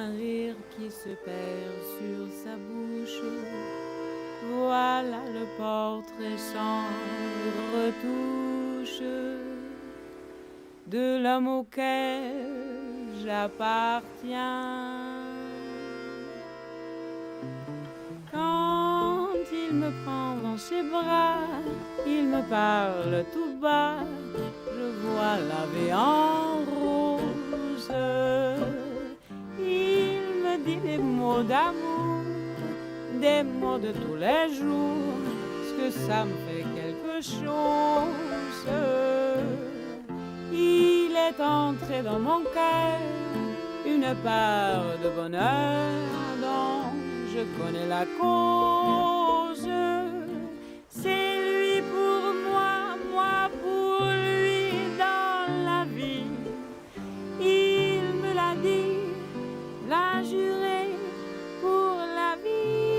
un rire qui se perd sur sa bouche. Voilà le portrait sans retouche de l'homme auquel j'appartiens. Quand il me prend dans ses bras, il me parle tout bas, je vois la vie en rose. Il me dit des mots d'amour, des mots de tous les jours, parce que ça me fait quelque chose. Il est entré dans mon cœur une part de bonheur dont je connais la cause. C'est lui pour moi, moi pour lui dans la vie. Il me l'a dit, l'a juré pour la vie.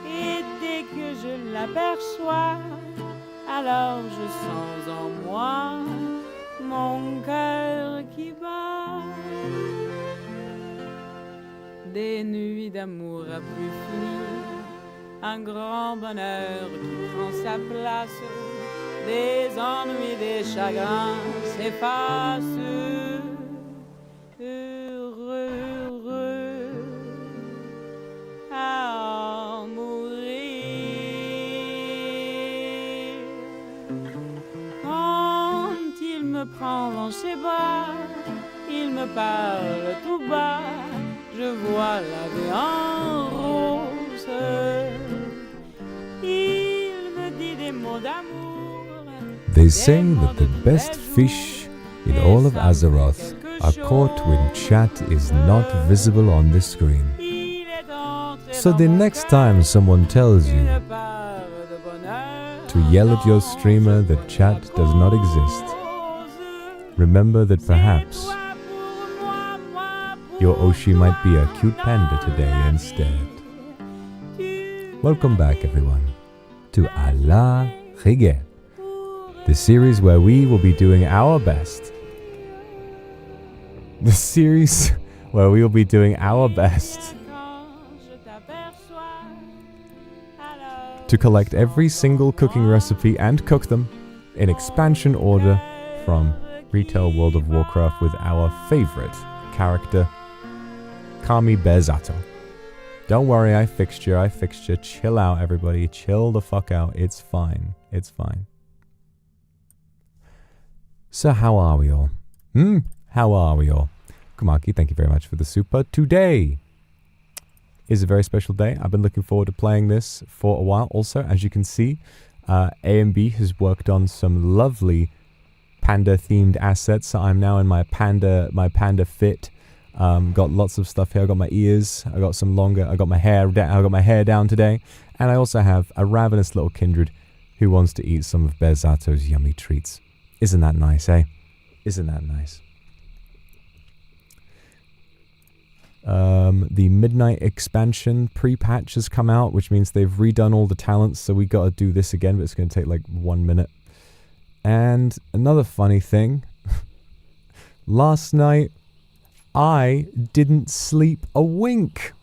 Et dès que je l'aperçois, alors je sens en moi mon cœur qui bat. Des nuits d'amour à plus finir, un grand bonheur qui prend sa place, des ennuis, des chagrins s'effacent. Heureux, heureux à en mourir. Quand il me prend dans ses bras, il me parle tout bas, je vois la vie en rose. Il me dit des mots d'amour. They say that the best fish in all of Azeroth are caught when chat is not visible on the screen. So the next time someone tells you to yell at your streamer that chat does not exist, remember that perhaps your Oshi might be a cute panda today instead. Welcome back everyone to À la Rigueur, the series where we will be doing our best. The series where we will be doing our best to collect every single cooking recipe and cook them in expansion order from Retail World of Warcraft with our favorite character, Kami Bezato. Don't worry, I fixed you. Chill out, everybody. Chill the fuck out. It's fine. It's fine. So how are we all? How are we all? Kumaki, thank you very much for the super. Today is a very special day. I've been looking forward to playing this for a while. Also, as you can see, AMB has worked on some lovely panda-themed assets. So I'm now in my panda fit. Got lots of stuff here. I got my ears. I got some longer. I got my hair down today, and I also have a ravenous little kindred who wants to eat some of Bezato's yummy treats. Isn't that nice, eh? Isn't that nice? The Midnight expansion pre-patch has come out, which means they've redone all the talents. So we got to do this again, but it's going to take like 1 minute. And another funny thing, last night I didn't sleep a wink.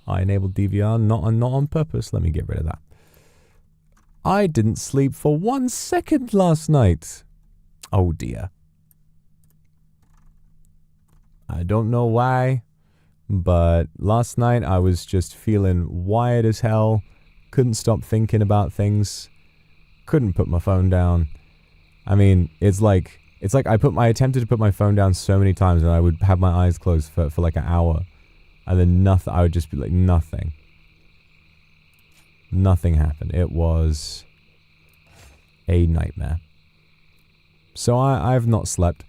I enabled DVR, not on purpose. Let me get rid of that. I didn't sleep for 1 second last night. Oh dear. I don't know why, but last night I was just feeling wired as hell. Couldn't stop thinking about things. Couldn't put my phone down. I mean, it's like I attempted to put my phone down so many times, and I would have my eyes closed for like an hour, and then nothing. I would just be like nothing. Nothing happened. It was a nightmare. So I've not slept.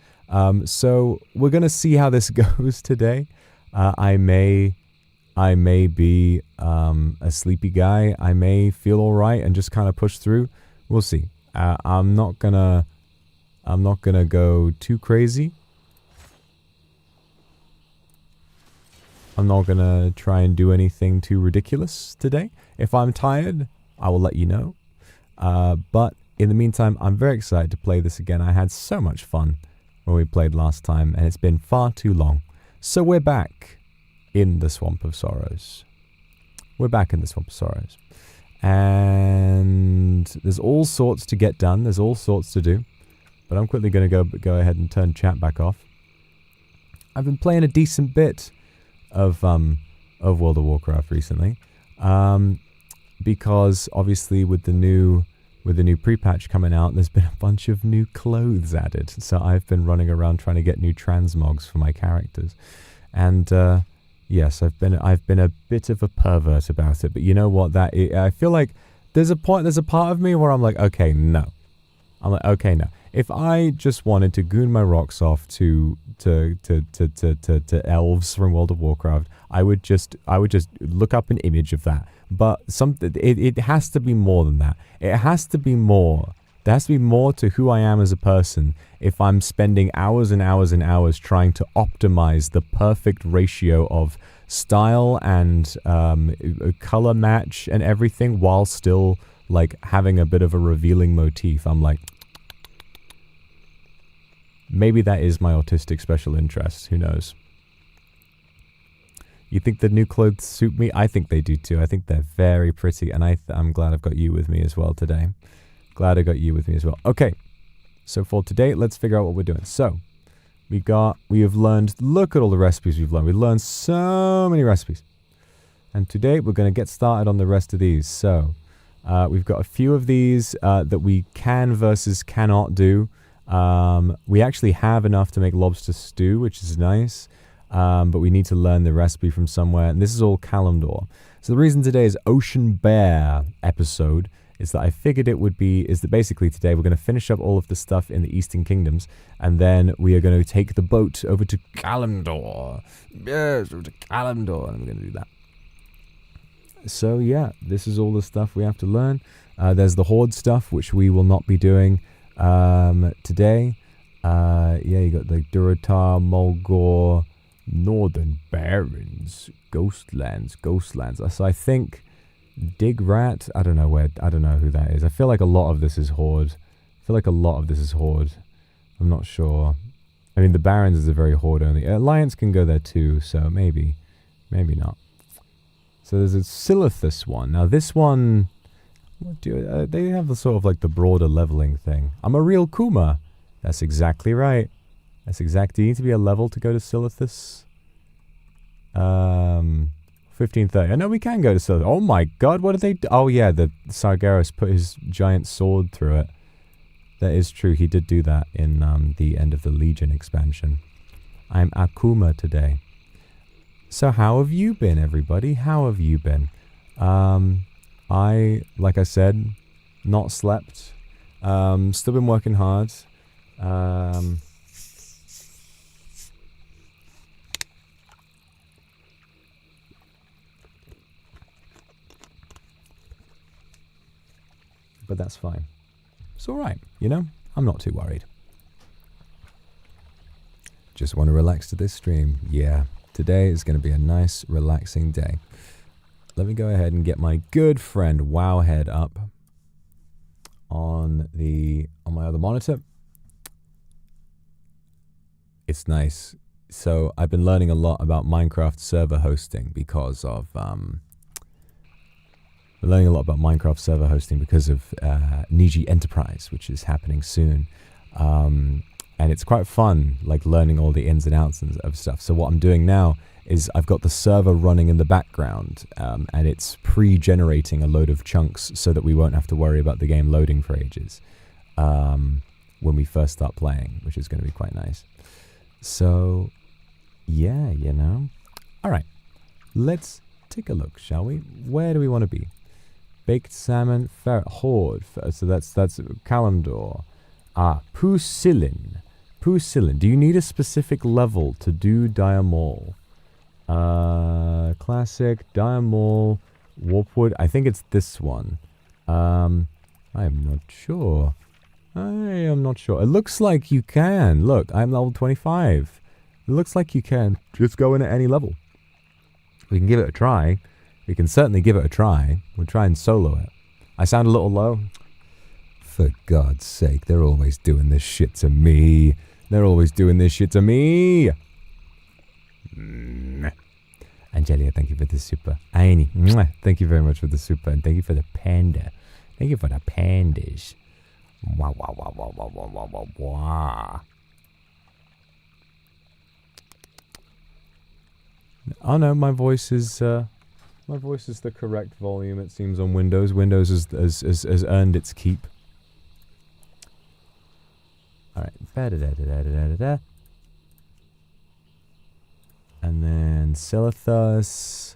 So we're gonna see how this goes today. I may be a sleepy guy. I may feel all right and just kind of push through. We'll see. I'm not gonna go too crazy. I'm not gonna try and do anything too ridiculous today. If I'm tired, I will let you know. But in the meantime, I'm very excited to play this again. I had so much fun when we played last time, and it's been far too long. So we're back in the Swamp of Sorrows. We're back in the Swamp of Sorrows. And there's all sorts to get done. There's all sorts to do. But I'm quickly going to go ahead and turn chat back off. I've been playing a decent bit of World of Warcraft recently. Because obviously with the new pre-patch coming out, there's been a bunch of new clothes added. So I've been running around trying to get new transmogs for my characters. And yes, I've been a bit of a pervert about it, but you know what? I feel like there's a part of me where I'm like, okay, no. If I just wanted to goon my rocks off to elves from World of Warcraft, I would just look up an image of that. But it has to be more than that. It has to be more. There has to be more to who I am as a person if I'm spending hours and hours and hours trying to optimize the perfect ratio of style and color match and everything while still like having a bit of a revealing motif. I'm like, maybe that is my autistic special interest. Who knows? You think the new clothes suit me? I think they do too. I think they're very pretty, and I'm glad I've got you with me as well today. Glad I got you with me as well. Okay, so for today, let's figure out what we're doing. So, we have learned, look at all the recipes we've learned. We've learned so many recipes. And today, we're going to get started on the rest of these. So, we've got a few of these that we can versus cannot do. We actually have enough to make lobster stew, which is nice. But we need to learn the recipe from somewhere. And this is all Kalimdor. So the reason today is Ocean Bear episode is that I figured it would be, is that basically today we're going to finish up all of the stuff in the Eastern Kingdoms, and then we are going to take the boat over to Kalimdor. Yes, over to Kalimdor, and we're going to do that. So yeah, this is all the stuff we have to learn. There's the Horde stuff, which we will not be doing today. Yeah, you got the Durotar, Mulgore, Northern Barrens, Ghostlands. So I think Dig Rat, I don't know who that is. I feel like a lot of this is Horde. I'm not sure. I mean, the Barrens is a very Horde only. Alliance can go there too, so maybe not. So there's a Silithus one. Now this one, they have the sort of like the broader leveling thing. I'm a real Kuma. That's exactly right. Do you need to be a level to go to Silithus? 1530. I know we can go to Silithus. Oh my god, what did they do? Oh yeah, the Sargeras put his giant sword through it. That is true, he did do that in the End of the Legion expansion. I'm Akuma today. So how have you been, everybody? How have you been? I, like I said, not slept. Still been working hard. But that's fine. It's alright, you know? I'm not too worried. Just want to relax to this stream. Yeah, today is going to be a nice, relaxing day. Let me go ahead and get my good friend Wowhead up on my other monitor. Because I've been learning a lot about Minecraft server hosting because of Niji Enterprise, which is happening soon. And it's quite fun, like learning all the ins and outs of stuff. So what I'm doing now is I've got the server running in the background, and it's pre-generating a load of chunks so that we won't have to worry about the game loading for ages when we first start playing, which is going to be quite nice. So, yeah, you know. All right, let's take a look, shall we? Where do we want to be? Baked salmon, ferret, horde. So that's Kalimdor. Pusillin. Do you need a specific level to do Diamol? Classic, Diamol, Warpwood. I think it's this one. I am not sure. It looks like you can. Look, I'm level 25. It looks like you can just go in at any level. We can give it a try. We can certainly give it a try. We'll try and solo it. I sound a little low. For God's sake, they're always doing this shit to me. They're always doing this shit to me. Angelia, thank you for the super. Aini, thank you very much for the super. And thank you for the panda. Thank you for the pandas. Wah, wah, wah, wah, wah, wah, wah, wah, wah. Oh no, my voice is the correct volume, it seems, on Windows. Windows has earned its keep. Alright. And then Silithus,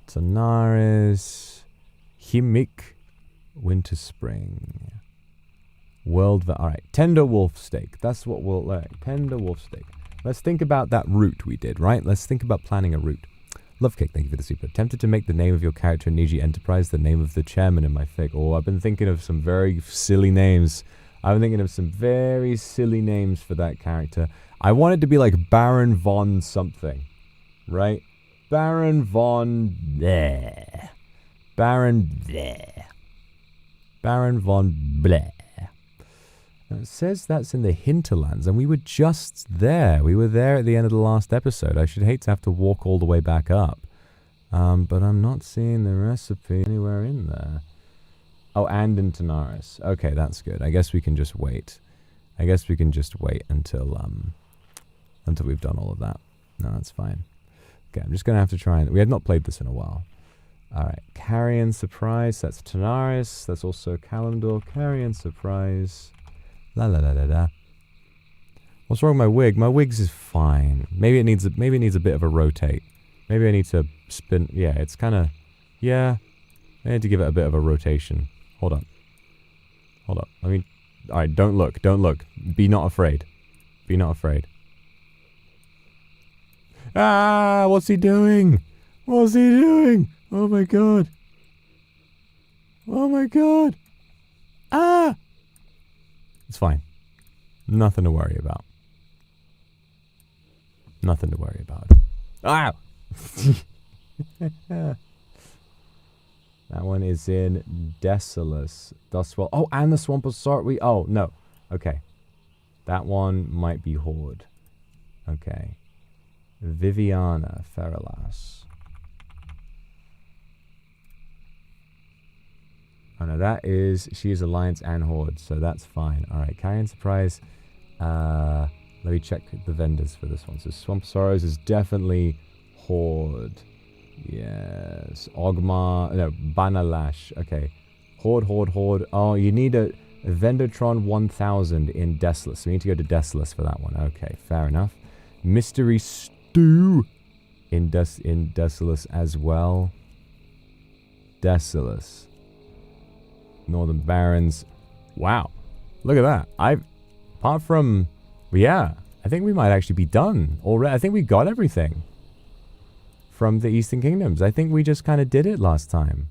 Tanaris, Himik, Winter Spring. Alright, tender wolf steak. That's what we'll like. Tender wolf steak. Let's think about that route we did, right? Let's think about planning a route. Lovecake, thank you for the super. Tempted to make the name of your character in Niji Enterprise the name of the chairman in my fic. Oh, I've been thinking of some very silly names. I've been thinking of some very silly names for that character. I want it to be like Baron von something, right? Baron von bleh. Baron bleh. Baron von bleh. It says that's in the hinterlands, and we were just there. We were there at the end of the last episode. I should hate to have to walk all the way back up. But I'm not seeing the recipe anywhere in there. Oh, and in Tanaris. Okay, that's good. I guess we can just wait. I guess we can just wait until we've done all of that. No, that's fine. Okay, I'm just going to have to try and... We had not played this in a while. Alright, Carrion Surprise. That's Tanaris. That's also Kalimdor. Carrion Surprise... La la la la la. What's wrong with my wig? My wig's is fine. Maybe it needs a bit of a rotate. Maybe I need to spin. Yeah, it's kind of. Yeah, I need to give it a bit of a rotation. Hold on. Hold up. I mean, all right. Don't look. Don't look. Be not afraid. Be not afraid. Ah! What's he doing? What's he doing? Oh my god. Oh my god. Ah! It's fine. Nothing to worry about. Nothing to worry about. Ah! That one is in Desolus. Dustwell. Oh, and the Swamp of Sorry. Oh, no. Okay. That one might be Horde. Okay. Viviana Feralas. Oh no, that is... She is Alliance and Horde, so that's fine. Alright, Carrion Surprise. Let me check the vendors for this one. So Swamp Sorrows is definitely Horde. Yes. Ogmar... No, Banalash. Okay. Horde, Horde, Horde. Oh, you need a Vendortron 1000 in Desolus. So we need to go to Desolus for that one. Okay, fair enough. Mystery Stew in Desolus as well. Desolus. Northern Barrens. Wow. Look at that. Apart from... Yeah. I think we might actually be done already. I think we got everything from the Eastern Kingdoms. I think we just kind of did it last time.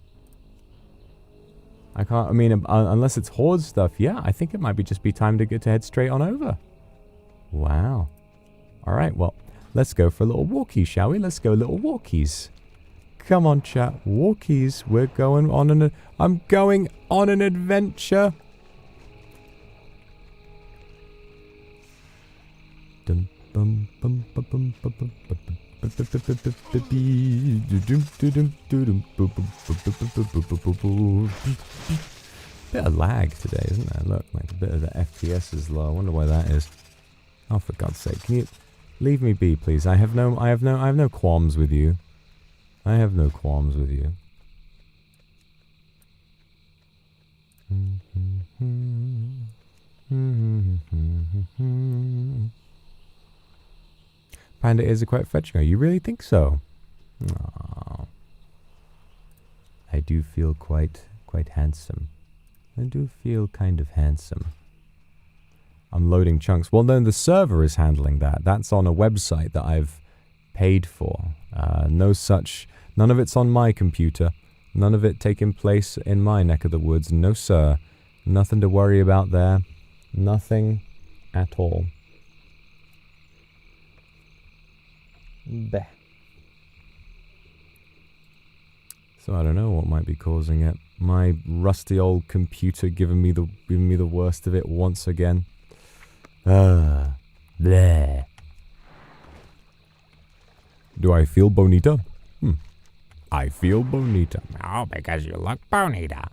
I can't... I mean, unless it's Horde stuff. Yeah, I think it might be just be time to head straight on over. Wow. Alright, well, let's go for a little walkie, shall we? Let's go little walkies. Come on, chat. Walkies. We're going on an... I'm going on an adventure. Dum bum bum bum bum bum bum bum. Bit of lag today, isn't there? Look, like a bit of the FPS is low. I wonder why that is. Oh, for God's sake! Can you leave me be, please? I have no qualms with you. I have no qualms with you. Panda is a quite fetching. You really think so? Aww. I do feel quite handsome. I do feel kind of handsome. I'm loading chunks. Well, no, the server is handling that. That's on a website that I've paid for. None of it's on my computer. None of it taking place in my neck of the woods. No, sir. Nothing to worry about there. Nothing at all. Bleh. So I don't know what might be causing it. My rusty old computer giving me the worst of it once again. Bleh. Do I feel bonita? I feel bonita. Oh, because you look bonita.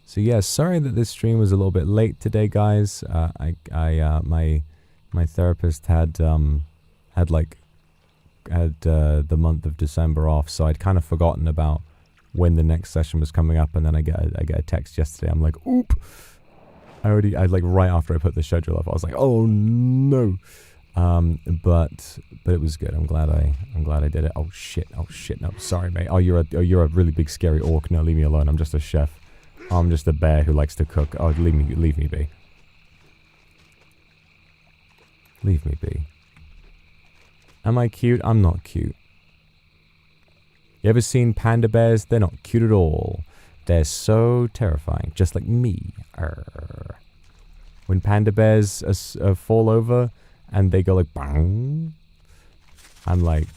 So yeah, sorry that this stream was a little bit late today, guys. My therapist had the month of December off, so I'd kind of forgotten about when the next session was coming up, and then I get a text yesterday. I'm like, oop! I right after I put the schedule up, I was like, oh no! But it was good. I'm glad I did it. Oh shit! No, sorry, mate. Oh, you're a really big scary orc. No, leave me alone. I'm just a chef. I'm just a bear who likes to cook. Oh, leave me be. Leave me be. Am I cute? I'm not cute. You ever seen panda bears? They're not cute at all. They're so terrifying, just like me. When panda bears fall over and they go like bang, I'm like,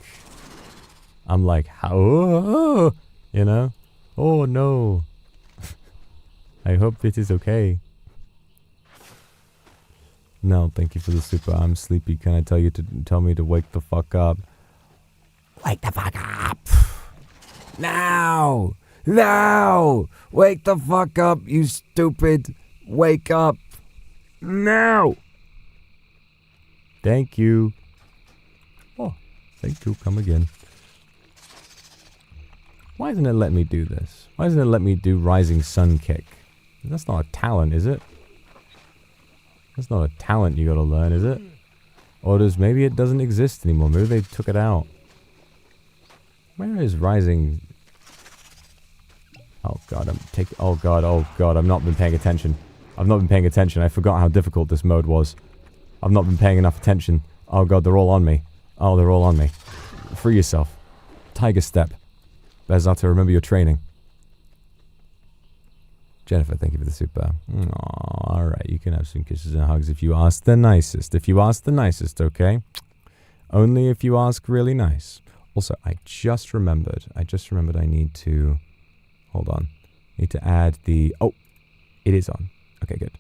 how? You know? Oh no. I hope it is okay. No, thank you for the super. I'm sleepy. Can I tell me to wake the fuck up? Wake the fuck up! Now! Now! Wake the fuck up, you stupid! Wake up! Now! Thank you. Oh, thank you. Come again. Why doesn't it let me do this? Why doesn't it let me do Rising Sun Kick? That's not a talent, is it? That's not a talent you gotta learn, is it? Or maybe it doesn't exist anymore. Maybe they took it out. Where is Rising? Oh god, oh god, I've not been paying attention. I forgot how difficult this mode was. I've not been paying enough attention. Oh god, they're all on me. Oh, they're all on me. Free yourself. Tiger step. Bezata, remember your training. Jennifer, thank you for the super. Alright, you can have some kisses and hugs if you ask the nicest. Okay? Only if you ask really nice. Also, I just remembered I need to... Hold on. Need to add the... Oh! It is on. Okay, good.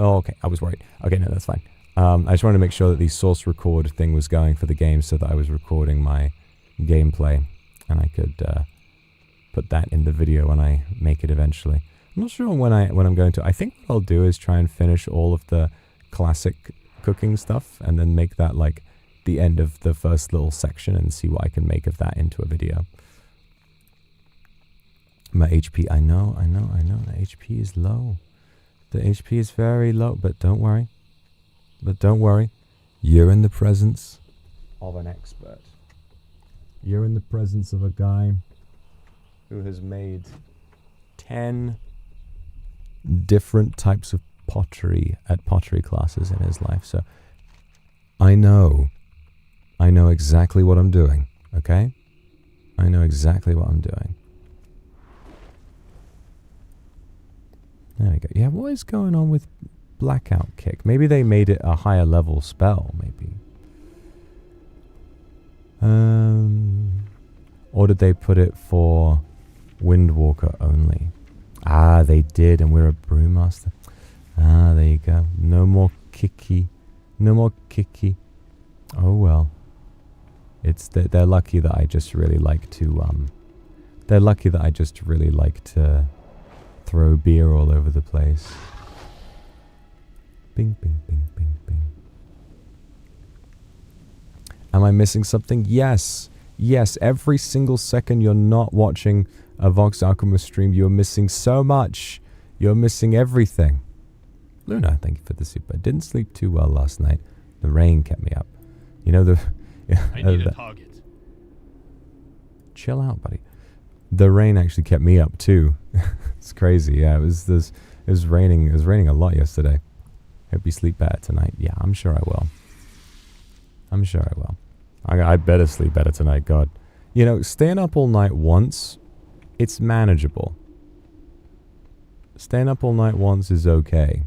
Oh, okay. I was worried. Okay, no, that's fine. I just wanted to make sure that the source record thing was going for the game so that I was recording my gameplay. And I could... put that in the video when I make it eventually. I'm not sure when I'm going to. I think what I'll do is try and finish all of the classic cooking stuff and then make that like the end of the first little section and see what I can make of that into a video. My HP, I know, the HP is low. The HP is very low, but don't worry. You're in the presence of an expert. You're in the presence of a guy who has made 10 different types of pottery at pottery classes in his life. So I know exactly what I'm doing, okay? I know exactly what I'm doing. There we go. Yeah, what is going on with Blackout Kick? Maybe they made it a higher level spell, maybe. Or did they put it for Windwalker only? Ah, they did, and we're a brewmaster. Ah, there you go. No more kicky. Oh well. It's they're lucky that I just really like to throw beer all over the place. Bing, bing, bing, bing, bing. Am I missing something? Yes. Yes, every single second you're not watching a Vox Akuma stream, you're missing so much. You're missing everything. Luna, thank you for the super. Didn't sleep too well last night. The rain kept me up. You know I need a target. Chill out, buddy. The rain actually kept me up too. It's crazy. Yeah, it was raining. It was raining a lot yesterday. Hope you sleep better tonight. Yeah, I'm sure I will. I better sleep better tonight, God. You know, staying up all night once, it's manageable. Staying up all night once is okay.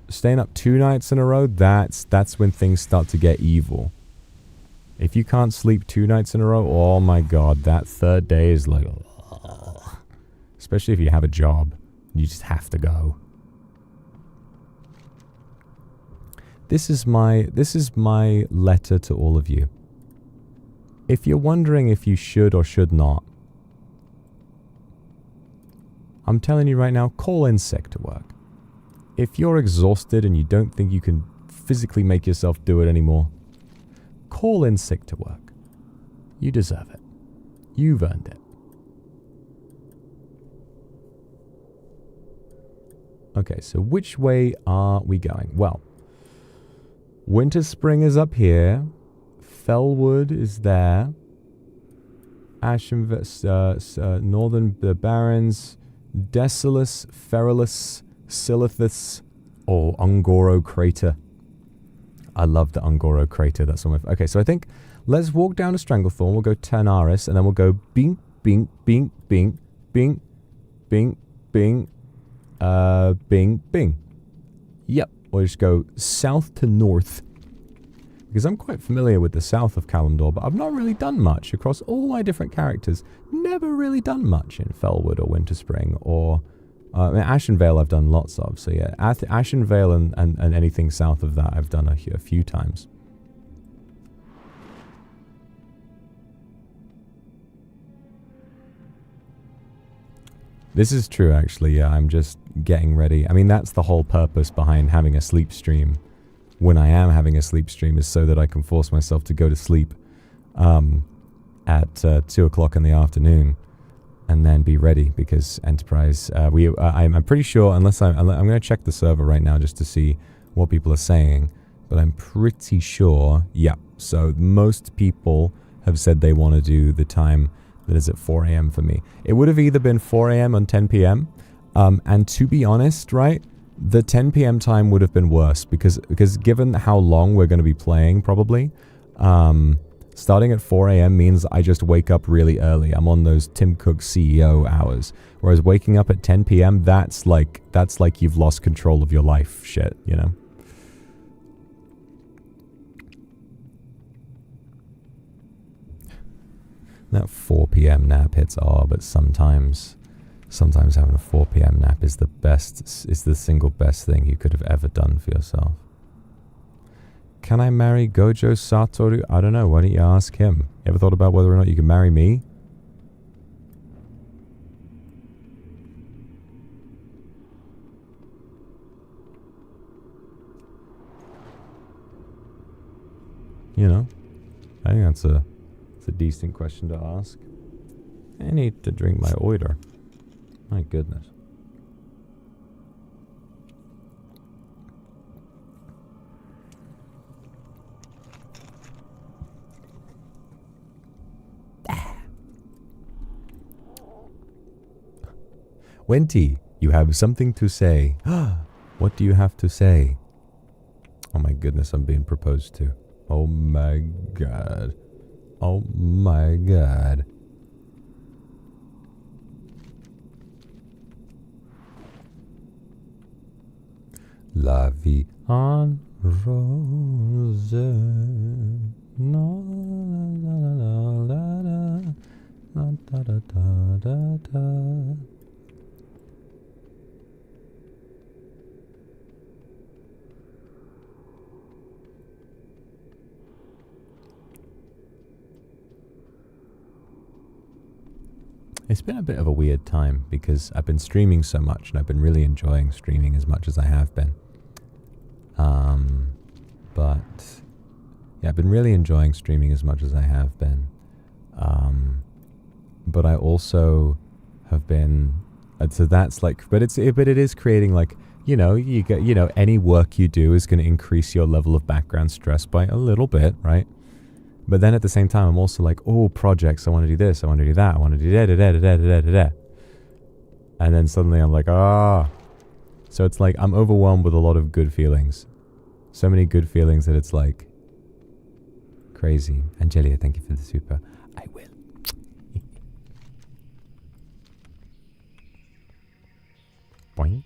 Staying up 2 nights in a row, that's when things start to get evil. If you can't sleep 2 nights in a row, oh my god, that third day is like, ugh. Especially if you have a job, you just have to go. This is my letter to all of you. If you're wondering if you should or should not, I'm telling you right now, call in sick to work. If you're exhausted and you don't think you can physically make yourself do it anymore, call in sick to work. You deserve it. You've earned it. Okay, so which way are we going? Well, Winter Spring is up here. Fellwood is there. Northern the Barrens. Desolus, Feralus, Silithus, or Ungoro Crater. I love the Ungoro Crater. That's on my... Okay, so I think let's walk down to Stranglethorn. We'll go Ternaris, and then we'll go bing, bing, bing, bing, bing, bing, bing, bing, bing. Yep, we'll just go south to north. Because I'm quite familiar with the south of Kalimdor, but I've not really done much across all my different characters. Never really done much in Fellwood or Winterspring or... Ashenvale I've done lots of, so yeah. Ashenvale and anything south of that I've done a few times. This is true, actually, yeah. I'm just getting ready. I mean, that's the whole purpose behind having a sleep stream. When I am having a sleep stream is so that I can force myself to go to sleep at 2 o'clock in the afternoon and then be ready, because Enterprise, I'm pretty sure, unless I'm going to check the server right now just to see what people are saying, but I'm pretty sure, yeah. So most people have said they want to do the time that is at 4 a.m. for me. It would have either been 4 a.m. and 10 p.m. And to be honest, right, the 10 p.m. time would have been worse because given how long we're going to be playing, probably, starting at 4 a.m. means I just wake up really early. I'm on those Tim Cook CEO hours. Whereas waking up at 10 p.m., that's like you've lost control of your life shit, you know? That 4 p.m. nap hits but sometimes having a 4 p.m. nap is the single best thing you could have ever done for yourself. Can I marry Gojo Satoru? I don't know. Why don't you ask him? You ever thought about whether or not you can marry me? You know, I think that's a decent question to ask. I need to drink my oiter. My goodness. Wenty, you have something to say. What do you have to say? Oh my goodness, I'm being proposed to. Oh my god. Oh my god. La vie en rose. No, la, la, la, la, la, da, da, da, da, da. It's been a bit of a weird time because I've been streaming so much and I've been really enjoying streaming as much as I have been. But yeah, I've been really enjoying streaming as much as I have been. But I also have been, so that's like, but it is creating like, you know, you get, you know, any work you do is going to increase your level of background stress by a little bit, right? But then at the same time, I'm also like, oh, projects, I want to do this, I want to do that, I want to do da-da-da-da-da-da-da-da. And then suddenly I'm like, ah. So it's like, I'm overwhelmed with a lot of good feelings. So many good feelings that it's like, crazy. Angelia, thank you for the super. I will. Boing.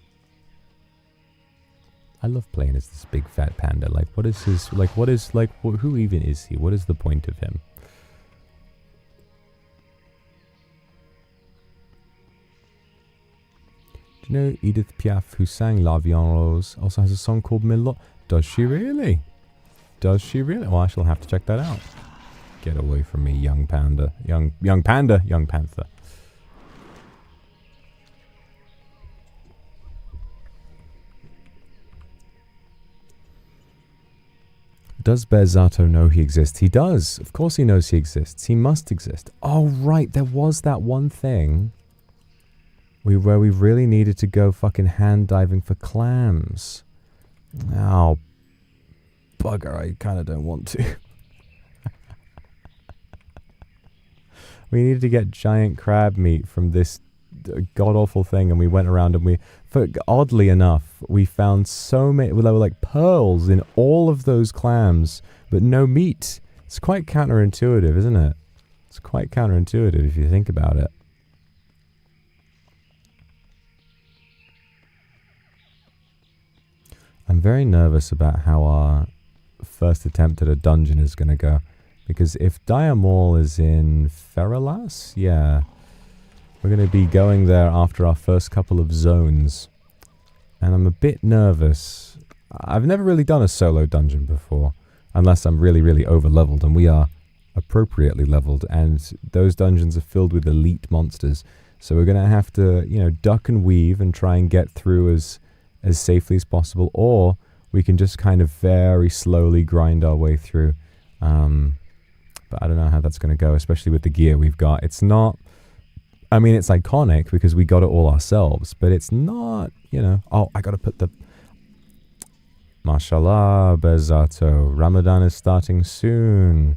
I love playing as this big fat panda. Like, what is his, like, what is, like, who even is he? What is the point of him? Do you know Edith Piaf, who sang La Vie en Rose, also has a song called Milot? Does she really? Does she really? Well, I shall have to check that out. Get away from me, young panda. Young panda, young panther. Does Bearzato know he exists? He does. Of course he knows he exists. He must exist. Oh, right. There was that one thing where we really needed to go fucking hand diving for clams. Oh, bugger. I kind of don't want to. We needed to get giant crab meat from this god-awful thing, and we went around and oddly enough, we found so many, there were like pearls in all of those clams, but no meat. It's quite counterintuitive, isn't it? It's quite counterintuitive if you think about it. I'm very nervous about how our first attempt at a dungeon is going to go. Because if Diamol is in Feralas, yeah, we're going to be going there after our first couple of zones. And I'm a bit nervous. I've never really done a solo dungeon before, unless I'm really, really over-leveled, and we are appropriately leveled, and those dungeons are filled with elite monsters. So we're going to have to, you know, duck and weave and try and get through as safely as possible, or we can just kind of very slowly grind our way through. But I don't know how that's going to go, especially with the gear we've got. It's not, I mean, it's iconic because we got it all ourselves, but it's not, you know, oh, I got to put the, mashallah, Bearzato, Ramadan is starting soon.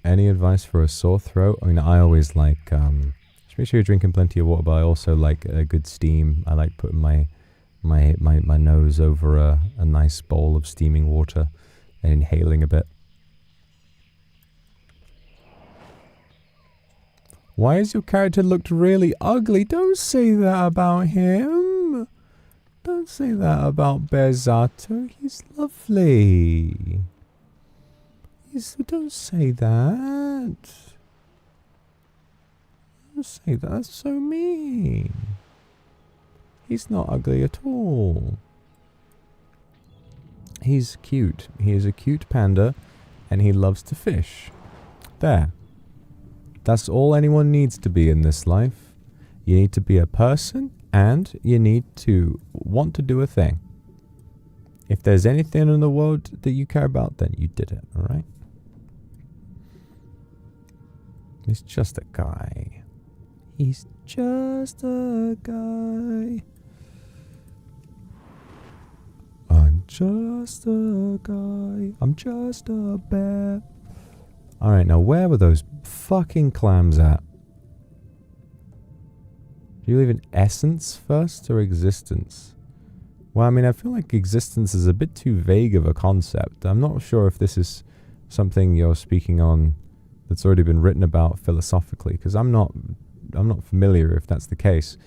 Any advice for a sore throat? I mean, I always like, just make sure you're drinking plenty of water, but I also like a good steam. I like putting my nose over a nice bowl of steaming water and inhaling a bit. Why has your character looked really ugly? Don't say that about him. Don't say that about Bearzato. He's lovely. Don't say that. Don't say that. That's so mean. He's not ugly at all. He's cute. He is a cute panda, and he loves to fish. There. That's all anyone needs to be in this life. You need to be a person, and you need to want to do a thing. If there's anything in the world that you care about, then you did it, alright? He's just a guy. He's just a guy. I'm just a guy. I'm just a bear. Alright, now where were those fucking clams at? Do you live in essence first or existence? Well, I mean, I feel like existence is a bit too vague of a concept. I'm not sure if this is something you're speaking on that's already been written about philosophically, because I'm not familiar if that's the case.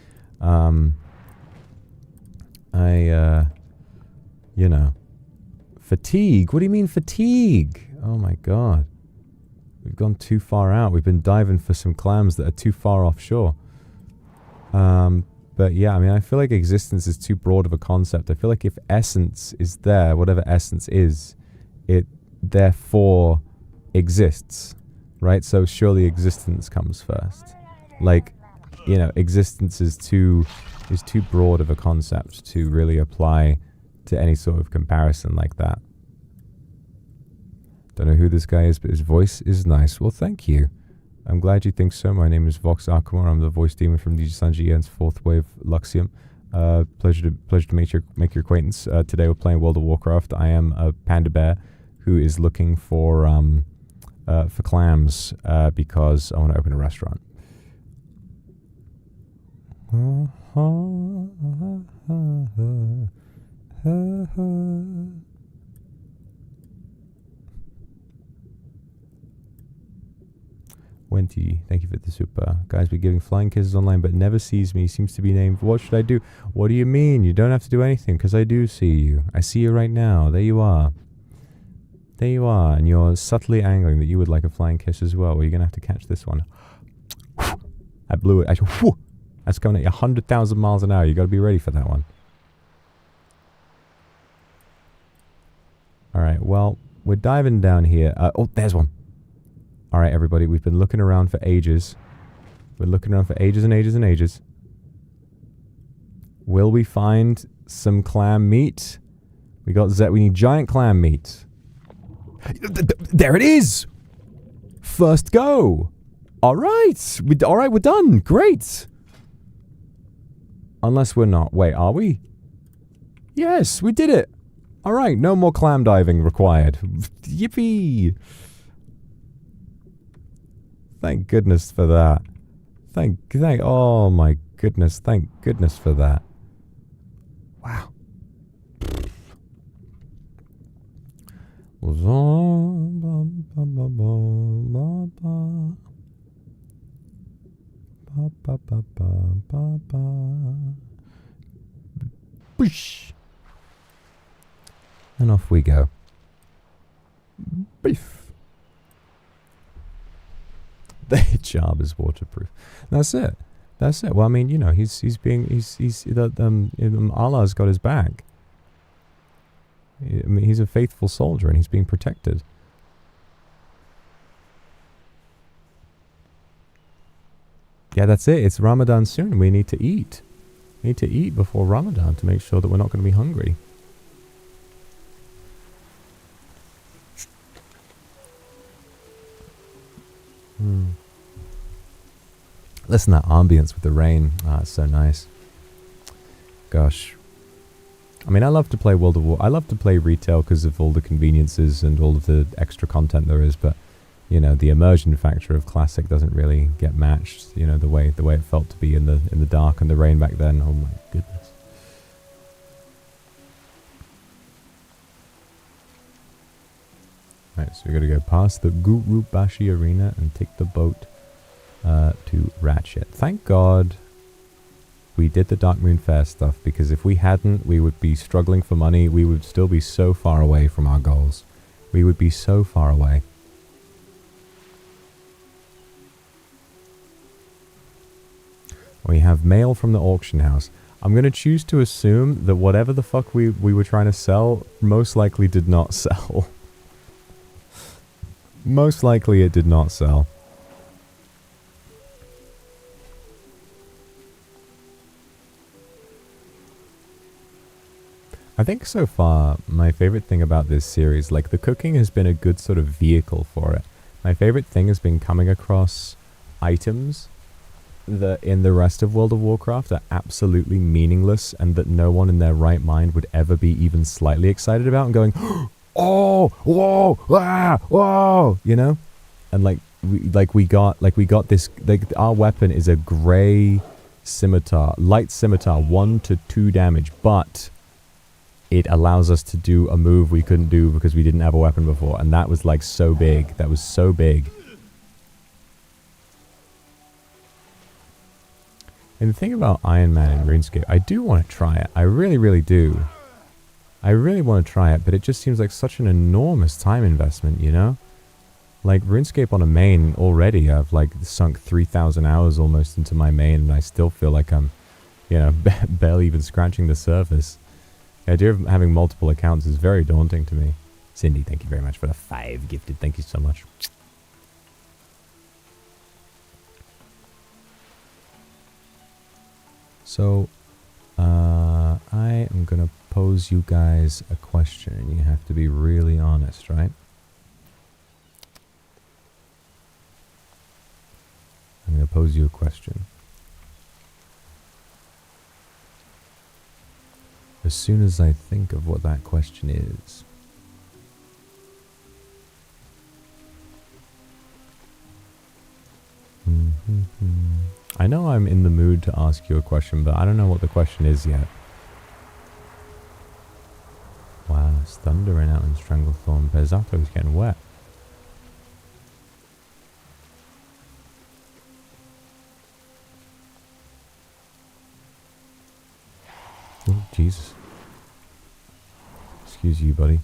You know, fatigue. What do you mean fatigue? Oh my god. We've gone too far out. We've been diving for some clams that are too far offshore. But yeah, I mean, I feel like existence is too broad of a concept. I feel like if essence is there, whatever essence is, it therefore exists, right? So surely existence comes first. Like, you know, existence is too broad of a concept to really apply to any sort of comparison like that. Don't know who this guy is, but his voice is nice. Well, thank you. I'm glad you think so. My name is Vox Akuma. I'm the voice demon from NIJISANJI and 4th Wave Luxiem. Pleasure to make your acquaintance. Today we're playing World of Warcraft. I am a panda bear who is looking for clams because I want to open a restaurant. Wenty, thank you for the super. Guys be giving flying kisses online but never sees me. Seems to be named. What should I do? What do you mean? You don't have to do anything because I do see you. I see you right now. There you are. There you are. And you're subtly angling that you would like a flying kiss as well. Well, you're going to have to catch this one. I blew it. That's coming at you 100,000 miles an hour. You got to be ready for that one. All right. Well, we're diving down here. Oh, there's one. All right, everybody. We've been looking around for ages. We're looking around for ages and ages and ages. Will we find some clam meat? We need giant clam meat. There it is. First go. All right. We're done. Great. Unless we're not. Wait, are we? Yes, we did it. All right, no more clam diving required. Yippee. Thank goodness for that. Oh my goodness, thank goodness for that. Wow. Boosh. And off we go. Beef. The job is waterproof. That's it. That's it. Well, I mean, you know, Allah's got his back. I mean, he's a faithful soldier and he's being protected. Yeah, that's it. It's Ramadan soon. We need to eat. We need to eat before Ramadan to make sure that we're not going to be hungry. Listen to that ambience with the rain. Ah, it's so nice. Gosh. I mean, I love to play World of War. I love to play retail because of all the conveniences and all of the extra content there is, but you know, the immersion factor of classic doesn't really get matched, you know, the way it felt to be in the dark and the rain back then. Oh my goodness. Right, so we're going to go past the Guru Bashi Arena and take the boat to Ratchet. Thank God we did the Dark Moon Fair stuff, because if we hadn't, we would be struggling for money. We would still be so far away from our goals. We would be so far away. We have mail from the auction house. I'm going to choose to assume that whatever the fuck we were trying to sell most likely did not sell. Most likely it did not sell. I think so far my favorite thing about this series, like the cooking has been a good sort of vehicle for it. My favorite thing has been coming across items that in the rest of World of Warcraft are absolutely meaningless and that no one in their right mind would ever be even slightly excited about, and going, oh, whoa, ah, whoa, you know? And we got this, like our weapon is a grey scimitar, light scimitar, 1 to 2 damage, but it allows us to do a move we couldn't do because we didn't have a weapon before, and that was like so big. That was so big. And the thing about Iron Man and RuneScape, I do want to try it. I really, really do. I really want to try it, but it just seems like such an enormous time investment, you know? Like RuneScape on a main already, I've like sunk 3,000 hours almost into my main, and I still feel like I'm, you know, barely even scratching the surface. The idea of having multiple accounts is very daunting to me. Cindy, thank you very much for the 5 gifted. Thank you so much. So, I am going to pose you guys a question. You have to be really honest, right? I'm going to pose you a question. As soon as I think of what that question is, I know I'm in the mood to ask you a question, but I don't know what the question is yet. Wow, it's thundering out in Stranglethorn. Pezzato's getting wet. Jesus. Excuse you, buddy.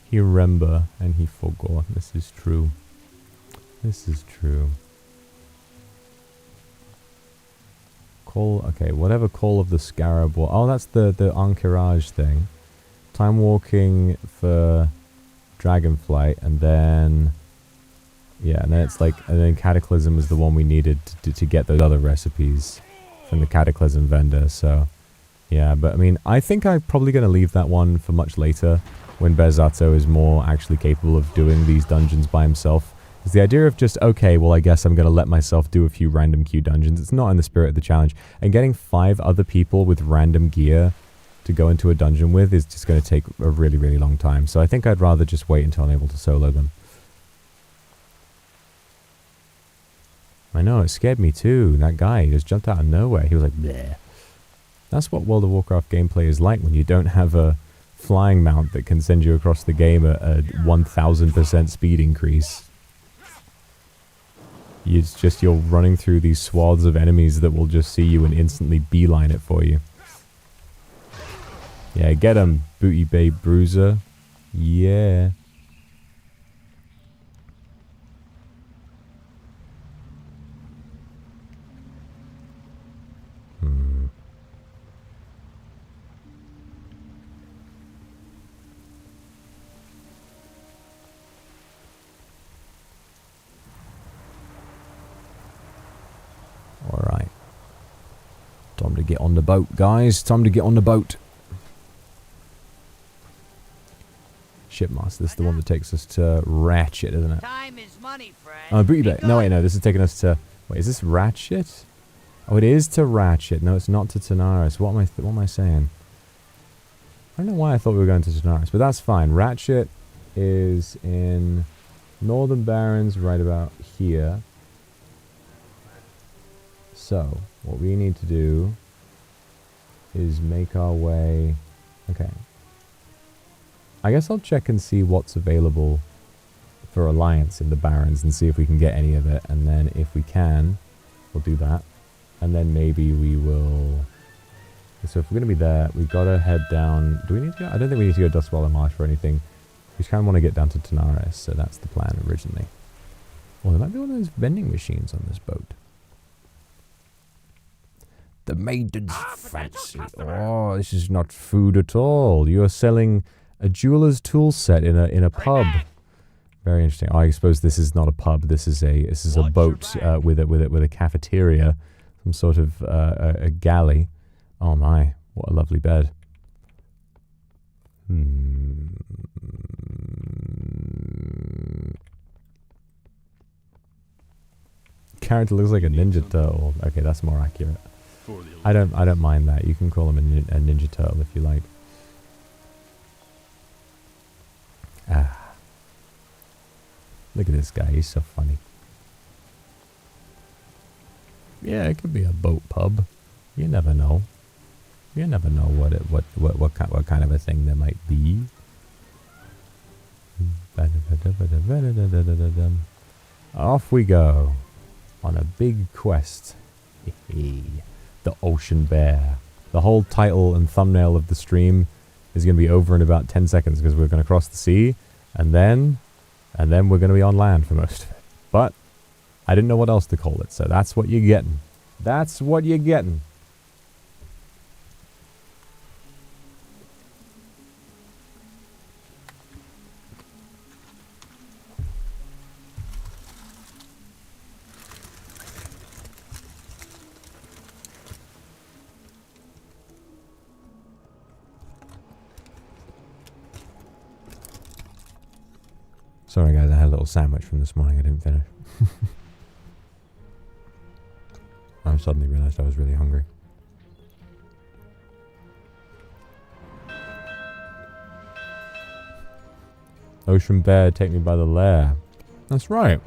He remember and he forgot. This is true. This is true. Call, okay, whatever Call of the Scarab was. Oh, that's the Encourage thing. Time walking for Dragonflight, and then... Yeah, and then it's like... And then Cataclysm is the one we needed to get those other recipes from the Cataclysm vendor, so... Yeah, but I mean, I think I'm probably going to leave that one for much later, when Bezato is more actually capable of doing these dungeons by himself. It's the idea of just, okay, well, I guess I'm going to let myself do a few random queue dungeons. It's not in the spirit of the challenge. And getting 5 other people with random gear to go into a dungeon with is just going to take a really, really long time. So I think I'd rather just wait until I'm able to solo them. I know, it scared me too. That guy, he just jumped out of nowhere. He was like, bleh. That's what World of Warcraft gameplay is like when you don't have a flying mount that can send you across the game at a 1000% speed increase. It's just you're running through these swaths of enemies that will just see you and instantly beeline it for you. Yeah, get him, Booty Babe Bruiser. Yeah. Alright. Time to get on the boat, guys. Time to get on the boat. Shipmaster, this is the one that takes us to Ratchet, isn't it? Time is money, friend. Oh, Booty Bay. No, wait, no. This is taking us to... Wait, is this Ratchet? Oh, it is to Ratchet. No, it's not to Tanaris. What am I saying? I don't know why I thought we were going to Tanaris, but that's fine. Ratchet is in Northern Barrens right about here. So, what we need to do is make our way... Okay. I guess I'll check and see what's available for Alliance in the Barrens and see if we can get any of it. And then if we can, we'll do that. And then maybe we will... So if we're going to be there, we've got to head down... Do we need to go? I don't think we need to go Dustwallow Marsh for anything. We just kind of want to get down to Tanaris, so that's the plan originally. Well, there might be one of those vending machines on this boat. The maiden's fancy. Oh, this is not food at all. You are selling a jeweler's tool set in a pub. Very interesting. Oh, I suppose this is not a pub. This is a boat with a cafeteria, some sort of a galley. Oh my, what a lovely bed. Character looks like a Ninja Turtle. Okay, that's more accurate. I don't mind that. You can call him a Ninja Turtle if you like. Ah. Look at this guy, he's so funny. Yeah, it could be a boat pub. You never know. You never know what kind of a thing there might be. Off we go on a big quest. The Ocean Bear. The whole title and thumbnail of the stream is going to be over in about 10 seconds because we're going to cross the sea and then we're going to be on land for most of it. But I didn't know what else to call it, so that's what you're getting. That's what you're getting. Sorry guys, I had a little sandwich from this morning I didn't finish. I suddenly realised I was really hungry. Ocean Bear, take me by the lair. That's right.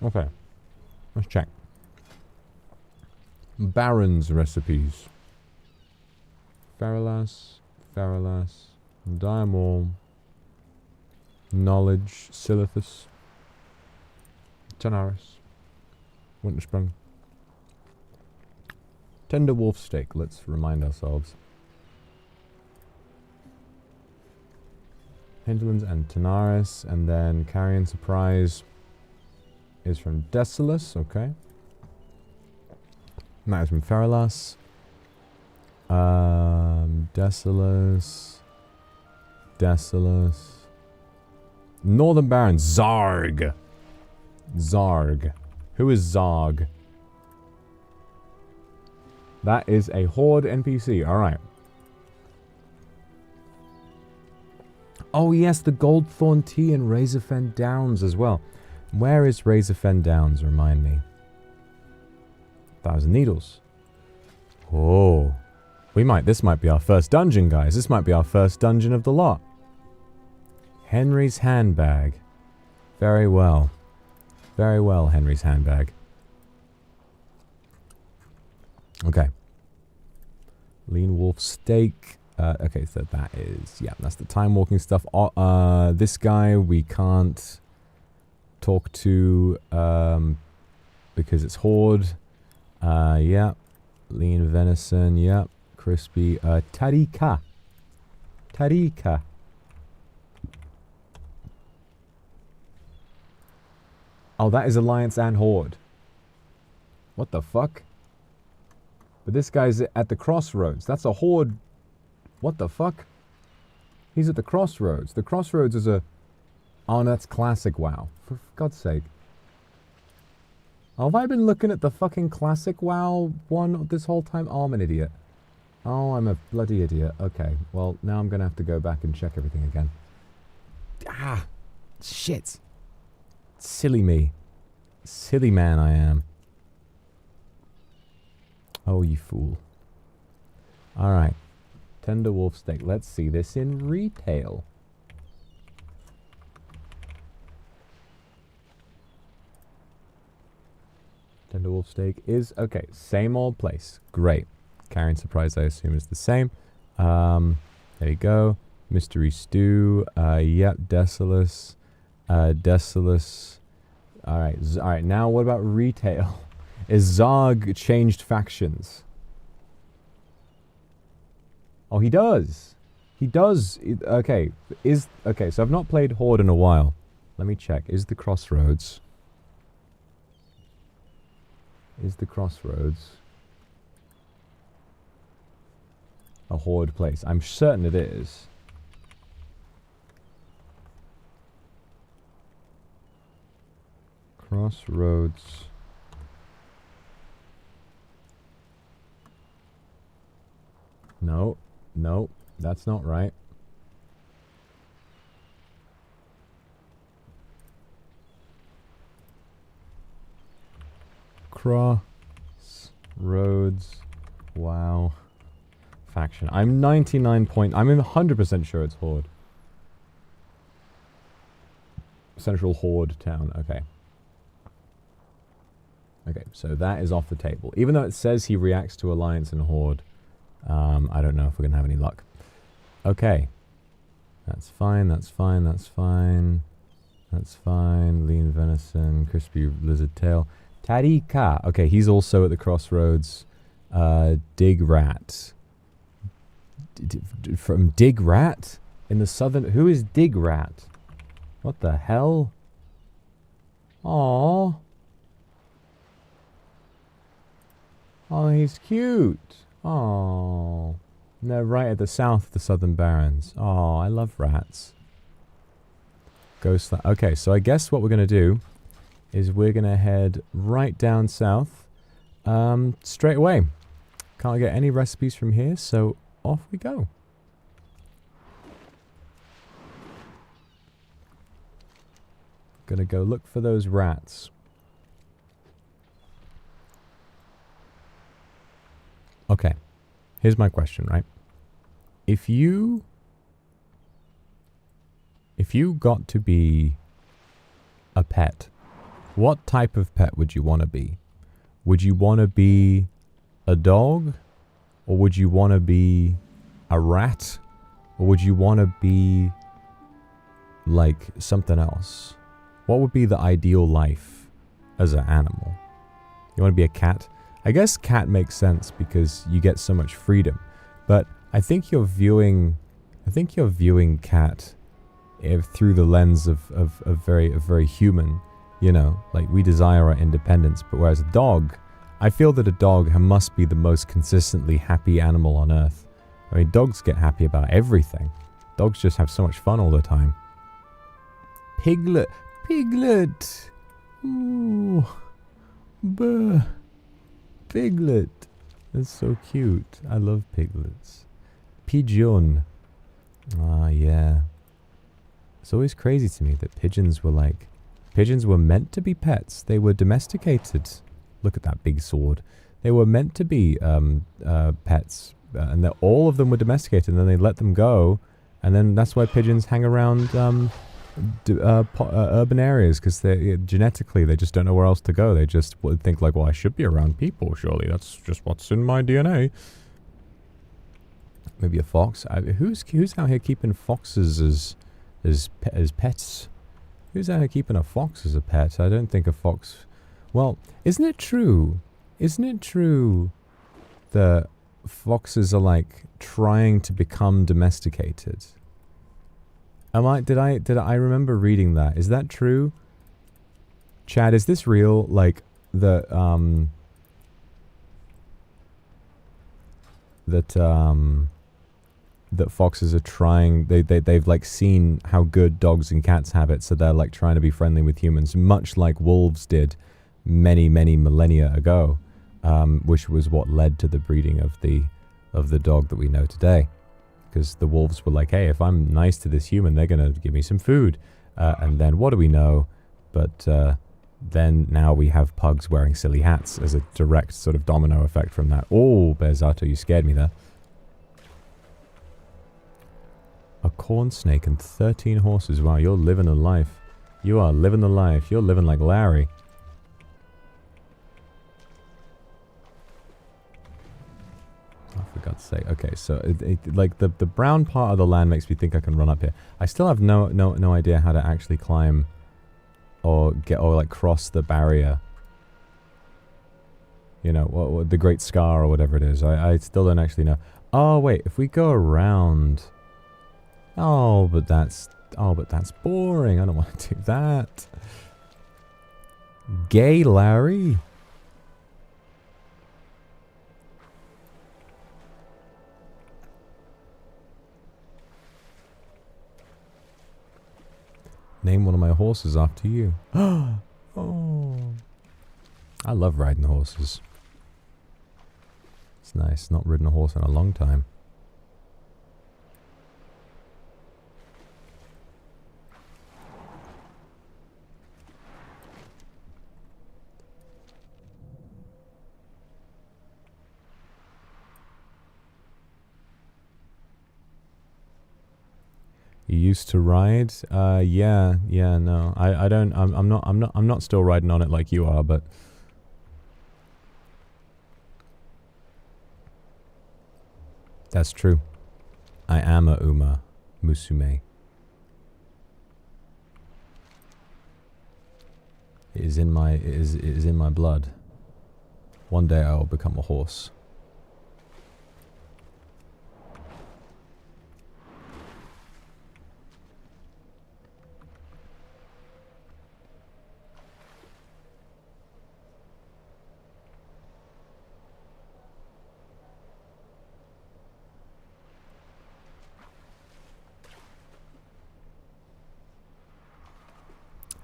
Okay. Let's check. Baron's recipes. Ferrolas, Diamol, Knowledge, Silithus, Tanaris, Wintersprung. Tender wolf steak, let's remind ourselves. Hinterlands and Tanaris, and then Carrion Surprise is from Desolus, okay. And that is from Ferrolas. Desolus. Northern Baron, Zarg. Who is Zarg? That is a Horde NPC, alright. Oh yes, the Goldthorn Tea and Razorfen Downs as well. Where is Razorfen Downs, remind me? 1,000 Needles. Oh. This might be our first dungeon, guys. This might be our first dungeon of the lot. Henry's Handbag. Very well. Very well, Henry's Handbag. Okay. Lean Wolf Steak. Okay, so that is... Yeah, that's the time walking stuff. This guy we can't talk to because it's Horde. Yeah. Lean Venison, yeah. Crispy. Tarika. Oh, that is Alliance and Horde. What the fuck? But this guy's at the crossroads. That's a Horde. What the fuck? He's at the crossroads. The crossroads is a... Oh, that's classic WoW. For God's sake. Oh, have I been looking at the fucking classic WoW one this whole time? Oh, I'm an idiot. Oh, I'm a bloody idiot. Okay, well, now I'm going to have to go back and check everything again. Ah, shit. Silly me. Silly man I am. Oh, you fool. Alright. Tender wolf steak. Let's see this in retail. Tender wolf steak is... Okay, same old place. Great. Carrion Surprise, I assume, is the same. There you go. Mystery Stew. Yep, Desolus. Desolus. Alright, now what about retail? Is Zog changed factions? Oh, he does. He does. Okay, so I've not played Horde in a while. Let me check. Is the Crossroads a Horde place? I'm certain it is. Crossroads. No, that's not right. Crossroads. Wow. Faction. I'm 99 point... I'm 100% sure it's Horde. Central Horde town. Okay. Okay, so that is off the table. Even though it says he reacts to Alliance and Horde, I don't know if we're going to have any luck. Okay. That's fine, that's fine, that's fine. That's fine. Lean Venison, Crispy Lizard Tail. Tarika. Okay, he's also at the Crossroads. Dig Rat. From Dig Rat? In the southern... Who is Dig Rat? What the hell? Aww. Oh, he's cute. Oh, they're right at the south of the Southern Barrens. Oh, I love rats. Okay, so I guess what we're going to do is we're going to head right down south straight away. Can't get any recipes from here, so off we go. Gonna go look for those rats. Okay, here's my question, right? If you got to be a pet, what type of pet would you want to be? Would you want to be a dog? Or would you want to be a rat? Or would you want to be like something else? What would be the ideal life as an animal? You want to be a cat? I guess cat makes sense because you get so much freedom. But I think you're viewing cat through the lens of very human. You know, like we desire our independence, but whereas a dog, I feel that a dog must be the most consistently happy animal on earth. I mean, dogs get happy about everything. Dogs just have so much fun all the time. Piglet. Piglet. Ooh. Buh. Piglet. That's so cute. I love piglets. Pigeon. Ah, yeah. It's always crazy to me that pigeons were meant to be pets. They were domesticated. Look at that big sword. They were meant to be pets. And that all of them were domesticated, and then they let them go. And then that's why pigeons hang around urban areas, because genetically they just don't know where else to go. They just would think like, well, I should be around people, surely. That's just what's in my DNA. Maybe a fox. Who's out here keeping foxes as pets? Who's out here keeping a fox as a pet? I don't think a fox... Well, isn't it true? Isn't it true that foxes are like trying to become domesticated? Did I remember reading that? Is that true? Chad, is this real? Like that foxes are trying, they've like seen how good dogs and cats have it, so they're like trying to be friendly with humans, much like wolves did many millennia ago, which was what led to the breeding of the dog that we know today. Because the wolves were like, hey, if I'm nice to this human, they're going to give me some food. And then what do we know? But then now we have pugs wearing silly hats as a direct sort of domino effect from that. Oh, Bearzato, you scared me there. A corn snake and 13 horses. Wow, you're living a life. You are living the life. You're living like Larry. Oh, for God's sake. Okay, so like the brown part of the land makes me think I can run up here. I still have no idea how to actually climb or like cross the barrier. You know, the Great Scar or whatever it is. I still don't actually know. Oh wait, if we go around. Oh, but that's boring. I don't want to do that. Gay Larry. Name one of my horses after you. Oh. I love riding horses. It's nice. Not ridden a horse in a long time. You used to ride? Yeah, no. I don't, I'm not still riding on it like you are, but... That's true. I am a Uma Musume. It is in my blood. One day I will become a horse.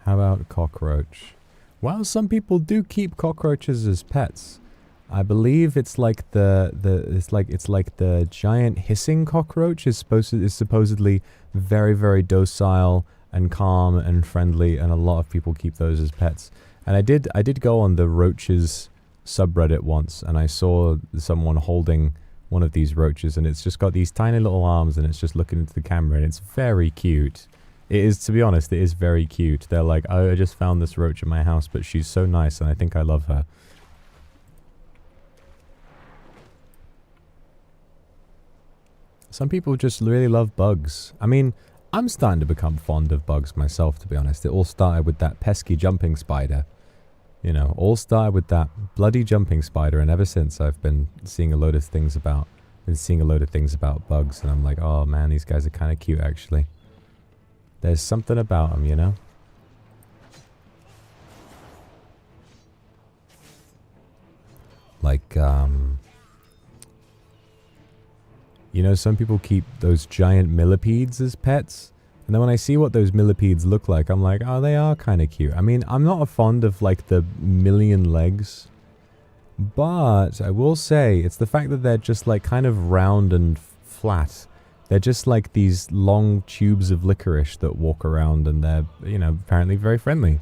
How about cockroach? Well, some people do keep cockroaches as pets. I believe it's like it's like the giant hissing cockroach is supposedly very docile and calm and friendly, and a lot of people keep those as pets. And I did go on the roaches subreddit once, and I saw someone holding one of these roaches, and it's just got these tiny little arms, and it's just looking into the camera, and it's very cute. It is, to be honest, it is very cute. They're like, oh, I just found this roach in my house, but she's so nice and I think I love her. Some people just really love bugs. I mean, I'm starting to become fond of bugs myself, to be honest. It all started with that pesky jumping spider. You know, all started with that bloody jumping spider, and ever since I've been seeing a load of things about bugs, and I'm like, oh man, these guys are kind of cute actually. There's something about them, you know? Like, you know, some people keep those giant millipedes as pets. And then when I see what those millipedes look like, I'm like, oh, they are kind of cute. I mean, I'm not a fond of, like, the million legs. But I will say, it's the fact that they're just, like, kind of round and flat. They're just like these long tubes of licorice that walk around, and they're, you know, apparently very friendly.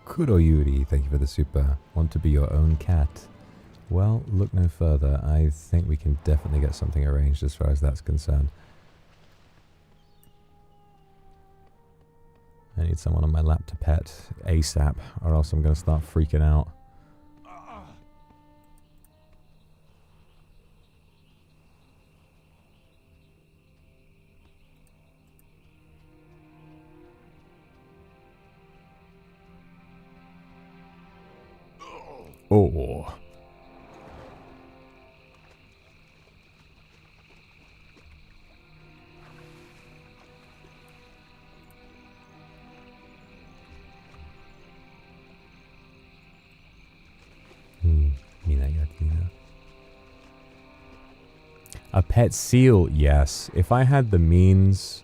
Kuroyuri, thank you for the super. Want to be your own cat? Well, look no further. I think we can definitely get something arranged as far as that's concerned. I need someone on my lap to pet ASAP, or else I'm going to start freaking out. Oh. A pet seal, yes. If I had the means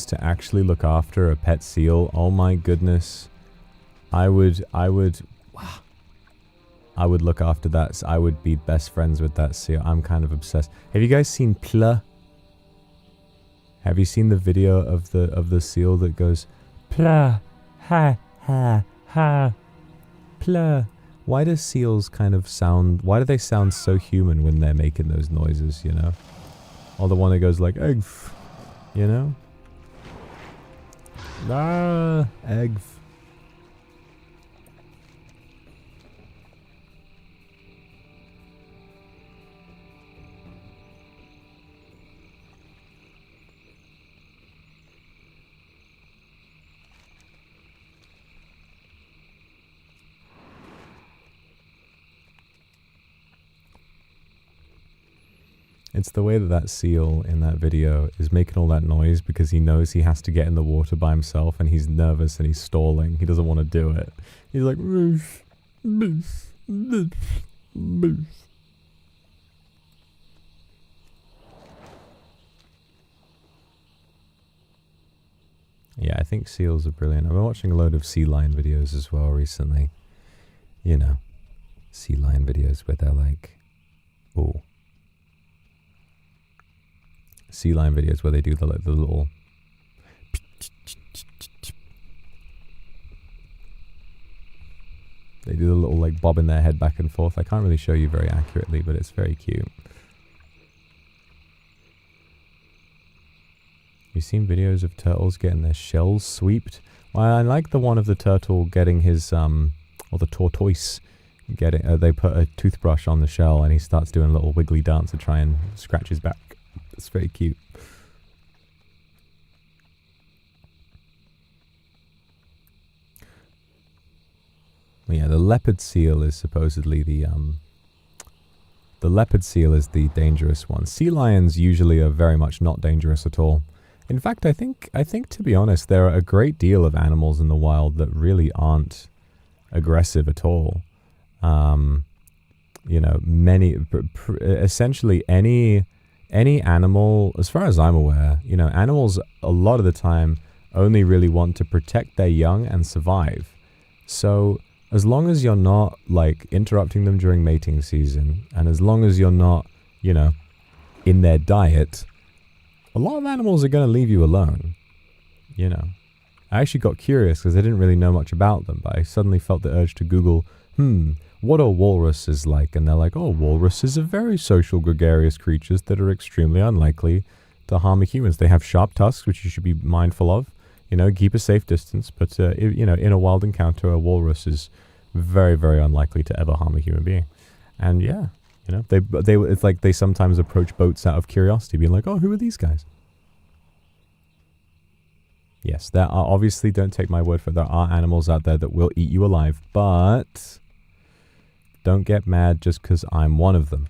to actually look after a pet seal, oh my goodness, I would look after that. I would be best friends with that seal. I'm kind of obsessed. Have you guys seen Pla? Have you seen the video of the seal that goes Pla, ha ha ha, Pla? Why do seals kind of sound... Why do they sound so human when they're making those noises, you know? Or the one that goes like, egg, you know? Ah, egg. It's the way that that seal in that video is making all that noise because he knows he has to get in the water by himself, and he's nervous and he's stalling. He doesn't want to do it. He's like... Boof, boof, boof, boof. Yeah, I think seals are brilliant. I've been watching a load of sea lion videos as well recently. You know, sea lion videos where they're like... Oh. Sea lion videos where they do the little... They do the little, like, bobbing their head back and forth. I can't really show you very accurately, but it's very cute. You've seen videos of turtles getting their shells sweeped? Well, I like the one of the turtle getting his, or the tortoise getting, they put a toothbrush on the shell and he starts doing a little wiggly dance to try and scratch his back. It's very cute. Yeah, the leopard seal is supposedly the leopard seal is the dangerous one. Sea lions usually are very much not dangerous at all. In fact, I think to be honest, there are a great deal of animals in the wild that really aren't aggressive at all. You know, essentially any animal, as far as I'm aware, you know, animals a lot of the time only really want to protect their young and survive. So as long as you're not, like, interrupting them during mating season, and as long as you're not, you know, in their diet, a lot of animals are going to leave you alone, you know. I actually got curious because I didn't really know much about them, but I suddenly felt the urge to Google, what are walruses like? And they're like, oh, walruses are very social, gregarious creatures that are extremely unlikely to harm humans. They have sharp tusks, which you should be mindful of. You know, keep a safe distance. But, you know, in a wild encounter, a walrus is very, very unlikely to ever harm a human being. And yeah, you know, it's like they sometimes approach boats out of curiosity, being like, oh, who are these guys? Yes, there are, obviously, don't take my word for it, there are animals out there that will eat you alive, but don't get mad just because I'm one of them.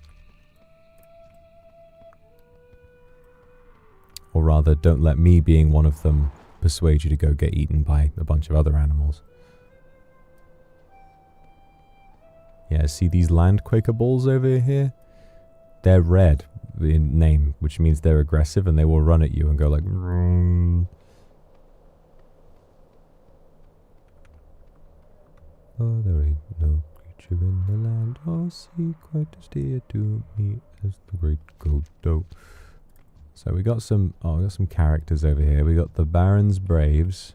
Or rather, don't let me being one of them persuade you to go get eaten by a bunch of other animals. Yeah, see these landquaker balls over here? They're red in name, which means they're aggressive and they will run at you and go like... Oh, there ain't no creature in the land or sea quite as dear to me as the great Godot. So we got some, we got some characters over here. We got the Baron's Braves.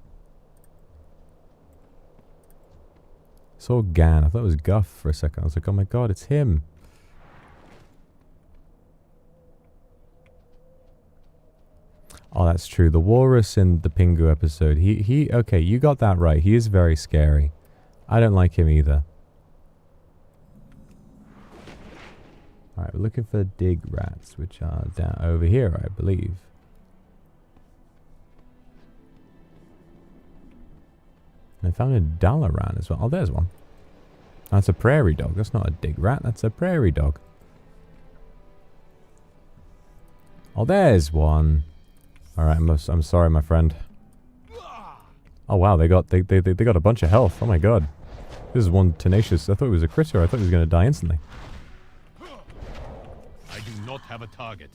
Saw Gan. I thought it was Guff for a second. I was like, oh my god, it's him. Oh, that's true. The walrus in the Pingu episode. Okay, you got that right. He is very scary. I don't like him either. Alright, we're looking for dig rats, which are down over here, I believe. And I found a Dalaran as well. Oh, there's one. That's a prairie dog. That's not a dig rat. That's a prairie dog. Oh, there's one. Alright, I'm sorry, my friend. Oh wow, they got a bunch of health. Oh my god. This is one tenacious. I thought it was a critter. I thought he was going to die instantly. I do not have a target.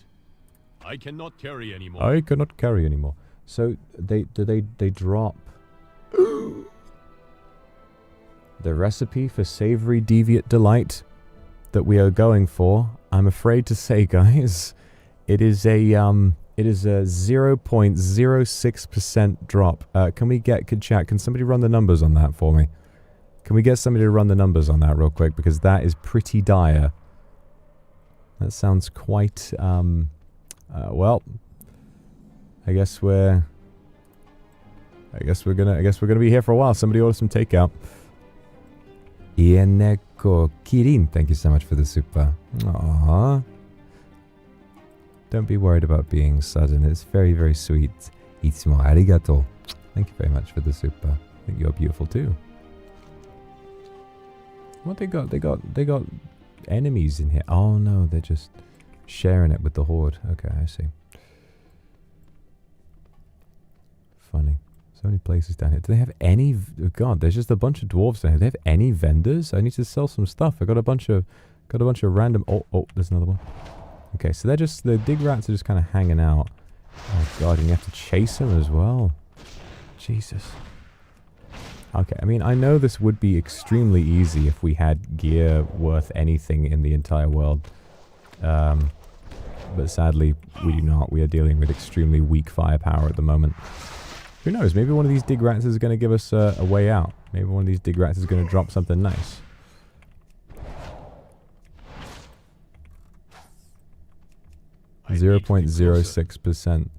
I cannot carry anymore. I cannot carry anymore. So they drop the recipe for savory deviate delight that we are going for. I'm afraid to say, guys, it is a 0.06% drop. Can somebody run the numbers on that for me? Can we get somebody to run the numbers on that real quick? Because that is pretty dire. That sounds quite, well, I guess we're gonna be here for a while. Somebody order some takeout. Ieneko Kirin, thank you so much for the super. Aww. Don't be worried about being sudden. It's very, very sweet. Itsumo arigato. Thank you very much for the super. I think you're beautiful too. What they got? They got enemies in here. Oh no, they're just sharing it with the horde. Okay, I see. Funny. So many places down here. Do they have any... Oh god, there's just a bunch of dwarves down here. Do they have any vendors? I need to sell some stuff. I got a bunch of random... Oh, there's another one. Okay, so they're just... The dig rats are just kind of hanging out. Oh god, and you have to chase them as well. Jesus. Okay, I mean, I know this would be extremely easy if we had gear worth anything in the entire world. But sadly, we do not. We are dealing with extremely weak firepower at the moment. Who knows? Maybe one of these dig rats is going to give us a way out. Maybe one of these dig rats is going to drop something nice. I 0.06%.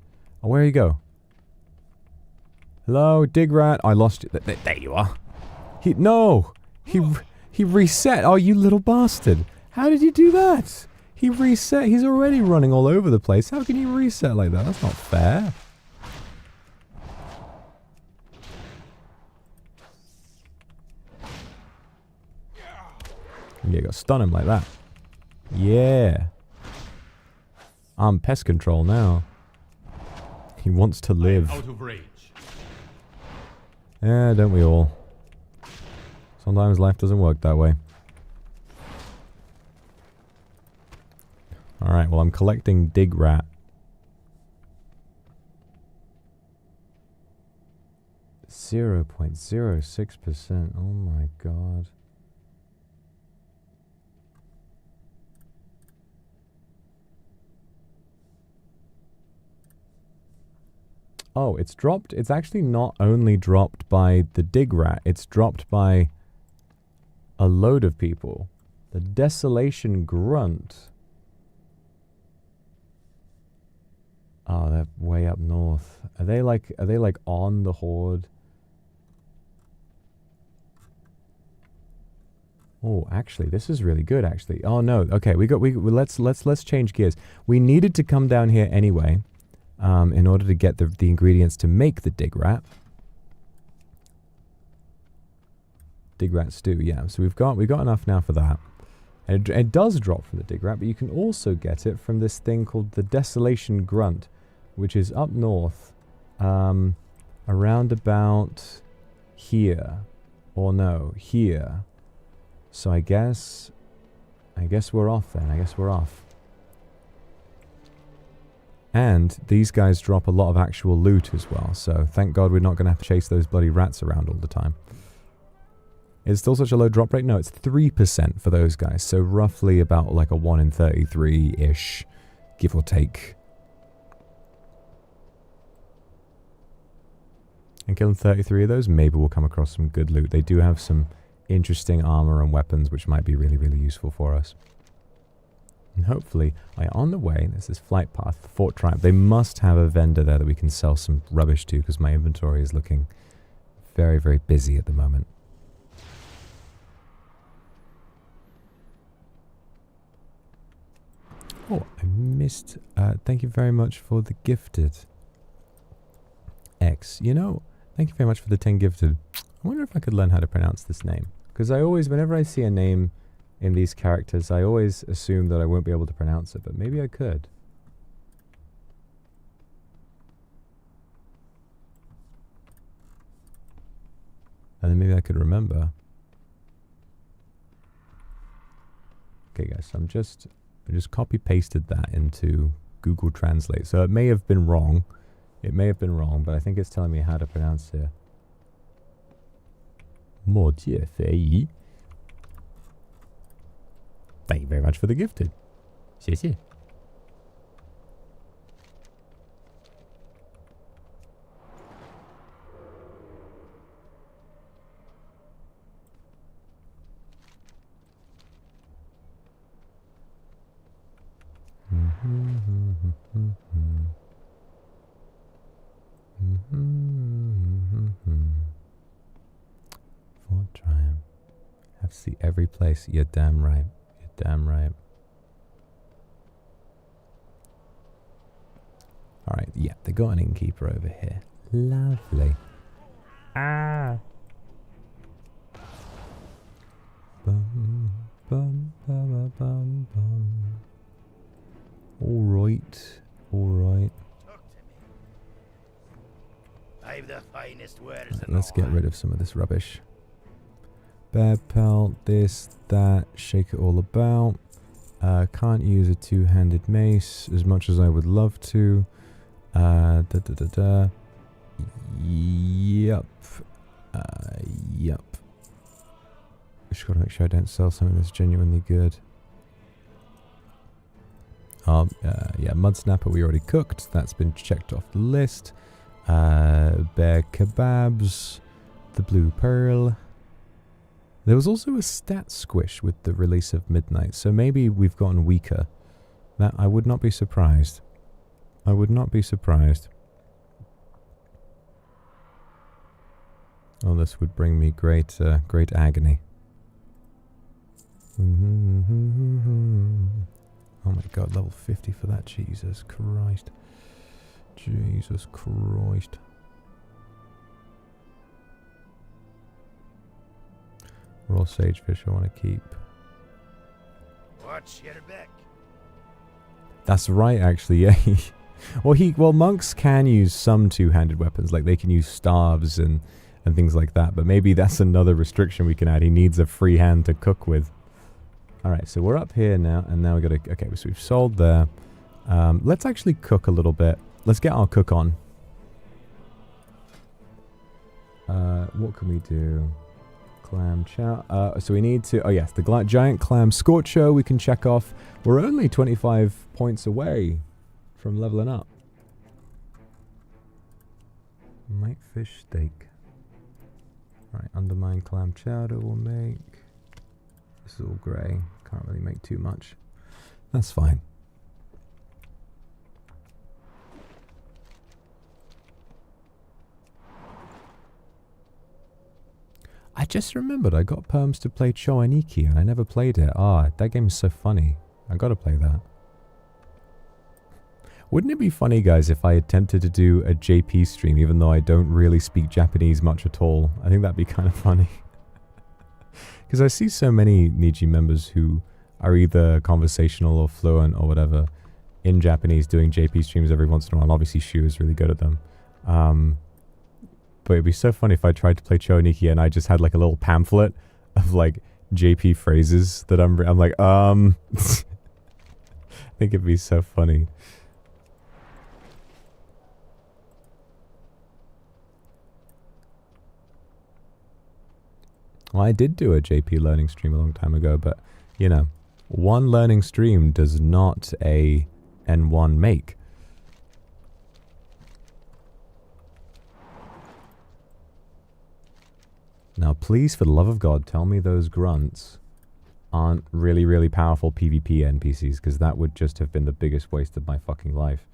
Oh, where you go? Hello, dig rat. I lost you. There you are. He reset. Oh, you little bastard. How did you do that? He reset. He's already running all over the place. How can you reset like that? That's not fair. Yeah, you got to stun him like that. Yeah. I'm pest control now. He wants to live. Out of rage. Yeah, don't we all? Sometimes life doesn't work that way. Alright, well I'm collecting dig rat. .06%. Oh my god. Oh, it's dropped. It's actually not only dropped by the dig rat, it's dropped by a load of people. The Desolation Grunt. Oh, they're way up north. Are they like on the horde? Oh, actually, this is really good. Actually, oh no. Okay, let's change gears. We needed to come down here anyway, in order to get the ingredients to make the dig rat. Dig rat stew. Yeah. So we got enough now for that. And it does drop from the dig rat, but you can also get it from this thing called the Desolation Grunt, which is up north, around about here, or no, here. So I guess we're off then. I guess we're off. And these guys drop a lot of actual loot as well. So thank God we're not going to have to chase those bloody rats around all the time. Is it still such a low drop rate? No, it's 3% for those guys. So roughly about like a 1 in 33-ish, give or take. And killing 33 of those, maybe we'll come across some good loot. They do have some interesting armor and weapons, which might be really, really useful for us. And hopefully, on the way, there's this flight path, Fort Triumph. They must have a vendor there that we can sell some rubbish to, because my inventory is looking very, very busy at the moment. Oh, I missed. Thank you very much for the gifted. X. You know, thank you very much for the 10 gifted. I wonder if I could learn how to pronounce this name. Because I always, whenever I see a name in these characters, I always assume that I won't be able to pronounce it, but maybe I could. And then maybe I could remember. Okay guys, so I just copy pasted that into Google Translate. So it may have been wrong. It may have been wrong, but I think it's telling me how to pronounce it. Mon Dieu, Fei. Thank you very much for the gifted. 谢谢. Fort Triumph. Have to see every place. You're damn right. You're damn right. Alright, yeah, they got an innkeeper over here. Lovely. Ah! Bum, bum, bum, bum, bum. Alright, alright. I've the finest wares. Let's get rid of some of this rubbish. Bear pelt, this, that, shake it all about. Can't use a two-handed mace as much as I would love to. Yup. Yup. Just gotta make sure I don't sell something that's genuinely good. Yeah, mud snapper we already cooked. That's been checked off the list. Bear kebabs. The blue pearl. There was also a stat squish with the release of Midnight, so maybe we've gotten weaker. That I would not be surprised. I would not be surprised. Oh, this would bring me great agony. Oh my god, level 50 for that. Jesus Christ. Jesus Christ. Raw sagefish I want to keep. Watch your back. That's right, actually, yeah. Well, monks can use some two-handed weapons, like they can use staves and things like that, but maybe that's another restriction we can add. He needs a free hand to cook with. Alright, so we're up here now, and now we gotta, okay, so we've sold there. Let's actually cook a little bit. Let's get our cook on. What can we do? Clam chow. So we need to, oh yes, the giant clam scorcho we can check off. We're only 25 points away from leveling up. Might fish steak. Right, undermine clam chowder we'll make. This is all grey. Can't really make too much. That's fine. I just remembered I got perms to play Choaniki and I never played it. Ah, that game is so funny. I gotta play that. Wouldn't it be funny, guys, if I attempted to do a JP stream even though I don't really speak Japanese much at all? I think that'd be kind of funny. Because I see so many Niji members who are either conversational or fluent or whatever in Japanese doing JP streams every once in a while. Obviously, Shu is really good at them. But it'd be so funny if I tried to play Choaniki and I just had like a little pamphlet of like JP phrases that I'm like, I think it'd be so funny. Well, I did do a JP learning stream a long time ago, but, you know, one learning stream does not a N1 make. Now, please, for the love of God, tell me those grunts aren't really, really powerful PvP NPCs, because that would just have been the biggest waste of my fucking life.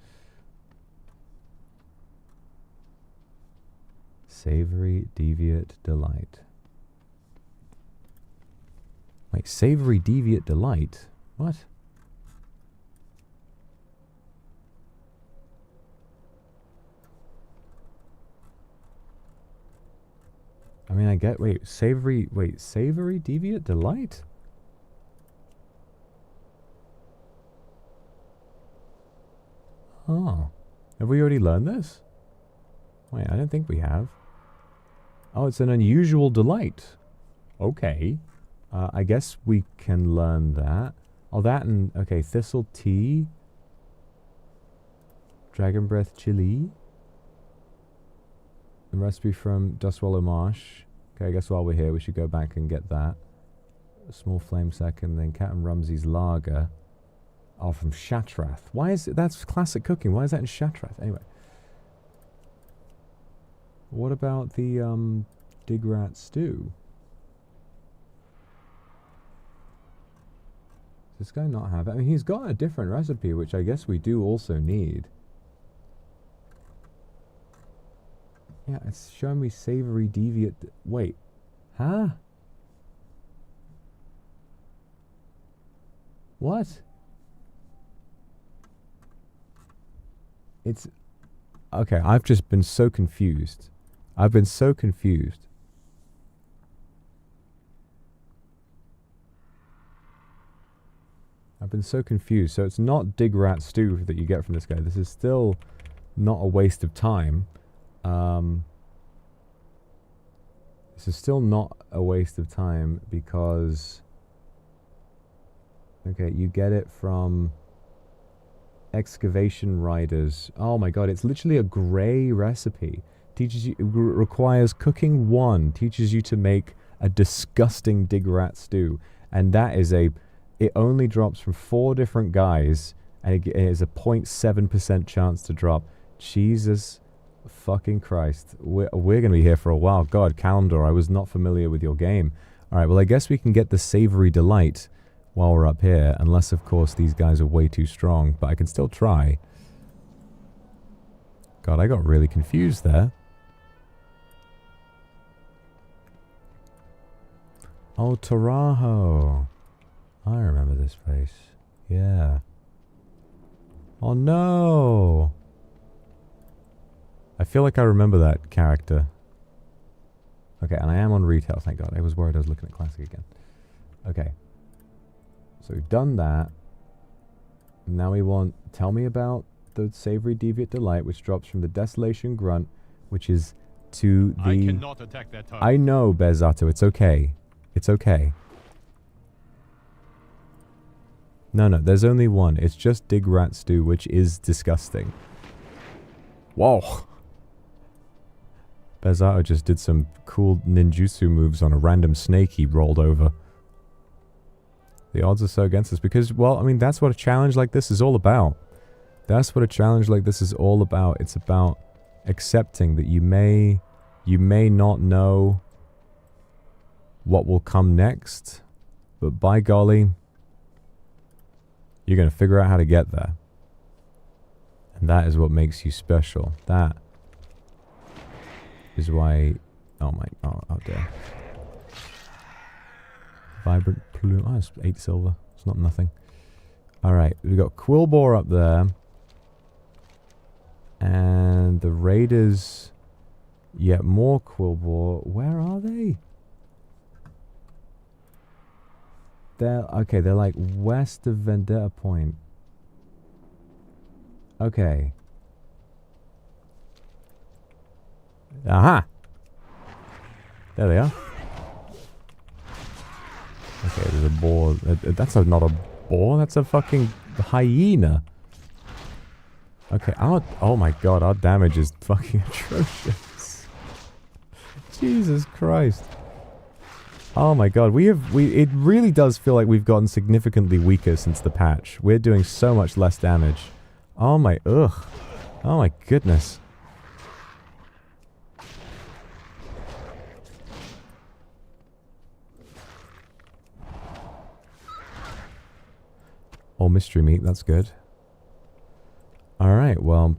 Savory Deviate Delight. Wait, Savory Deviate Delight? What? I mean, I get... Wait, Savory Deviate Delight? Oh. Have we already learned this? Wait, I don't think we have. Oh, it's an unusual delight. Okay. I guess we can learn that. Oh, that and... Okay, Thistle Tea. Dragon Breath Chili. The recipe from Dustwallow Marsh. Okay, I guess while we're here, we should go back and get that. A small flame second, then Cat and Rumsey's Lager. Oh, from Shatrath. Why is it... That's classic cooking. Why is that in Shatrath? Anyway. What about the, Digrat Stew? Does this guy not have it? I mean, he's got a different recipe, which I guess we do also need. Yeah, it's showing me Savory Deviate... Wait. Huh? What? It's... Okay, I've just been so confused. I've been so confused. I've been so confused. So it's not Digrat Stew that you get from this guy. This is still not a waste of time. This is still not a waste of time because... Okay, you get it from Excavation Riders. Oh my god, it's literally a grey recipe. Teaches you, requires cooking 1, teaches you to make a disgusting Digrat stew. And that is a... It only drops from 4 different guys, and it is a 0.7% chance to drop. Jesus fucking Christ. We're going to be here for a while. God, Kalimdor, I was not familiar with your game. Alright, well I guess we can get the Savory Delight while we're up here, unless of course these guys are way too strong, but I can still try. God, I got really confused there. Oh, Taraho. I remember this place. Yeah. Oh no! I feel like I remember that character. Okay, and I am on retail, thank god. I was worried I was looking at classic again. Okay. So we've done that. Now we want... Tell me about the Savory Deviate Delight, which drops from the Desolation Grunt, which is to the... I cannot attack that target. I know, Bezato, it's okay. It's okay. No, there's only one. It's just Digrat Stew, which is disgusting. Whoa. Bezato just did some cool ninjutsu moves on a random snake he rolled over. The odds are so against us because, well, I mean, that's what a challenge like this is all about. That's what a challenge like this is all about. It's about accepting that you may not know what will come next, but by golly, you're going to figure out how to get there. And that is what makes you special. That is why... Oh dear. Vibrant plume. Oh, it's 8 silver. It's not nothing. Alright, we've got Quillbore up there. And the raiders... Yet more Quillbore. Where are they? They're... Okay, they're like west of Vendetta Point. Okay. Aha! There they are. Okay, there's a boar. That's not a boar. That's a fucking hyena. Okay, oh my god, our damage is fucking atrocious. Jesus Christ. Oh my god, it really does feel like we've gotten significantly weaker since the patch. We're doing so much less damage. Oh my, ugh. Oh my goodness. Oh, mystery meat, that's good. Alright, well,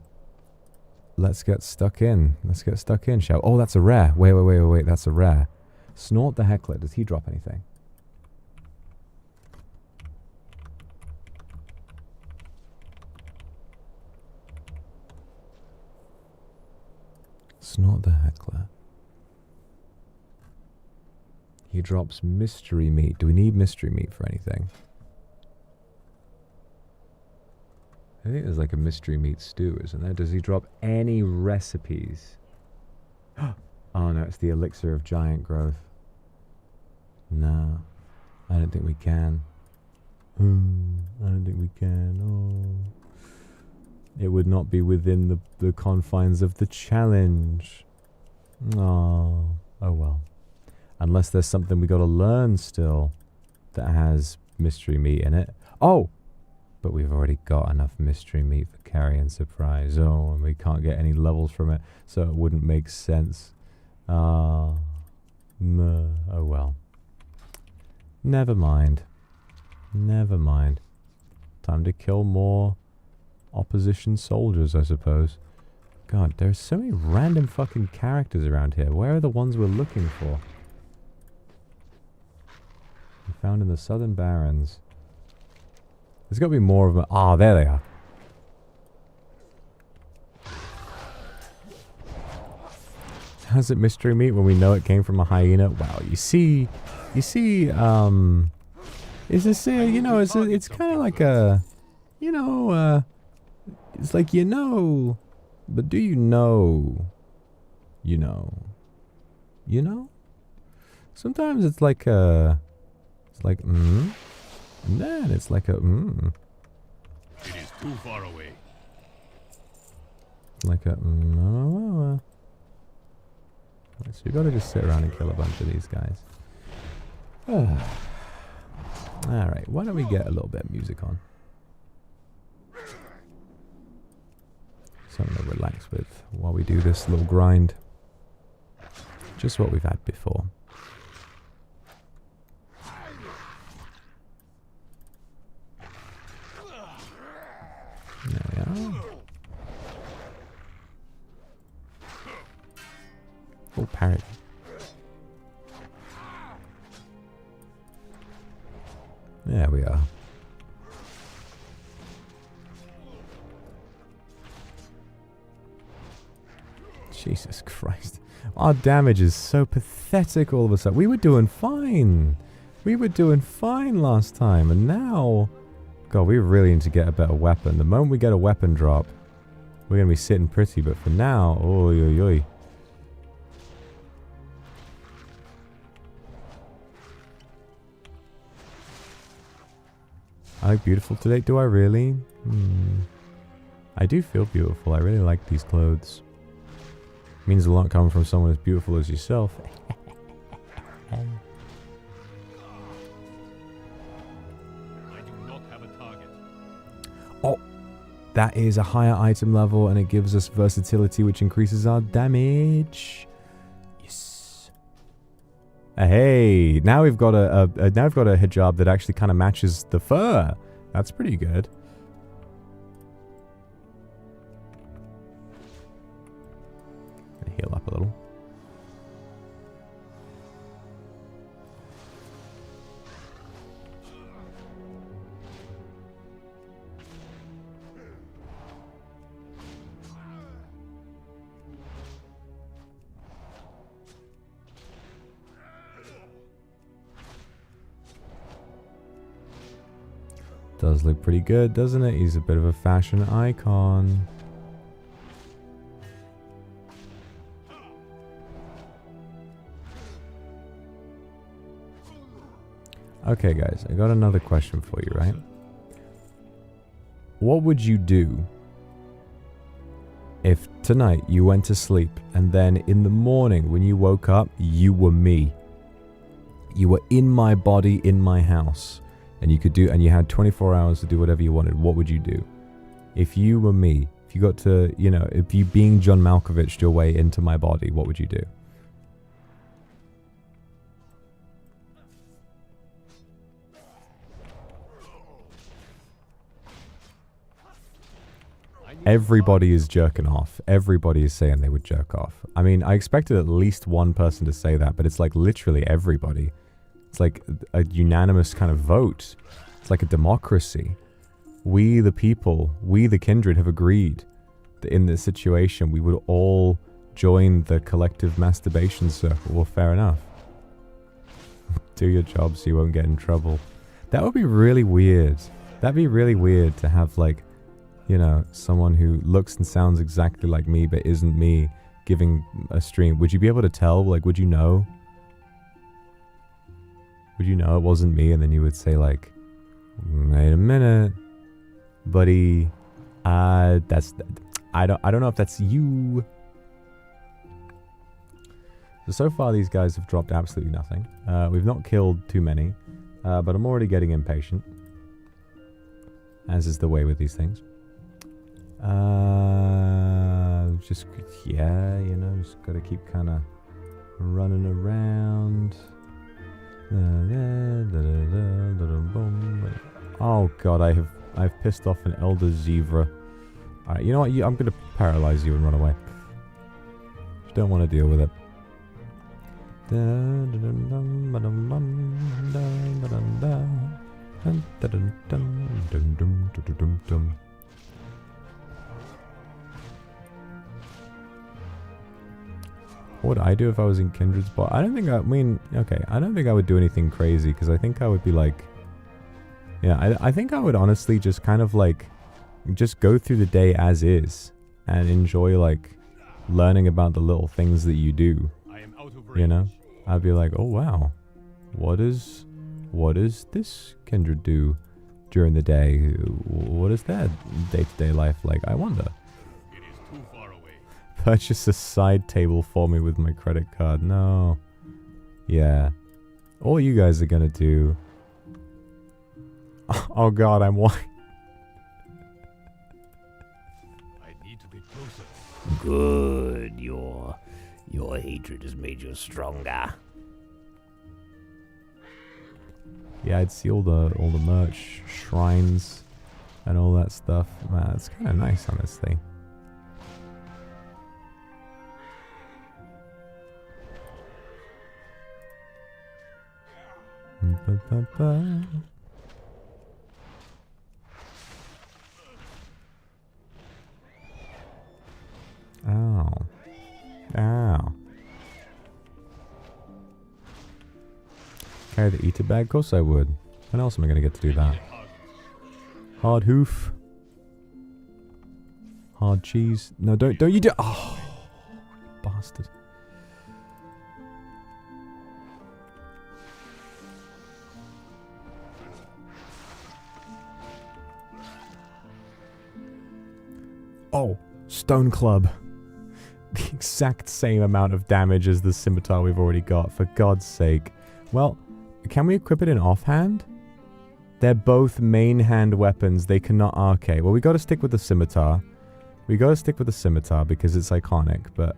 let's get stuck in. Let's get stuck in, shall we? Oh, that's a rare. Wait, that's a rare. Snort the Heckler. Does he drop anything? Snort the Heckler. He drops mystery meat. Do we need mystery meat for anything? I think there's like a mystery meat stew, isn't there? Does he drop any recipes? Oh no, it's the elixir of giant growth. No, I don't think we can. I don't think we can. Oh, it would not be within the confines of the challenge. Oh well. Unless there's something we got to learn still that has mystery meat in it. Oh! But we've already got enough mystery meat for carry and surprise. Oh, and we can't get any levels from it, so it wouldn't make sense. Oh well. Never mind. Never mind. Time to kill more opposition soldiers, I suppose. God, there's so many random fucking characters around here. Where are the ones we're looking for? Found in the Southern Barrens. There's got to be more of them. Ah, there they are. How's it mystery meat when we know it came from a hyena? Wow, you see, is this, you know, it's kind of like a, you know, it's like, you know, but do you know, you know? Sometimes it's like a, and then it's like a, It is too far away. Like a, so we gotta just sit around and kill a bunch of these guys. Alright, why don't we get a little bit of music on? Something to relax with while we do this little grind. Just what we've had before. There we are. Oh, parrot. There we are. Jesus Christ. Our damage is so pathetic all of a sudden. We were doing fine. We were doing fine last time, and now... God, we really need to get a better weapon. The moment we get a weapon drop, we're going to be sitting pretty, but for now... Oy, oy, oy. I look beautiful today. Do I really? I do feel beautiful. I really like these clothes. Means a lot coming from someone as beautiful as yourself. I do not have a target. Oh, that is a higher item level, and it gives us versatility, which increases our damage. Yes. Hey, now we've got a hijab that actually kind of matches the fur. That's pretty good. Heal up a little. Does look pretty good, doesn't it? He's a bit of a fashion icon. Okay, guys, I got another question for you, right? What would you do if tonight you went to sleep and then in the morning when you woke up, you were me? You were in my body, in my house, and you had 24 hours to do whatever you wanted. What would you do? If you were me, if you got to, if you being John Malkovich your way into my body, what would you do? Everybody is jerking off. Everybody is saying they would jerk off. I mean, I expected at least one person to say that, but it's like literally everybody. It's like a unanimous kind of vote. It's like a democracy. We, the people, we, the kindred, have agreed that in this situation, we would all join the collective masturbation circle. Well, fair enough. Do your job so you won't get in trouble. That would be really weird. That'd be really weird to have, like, someone who looks and sounds exactly like me but isn't me giving a stream. Would you be able to tell? Like, would you know? Would you know it wasn't me? And then you would say, like, wait a minute, buddy. I don't know if that's you. So far, these guys have dropped absolutely nothing. We've not killed too many, but I'm already getting impatient, as is the way with these things. Just gotta keep kind of running around. Oh god, I've pissed off an elder zebra. Alright, you know what? I'm gonna paralyze you and run away. Just don't want to deal with it. What would I do if I was in Kindred's bot? I don't think I would do anything crazy, because I think I would be like, I think I would honestly just kind of like, just go through the day as is, and enjoy like, learning about the little things that you do, I'd be like, oh wow, what does this Kindred do during the day? What is their day-to-day life like? I wonder. Purchase a side table for me with my credit card. No. Yeah. All you guys are gonna do... Oh god, I'm white. I need to be closer. Good. Your hatred has made you stronger. Yeah, I'd see all the merch, shrines, and all that stuff. Man, it's kind of nice, honestly. Ow. Ow. Carry the eater bag? Of course I would. When else am I going to get to do that? Hard hoof. Hard cheese. No, don't you do... Oh, bastard. Oh, stone club. The exact same amount of damage as the scimitar we've already got, for God's sake. Well, can we equip it in offhand? They're both main hand weapons. They cannot... Okay, well, we got to stick with the scimitar. We got to stick with the scimitar because it's iconic, but...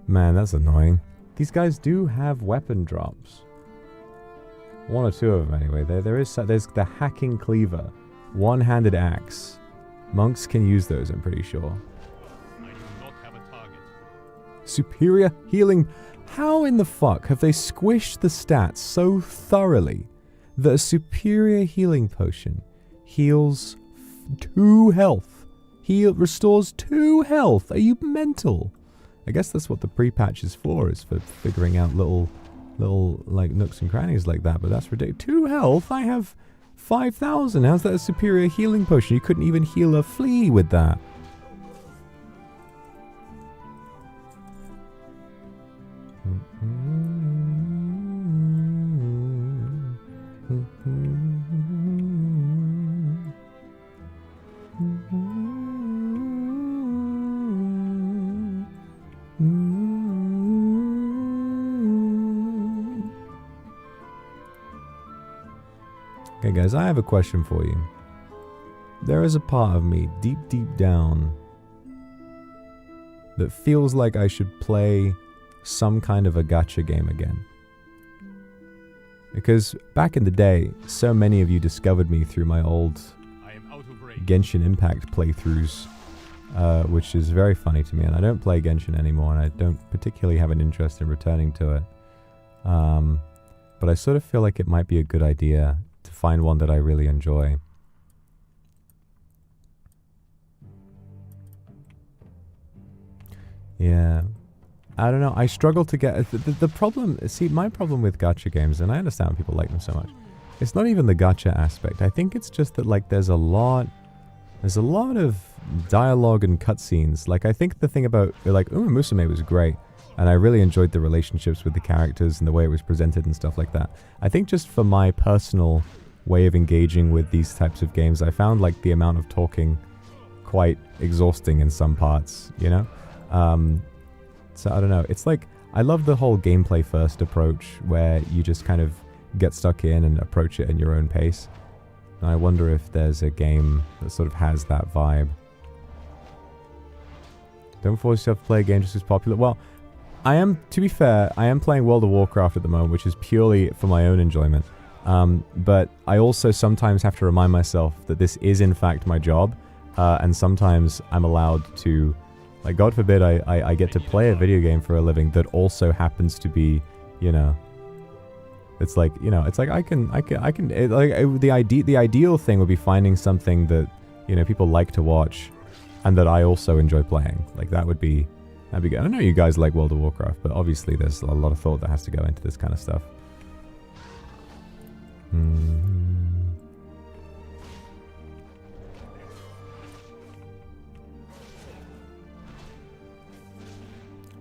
Man, that's annoying. These guys do have weapon drops. One or two of them, anyway. There's the hacking cleaver. One-handed axe. Monks can use those, I'm pretty sure. I do not have a target. Superior healing. How in the fuck have they squished the stats so thoroughly that a superior healing potion heals 2 health? Restores 2 health. Are you mental? I guess that's what the pre-patch is for figuring out little like nooks and crannies like that, but that's ridiculous. 2 health? I have 5,000. How's that a superior healing potion? You couldn't even heal a flea with that. Okay guys, I have a question for you. There is a part of me, deep down, that feels like I should play some kind of a gacha game again. Because back in the day, so many of you discovered me through my old Genshin Impact playthroughs, which is very funny to me, and I don't play Genshin anymore, and I don't particularly have an interest in returning to it. But I sort of feel like it might be a good idea to find one that I really enjoy. Yeah. I don't know. I struggle to get... The problem... See, my problem with gacha games, and I understand people like them so much, it's not even the gacha aspect. I think it's just that, like, there's a lot of dialogue and cutscenes. Like, I think the thing about... Like, Uma Musume was great, and I really enjoyed the relationships with the characters and the way it was presented and stuff like that. I think just for my personal way of engaging with these types of games, I found, like, the amount of talking quite exhausting in some parts, you know? So I don't know. It's like, I love the whole gameplay first approach where you just kind of get stuck in and approach it in your own pace. And I wonder if there's a game that sort of has that vibe. Don't force yourself to play a game just as popular. Well, to be fair, I am playing World of Warcraft at the moment, which is purely for my own enjoyment. But I also sometimes have to remind myself that this is in fact my job. And sometimes I'm allowed to... Like, God forbid I get to play a video game for a living that also happens to be, you know, it's like, you know, it's like the ideal thing would be finding something that, you know, people like to watch and that I also enjoy playing. Like, that'd be good. I know you guys like World of Warcraft, but obviously there's a lot of thought that has to go into this kind of stuff.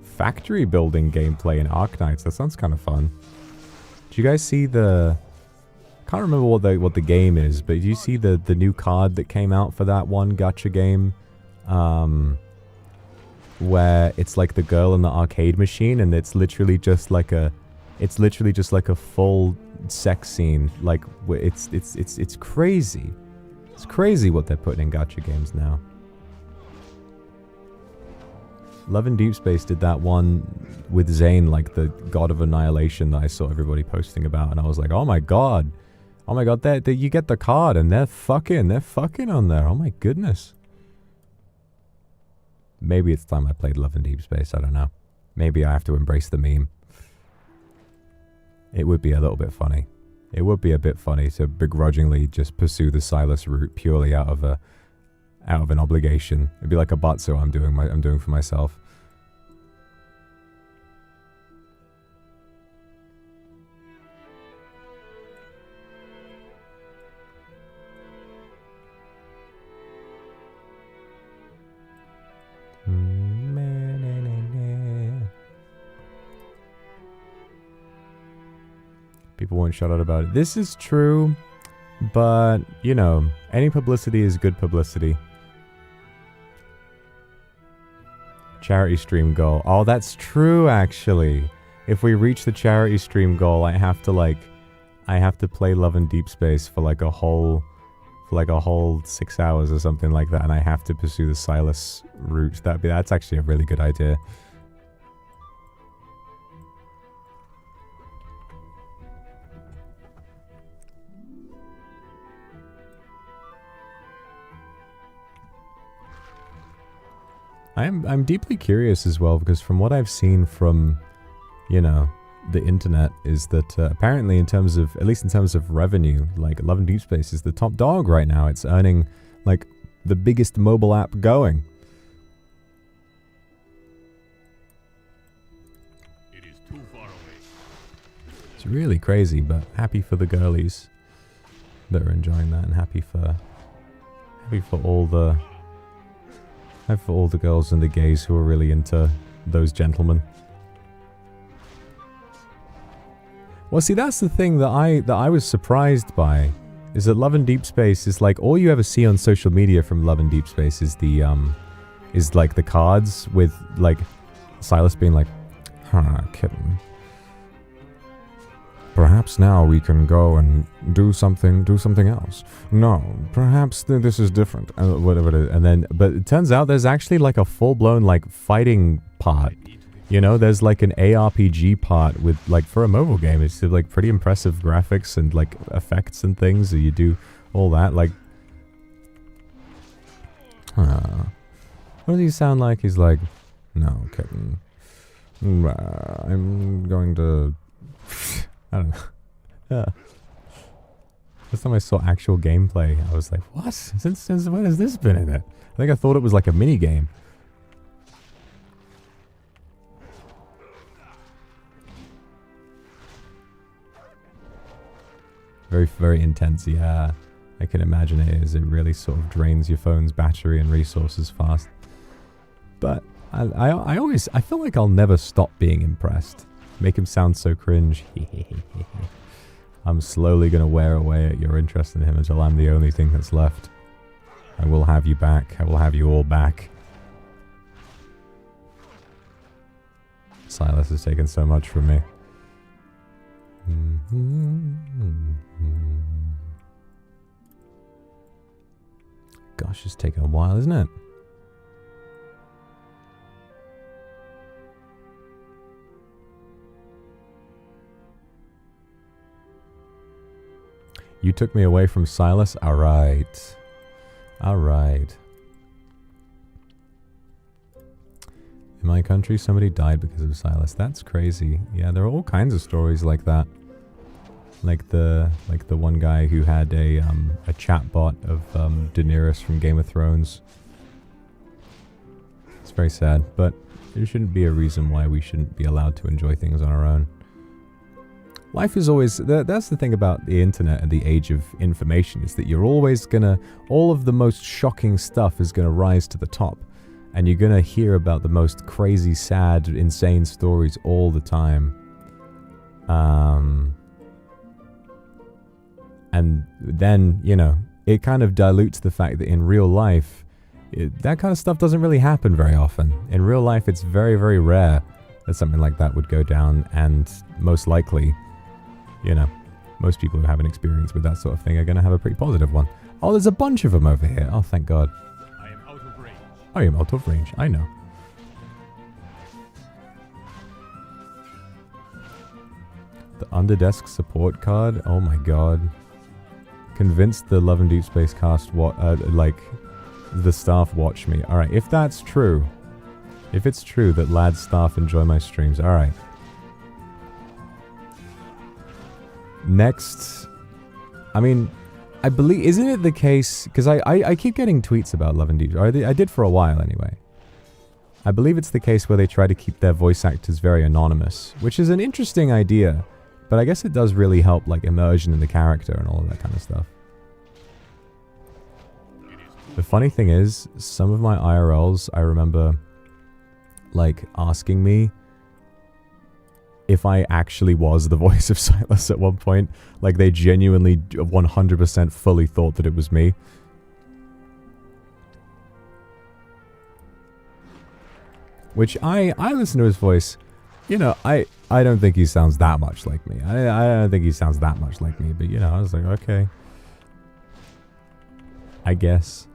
Factory building gameplay in Arknights. That sounds kind of fun. Did you guys see the... I can't remember what the game is, but did you see the new card that came out for that one gacha game? Where it's like the girl in the arcade machine, and it's literally just like a full sex scene. Like, it's crazy. It's crazy what they're putting in gacha games now. Love and Deep Space did that one with Zane, like the God of Annihilation that I saw everybody posting about, and I was like, oh my god, you get the card and they're fucking on there. Oh my goodness. Maybe it's time I played Love and Deep Space. I don't know. Maybe I have to embrace the meme. It would be a little bit funny. It would be a bit funny to begrudgingly just pursue the Silas route purely out of an obligation. It'd be like a batsu I'm doing for myself. People won't shut out about it. This is true, but, you know, any publicity is good publicity. Charity stream goal. Oh, that's true, actually. If we reach the charity stream goal, I have to play Love and Deep Space for like a whole 6 hours or something like that, and I have to pursue the Silas route. That's actually a really good idea. I'm deeply curious as well, because from what I've seen from, you know, the internet, is that apparently at least in terms of revenue, like Love and Deep Space is the top dog right now. It's earning like the biggest mobile app going. It is too far away. It's really crazy, but happy for the girlies. that are enjoying that, and happy for all the girls and the gays who are really into those gentlemen. Well, see, that's the thing that I was surprised by, is that Love and Deep Space is like, all you ever see on social media from Love and Deep Space is the is like the cards with like Silas being like, kitten. Perhaps now we can go and do something else. No, perhaps this is different. Whatever it is. And then, but it turns out there's actually like a full-blown like fighting part. You know, there's like an ARPG part with like, for a mobile game, it's like pretty impressive graphics and like effects and things. So you do all that. Like, what does he sound like? He's like, no, kitten. I'm going to... I don't know. Yeah. First time I saw actual gameplay, I was like, what? Since when has this been in it? I think I thought it was like a mini game. Very, very intense, yeah. I can imagine it is. It really sort of drains your phone's battery and resources fast. But I feel like I'll never stop being impressed. Make him sound so cringe. I'm slowly going to wear away at your interest in him until I'm the only thing that's left. I will have you back. I will have you all back. Silas has taken so much from me. Gosh, it's taken a while, isn't it? You took me away from Silas? Alright. Alright. In my country, somebody died because of Silas. That's crazy. Yeah, there are all kinds of stories like that. Like the one guy who had a chatbot of Daenerys from Game of Thrones. It's very sad, but there shouldn't be a reason why we shouldn't be allowed to enjoy things on our own. Life is always... That's the thing about the internet and the age of information, is that you're always gonna... All of the most shocking stuff is gonna rise to the top. And you're gonna hear about the most crazy, sad, insane stories all the time. And then, you know, it kind of dilutes the fact that in real life, that kind of stuff doesn't really happen very often. In real life, it's very, very rare that something like that would go down, and most likely... You know, most people who have an experience with that sort of thing are going to have a pretty positive one. Oh, there's a bunch of them over here. Oh, thank God. I am out of range. I am out of range. I know. The underdesk support card. Oh my God. Convinced the Love and Deep Space cast like the staff watch me. All right, if that's true, if it's true that Lad's staff enjoy my streams, all right. Next, I mean, I believe, isn't it the case, because I keep getting tweets about Love and Deep, or I did for a while anyway. I believe it's the case where they try to keep their voice actors very anonymous, which is an interesting idea, but I guess it does really help, like, immersion in the character and all of that kind of stuff. The funny thing is, some of my IRLs, I remember, like, asking me if I actually was the voice of Silas at one point. Like, they genuinely 100% fully thought that it was me. Which I listen to his voice. You know, I don't think he sounds that much like me. I don't think he sounds that much like me. But, you know, I was like, okay. I guess.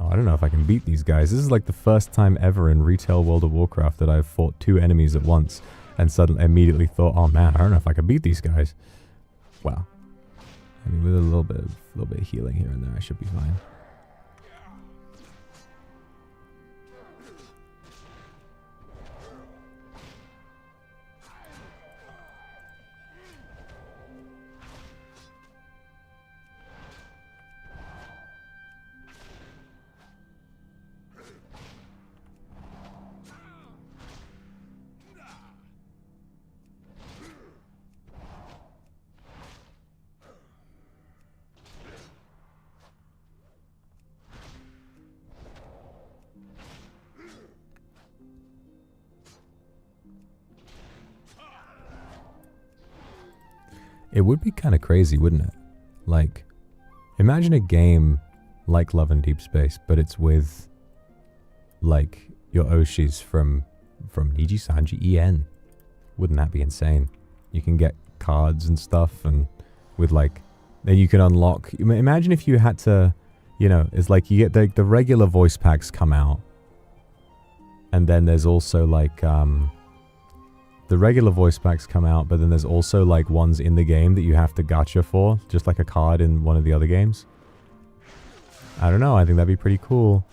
Oh, I don't know if I can beat these guys. This is like the first time ever in retail World of Warcraft that I've fought 2 enemies at once. And suddenly, immediately thought, oh man, I don't know if I can beat these guys. Wow. I mean, with a little bit of healing here and there, I should be fine. It would be kind of crazy, wouldn't it? Like, imagine a game like Love and Deep Space, but it's with, like, your Oshis from NIJISANJI EN. Wouldn't that be insane? You can get cards and stuff, and with, like, then you can unlock... Imagine if you had to, you know, it's like you get the regular voice packs come out, and then there's also, like, the regular voice packs come out, but then there's also, like, ones in the game that you have to gacha for, just like a card in one of the other games. I don't know, I think that'd be pretty cool.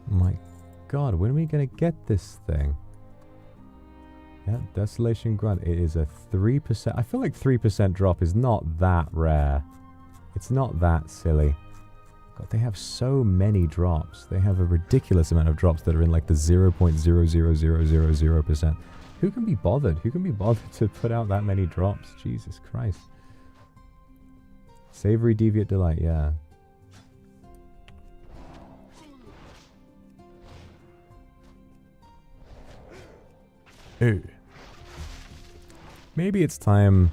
My god, when are we gonna get this thing? Yeah, Desolation Grunt. It is a 3%. I feel like 3% drop is not that rare. It's not that silly. God, they have so many drops. They have a ridiculous amount of drops that are in like the 0.00000%. Who can be bothered? Who can be bothered to put out that many drops? Jesus Christ. Savory Deviant Delight, yeah. Ooh. Maybe it's time...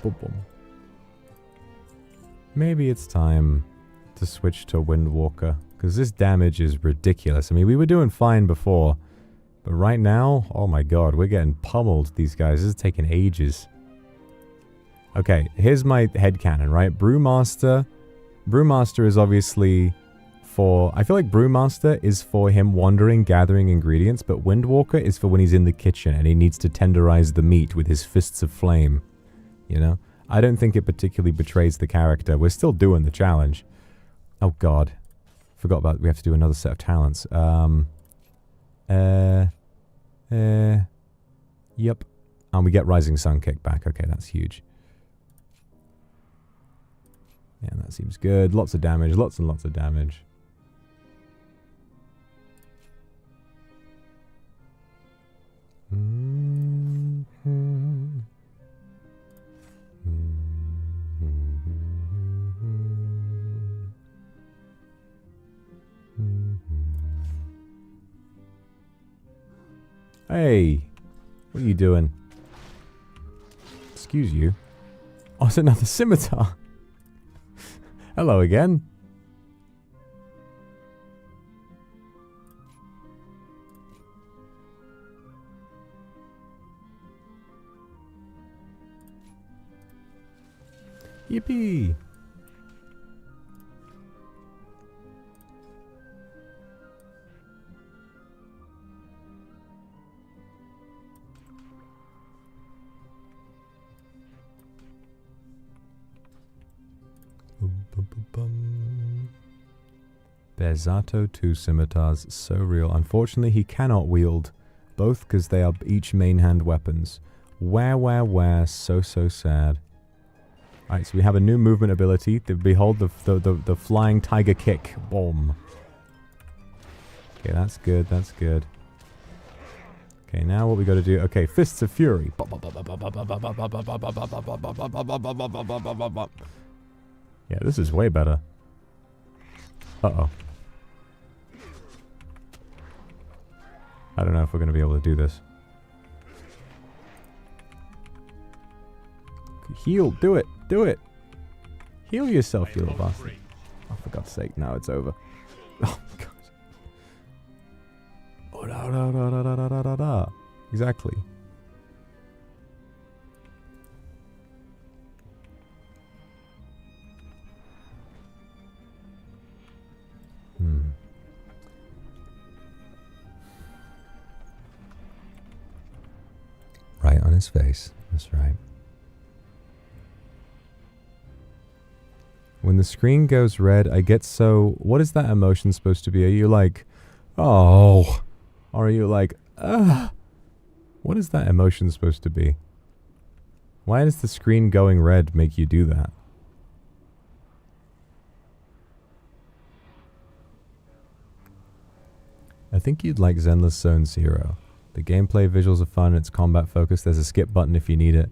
Boom, boom. Maybe it's time to switch to Windwalker, because this damage is ridiculous. I mean, we were doing fine before, but right now, oh my god, we're getting pummeled, these guys. This is taking ages. Okay, here's my headcanon, right? Brewmaster is obviously for... I feel like Brewmaster is for him wandering, gathering ingredients, but Windwalker is for when he's in the kitchen and he needs to tenderize the meat with his fists of flame. You know? I don't think it particularly betrays the character. We're still doing the challenge. Oh god. Forgot about... We have to do another set of talents. Yep. And we get Rising Sun kickback. Okay, that's huge. Yeah, that seems good. Lots of damage. Lots and lots of damage. Hey, what are you doing? Excuse you. Oh, it's another scimitar. Hello again. Yippee! Bezato 2 scimitars, so real. Unfortunately, he cannot wield both because they are each main hand weapons. Where, so sad. Alright, so we have a new movement ability. Behold the flying tiger kick. Boom. Okay, that's good, that's good. Okay, now what we got to do... Okay, Fists of Fury. Yeah, this is way better. Uh-oh. I don't know if we're going to be able to do this. Heal. Do it. Do it. Heal yourself, you little bastard. Oh, for God's sake. Now it's over. Oh, God. Oh, da. Exactly. Right on his face. That's right. When the screen goes red, I get so... What is that emotion supposed to be? Are you like, oh? Or are you like, ugh? What is that emotion supposed to be? Why does the screen going red make you do that? I think you'd like Zenless Zone Zero. The gameplay visuals are fun, it's combat focused, there's a skip button if you need it.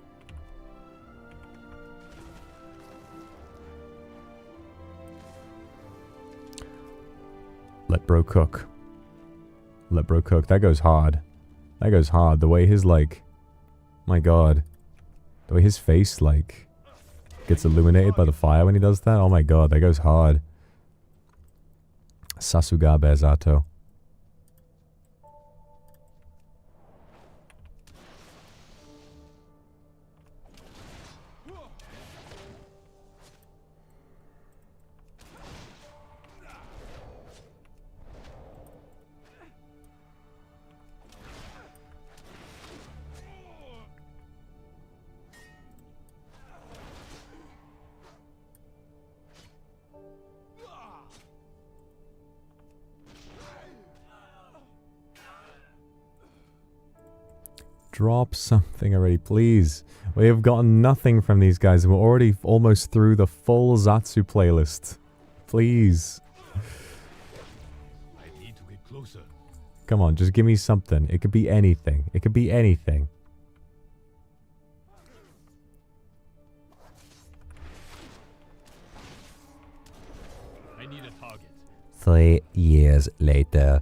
Let bro cook. Let bro cook. That goes hard. That goes hard. The way his, like... My god. The way his face, like... gets illuminated by the fire when he does that. Oh my god, that goes hard. Sasugabe Zato. Drop something already, please. We have gotten nothing from these guys and we're already almost through the full Zatsu playlist. Please. I need to get closer. Come on, just give me something. It could be anything. It could be anything. I need a target. 3 years later.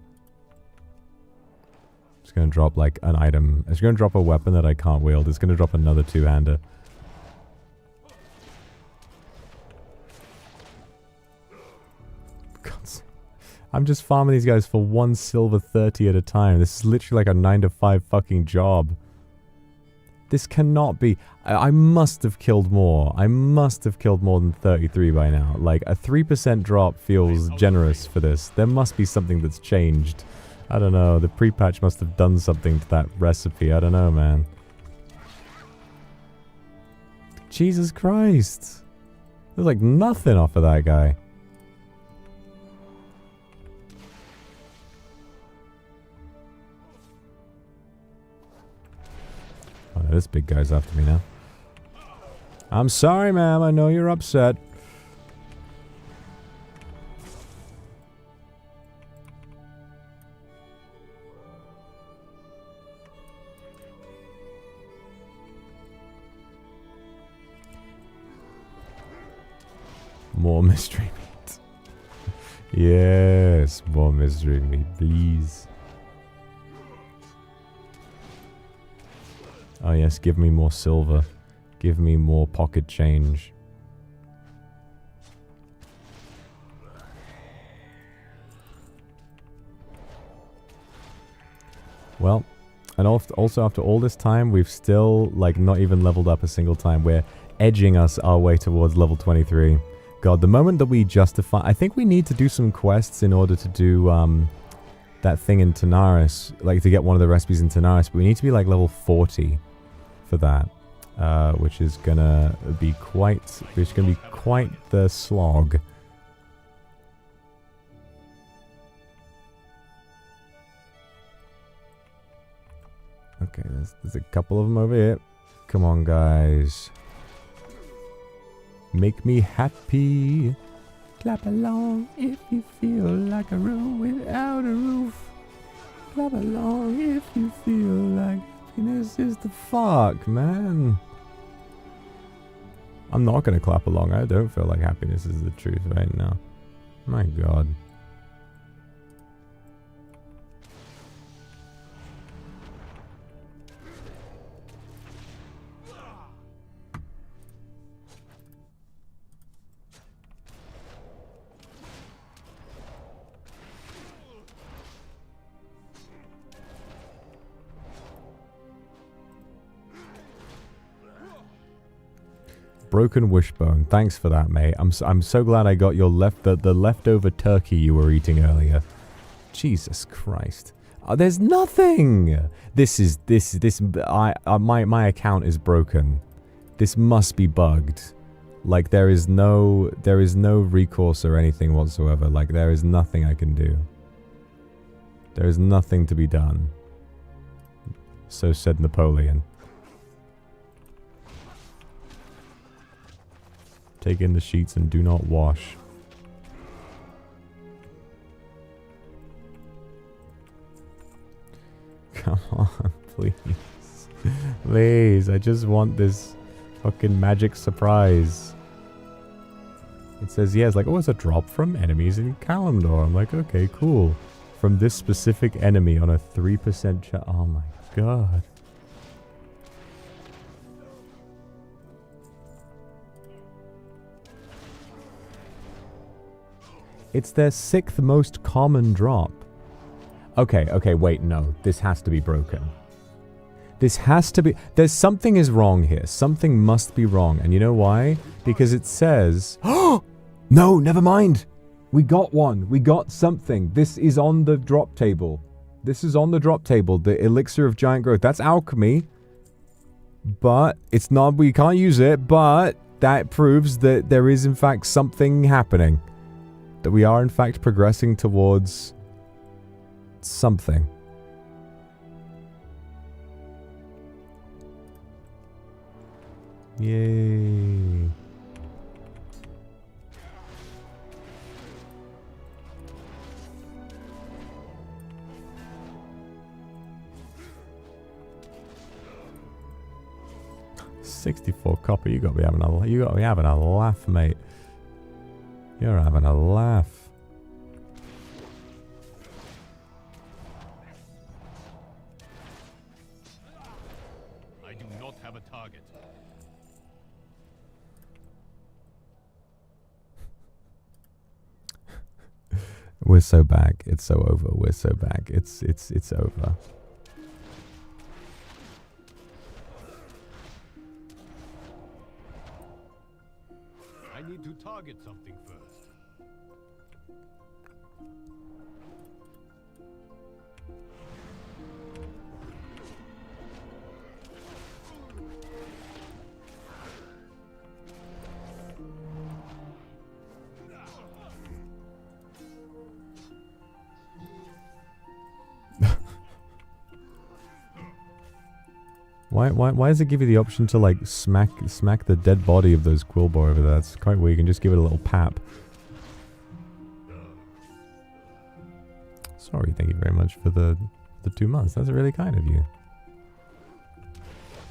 It's gonna drop like an item. It's gonna drop a weapon that I can't wield. It's gonna drop another two-hander. I'm just farming these guys for 1 silver 30 at a time. This is literally like a 9 to 5 fucking job. This cannot be. I must have killed more. I must have killed more than 33 by now. Like a 3% drop feels generous for this. There must be something that's changed. I don't know, the pre-patch must have done something to that recipe. I don't know, man. Jesus Christ. There's like nothing off of that guy. Oh no, this big guy's after me now. I'm sorry, ma'am. I know you're upset. More mystery meat. Yes, more mystery meat, please. Oh yes, give me more silver. Give me more pocket change. Well, and also after all this time, we've still, like, not even leveled up a single time. We're edging us our way towards level 23. God, the moment that we justify... I think we need to do some quests in order to do that thing in Tanaris. Like, to get one of the recipes in Tanaris. But we need to be, like, level 40 for that. Which is gonna be quite... the slog. Okay, there's a couple of them over here. Come on, guys. Make me happy. Clap along if you feel like a room without a roof. Clap along if you feel like happiness is the fuck, man. I'm not gonna clap along. I don't feel like happiness is the truth right now. My god. Broken wishbone. Thanks for that, mate. I'm so glad I got your the leftover turkey you were eating earlier. Jesus Christ. There's nothing. My account is broken. This must be bugged. Like there is no recourse or anything whatsoever. Like there is nothing I can do. There is nothing to be done. So said Napoleon. Take in the sheets and do not wash. Come on, please. Please, I just want this fucking magic surprise. It says, yeah, it's like, oh, it's a drop from enemies in Kalimdor. I'm like, okay, cool. From this specific enemy on a 3% chance. Oh my god. It's their 6th most common drop. Okay, wait, no. This has to be broken. This has to be... There's something is wrong here. Something must be wrong. And you know why? Because it says... Oh! No, never mind. We got one. We got something. This is on the drop table. This is on the drop table. The elixir of giant growth. That's alchemy. But it's not... We can't use it. But that proves that there is, in fact, something happening. That we are, in fact, progressing towards... something. Yay. $64 copper. You got to be having a laugh, mate. You're having a laugh. I do not have a target. We're so back. It's so over. We're so back. It's over. I need to target something first. Why does it give you the option to like smack the dead body of those Quillboar over there? That's quite weird. You can just give it a little pap. Sorry, thank you very much for the 2 months. That's really kind of you.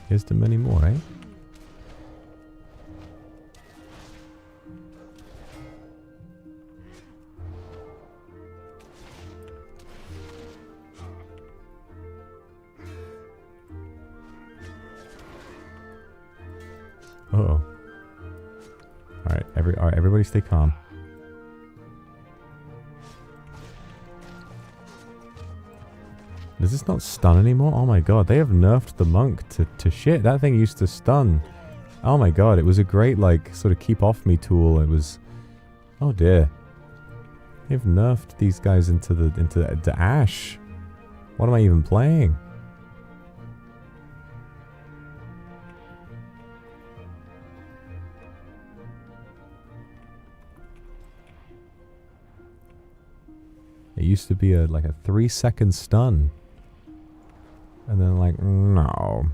Here's to many more, eh? Uh-oh. Alright, everybody stay calm. Does this not stun anymore? Oh my god, they have nerfed the monk to shit. That thing used to stun. Oh my god, it was a great, like, sort of keep off me tool. It was... Oh dear. They've nerfed these guys into ash. What am I even playing? It used to be like a 3-second stun. And then like, no.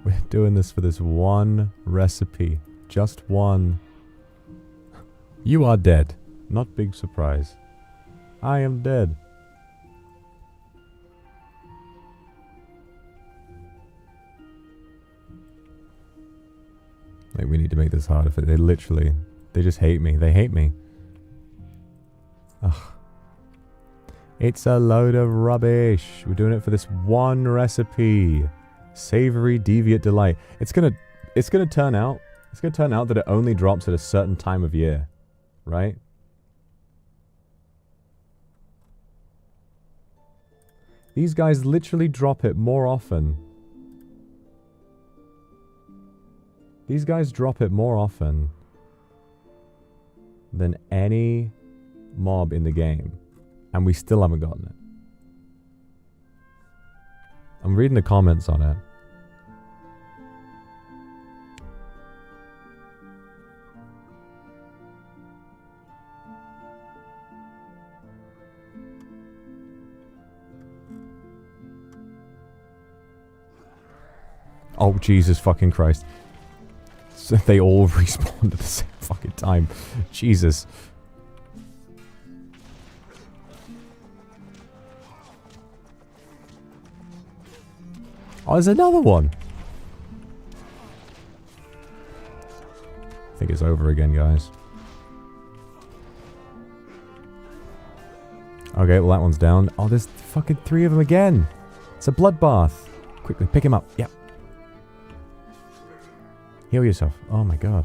We're doing this for this one recipe. Just one. You are dead. Not big surprise. I am dead. Like, we need to make this harder for... They just hate me. They hate me. Ugh. It's a load of rubbish. We're doing it for this one recipe. Savory Deviate Delight. It's gonna turn out that it only drops at a certain time of year. Right? These guys literally drop it more often. These guys drop it more often than any mob in the game. And we still haven't gotten it. I'm reading the comments on it. Oh, Jesus fucking Christ. So they all respawned at the same fucking time. Jesus. Oh, there's another one. I think it's over again, guys. Okay, well that one's down. Oh, there's fucking 3 of them again. It's a bloodbath. Quickly, pick him up. Yep. Heal yourself. Oh my god.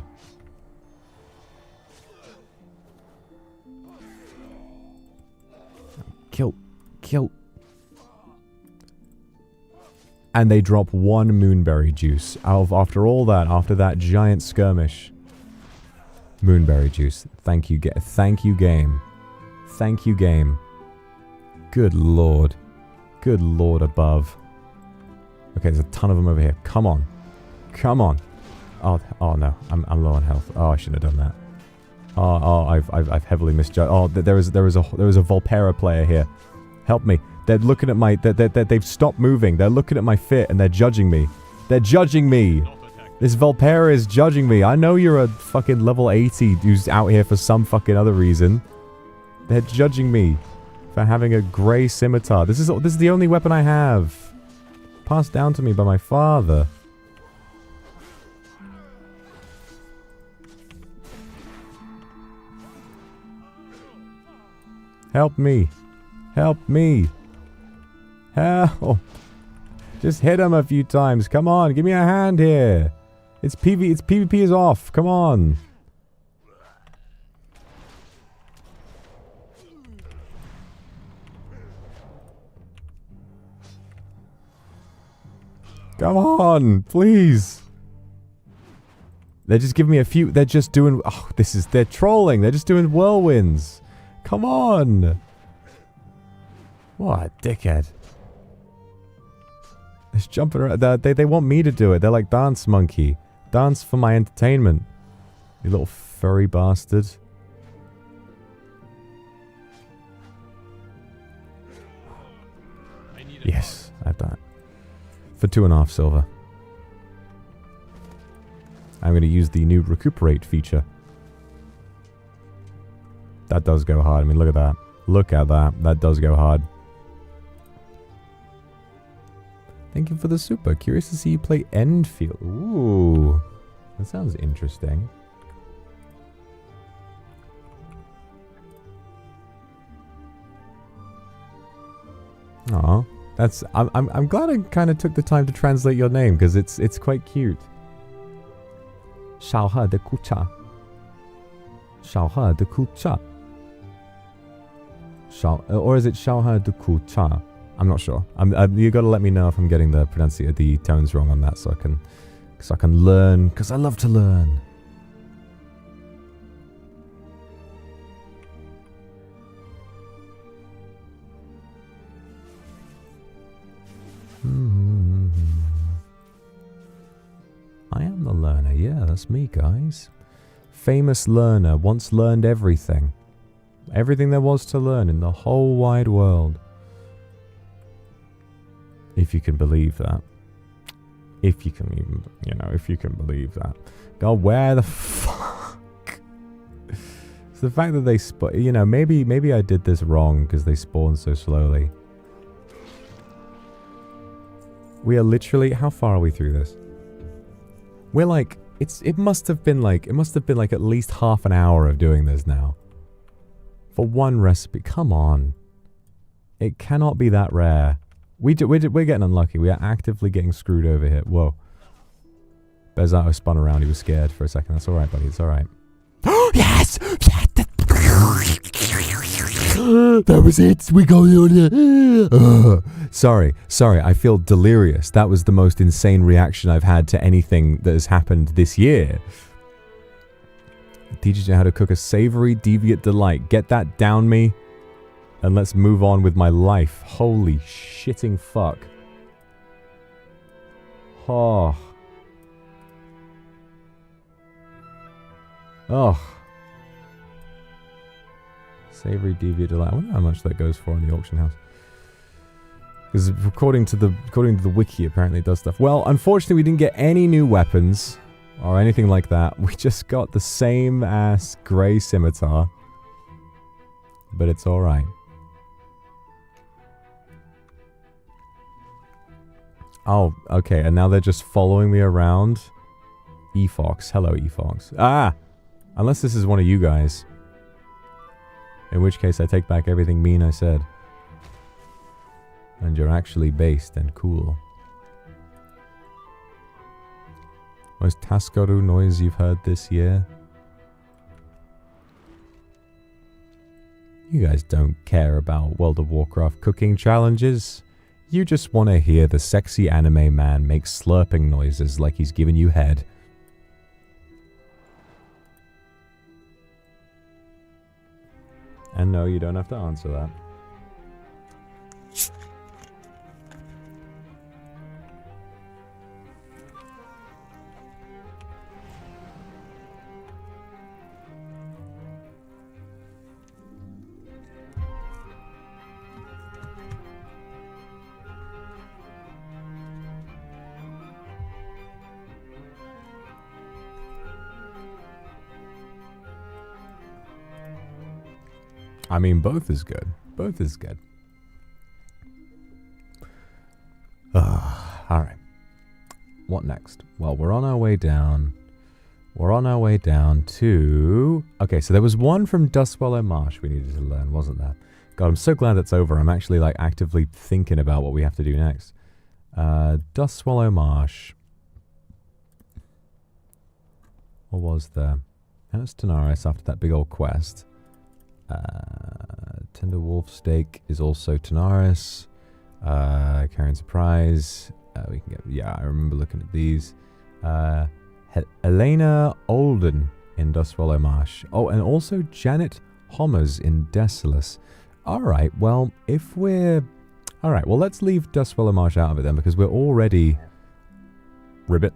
Kill. Kill. And they drop 1 moonberry juice. After all that, after that giant skirmish. Moonberry juice. Thank you, thank you, game. Thank you, game. Good lord. Good lord above. Okay, there's a ton of them over here. Come on. Come on. Oh no. I'm low on health. Oh, I shouldn't have done that. Oh, I've heavily misjudged. Oh, there was a Volpera player here. Help me. They're looking at my... They've stopped moving. They're looking at my fit and they're judging me. They're judging me. This Volpera is judging me. I know you're a fucking level 80 who's out here for some fucking other reason. They're judging me for having a grey scimitar. This is the only weapon I have. Passed down to me by my father. Help me. Help me. Help. Just hit him a few times. Come on, give me a hand here. It's PvP is off. Come on. Come on, please. They're just giving me a few. They're just doing. Oh, they're trolling. They're just doing whirlwinds. Come on. What a dickhead. Just jumping around. They want me to do it. They're like, dance monkey. Dance for my entertainment. You little furry bastard. Yes, I've done it. For 2.5 silver. I'm going to use the new recuperate feature. That does go hard. I mean, look at that. Look at that. That does go hard. Thank you for the super. Curious to see you play Enfield. Ooh. That sounds interesting. Aw. That's I'm glad I kind of took the time to translate your name because it's quite cute. Xiaohe de Kucha. Xiaohe de Kucha. Or is it Xiaohe de Kucha? I'm not sure. You got to let me know if I'm getting the tones wrong on that, so I can learn. Because I love to learn. I am the learner. Yeah, that's me, guys. Famous learner. Once learned everything. Everything there was to learn in the whole wide world. If you can believe that. If you can even, if you can believe that. God, where the fuck? It's the fact that they maybe I did this wrong because they spawn so slowly. We are literally, how far are we through this? We're like, it must have been like at least half an hour of doing this now. For one recipe, come on. It cannot be that rare. We're getting unlucky. We are actively getting screwed over here. Whoa. Bezato spun around. He was scared for a second. That's alright, buddy. It's alright. Yes! That was it. We got it. Sorry. I feel delirious. That was the most insane reaction I've had to anything that has happened this year. Teaches you how to cook a savory, deviant delight. Get that down me. And let's move on with my life. Holy shitting fuck. Oh. Oh. Savory deviant delight. I wonder how much that goes for in the auction house. Because according to the wiki, apparently it does stuff. Well, unfortunately, we didn't get any new weapons or anything like that. We just got the same ass grey scimitar. But it's alright. Oh, okay. And now they're just following me around. E-Fox. Hello, E-Fox. Ah! Unless this is one of you guys. In which case, I take back everything mean I said. And you're actually based and cool. Most Taskaru noise you've heard this year? You guys don't care about World of Warcraft cooking challenges. You just want to hear the sexy anime man make slurping noises like he's giving you head. And no, you don't have to answer that. I mean, both is good. Both is good. Alright. What next? Well, we're on our way down. We're on our way down to... Okay, so there was one from Dustswallow Marsh we needed to learn, wasn't there? God, I'm so glad it's over. I'm actually, like, actively thinking about what we have to do next. Dustswallow Marsh. What was there? That was Tanaris after that big old quest. Tender Wolf Steak is also Tanaris. Carrying Surprise. We can get... Yeah, I remember looking at these. Elena Olden in Dustswallow Marsh. Oh, and also Janet Hommers in Desolus. Alright, well, if we're... Alright, well, let's leave Dustswallow Marsh out of it then, because we're already... Ribbit.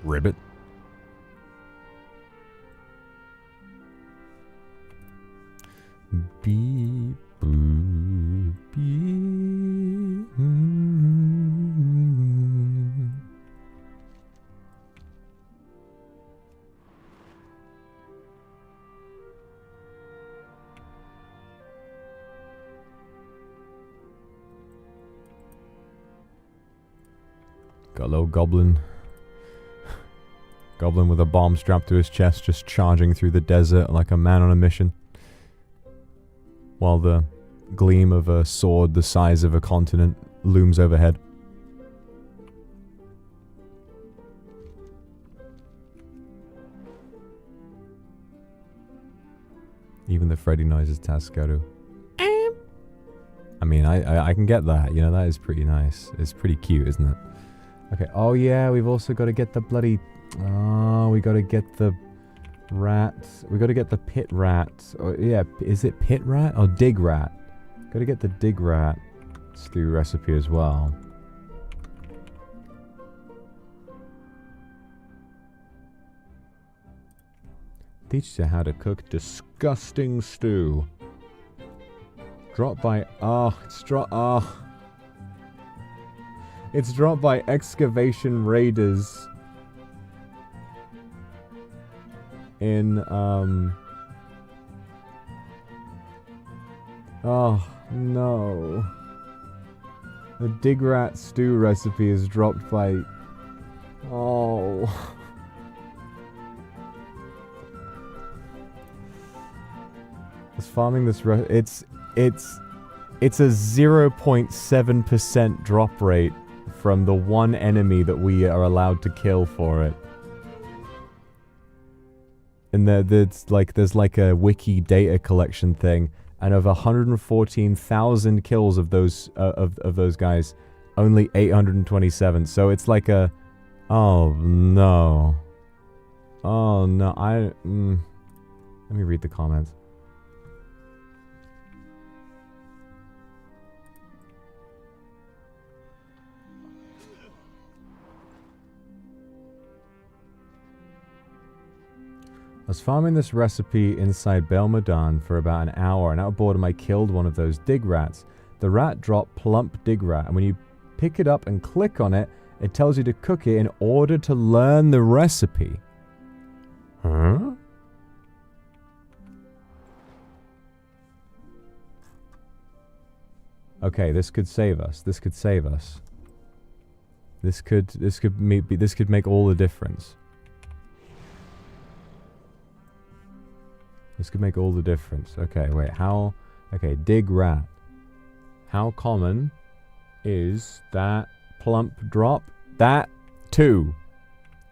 Ribbit. Beep, boop, beep. Got a little goblin. Goblin with a bomb strapped to his chest, just charging through the desert like a man on a mission. While the gleam of a sword the size of a continent looms overhead. Even the Freddy noise is Taskaru. I mean, I can get that, you know, that is pretty nice. It's pretty cute, isn't it? Okay, oh yeah, we've also got to get the bloody... Oh, we got to get the... Rat. We got to get the pit rat. Or, yeah, is it pit rat or dig rat? Got to get the dig rat stew recipe as well. Teach you how to cook disgusting stew. Dropped by... Oh, it's dropped... Oh. It's dropped by Excavation Raiders. In, Oh, no. The dig rat stew recipe is dropped by... Oh. It's farming this... It's a 0.7% drop rate from the one enemy that we are allowed to kill for it. And there's like a wiki data collection thing, and of 114,000 kills of those those guys, only 827. So it's like a, oh no, oh no. Let me read the comments. I was farming this recipe inside Belmodan for about an hour, and out of boredom I killed one of those dig rats. The rat dropped plump dig rat, and when you pick it up and click on it, it tells you to cook it in order to learn the recipe. Huh? Okay, this could save us. This could save us. This could make all the difference. This could make all the difference. Okay, wait, how... Okay, dig rat. How common is that plump drop? That, too,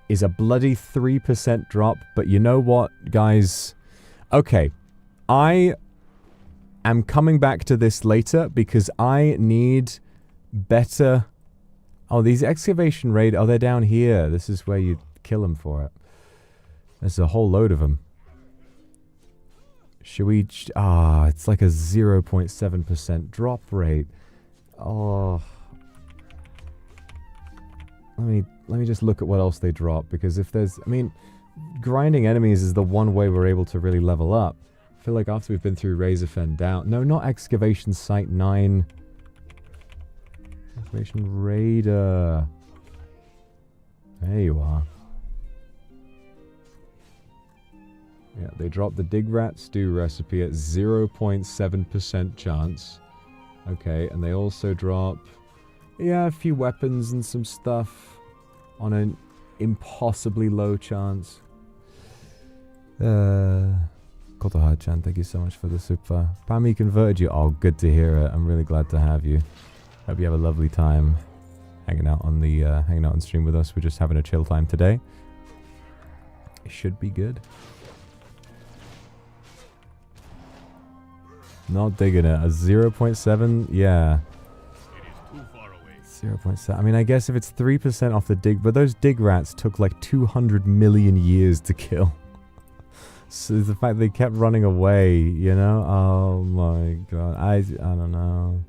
is a bloody 3% drop. But you know what, guys? Okay, I am coming back to this later because I need better... Oh, these excavation raid... Oh, they're down here. This is where you kill them for it. There's a whole load of them. Should we... it's like a 0.7% drop rate. Oh. Let me just look at what else they drop. Because if there's... I mean, grinding enemies is the one way we're able to really level up. I feel like after we've been through Razor Fen down... No, not Excavation Site 9. Excavation Raider. There you are. Yeah, they drop the Dig Rat Stew recipe at 0.7% chance. Okay, and they also drop... Yeah, a few weapons and some stuff on an impossibly low chance. Kotoha-chan, thank you so much for the super. Pammy converted you. Oh, good to hear it. I'm really glad to have you. Hope you have a lovely time hanging out on stream with us. We're just having a chill time today. It should be good. Not digging it. A 0.7? Yeah. 0.7. I mean, I guess if it's 3% off the dig... But those dig rats took like 200 million years to kill. So the fact they kept running away, you know? Oh my god. I don't know.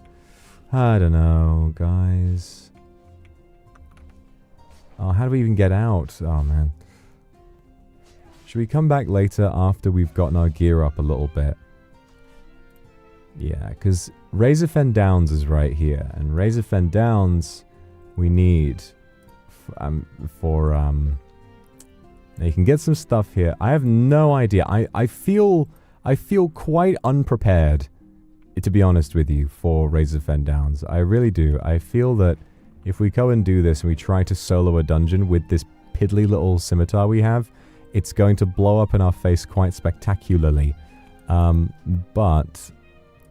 I don't know, guys. Oh, how do we even get out? Oh, man. Should we come back later after we've gotten our gear up a little bit? Yeah, because Razor Fen Downs is right here. And Razor Fen Downs we need for now you can get some stuff here. I have no idea. I feel quite unprepared, to be honest with you, for Razor Fen Downs. I really do. I feel that if we go and do this and we try to solo a dungeon with this piddly little scimitar we have, it's going to blow up in our face quite spectacularly. But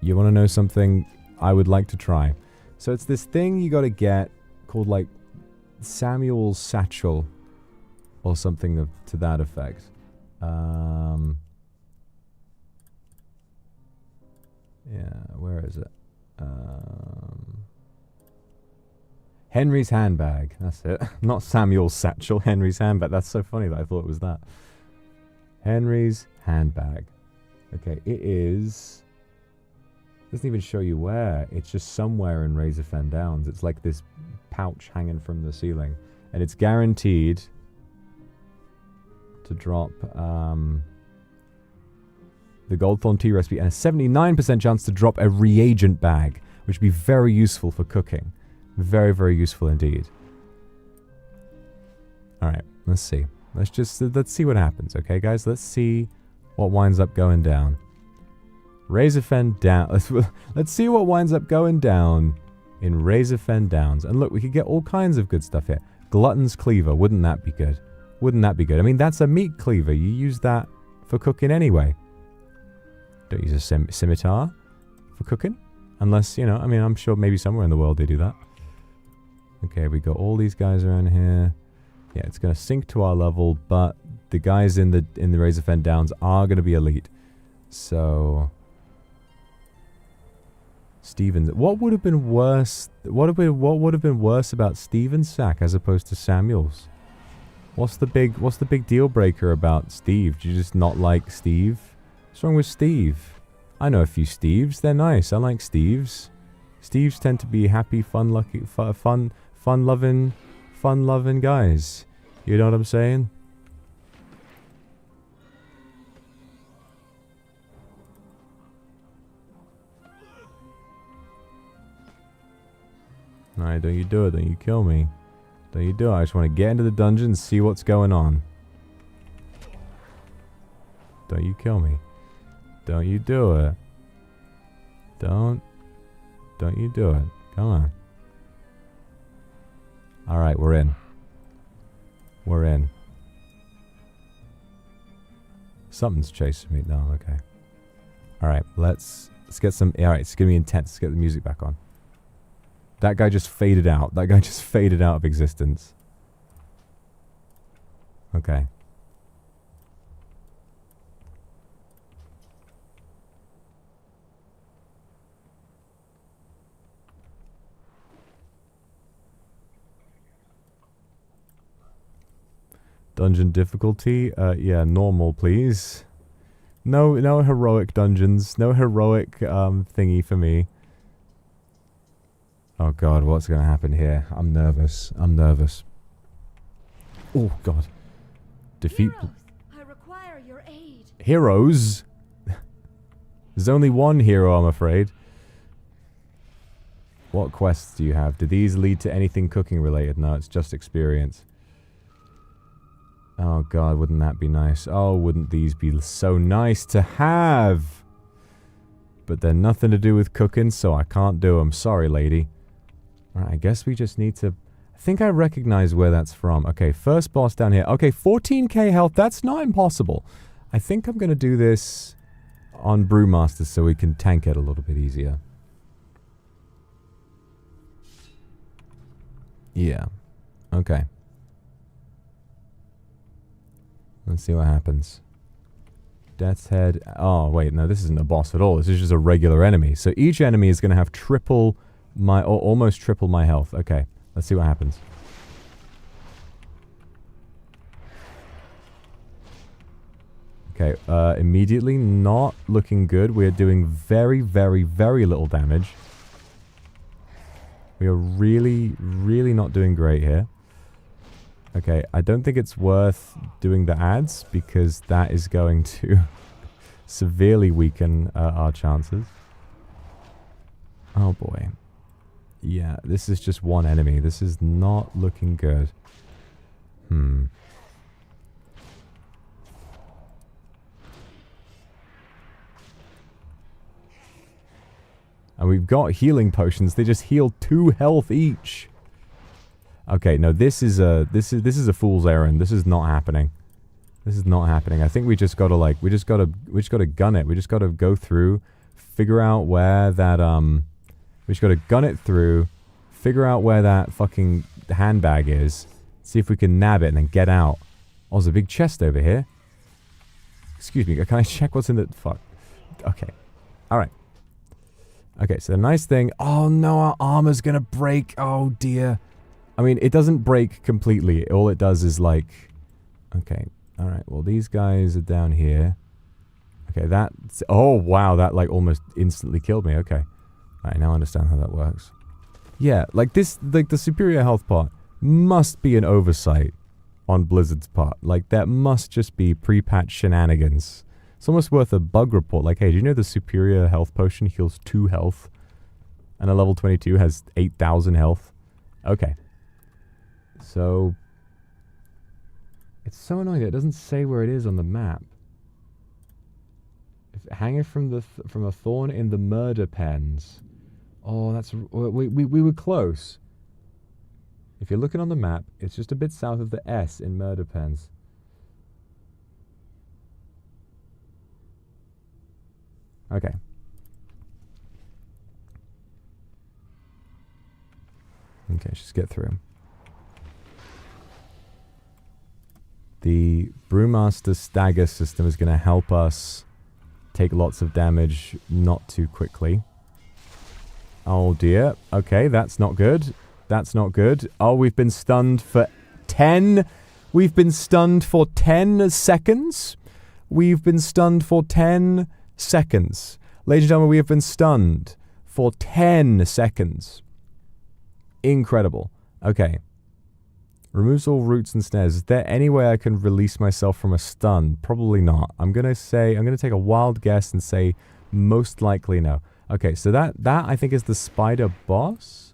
you want to know something I would like to try? So it's this thing you got to get called like Samuel's Satchel or something to that effect. Yeah, where is it? Henry's handbag. That's it. Not Samuel's satchel. Henry's handbag. That's so funny that I thought it was that. Henry's handbag. Okay, it is... Doesn't even show you where. It's just somewhere in Razor Fen Downs. It's like this pouch hanging from the ceiling. And it's guaranteed to drop the Goldthorn tea recipe and a 79% chance to drop a reagent bag, which would be very useful for cooking. Very, very useful indeed. Alright, let's see. Let's see what happens, okay, guys? Let's see what winds up going down. Razor Fen down. Let's see what winds up going down in Razor Fen Downs. And look, we could get all kinds of good stuff here. Glutton's Cleaver. Wouldn't that be good? Wouldn't that be good? I mean, that's a meat cleaver. You use that for cooking anyway. Don't use a scimitar for cooking. Unless, you know, I mean, I'm sure maybe somewhere in the world they do that. Okay, we got all these guys around here. Yeah, it's going to sink to our level, but the guys in the Razor Fen Downs are going to be elite. So... Stevens. What would have been worse? What would have been worse about Steven's sack as opposed to Samuel's? What's the big deal breaker about Steve? Do you just not like Steve? What's wrong with Steve? I know a few Steves. They're nice. I like Steves. Steves tend to be happy, fun-loving guys. You know what I'm saying? Alright, don't you do it. Don't you kill me. Don't you do it. I just want to get into the dungeon and see what's going on. Don't you kill me. Don't you do it. Don't Don't you do it. Come on. Alright, we're in. We're in. Something's chasing me. No, okay. Alright, let's get some... Alright, it's gonna be intense. Let's get the music back on. That guy just faded out. That guy just faded out of existence. Okay. Dungeon difficulty? Yeah, normal, please. No heroic dungeons. No heroic, thingy for me. Oh god, what's gonna happen here? I'm nervous. I'm nervous. Oh god. Defeat... Heroes, I require your aid. Heroes? There's only one hero, I'm afraid. What quests do you have? Do these lead to anything cooking related? No, it's just experience. Oh god, wouldn't that be nice? Oh, wouldn't these be so nice to have? But they're nothing to do with cooking, so I can't do them. Sorry, lady. Alright, I guess we just need to... I think I recognize where that's from. Okay, first boss down here. Okay, 14k health. That's not impossible. I think I'm going to do this on Brewmaster so we can tank it a little bit easier. Yeah. Okay. Let's see what happens. Death's Head. Oh, wait. No, this isn't a boss at all. This is just a regular enemy. So each enemy is going to have triple my... or almost triple my health. Okay. Let's see what happens. Okay. Immediately not looking good. We're doing very, very, very little damage. We are really, really not doing great here. Okay, I don't think it's worth doing the ads because that is going to severely weaken our chances. Oh boy. Yeah, this is just one enemy. This is not looking good. And we've got healing potions. They just heal 2 health each. Okay, no, this is a fool's errand. This is not happening. This is not happening. I think we just gotta we just gotta gun it. We just gotta go through, figure out where that we just gotta gun it through, figure out where that fucking handbag is, see if we can nab it and then get out. Oh, there's a big chest over here. Excuse me, can I check what's in the fuck? Okay. Alright. Okay, so the nice thing... Oh no, our armor's gonna break. Oh dear. I mean, it doesn't break completely. All it does is like... Okay, alright. Well, these guys are down here. Okay, that's... Oh, wow, that like almost instantly killed me. Okay. Alright, now I understand how that works. Yeah, like this... Like the superior health part must be an oversight on Blizzard's part. Like, that must just be pre-patch shenanigans. It's almost worth a bug report. Like, hey, do you know the superior health potion heals 2 health? And a level 22 has 8,000 health? Okay. So... It's so annoying that it doesn't say where it is on the map. Hanging from a thorn in the murder pens. Oh, that's... We were close. If you're looking on the map, it's just a bit south of the S in murder pens. Okay. Okay, let's just get through him. The Brewmaster stagger system is going to help us take lots of damage not too quickly. Oh dear. Okay, that's not good. That's not good. Oh, we've been stunned for 10... We've been stunned for 10 seconds. We've been stunned for 10 seconds. Ladies and gentlemen, we have been stunned for 10 seconds. Incredible. Okay. Removes all roots and snares. Is there any way I can release myself from a stun? Probably not. I'm going to take a wild guess and say most likely no. Okay, so that I think is the spider boss?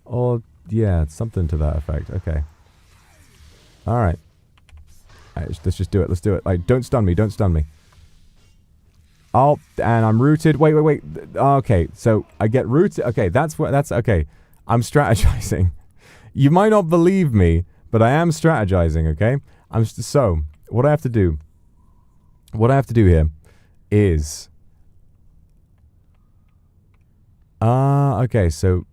Or, yeah, something to that effect. Okay. Alright. Let's just do it. Let's do it. Like, don't stun me. Don't stun me. Oh, and I'm rooted. Wait. Okay, so I get rooted. Okay, okay. I'm strategizing. You might not believe me, but I am strategizing, okay? So, what I have to do here is... okay, so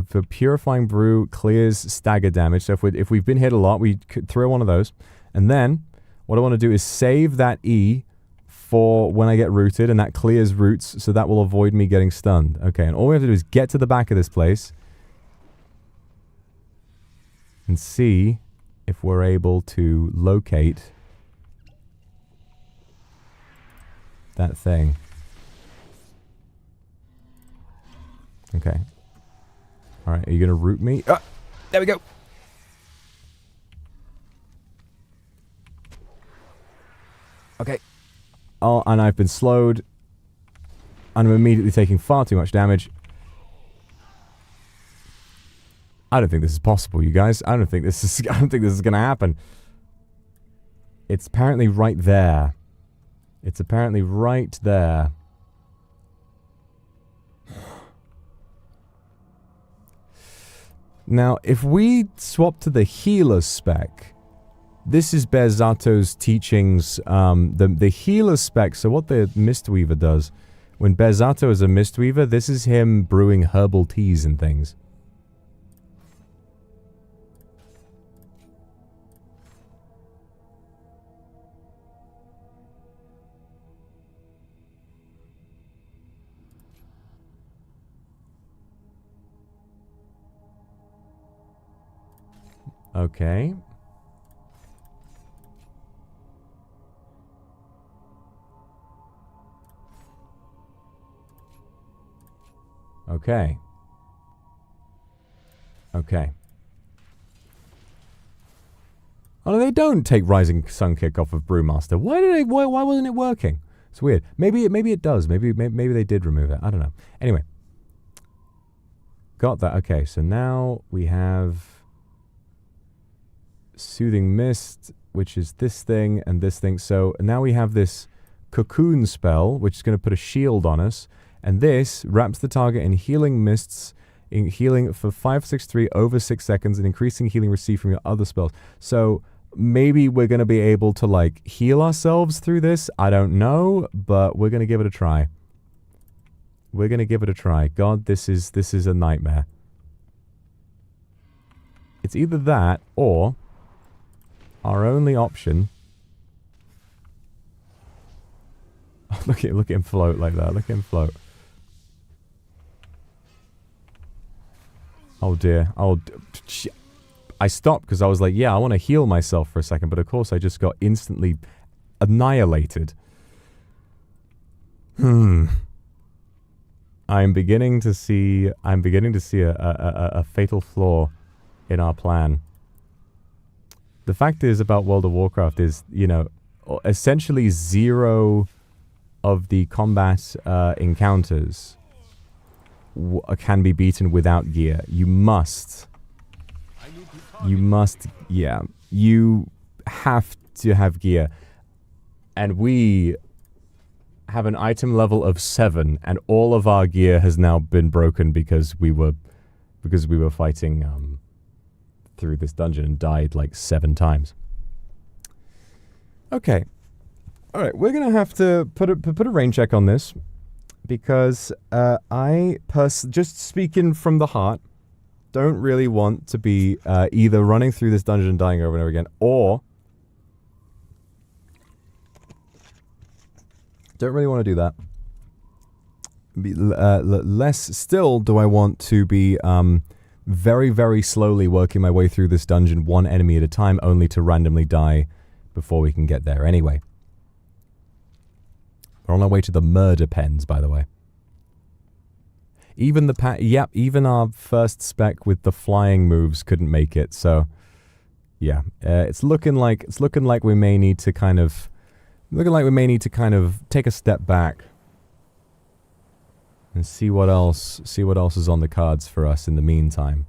for Purifying Brew clears stagger damage. So if we've been hit a lot, we could throw one of those. And then, what I want to do is save that E for when I get rooted, and that clears roots, so that will avoid me getting stunned. Okay, and all we have to do is get to the back of this place and see if we're able to locate that thing. Okay. Alright, are you going to root me? Ah, there we go! Okay. Oh, and I've been slowed. And I'm immediately taking far too much damage. I don't think this is possible, you guys. I don't think this is gonna happen. It's apparently right there. It's apparently right there. Now, if we swap to the healer spec, this is Berzato's teachings. The healer spec, so what the Mistweaver does, when Berzato is a Mistweaver, this is him brewing herbal teas and things. Okay. Okay. Okay. Oh, no, they don't take Rising Sun Kick off of Brewmaster. Why wasn't it working? It's weird. Maybe it does. Maybe they did remove it. I don't know. Anyway. Got that. Okay, so now we have Soothing Mist, which is this thing and this thing. So now we have this Cocoon spell, which is going to put a shield on us. And this wraps the target in healing mists, in healing for 563 over 6 seconds, and increasing healing received from your other spells. So maybe we're going to be able to, like, heal ourselves through this. I don't know, but we're going to give it a try. We're going to give it a try. God, this is a nightmare. It's either that, or our only option... look at him float like that. Look at him float. Oh dear. Oh, I stopped because I was like, yeah, I want to heal myself for a second, but of course I just got instantly annihilated. I'm beginning to see a fatal flaw in our plan. The fact is about World of Warcraft is, you know, essentially zero of the combat encounters can be beaten without gear. You have to have gear. And we have an item level of 7, and all of our gear has now been broken because we were fighting through this dungeon and died like 7 times. Okay. Alright, we're gonna have to put a rain check on this, because just speaking from the heart, don't really want to be either running through this dungeon and dying over and over again, or don't really want to do that. Less still do I want to be very, very slowly working my way through this dungeon, one enemy at a time, only to randomly die before we can get there anyway. We're on our way to the murder pens, by the way. Even even our first spec with the flying moves couldn't make it. So, yeah, it's looking like we may need to kind of take a step back and see what else is on the cards for us in the meantime.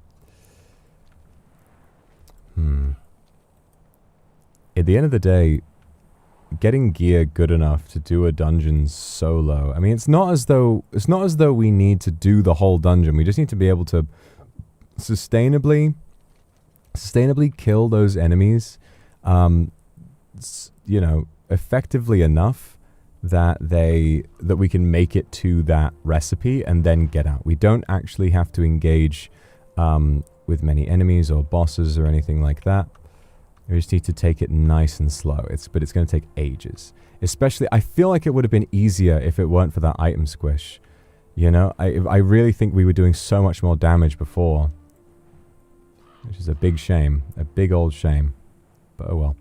At the end of the day, getting gear good enough to do a dungeon solo. I mean, it's not as though we need to do the whole dungeon. We just need to be able to sustainably kill those enemies, you know, effectively enough that we can make it to that recipe and then get out. We don't actually have to engage with many enemies or bosses or anything like that. We just need to take it nice and slow. But it's going to take ages. Especially, I feel like it would have been easier if it weren't for that item squish. You know, I really think we were doing so much more damage before. Which is a big shame. A big old shame. But oh well.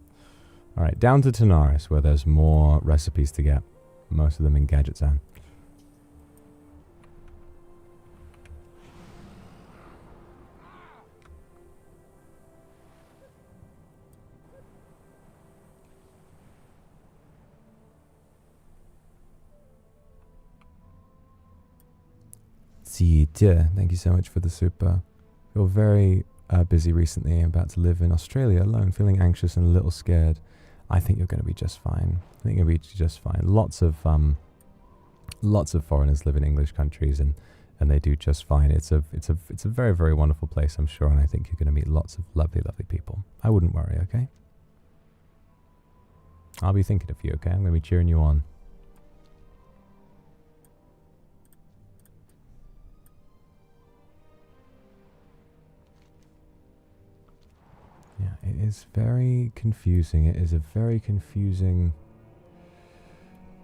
Alright, down to Tanaris, where there's more recipes to get. Most of them in Gadget-san. Thank you so much for the super. You're very busy recently. I'm about to live in Australia alone, feeling anxious and a little scared. I think you're going to be just fine. I think you'll be just fine. Lots of foreigners live in English countries, and they do just fine. It's a very, very wonderful place, I'm sure, and I think you're going to meet lots of lovely, lovely people. I wouldn't worry, okay? I'll be thinking of you, okay? I'm going to be cheering you on. Yeah, it is very confusing. It is a very confusing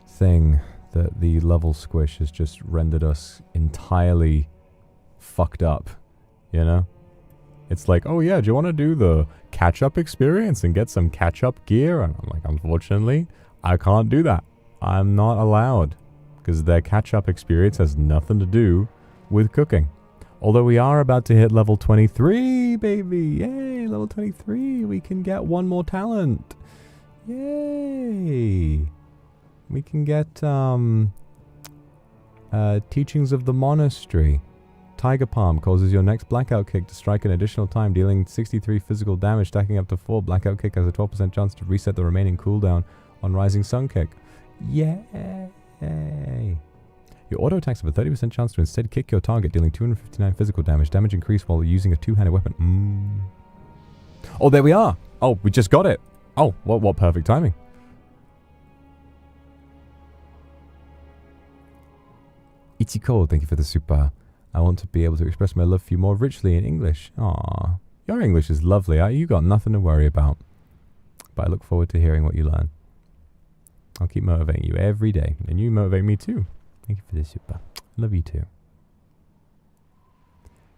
thing that the level squish has just rendered us entirely fucked up, you know? It's like, oh yeah, do you want to do the catch-up experience and get some catch-up gear? And I'm like, unfortunately, I can't do that. I'm not allowed, because their catch-up experience has nothing to do with cooking. Although we are about to hit level 23, baby. Yay, level 23. We can get one more talent. Yay. We can get Teachings of the Monastery. Tiger Palm causes your next blackout kick to strike an additional time, dealing 63 physical damage, stacking up to 4. Blackout kick has a 12% chance to reset the remaining cooldown on Rising Sun Kick. Yay. Your auto attacks have a 30% chance to instead kick your target, dealing 259 physical damage. Damage increased while using a two-handed weapon. Oh, there we are. Oh, we just got it. Oh, what perfect timing. Ichiko, thank you for the super. I want to be able to express my love for you more richly in English. Aww. Your English is lovely. You got nothing to worry about. But I look forward to hearing what you learn. I'll keep motivating you every day. And you motivate me too. Thank you for this super. Love you too.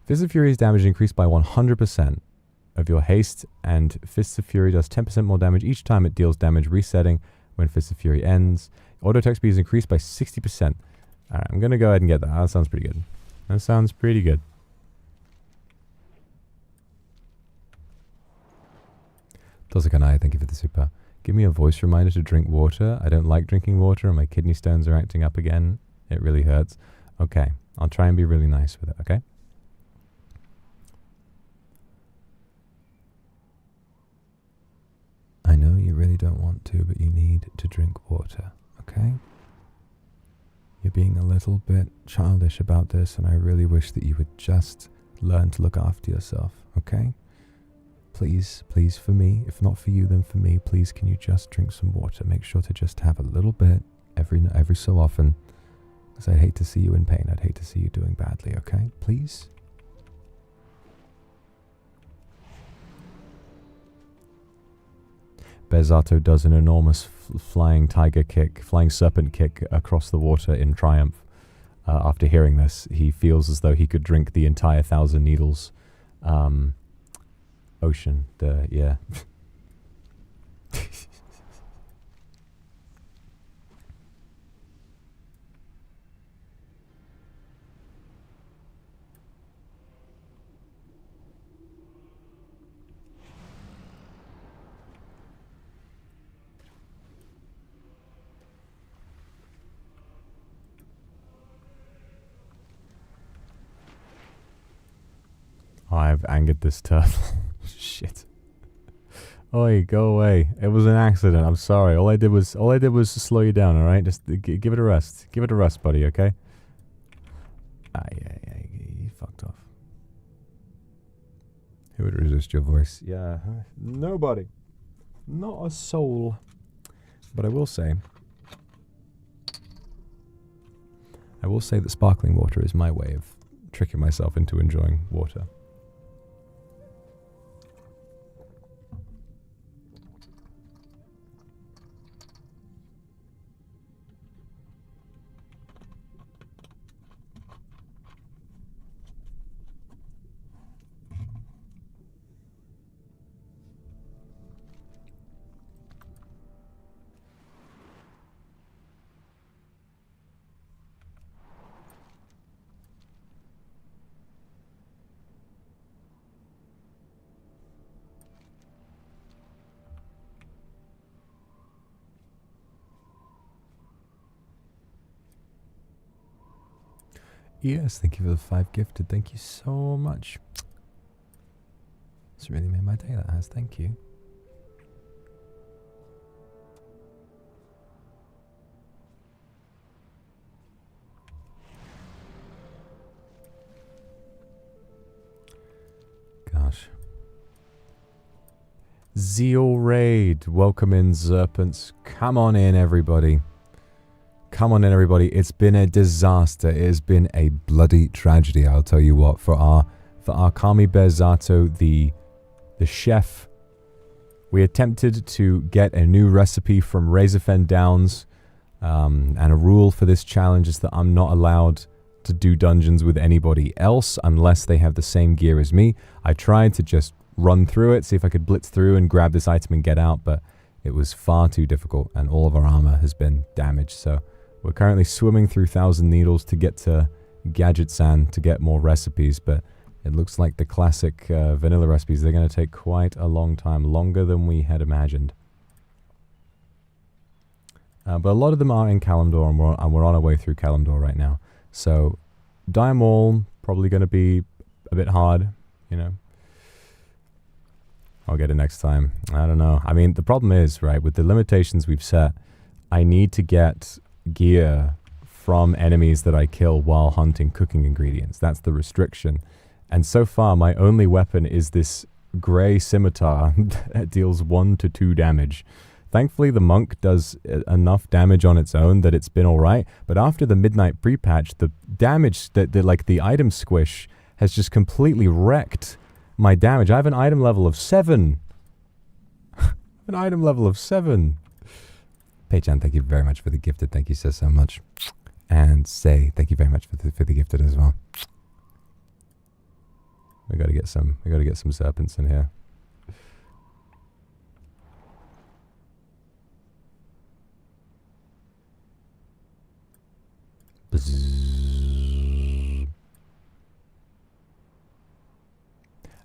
Fist of Fury's damage increased by 100% of your haste, and Fist of Fury does 10% more damage each time it deals damage, resetting when Fist of Fury ends. Auto attack speed is increased by 60%. Alright, I'm going to go ahead and get that. That sounds pretty good. That sounds pretty good. Tosakanai, thank you for the super. Give me a voice reminder to drink water. I don't like drinking water and my kidney stones are acting up again. It really hurts. Okay, I'll try and be really nice with it, okay? I know you really don't want to, but you need to drink water, okay? You're being a little bit childish about this, and I really wish that you would just learn to look after yourself, okay? Please, please, for me, if not for you, then for me, please can you just drink some water? Make sure to just have a little bit every so often, because I'd hate to see you in pain. I'd hate to see you doing badly, okay? Please? Bezato does an enormous flying serpent kick across the water in triumph. After hearing this, he feels as though he could drink the entire Thousand Needles ocean. Yeah. Oh, I've angered this turtle. Shit. Oi, go away. It was an accident. I'm sorry. All I did was to slow you down, all right? Just give it a rest. Give it a rest, buddy, okay? Yeah, you fucked off. Who would resist your voice? Yeah, nobody. Not a soul. But I will say that sparkling water is my way of tricking myself into enjoying water. Yes, thank you for the 5 gifted. Thank you so much. It's really made my day, that has. Thank you. Gosh. Zeal Raid. Welcome in, Serpents. Come on in, everybody. Come on in, everybody. It's been a disaster. It has been a bloody tragedy, I'll tell you what. For our Kami Bear Zato, the chef, we attempted to get a new recipe from Razorfen Downs. And a rule for this challenge is that I'm not allowed to do dungeons with anybody else unless they have the same gear as me. I tried to just run through it, see if I could blitz through and grab this item and get out, but it was far too difficult and all of our armor has been damaged. So we're currently swimming through Thousand Needles to get to Gadget-san to get more recipes, but it looks like the classic vanilla recipes, they're going to take quite a long time, longer than we had imagined. But a lot of them are in Kalimdor, and we're on our way through Kalimdor right now. So, Diamol, probably going to be a bit hard, you know. I'll get it next time. I don't know. I mean, the problem is, right, with the limitations we've set, I need to get gear from enemies that I kill while hunting cooking ingredients. That's the restriction. And so far, my only weapon is this grey scimitar that deals 1 to 2 damage. Thankfully, the monk does enough damage on its own that it's been alright, but after the midnight pre-patch, the damage, the item squish has just completely wrecked my damage. I have an item level of 7. An item level of 7. Pei-chan, thank you very much for the gifted. Thank you so much. And Say, thank you very much for the gifted as well. We gotta get some serpents in here. Bzzz.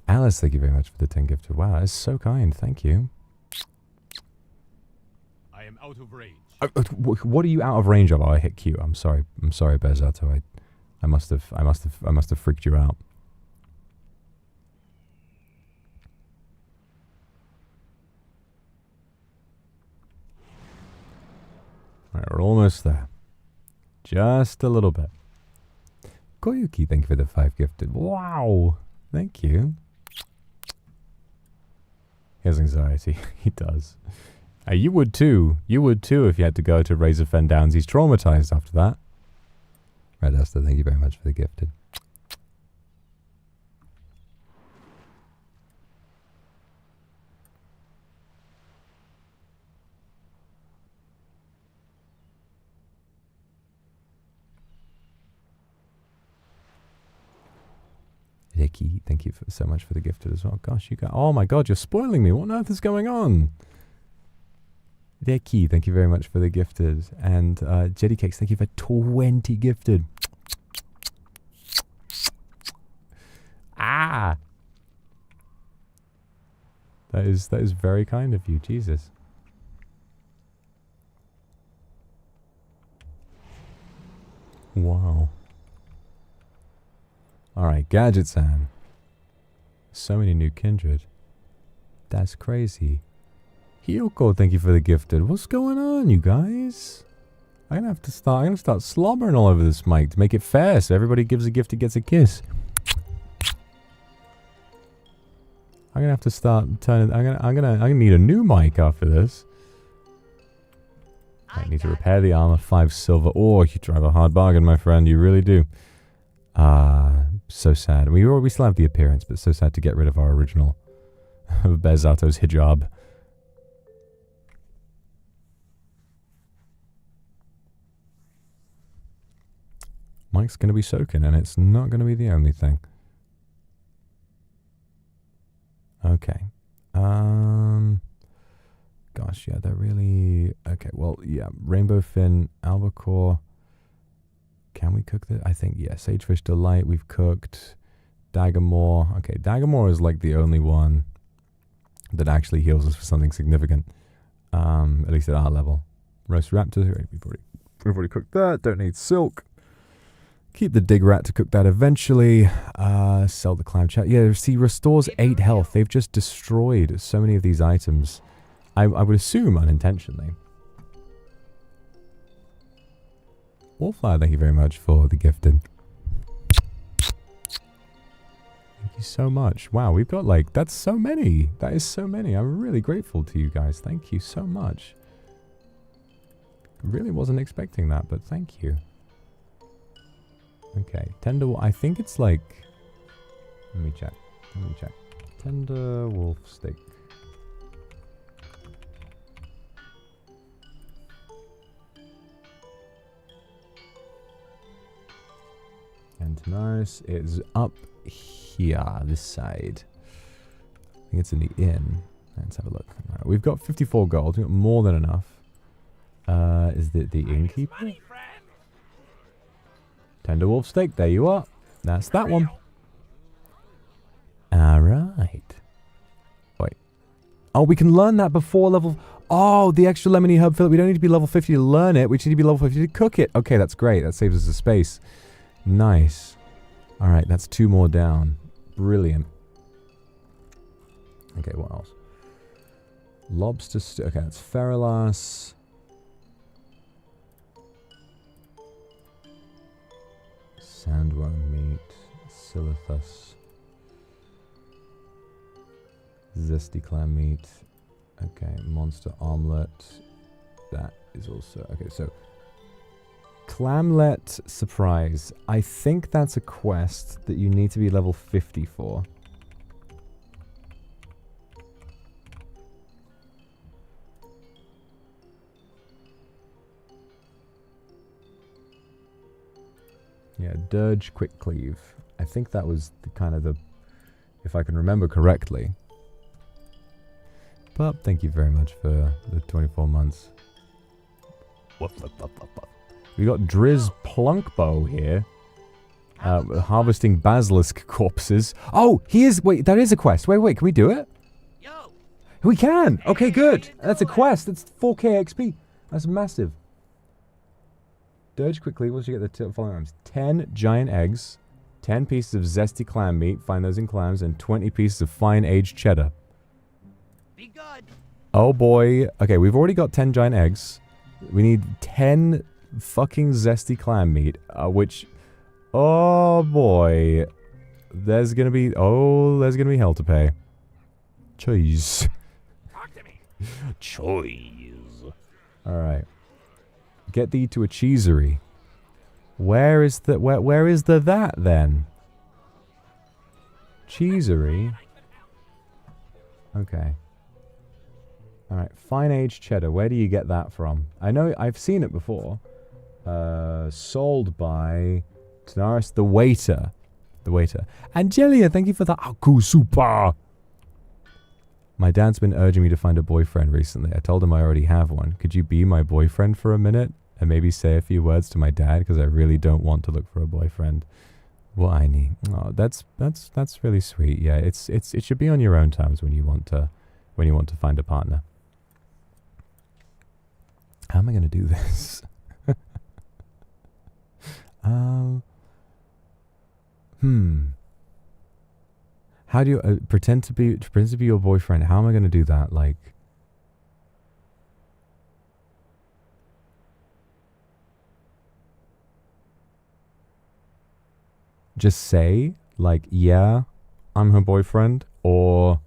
Alice, thank you very much for the 10 gifted. Wow, that is so kind. Thank you. I am out of range. What are you out of range of? Oh, I hit Q. I'm sorry, Bezato. I must have freaked you out. Alright, we're almost there. Just a little bit. Koyuki, thank you for the 5 gifted. Wow! Thank you. He has anxiety. He does. You would too. You would too if you had to go to Razorfen Downs. He's traumatized after that. Red Esther, thank you very much for the gifted. Ricky, thank you so much for the gifted as well. Gosh, you got... Oh my god, you're spoiling me. What on earth is going on? Ricky, thank you very much for the gifted. And Jetty Cakes, thank you for 20 gifted. Ah! That is very kind of you. Jesus. Wow. Alright, Gadget-san. So many new kindred. That's crazy. Hiyoko, thank you for the gifted. What's going on, you guys? I'm gonna start slobbering all over this mic to make it fair, so everybody gives a gift and gets a kiss. I'm gonna have to start turning. I'm gonna need a new mic after this. I need to repair the armor. 5 silver. Oh, you drive a hard bargain, my friend. You really do. So sad. We still have the appearance, but so sad to get rid of our original Bezato's hijab. Mike's going to be soaking, and it's not going to be the only thing. Okay. Gosh, yeah, they're really... Okay, well, yeah. Rainbow fin, albacore. Can we cook this? I think, yeah. Sagefish Delight, we've cooked. Dagamore. Okay, Dagamore is like the only one that actually heals us for something significant. At least at our level. Roast raptor. We've already cooked that. Don't need silk. Keep the dig rat to cook that eventually. Sell the clam chat. Yeah, see, restores 8 health. They've just destroyed so many of these items. I would assume unintentionally. Wallflower, thank you very much for the gifted. Thank you so much. Wow, we've got like, that's so many. That is so many. I'm really grateful to you guys. Thank you so much. Really wasn't expecting that, but thank you. Okay, tender, I think it's like, let me check. Tender wolf steak. And Tanaris is up here, this side. I think it's in the inn. Let's have a look. Right, we've got 54 gold. We've got more than enough. Is it the innkeeper? Tender wolf steak, there you are. That's that one. Alright. Wait. Oh, we can learn that before level... Oh, the extra lemony herb fillet. We don't need to be level 50 to learn it. We just need to be level 50 to cook it. Okay, that's great. That saves us a space. Nice. Alright, that's 2 more down. Brilliant. Okay, what else? Lobster stew. Okay, that's Ferrelas. Sandworm meat. Silithus. Zesty clam meat. Okay, monster omelette. That is also... Okay, so... Clamlet surprise. I think that's a quest that you need to be level 50 for. Yeah, Dirge Quick Cleave. I think that was the kind of the... If I can remember correctly. But thank you very much for the 24 months. We got Driz Plunkbow here. Harvesting basilisk corpses. Oh, he is... Wait, that is a quest. Wait, can we do it? We can! Okay, good. That's a quest. That's 4k XP. That's massive. Dirge quickly. Once you get the following items. 10 giant eggs. 10 pieces of zesty clam meat. Find those in clams. And 20 pieces of fine aged cheddar. Be good. Oh boy. Okay, we've already got 10 giant eggs. We need 10... fucking zesty clam meat, which, oh boy, there's gonna be hell to pay. Cheese. Talk to me. Cheese. Alright. Get thee to a cheesery. Where is the that then? Cheesery? Okay. Alright, fine aged cheddar. Where do you get that from? I know, I've seen it before. Sold by Tanaris the waiter. Angelia, thank you for the Aku Super. My dad's been urging me to find a boyfriend recently. I told him I already have one. Could you be my boyfriend for a minute? And maybe say a few words to my dad, because I really don't want to look for a boyfriend. What I need. Oh, that's really sweet. Yeah, it should be on your own terms when you want to find a partner. How am I gonna do this? How do you pretend to be your boyfriend? How am I going to do that? Like, just say, like, yeah, I'm her boyfriend, or,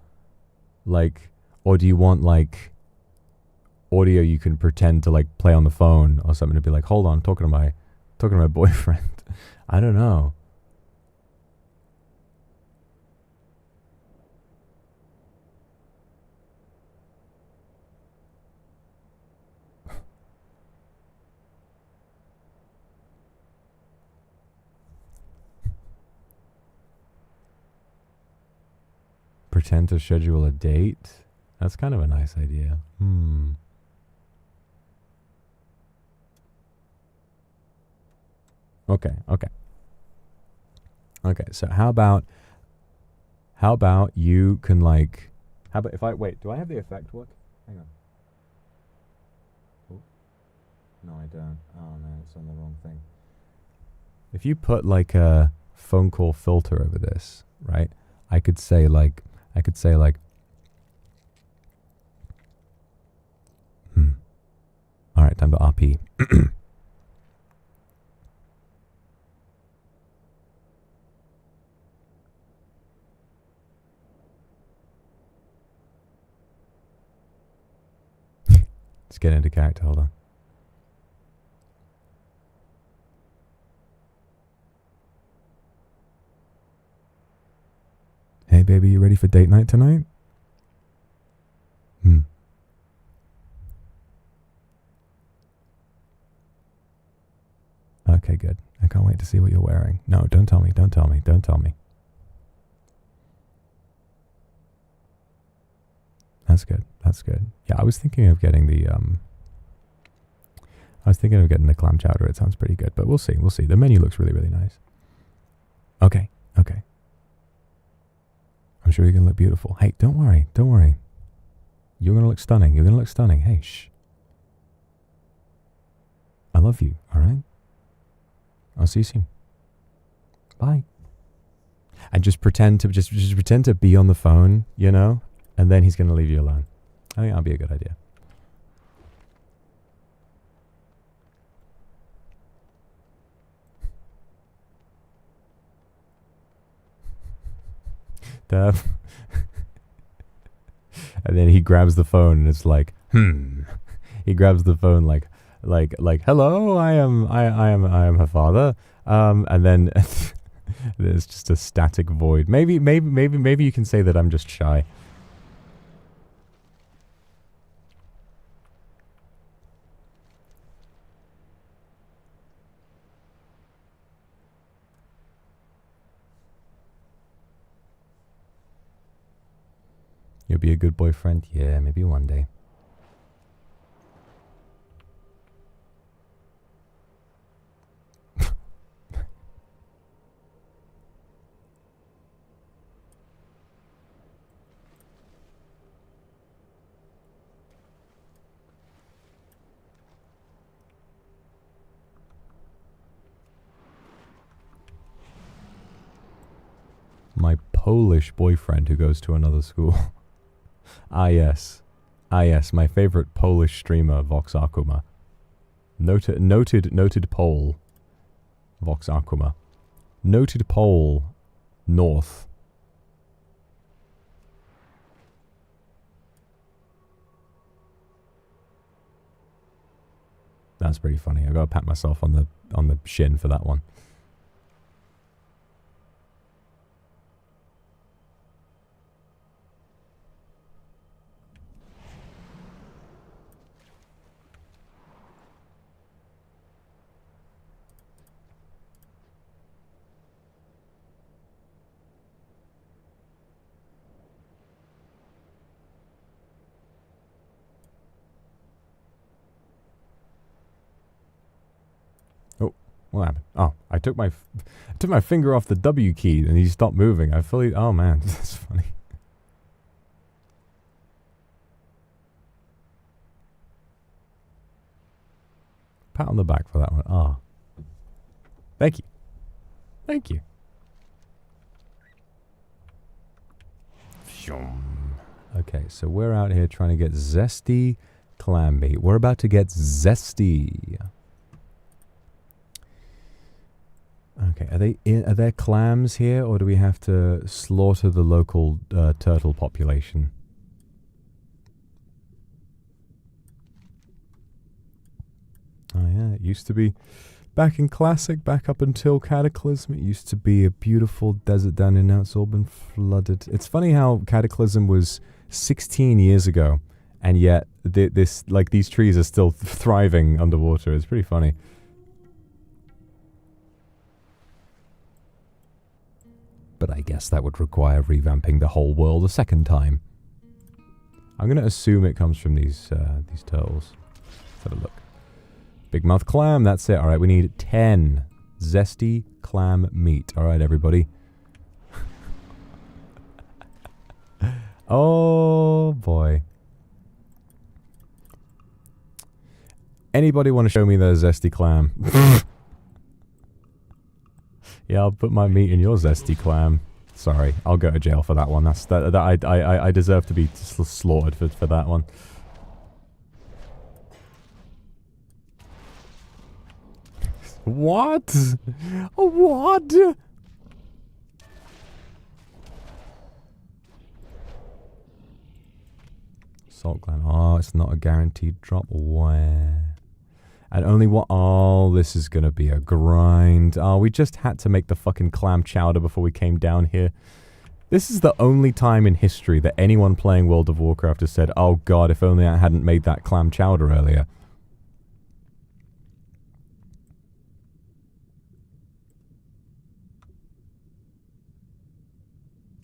like, or do you want, like, audio you can pretend to, like, play on the phone or something to be like, hold on, talking to my boyfriend. I don't know. Pretend to schedule a date? That's kind of a nice idea. Okay. Okay, so how about you can, like, how about if I, wait, do I have the effect work? Hang on. Oh. No, I don't. Oh man, it's on the wrong thing. If you put, like, a phone call filter over this, right? I could say like, all right, time to RP. Let's get into character, hold on. Hey baby, you ready for date night tonight? Okay, good. I can't wait to see what you're wearing. No, don't tell me. That's good. Yeah, I was thinking of getting the clam chowder. It sounds pretty good, but we'll see. The menu looks really, really nice. Okay. I'm sure you're gonna look beautiful. Hey, don't worry. You're gonna look stunning. Hey, shh. I love you, alright? I'll see you soon. Bye. And just pretend to be on the phone, you know? And then he's gonna leave you alone. I think that'll be a good idea. And then he grabs the phone and it's like, He grabs the phone like, hello, I am her father. And then there's just a static void. Maybe you can say that I'm just shy. You'll be a good boyfriend? Yeah, maybe one day. My Polish boyfriend who goes to another school. Ah yes, my favorite Polish streamer, Vox Akuma. Noted Pole, Vox Akuma. Noted Pole, North. That's pretty funny. I gotta pat myself on the shin for that one. What happened? Oh, I took my finger off the W key and he stopped moving. Oh man, that's funny. Pat on the back for that one. Ah. Thank you. Okay, so we're out here trying to get zesty clam meat. We're about to get zesty. Okay, are there clams here, or do we have to slaughter the local turtle population? Oh yeah, it used to be, back in Classic, back up until Cataclysm, it used to be a beautiful desert down here. Now it's all been flooded. It's funny how Cataclysm was 16 years ago, and yet these trees are still thriving underwater. It's pretty funny. But I guess that would require revamping the whole world a second time. I'm going to assume it comes from these turtles. Let's have a look. Big mouth clam, that's it. Alright, we need 10 zesty clam meat. Alright, everybody. Oh, boy. Anybody want to show me their zesty clam? Yeah, I'll put my meat in your zesty clam. Sorry, I'll go to jail for that one. I deserve to be slaughtered for that one. What? What? Salt gland. Oh, it's not a guaranteed drop. Where? And only what? Oh, this is gonna be a grind. Oh, we just had to make the fucking clam chowder before we came down here. This is the only time in history that anyone playing World of Warcraft has said, oh god, if only I hadn't made that clam chowder earlier.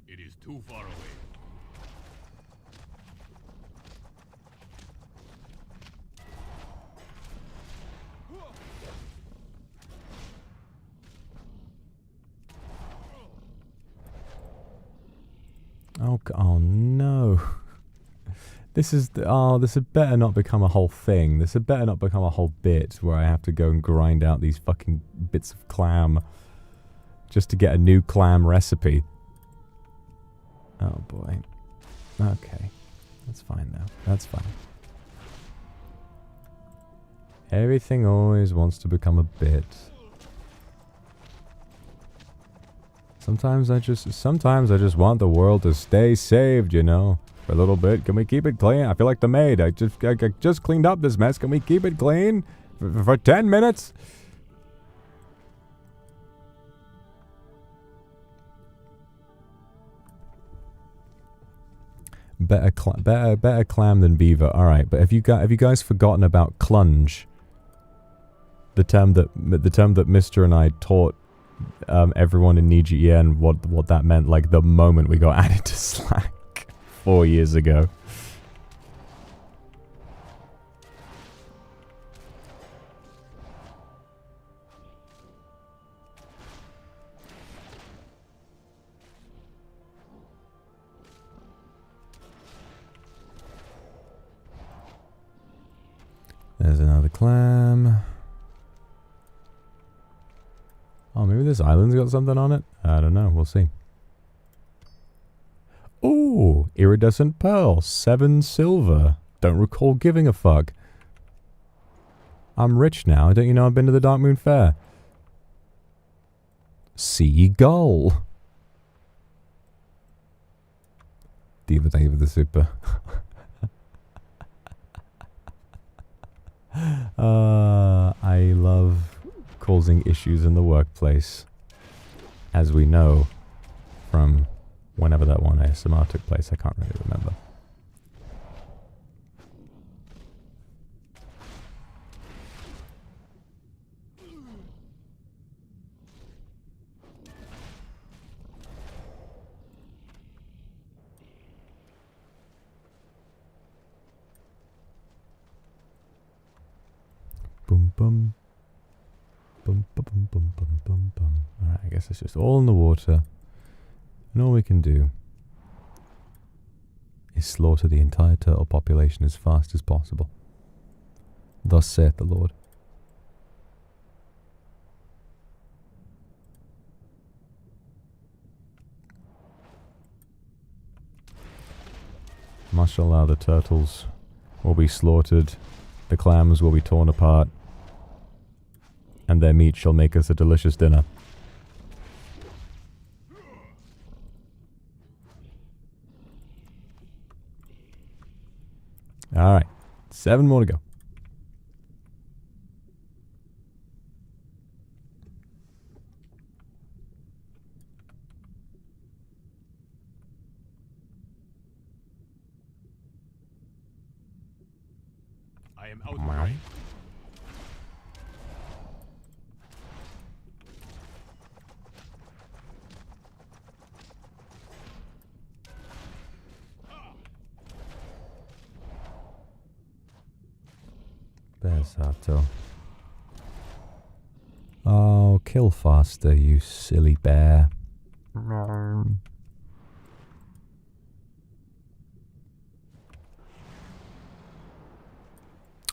It is too far away. Oh no. This had better not become a whole thing. This had better not become a whole bit where I have to go and grind out these fucking bits of clam just to get a new clam recipe. Oh boy. Okay. That's fine now. That's fine. Everything always wants to become a bit. Sometimes I just want the world to stay saved, you know, for a little bit. Can we keep it clean? I feel like the maid. I just cleaned up this mess. Can we keep it clean for 10 minutes? Better clam than beaver. All right, but have you guys forgotten about clunge? The term that Mr. and I taught everyone in NIJISANJI what that meant, like the moment we got added to Slack 4 years ago. There's another clam. Oh, maybe this island's got something on it? I don't know. We'll see. Ooh, iridescent pearl. 7 silver. Don't recall giving a fuck. I'm rich now. Don't you know I've been to the Dark Moon Fair? Seagull. Diva, thank you for the super. I love causing issues in the workplace, as we know from whenever that one ASMR took place. I can't really remember. Boom, boom. Bum, bum, bum, bum, bum, bum, bum. Alright, I guess it's just all in the water. And all we can do is slaughter the entire turtle population as fast as possible. Thus saith the Lord. Mashallah, the turtles will be slaughtered, the clams will be torn apart, and their meat shall make us a delicious dinner. Alright. 7 more to go. I am out of range. Besato. Oh, kill faster, you silly bear. Oh,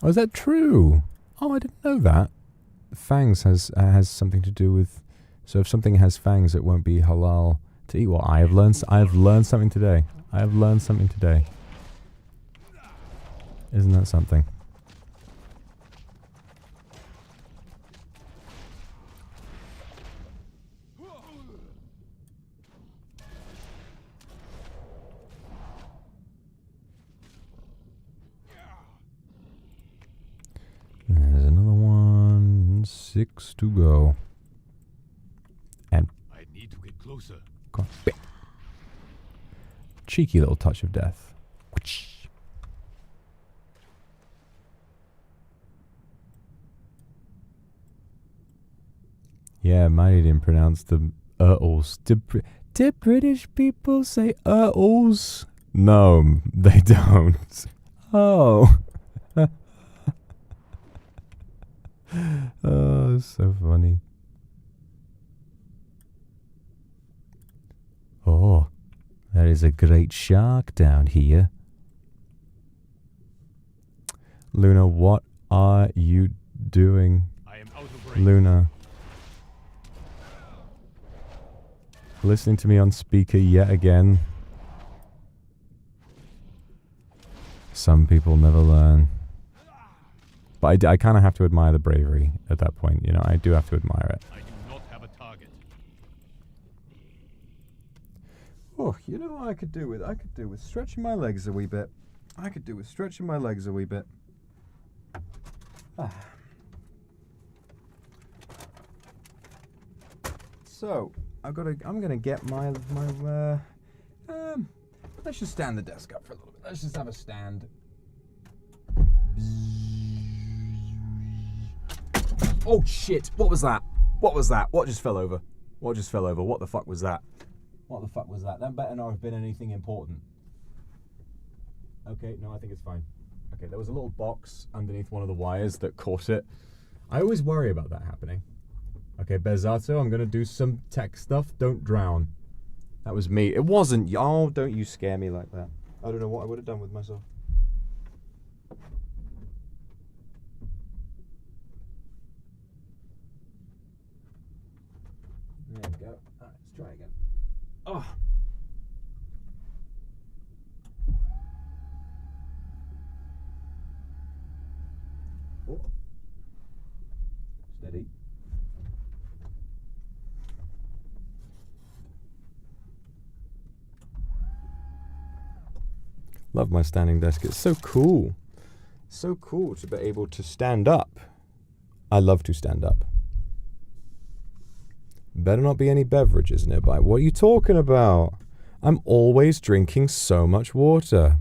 is that true? Oh, I didn't know that. Fangs has something to do with. So if something has fangs, it won't be halal to eat. Well, I have learned something today. I have learned something today. Isn't that something? There's another one. 6 to go. And I need to get closer. go on. Cheeky little touch of death. Yeah, Mighty didn't pronounce the urls. Did British people say urls? No, they don't. Oh. Oh, so funny. Oh, there is a great shark down here. Luna, what are you doing? I am out of range. Luna. Listening to me on speaker yet again. Some people never learn. But I kind of have to admire the bravery at that point. You know, I do have to admire it. I do not have a target. Oh, you know what I could do with? I could do with stretching my legs a wee bit. I could do with stretching my legs a wee bit. So I'm gonna get my let's just stand the desk up for a little bit. Let's just have a stand. Oh shit! What was that? What was that? What just fell over? What just fell over? What the fuck was that? What the fuck was that? That better not have been anything important. Okay, no, I think it's fine. Okay, there was a little box underneath one of the wires that caught it. I always worry about that happening. Okay, Bezato, I'm gonna do some tech stuff. Don't drown. That was me. It wasn't. Oh, don't you scare me like that. I don't know what I would have done with myself. There we go. Alright, let's try again. Oh. Oh. Steady. Love my standing desk. It's so cool. So cool to be able to stand up. I love to stand up. Better not be any beverages nearby. What are you talking about? I'm always drinking so much water.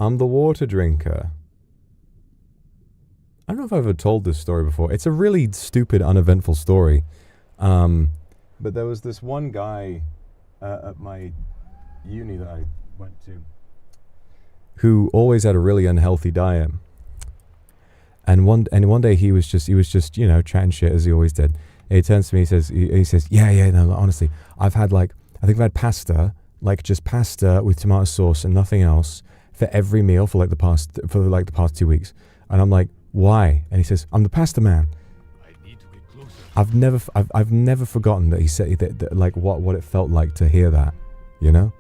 I'm the water drinker. I don't know if I've ever told this story before. It's a really stupid, uneventful story. But there was this one guy at my uni that I went to who always had a really unhealthy diet. And one day he was just, you know, chatting shit as he always did. And he turns to me, he says, yeah, no, honestly, I think I've had pasta, like just pasta with tomato sauce and nothing else for every meal for the past 2 weeks. And I'm like, why? And he says, I'm the pasta man. I need to get closer. I've never forgotten that he said that like what it felt like to hear that, you know?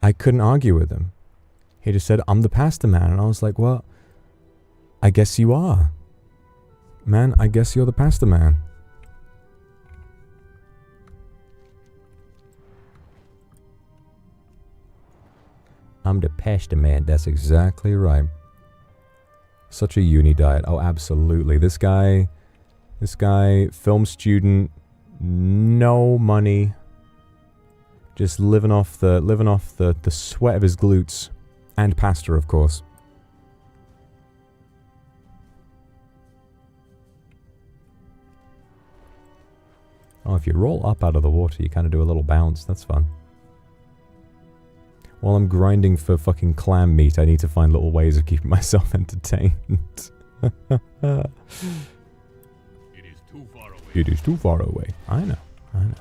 I couldn't argue with him. He just said, I'm the pasta man. And I was like, well, I guess you are. Man, I guess you're the pasta man. I'm the pasta man. That's exactly right. Such a uni diet. Oh, absolutely. This guy, film student, no money, just living off the sweat of his glutes, and pasta, of course. Oh, if you roll up out of the water, you kind of do a little bounce. That's fun. While I'm grinding for fucking clam meat, I need to find little ways of keeping myself entertained. It is too far away. It is too far away. I know. I know.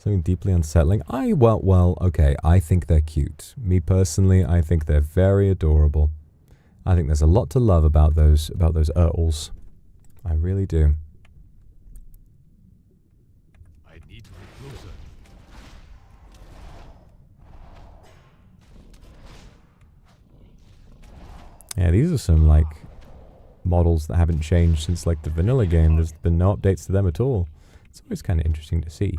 Something deeply unsettling. Well, okay. I think they're cute. Me personally, I think they're very adorable. I think there's a lot to love about those Urtles. I really do. I need to be closer. Yeah, these are some, like, models that haven't changed since, like, the vanilla game. There's been no updates to them at all. It's always kind of interesting to see.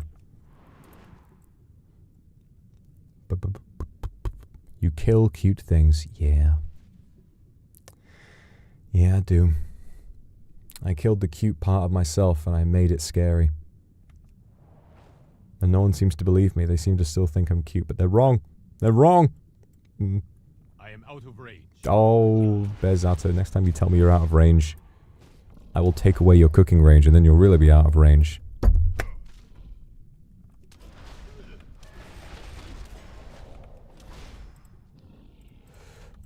You kill cute things. Yeah. Yeah, I do. I killed the cute part of myself and I made it scary. And no one seems to believe me. They seem to still think I'm cute, but they're wrong. They're wrong. I am out of range. Oh, Bezato, next time you tell me you're out of range, I will take away your cooking range and then you'll really be out of range.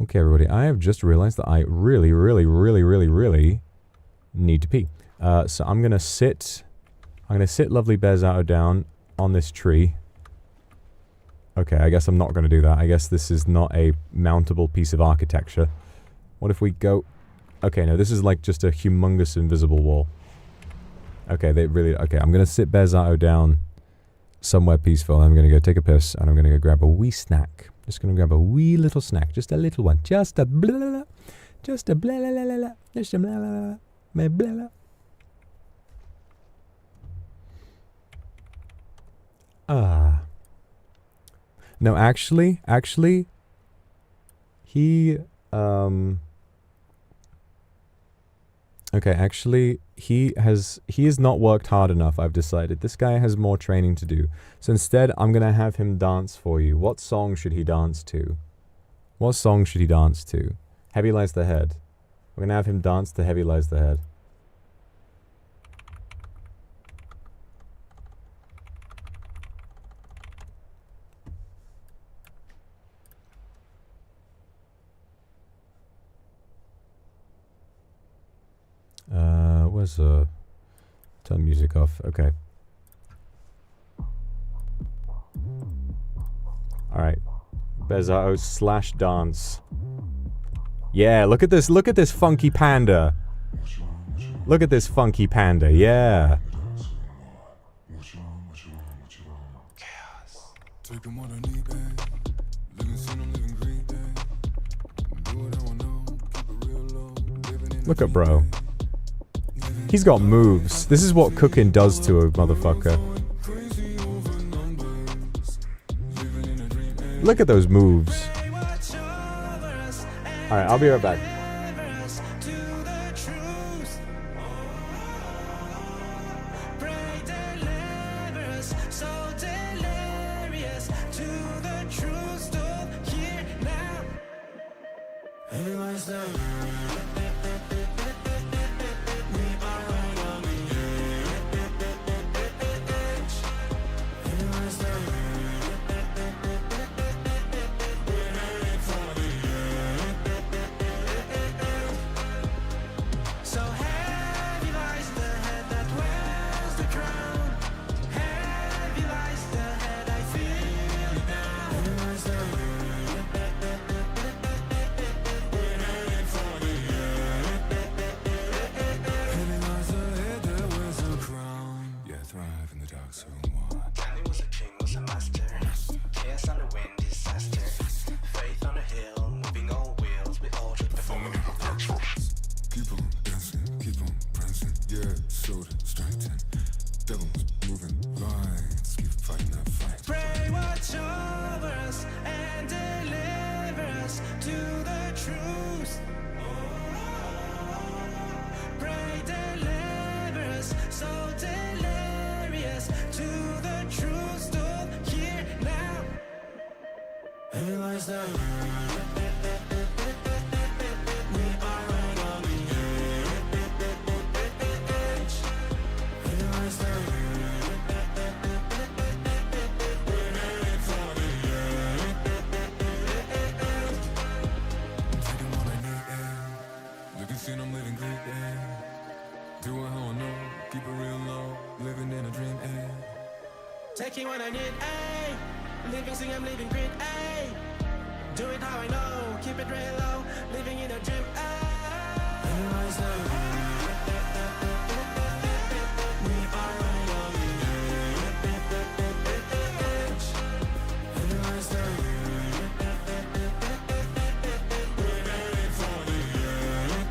Okay, everybody, I have just realized that I really need to pee. So I'm gonna sit lovely Bezato down on this tree. Okay, I guess I'm not gonna do that. I guess this is not a mountable piece of architecture. What if we go... Okay, no, this is like just a humongous invisible wall. Okay, okay, I'm gonna sit Bezato down somewhere peaceful. I'm gonna go take a piss, and I'm gonna go grab a wee snack. Just gonna grab a wee little snack, just a little one, just a blah blah blah, just a blah blah blah blah, just a blah blah blah blah blah. No, actually, he okay, actually, he has not worked hard enough, I've decided. This guy has more training to do. So instead, I'm going to have him dance for you. What song should he dance to? What song should he dance to? Heavy Lies the Head. We're going to have him dance to Heavy Lies the Head. Where's turn music off? Okay. Alright. Bezato / dance. Yeah, look at this funky panda. Look at this funky panda, yeah. Look at bro. He's got moves. This is what cooking does to a motherfucker. Look at those moves. Alright, I'll be right back. Taking what I need, ayy. Living, sing, I'm living great, ayy. Do it how I know, keep it real low. Living in a dream, ayy. Realize that we are running on the edge. Realize that we're headed for the end.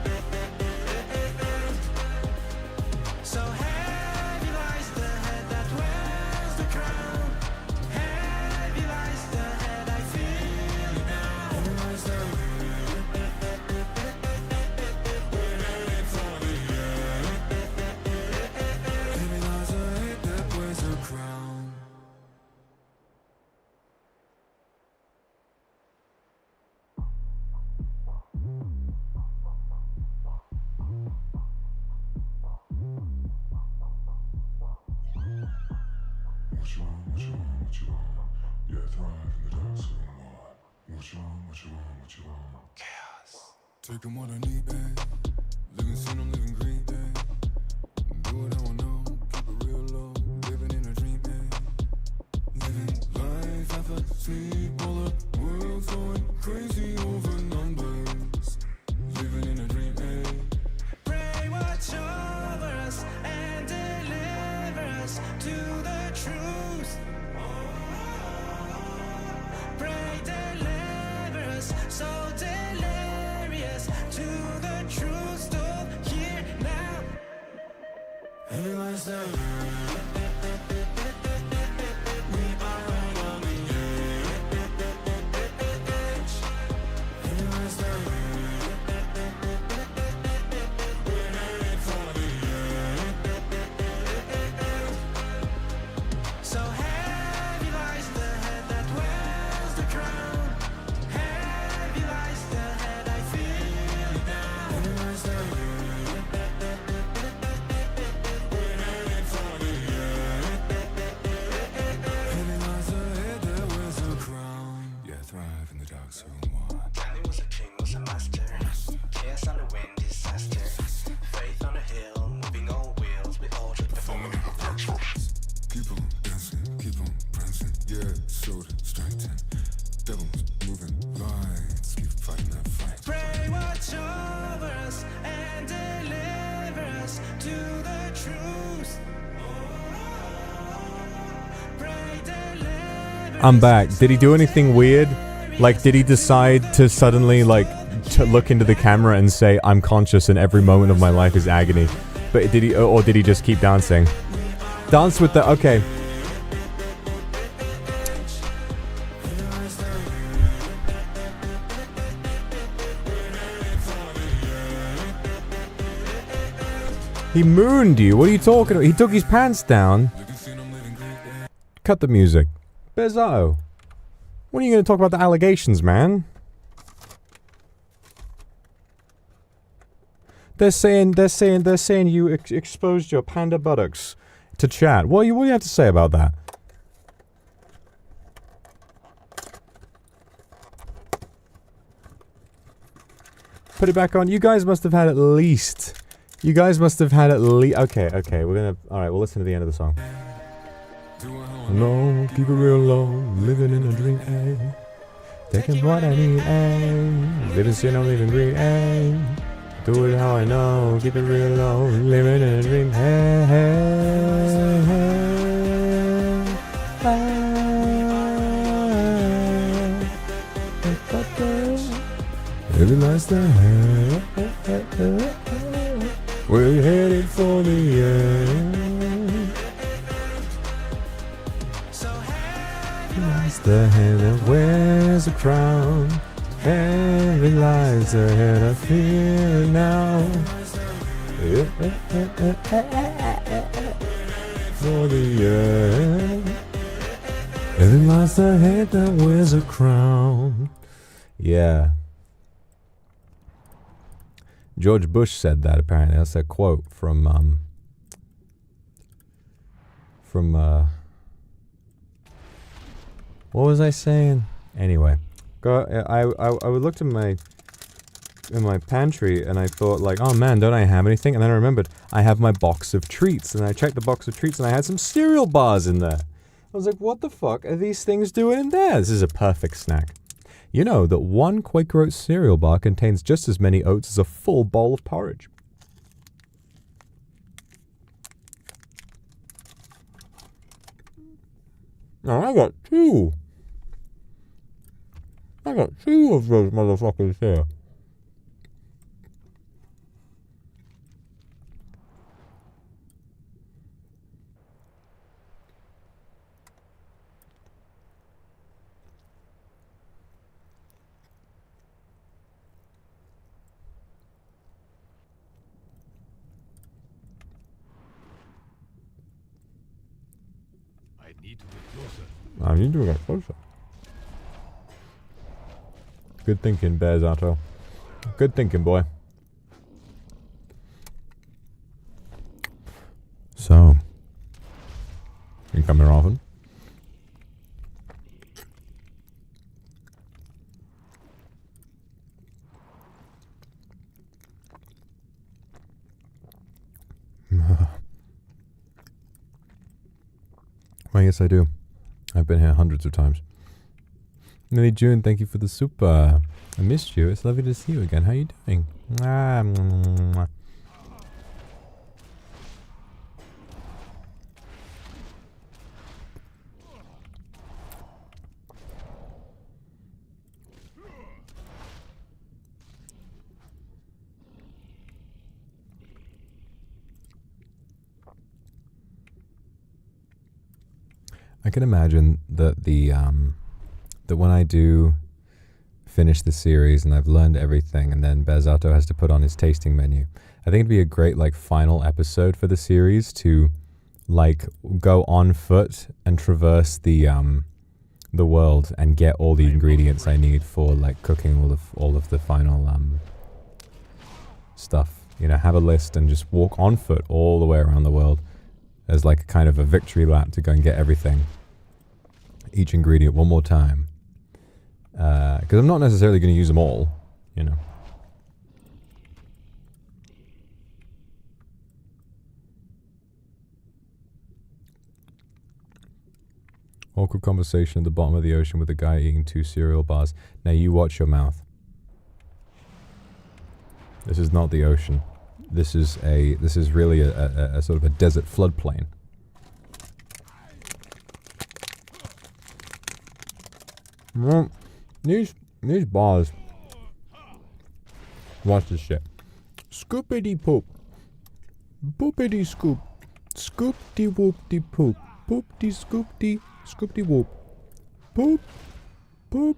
So heavy lies the head that wears the crown. Heavy lies the head, I feel it now. Realize that we're headed for the end. Heavy lies the head that wears the crown. What you want, what you want, what you want? Yeah, thrive in the dark, so what? What you want, what you want, what you want? Chaos. Taking what I need, babe. Living sin, I'm living green, babe. Do it how I know, keep it real low. Living in a dream, babe. Living life, half asleep, all the world's going crazy over numbers. Living in a dream, babe. Pray watch over us and deliver us to the truth. Pray deliver us, so delirious to the truth. Stop here now. Realize that we are running on the edge. Realize that we're headed for the end. So heavy lies the head that wears the crown. Heavy lies the head, I feel it now. Realize that we're headed for the end. Heavy lies the head that wears the crown. Yeah, thrive in the dark, so what? Danny was a king, was a master. Chaos on the wind, disaster. Faith on a hill, moving on wheels. We all took the form. Keep on dancing, keep on prancing. Yeah, soda strengthen. Devils moving lights, keep fighting that fight. Pray watch over us and deliver us to the truth. Pray deliver I'm back. Did he do anything weird? Like, did he decide to suddenly, like, to look into the camera and say, I'm conscious and every moment of my life is agony? But did he, or did he just keep dancing? Dance with the, okay. He mooned you. What are you talking about? He took his pants down. Cut the music. Bezzo. When are you going to talk about the allegations, man? They're saying you exposed your panda buttocks to chat. What do you have to say about that? Put it back on. You guys must have had at least. Okay, we're gonna. Alright, we'll listen to the end of the song. No, keep it real low. Living in a dream, eh? Taking what I need, eh? Living sin, I'm living green, eh? Do it how I know, keep it real low. Living in a dream, hey, hey, hey. Every last time, we're headed for the end. Lies the head that wears a crown. Heavy lies the head, I feel it now. For the end. Having lost the head that wears a crown. Yeah. George Bush said that, apparently. That's a quote from what was I saying? Anyway, I looked in my pantry and I thought like, oh man, don't I have anything? And then I remembered I have my box of treats, and I checked the box of treats and I had some cereal bars in there. I was like, what the fuck are these things doing in there? This is a perfect snack. You know that one Quaker Oats cereal bar contains just as many oats as a full bowl of porridge. Now I got two. I got two of those motherfuckers here. I need to get closer. I need to get closer. Good thinking, Bears Otto. Good thinking, boy. So, you come here often? Well, yes, I do. I've been here hundreds of times. Nelly June, thank you for the super. I missed you. It's lovely to see you again. How are you doing? I can imagine that that when I do finish the series and I've learned everything, and then Bezato has to put on his tasting menu, I think it'd be a great like final episode for the series to like go on foot and traverse the world and get all the ingredients I need for like cooking all of the final stuff. You know, have a list and just walk on foot all the way around the world as like a kind of a victory lap to go and get everything, each ingredient one more time. Because I'm not necessarily going to use them all, you know. Awkward conversation at the bottom of the ocean with a guy eating 2 cereal bars. Now you watch your mouth. This is not the ocean. This is really a sort of a desert floodplain. These bars. Watch this shit. Scoopity poop. Boopity scoop. Scoopty whoopty poop. Poopty scoopty. Scoopty whoop. Poop. Poop.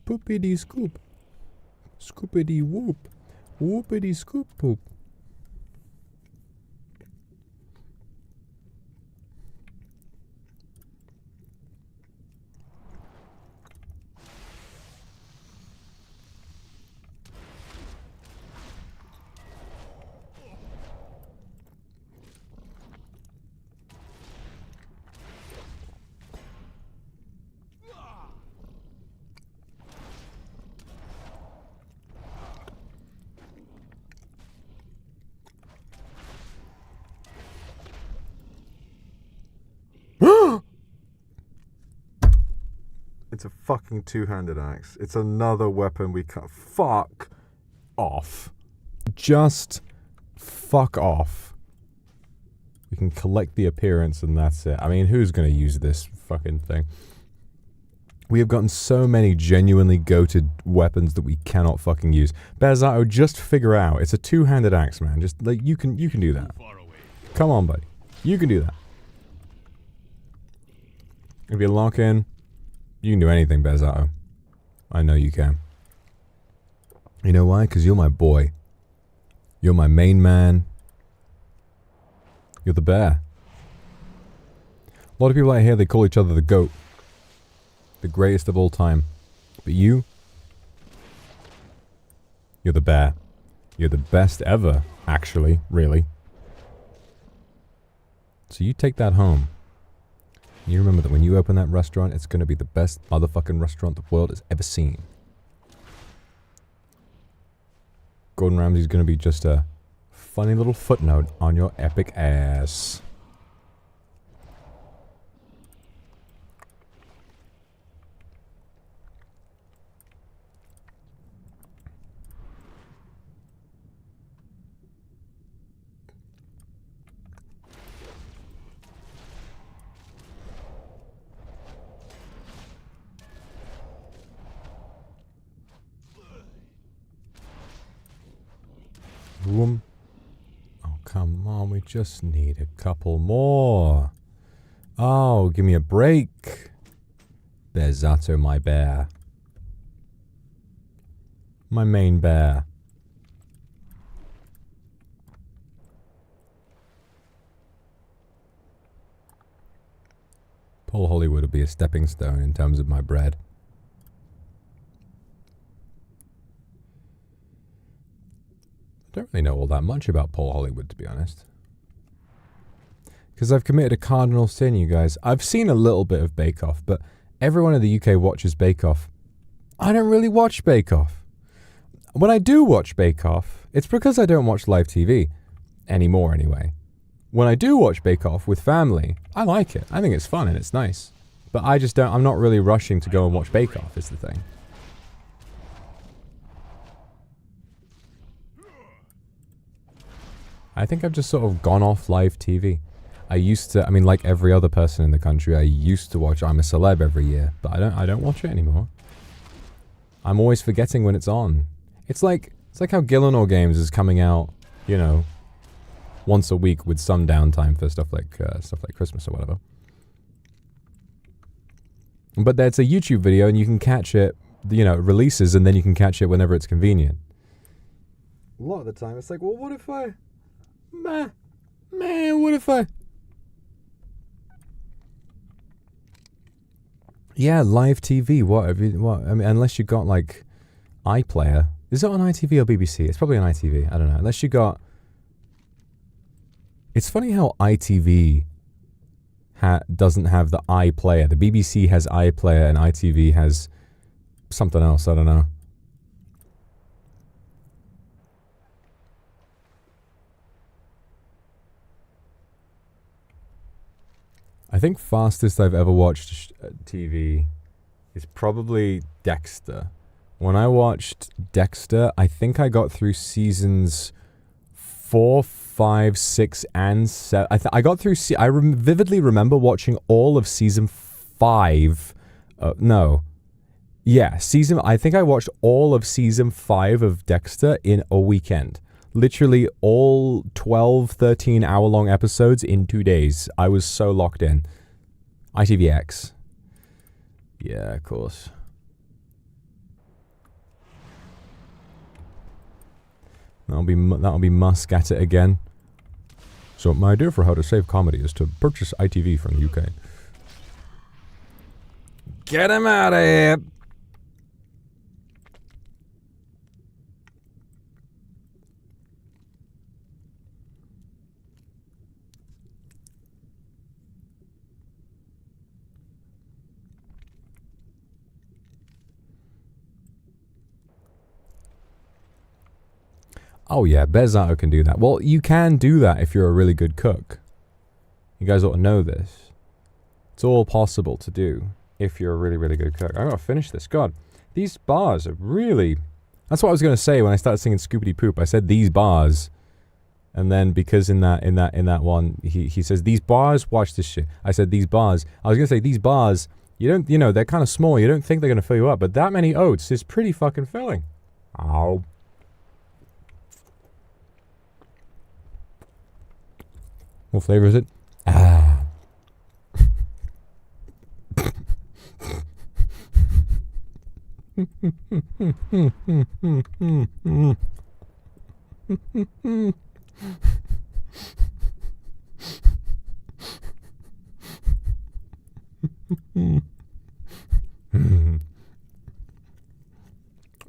Poopity scoop. Scoopity whoop. Whoopity scoop poop. It's a fucking two-handed axe. It's another weapon we can't... Fuck off. Just fuck off. We can collect the appearance and that's it. I mean, who's going to use this fucking thing? We have gotten so many genuinely goated weapons that we cannot fucking use. Bezato, just figure out. It's a two-handed axe, man. Just, like, you can do that. Come on, buddy. You can do that. If you lock in... You can do anything, Bezato. I know you can. You know why? Because you're my boy. You're my main man. You're the bear. A lot of people out here, they call each other the goat. The greatest of all time. But you're the bear. You're the best ever, actually, really. So you take that home. You remember that when you open that restaurant, it's going to be the best motherfucking restaurant the world has ever seen. Gordon Ramsay's going to be just a funny little footnote on your epic ass. Boom. Oh, come on. We just need a couple more. Oh, give me a break. Bearzato, my bear. My main bear. Paul Hollywood would be a stepping stone in terms of my bread. I don't really know all that much about Paul Hollywood, to be honest. Because I've committed a cardinal sin, you guys. I've seen a little bit of Bake Off, but everyone in the UK watches Bake Off. I don't really watch Bake Off. When I do watch Bake Off, it's because I don't watch live TV. Anymore, anyway. When I do watch Bake Off with family, I like it. I think it's fun and it's nice. But I just don't, I'm not really rushing to go and watch Bake Off, is the thing. I think I've just sort of gone off live TV. I used to, I mean, like every other person in the country, I used to watch I'm a Celeb every year, but I don't watch it anymore. I'm always forgetting when it's on. It's like how Gillinor Games is coming out, you know, once a week with some downtime for stuff like Christmas or whatever. But that's a YouTube video and you can catch it, you know, it releases and then you can catch it whenever it's convenient. A lot of the time it's like, well, what if I... Man, what if I... Yeah, live TV. What? I mean, unless you got like iPlayer. Is it on ITV or BBC? It's probably on ITV. I don't know. Unless you got... It's funny how ITV doesn't have the iPlayer. The BBC has iPlayer and ITV has something else. I don't know. I think fastest I've ever watched TV is probably Dexter. When I watched Dexter, I think I got through seasons 4, 5, 6, and 7. I got through... vividly remember watching all of season 5. No. Yeah, I think I watched all of season 5 of Dexter in a weekend. Literally all 12, 13 hour-long episodes in 2 days. I was so locked in. ITVX. Yeah, of course. That'll be Musk at it again. So my idea for how to save comedy is to purchase ITV from the UK. Get him out of here! Oh yeah, Bearzato can do that. Well, you can do that if you're a really good cook. You guys ought to know this. It's all possible to do if you're a really, really good cook. I'm gonna finish this. God, these bars are really... That's what I was gonna say when I started singing Scoopity Poop. I said these bars, and then because in that one he says these bars. Watch this shit. I said these bars. I was gonna say these bars. You know, they're kind of small. You don't think they're gonna fill you up, but that many oats is pretty fucking filling. Ow. What flavor is it? Ah.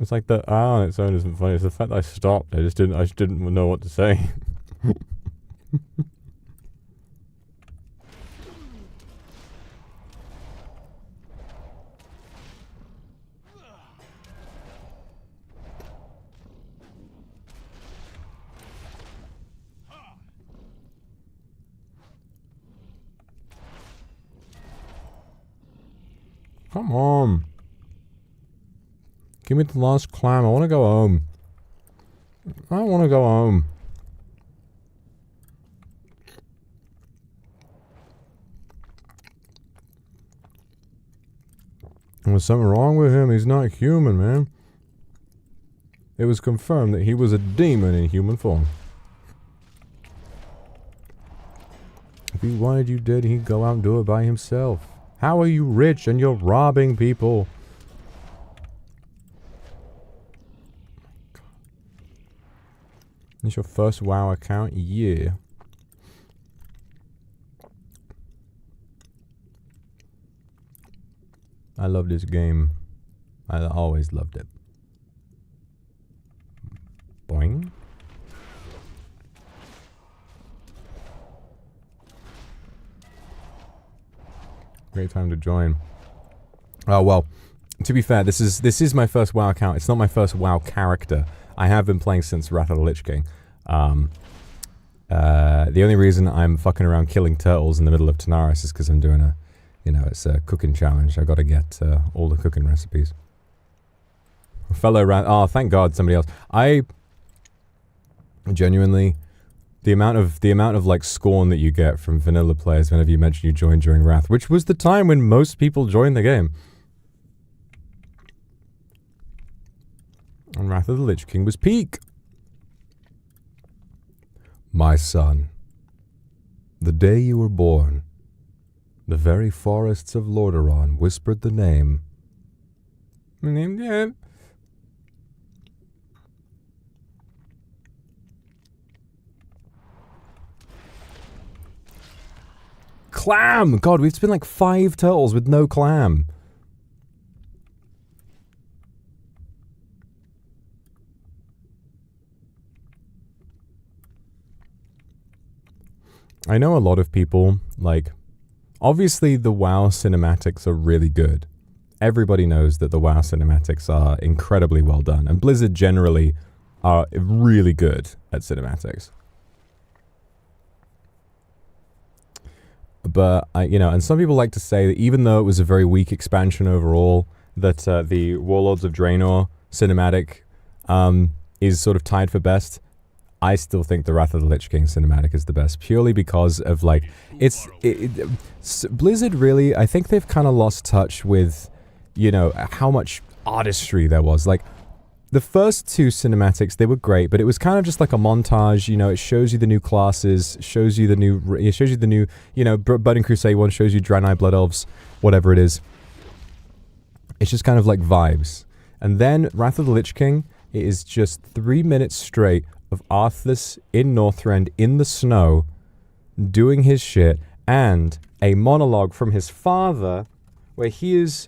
It's like the on its own isn't funny. It's the fact that I stopped. I just didn't know what to say. Come on. Give me the last clam. I want to go home. I want to go home. There's something wrong with him. He's not human, man. It was confirmed that he was a demon in human form. If he wanted you dead, he'd go out and do it by himself. How are you rich and you're robbing people? This your first WoW account? Yeah. I love this game. I always loved it. Boing. Great time to join. Oh well, to be fair, this is my first WoW account. It's not my first WoW character. I have been playing since Wrath of the Lich King. The only reason I'm fucking around killing turtles in the middle of Tanaris is because I'm doing a, it's a cooking challenge. I got to get all the cooking recipes. Oh, thank God, somebody else. I genuinely, the amount of like scorn that you get from vanilla players whenever you mention you joined during Wrath, which was the time when most people joined the game. And Wrath of the Lich King was peak. My son, the day you were born, the very forests of Lordaeron whispered the name. Clam! God, we've spent like 5 turtles with no clam. I know a lot of people, like, obviously the WoW cinematics are really good. Everybody knows that the WoW cinematics are incredibly well done, and Blizzard generally are really good at cinematics. But, and some people like to say that even though it was a very weak expansion overall, that the Warlords of Draenor cinematic is sort of tied for best. I still think the Wrath of the Lich King cinematic is the best, purely because of, like, Blizzard really, I think they've kind of lost touch with, how much artistry there was. Like, the first 2 cinematics, they were great, but it was kind of just like a montage, it shows you the new classes, shows you the new, Budding Crusade one shows you Draenei Blood Elves, whatever it is. It's just kind of like vibes. And then Wrath of the Lich King, it is just 3 minutes straight of Arthas in Northrend in the snow doing his shit, and a monologue from his father where he is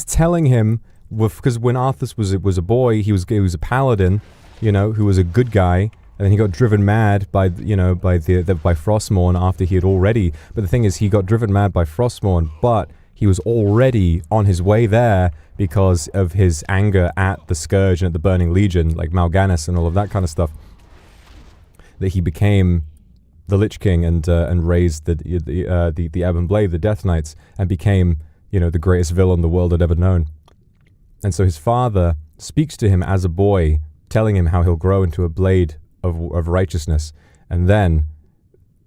telling him, because when Arthas was a boy, he was a paladin, who was a good guy, and then he got driven mad by Frostmourne after he had already. But the thing is, he got driven mad by Frostmourne, but he was already on his way there because of his anger at the Scourge and at the Burning Legion, like Mal'Ganis and all of that kind of stuff, that he became the Lich King and raised the Ebon Blade, the Death Knights, and became, the greatest villain the world had ever known. And so his father speaks to him as a boy, telling him how he'll grow into a blade of righteousness. And then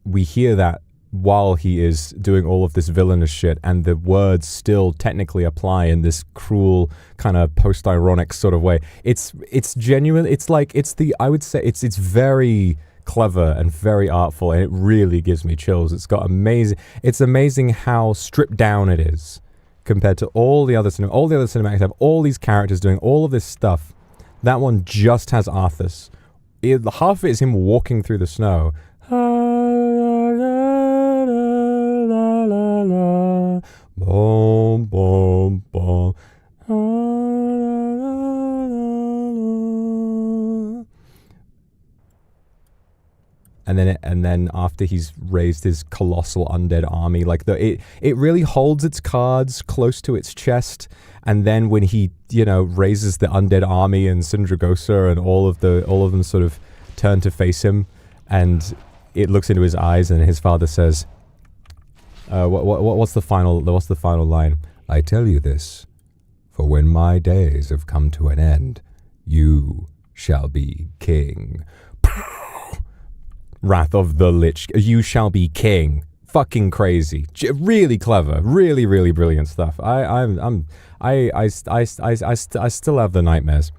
we hear that while he is doing all of this villainous shit, and the words still technically apply in this cruel kind of post-ironic sort of way. It's genuine. I would say it's very clever and very artful, and it really gives me chills. It's amazing how stripped down it is compared to all the other cinematics have all these characters doing all of this stuff. That one just has Arthas. Half of it is him walking through the snow. Boom, boom, boom. and then after he's raised his colossal undead army, like it really holds its cards close to its chest, and then when he raises the undead army and Sindragosa and all of them sort of turn to face him, and it looks into his eyes, and his father says, what's the final line? I tell you this, for when my days have come to an end, you shall be king. Wrath of the Lich. You shall be king. Fucking crazy. Really clever. Really, really brilliant stuff. I still have the nightmares.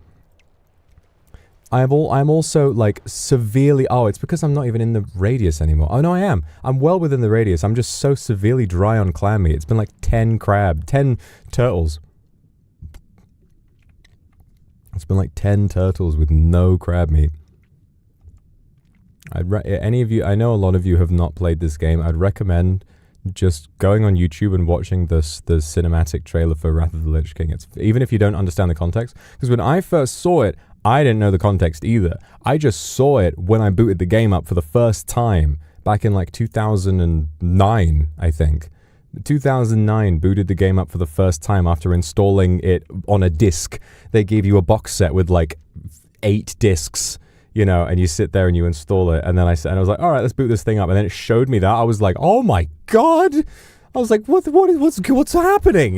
I'm also like severely. Oh, it's because I'm not even in the radius anymore. Oh no, I am. I'm well within the radius. I'm just so severely dry on clam meat. It's been like 10 turtles. It's been like 10 turtles with no crab meat. Any of you, I know a lot of you have not played this game. I'd recommend just going on YouTube and watching the cinematic trailer for Wrath of the Lich King. It's even if you don't understand the context, because when I first saw it, I didn't know the context either. I just saw it when I booted the game up for the first time back in like 2009, I think. 2009 booted the game up for the first time after installing it on a disc. They gave you a box set with like 8 discs. And you sit there and you install it, and then I was like, all right, let's boot this thing up, and then it showed me that. I was like, oh my god! I was like, what's happening?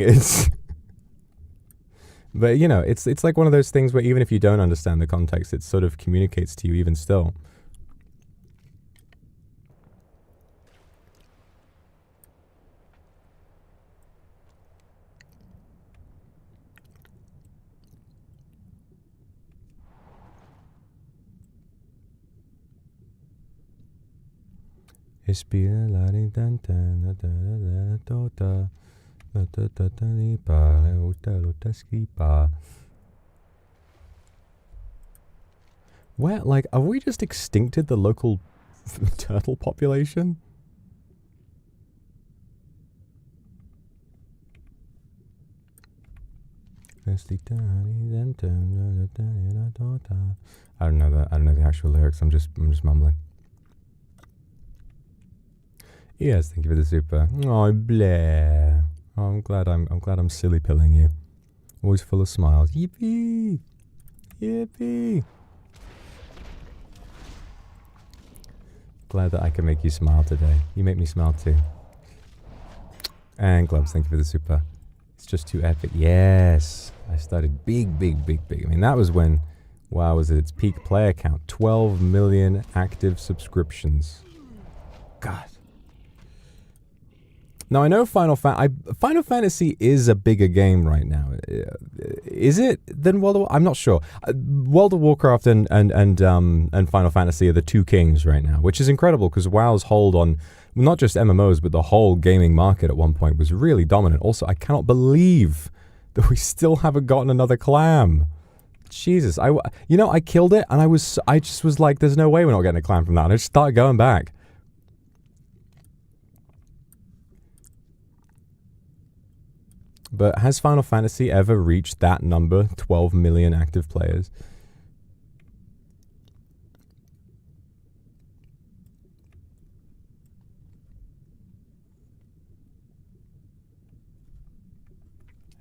But it's like one of those things where even if you don't understand the context, it sort of communicates to you even still. Where, like, have we just extincted the local turtle population? I don't know that. I don't know the actual lyrics. I'm just mumbling. Yes, thank you for the super. Oh, bleh. Oh, I'm glad I'm silly pilling you. Always full of smiles. Yippee! Yippee! Glad that I can make you smile today. You make me smile too. And Gloves, thank you for the super. It's just too epic. Yes! I started big. I mean, that was when WoW was at its peak player count. 12 million active subscriptions. God. Now, I know Final Fantasy is a bigger game right now. Is it than World of Warcraft? I'm not sure. World of Warcraft and Final Fantasy are the two kings right now, which is incredible because WoW's hold on not just MMOs, but the whole gaming market at one point was really dominant. Also, I cannot believe that we still haven't gotten another Clam. Jesus. I killed it, and I just was like, there's no way we're not getting a Clam from that. And I just started going back. But has Final Fantasy ever reached that number? 12 million active players?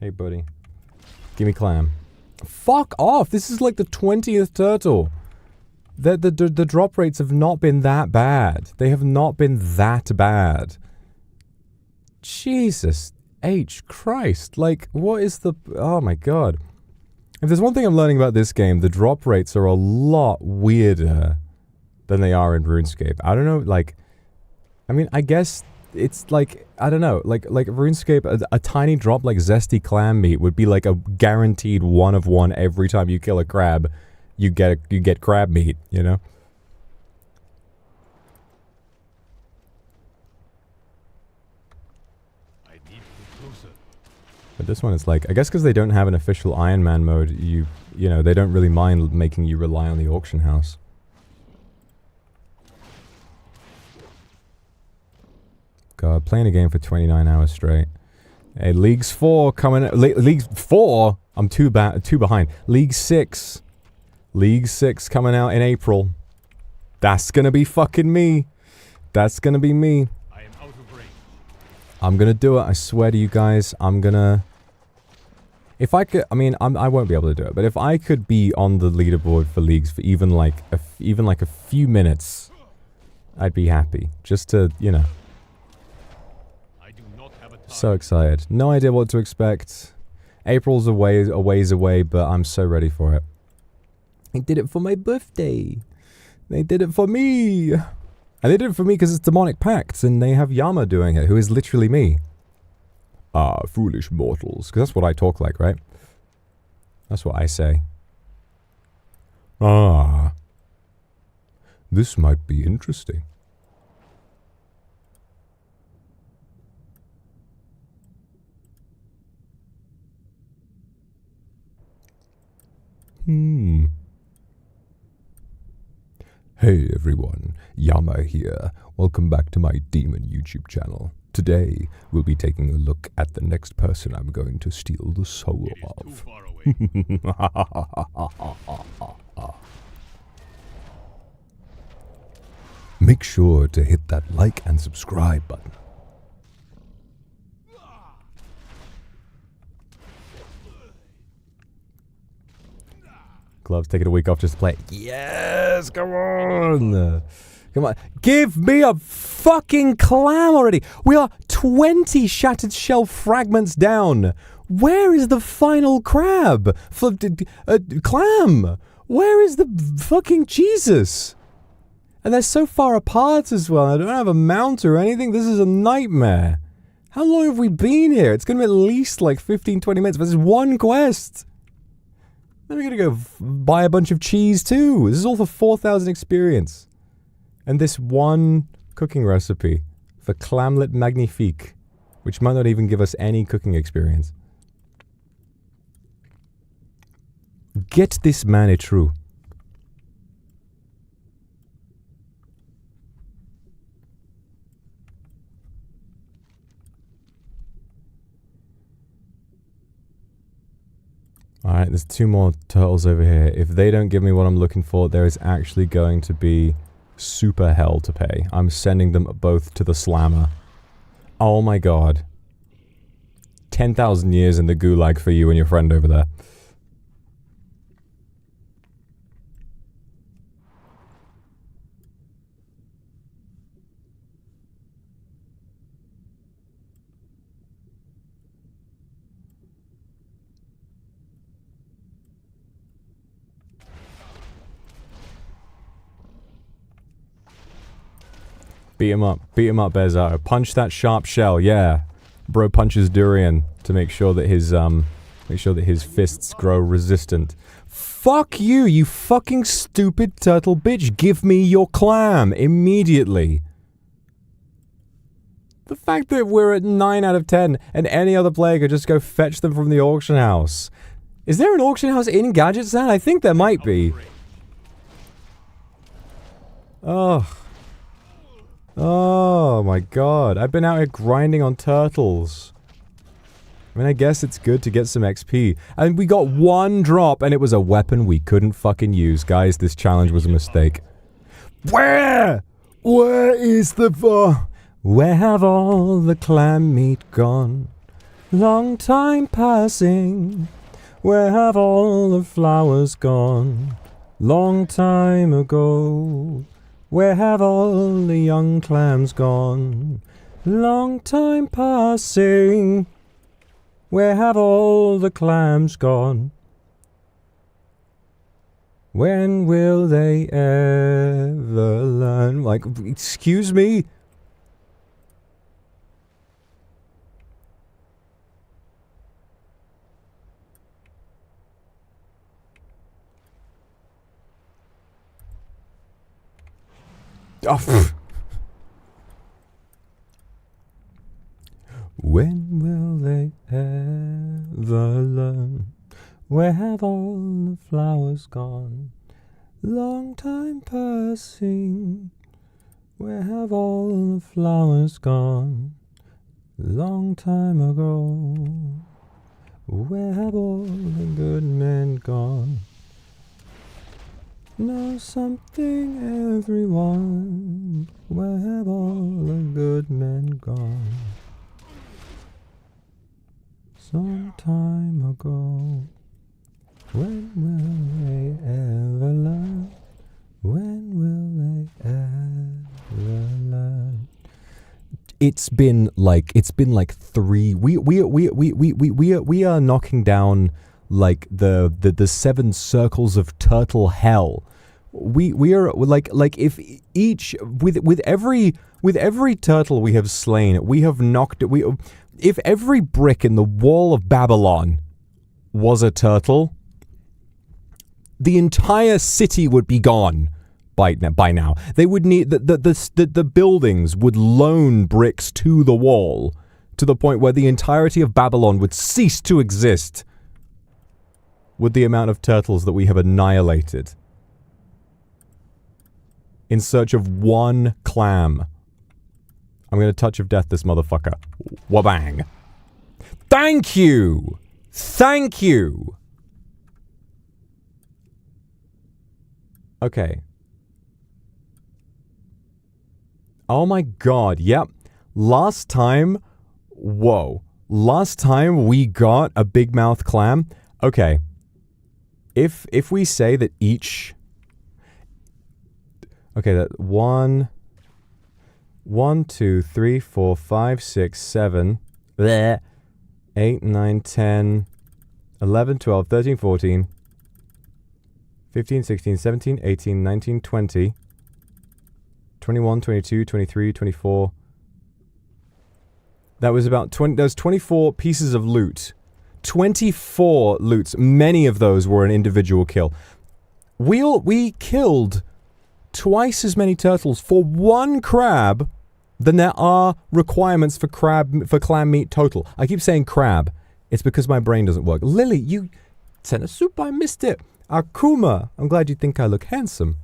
Hey, buddy. Give me Clam. Fuck off! This is like the 20th turtle. The drop rates have not been that bad. They have not been that bad. Jesus H. Christ. Like, what is the... Oh my god. If there's one thing I'm learning about this game, the drop rates are a lot weirder than they are in RuneScape. I don't know, like... I mean, I guess it's like... I don't know. Like RuneScape, a tiny drop like Zesty Clam meat would be like a guaranteed 1 of 1 every time you kill a crab. You get crab meat, you know? But this one is like, I guess because they don't have an official Iron Man mode, you know, they don't really mind making you rely on the auction house. God, playing a game for 29 hours straight. Hey, Leagues 4 coming... League 4? I'm two behind. League 6. League 6 coming out in April. That's gonna be fucking me. That's gonna be me. I am out of range. I'm gonna do it. I swear to you guys. I'm gonna... If I could... I mean, I won't be able to do it. But if I could be on the leaderboard for leagues for even like a few minutes, I'd be happy. Just to, you know. I do not have a target. So excited. No idea what to expect. April's a ways away, but I'm so ready for it. They did it for my birthday. They did it for me. And they did it for me because it's Demonic Pact, and they have Yama doing it, who is literally me. Ah, foolish mortals. Because that's what I talk like, right? That's what I say. Ah. This might be interesting. Hey everyone, Yama here. Welcome back to my demon YouTube channel. Today, we'll be taking a look at the next person I'm going to steal the soul It is too of. far away. Make sure to hit that like and subscribe button. Gloves taking a week off just to play. Yes, come on. Come on. Give me a fucking clam already. We are 20 shattered shell fragments down. Where is the final crab? Clam. Where is the fucking Jesus? And they're so far apart as well. I don't have a mount or anything. This is a nightmare. How long have we been here? It's going to be at least like 15, 20 minutes. But this is one quest. Then we're going to go buy a bunch of cheese too. This is all for 4,000 experience. And this one cooking recipe for Clamlet Magnifique, which might not even give us any cooking experience. Get this man a true. Alright, there's 2 more turtles over here. If they don't give me what I'm looking for, there is actually going to be super hell to pay. I'm sending them both to the slammer. Oh my god. 10,000 years in the gulag for you and your friend over there. Beat him up, Bezo. Punch that sharp shell, yeah. Bro punches durian to make sure that his fists grow resistant. Fuck you, you fucking stupid turtle bitch. Give me your clam immediately. The fact that we're at 9 out of 10 and any other player could just go fetch them from the auction house. Is there an auction house in Gadgetsan? I think there might be. Ugh. Oh my god, I've been out here grinding on turtles. I mean, I guess it's good to get some XP. And we got 1 drop and it was a weapon we couldn't fucking use. Guys, this challenge was a mistake. Where? Where is the... Where have all the clam meat gone? Long time passing. Where have all the flowers gone? Long time ago. Where have all the young clams gone? Long time passing. Where have all the clams gone? When will they ever learn? Like, excuse me? Oh, when will they ever learn? Where have all the flowers gone? Long time passing. Where have all the flowers gone? Long time ago. Where have all the good men gone? know something, everyone. Where have all the good men gone? Some time ago. When will they ever learn? When will they ever learn? It's been like 3. We are knocking down like the 7 circles of turtle hell. We are like if each with every turtle we have slain, we have knocked it. If every brick in the wall of Babylon was a turtle, the entire city would be gone by now. They would need the buildings would loan bricks to the wall to the point where the entirety of Babylon would cease to exist with the amount of turtles that we have annihilated in search of one clam. I'm going to touch of death this motherfucker. Wabang. Thank you! Thank you! Okay. Oh my god, yep. Last time... Whoa. Last time we got a big mouth clam. Okay. If we say that each... Okay, that 1, 2, 3, 4, 5, 6, 7, 8, 9, 10, 11, 12, 13, 14, 15, 16, 17, 18, 19, 20, 21, 22, 23, 24. That was about 20, that was 24 pieces of loot. 24 loots. Many of those were an individual kill. We killed twice as many turtles for one crab than there are requirements for clam meat total. I keep saying crab. It's because my brain doesn't work. Lily, you sent a soup. I missed it. Akuma, I'm glad you think I look handsome.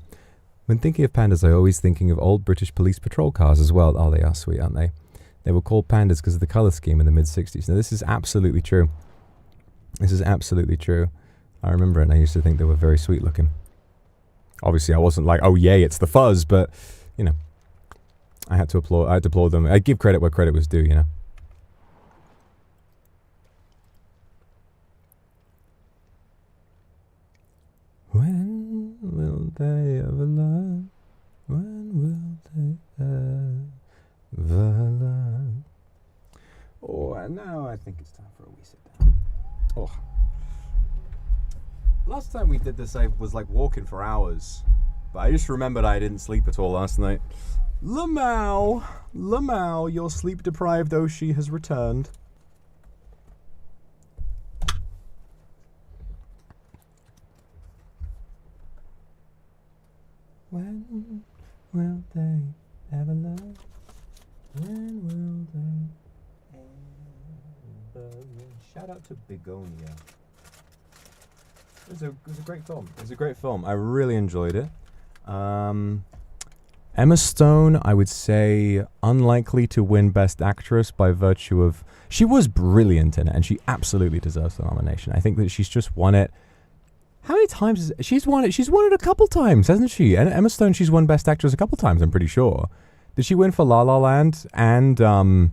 When thinking of pandas, I always thinking of old British police patrol cars as well. Oh, they are sweet, aren't they? They were called pandas because of the colour scheme in the mid-60s. Now, this is absolutely true. This is absolutely true. I remember it, and I used to think they were very sweet looking. Obviously, I wasn't like, oh, yay, it's the fuzz, but, you know, I had to applaud them. I'd give credit where credit was due, you know. When will they ever learn? When will they ever learn? Oh, and now I think it's time for a wee sit down. Oh. Last time we did this, I was like walking for hours. But I just remembered I didn't sleep at all last night. Lamau, your sleep deprived Oshi has returned. When will they ever learn? When will they ever learn? Shout out to Begonia. It was a great film. It was a great film. I really enjoyed it. Emma Stone, I would say, unlikely to win Best Actress by virtue of... She was brilliant in it, and she absolutely deserves the nomination. I think that she's just won it. How many times she's won it? She's won it a couple times, hasn't she? And Emma Stone, she's won Best Actress a couple times, I'm pretty sure. Did she win for La La Land and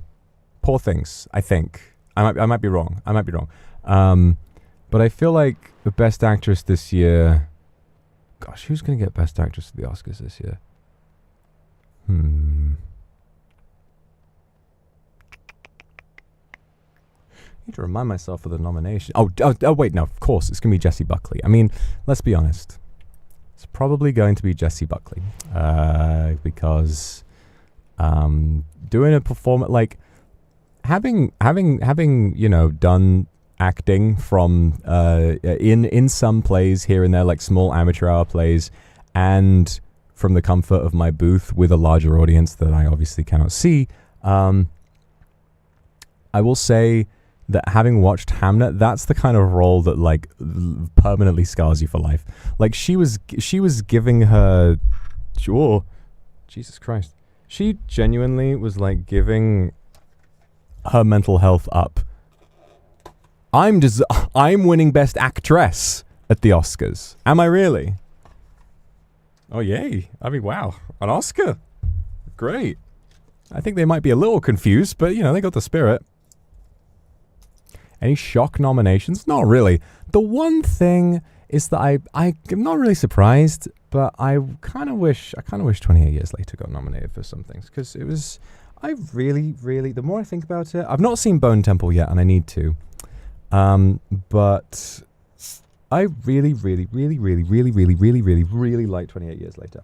Poor Things, I think. I might be wrong. But I feel like the Best Actress this year... Gosh, who's going to get Best Actress at the Oscars this year? Need to remind myself of the nomination. Oh, wait, no, of course, it's going to be Jessie Buckley. I mean, let's be honest. It's probably going to be Jessie Buckley. Because doing a performance, like, having you know, done acting from in some plays here and there, like small amateur hour plays, and from the comfort of my booth with a larger audience that I obviously cannot see, I will say that having watched Hamnet, that's the kind of role that like permanently scars you for life. Like she was giving her, oh, Jesus Christ, she genuinely was like giving her mental health up. I'm winning Best Actress at the Oscars. Am I really? Oh, yay. I mean, wow. An Oscar. Great. I think they might be a little confused, but, they got the spirit. Any shock nominations? Not really. The one thing is that I'm not really surprised, but I kind of wish 28 Years Later got nominated for some things, because it was, I really, the more I think about it, I've not seen Bone Temple yet, and I need to, but I really like 28 Years Later.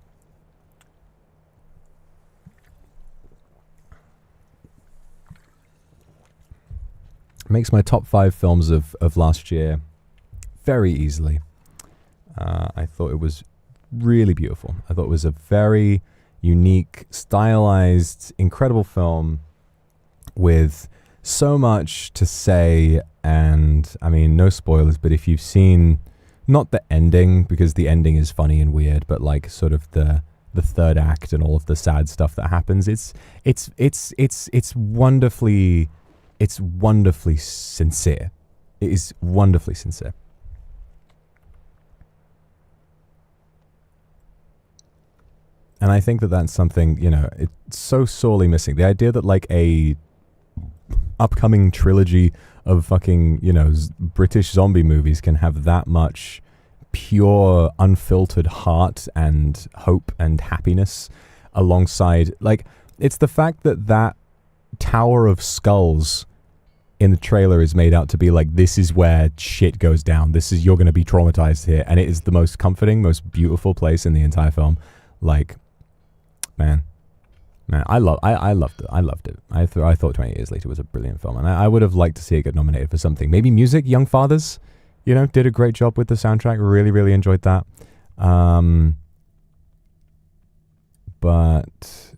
Makes my top 5 films of last year very easily. I thought it was really beautiful. I thought it was a very unique, stylized, incredible film with so much to say. And I mean, no spoilers, but if you've seen, not the ending, because the ending is funny and weird, but like sort of the third act and all of the sad stuff that happens, it's wonderfully sincere. It is wonderfully sincere. And I think that that's something, it's so sorely missing. The idea that like a upcoming trilogy of fucking, British zombie movies can have that much pure, unfiltered heart and hope and happiness alongside, like, it's the fact that Tower of Skulls in the trailer is made out to be like, this is where shit goes down. You're going to be traumatized here. And it is the most comforting, most beautiful place in the entire film. Like, man, I loved it. I thought 20 Years Later was a brilliant film, and I would have liked to see it get nominated for something. Maybe music. Young Fathers, did a great job with the soundtrack. Really enjoyed that. But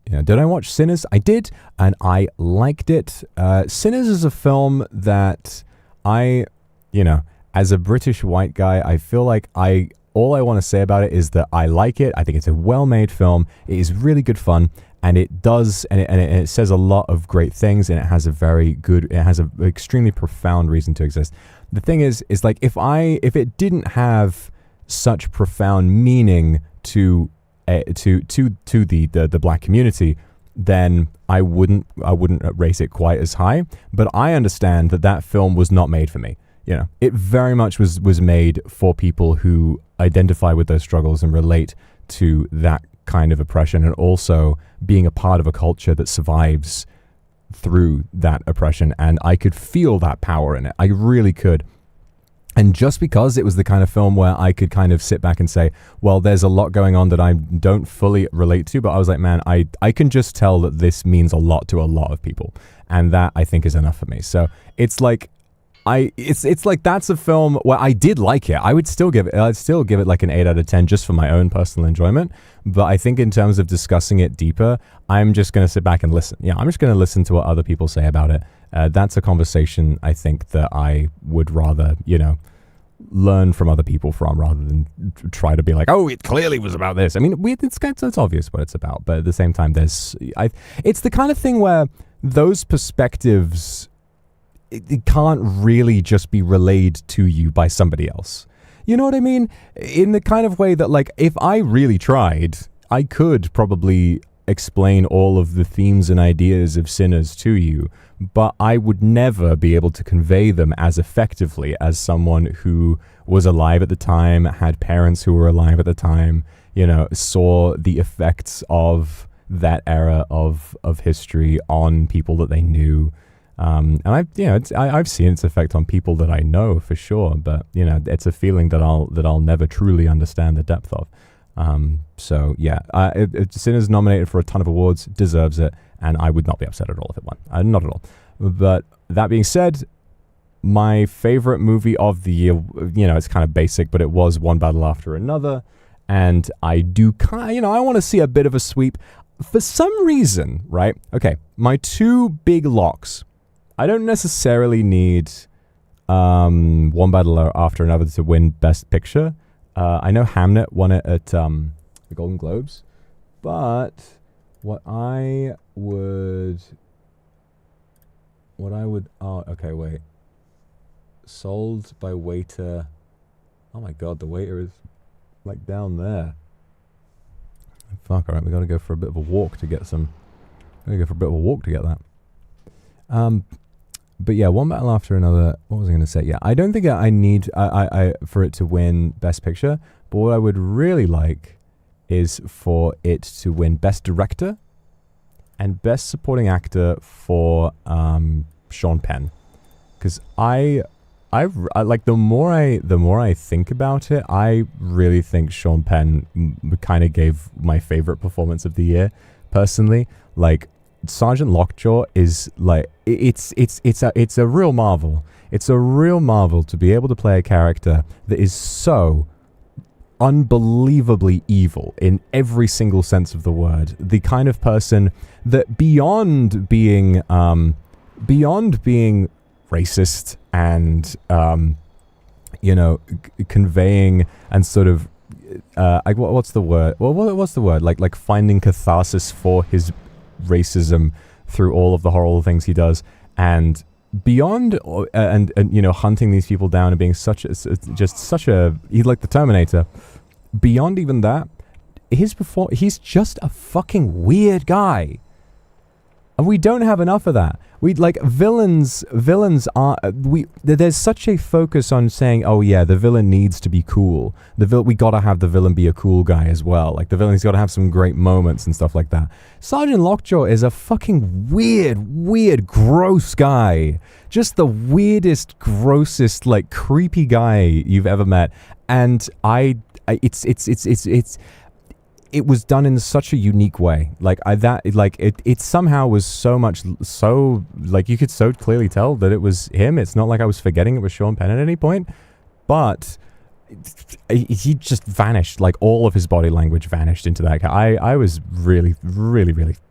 did I watch Sinners? I did, and I liked it. Sinners is a film that as a British white guy, I feel like all I want to say about it is that I like it. I think it's a well-made film. It is really good fun, and it says a lot of great things, and it has an extremely profound reason to exist. The thing is like, if it didn't have such profound meaning to the black community, then I wouldn't rate it quite as high. But I understand that film was not made for me. It very much was made for people who identify with those struggles and relate to that kind of oppression, and also being a part of a culture that survives through that oppression. And I could feel that power in it. I really could. And just because it was the kind of film where I could kind of sit back and say, well, there's a lot going on that I don't fully relate to, but I was like, man, I can just tell that this means a lot to a lot of people. And that, I think, is enough for me. So it's like, it's like, that's a film where I did like it. I'd still give it like an 8 out of 10 just for my own personal enjoyment. But I think in terms of discussing it deeper, I'm just going to sit back and listen. Yeah, I'm just going to listen to what other people say about it. That's a conversation I think that I would rather, learn from other people from, rather than try to be like, oh, it clearly was about this. I mean, it's obvious what it's about, but at the same time, it's the kind of thing where those perspectives, it can't really just be relayed to you by somebody else. You know what I mean? In the kind of way that, like, if I really tried, I could probably explain all of the themes and ideas of Sinners to you, but I would never be able to convey them as effectively as someone who was alive at the time, had parents who were alive at the time, saw the effects of that era of history on people that they knew. And I've seen its effect on people that I know for sure, but it's a feeling that I'll never truly understand the depth of. So yeah, Sinners nominated for a ton of awards, deserves it, and I would not be upset at all if it won. Not at all. But that being said, my favorite movie of the year, it's kind of basic, but it was One Battle After Another, and I do I want to see a bit of a sweep for some reason, right? Okay, my two big locks. I don't necessarily need One Battle After Another to win Best Picture. I know Hamnet won it at the Golden Globes, but what I would, oh, okay, wait. Sold by Waiter. Oh my God, The Waiter is like down there. Fuck, alright, we gotta go for a bit of a walk to get some... Gotta go for a bit of a walk to get that. But yeah, one battle after another. What was I gonna say? Yeah, I don't think I need I for it to win Best Picture, but what I would really like is for it to win Best Director and Best Supporting Actor for Sean Penn. Because I like, the more I think about it, I really think Sean Penn kind of gave my favorite performance of the year, personally. Like, Sergeant Lockjaw is like, it's a real marvel. It's a real marvel to be able to play a character that is so unbelievably evil in every single sense of the word. The kind of person that beyond being racist and conveying and sort of what's the word? Well, what's the word? Like finding catharsis for his racism through all of the horrible things he does, and beyond and hunting these people down and being such a he's like the Terminator. Beyond even that, he's just a fucking weird guy. And we don't have enough of that. We like villains are there's such a focus on saying, oh yeah, the villain needs to be cool. We gotta have the villain be a cool guy as well. Like, the villain's gotta have some great moments and stuff like that. Sergeant Lockjaw is a fucking weird, gross guy. Just the weirdest, grossest, like, creepy guy you've ever met. And it was done in such a unique way. Like, it somehow was so like, you could so clearly tell that it was him. It's not like I was forgetting it was Sean Penn at any point, but he just vanished. Like, all of his body language vanished into that. I was really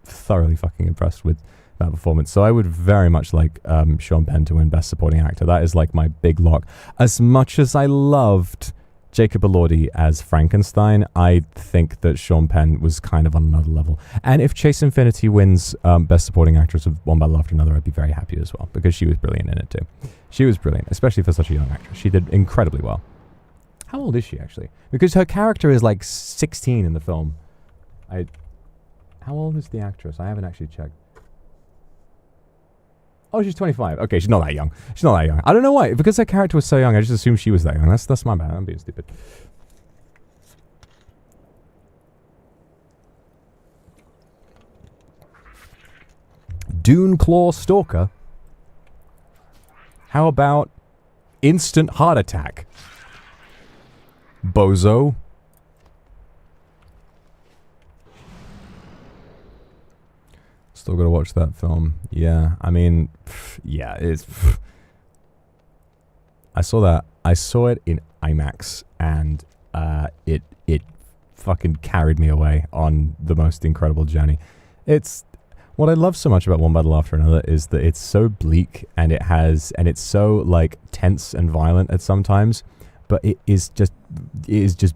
thoroughly fucking impressed with that performance. So I would very much like Sean Penn to win Best Supporting Actor. That is like my big lock. As much as I loved Jacob Elordi as Frankenstein, I think that Sean Penn was kind of on another level. And if Chase Infinity wins Best Supporting Actress of One Battle After Another, I'd be very happy as well, because she was brilliant in it too. She was brilliant, especially for such a young actress. She did incredibly well. How old is she, actually? Because her character is like 16 in the film. How old is the actress? I haven't actually checked. Oh, she's 25. Okay, she's not that young. She's not that young. I don't know why. Because her character was so young, I just assumed she was that young. That's my bad. I'm being stupid. Dune Claw Stalker. How about Instant Heart Attack? Bozo. Still gotta watch that film. Yeah, I mean, yeah, it's... I saw it in IMAX, and it fucking carried me away on the most incredible journey. It's... What I love so much about One Battle After Another is that it's so bleak, and it's so, like, tense and violent at some times, but it is just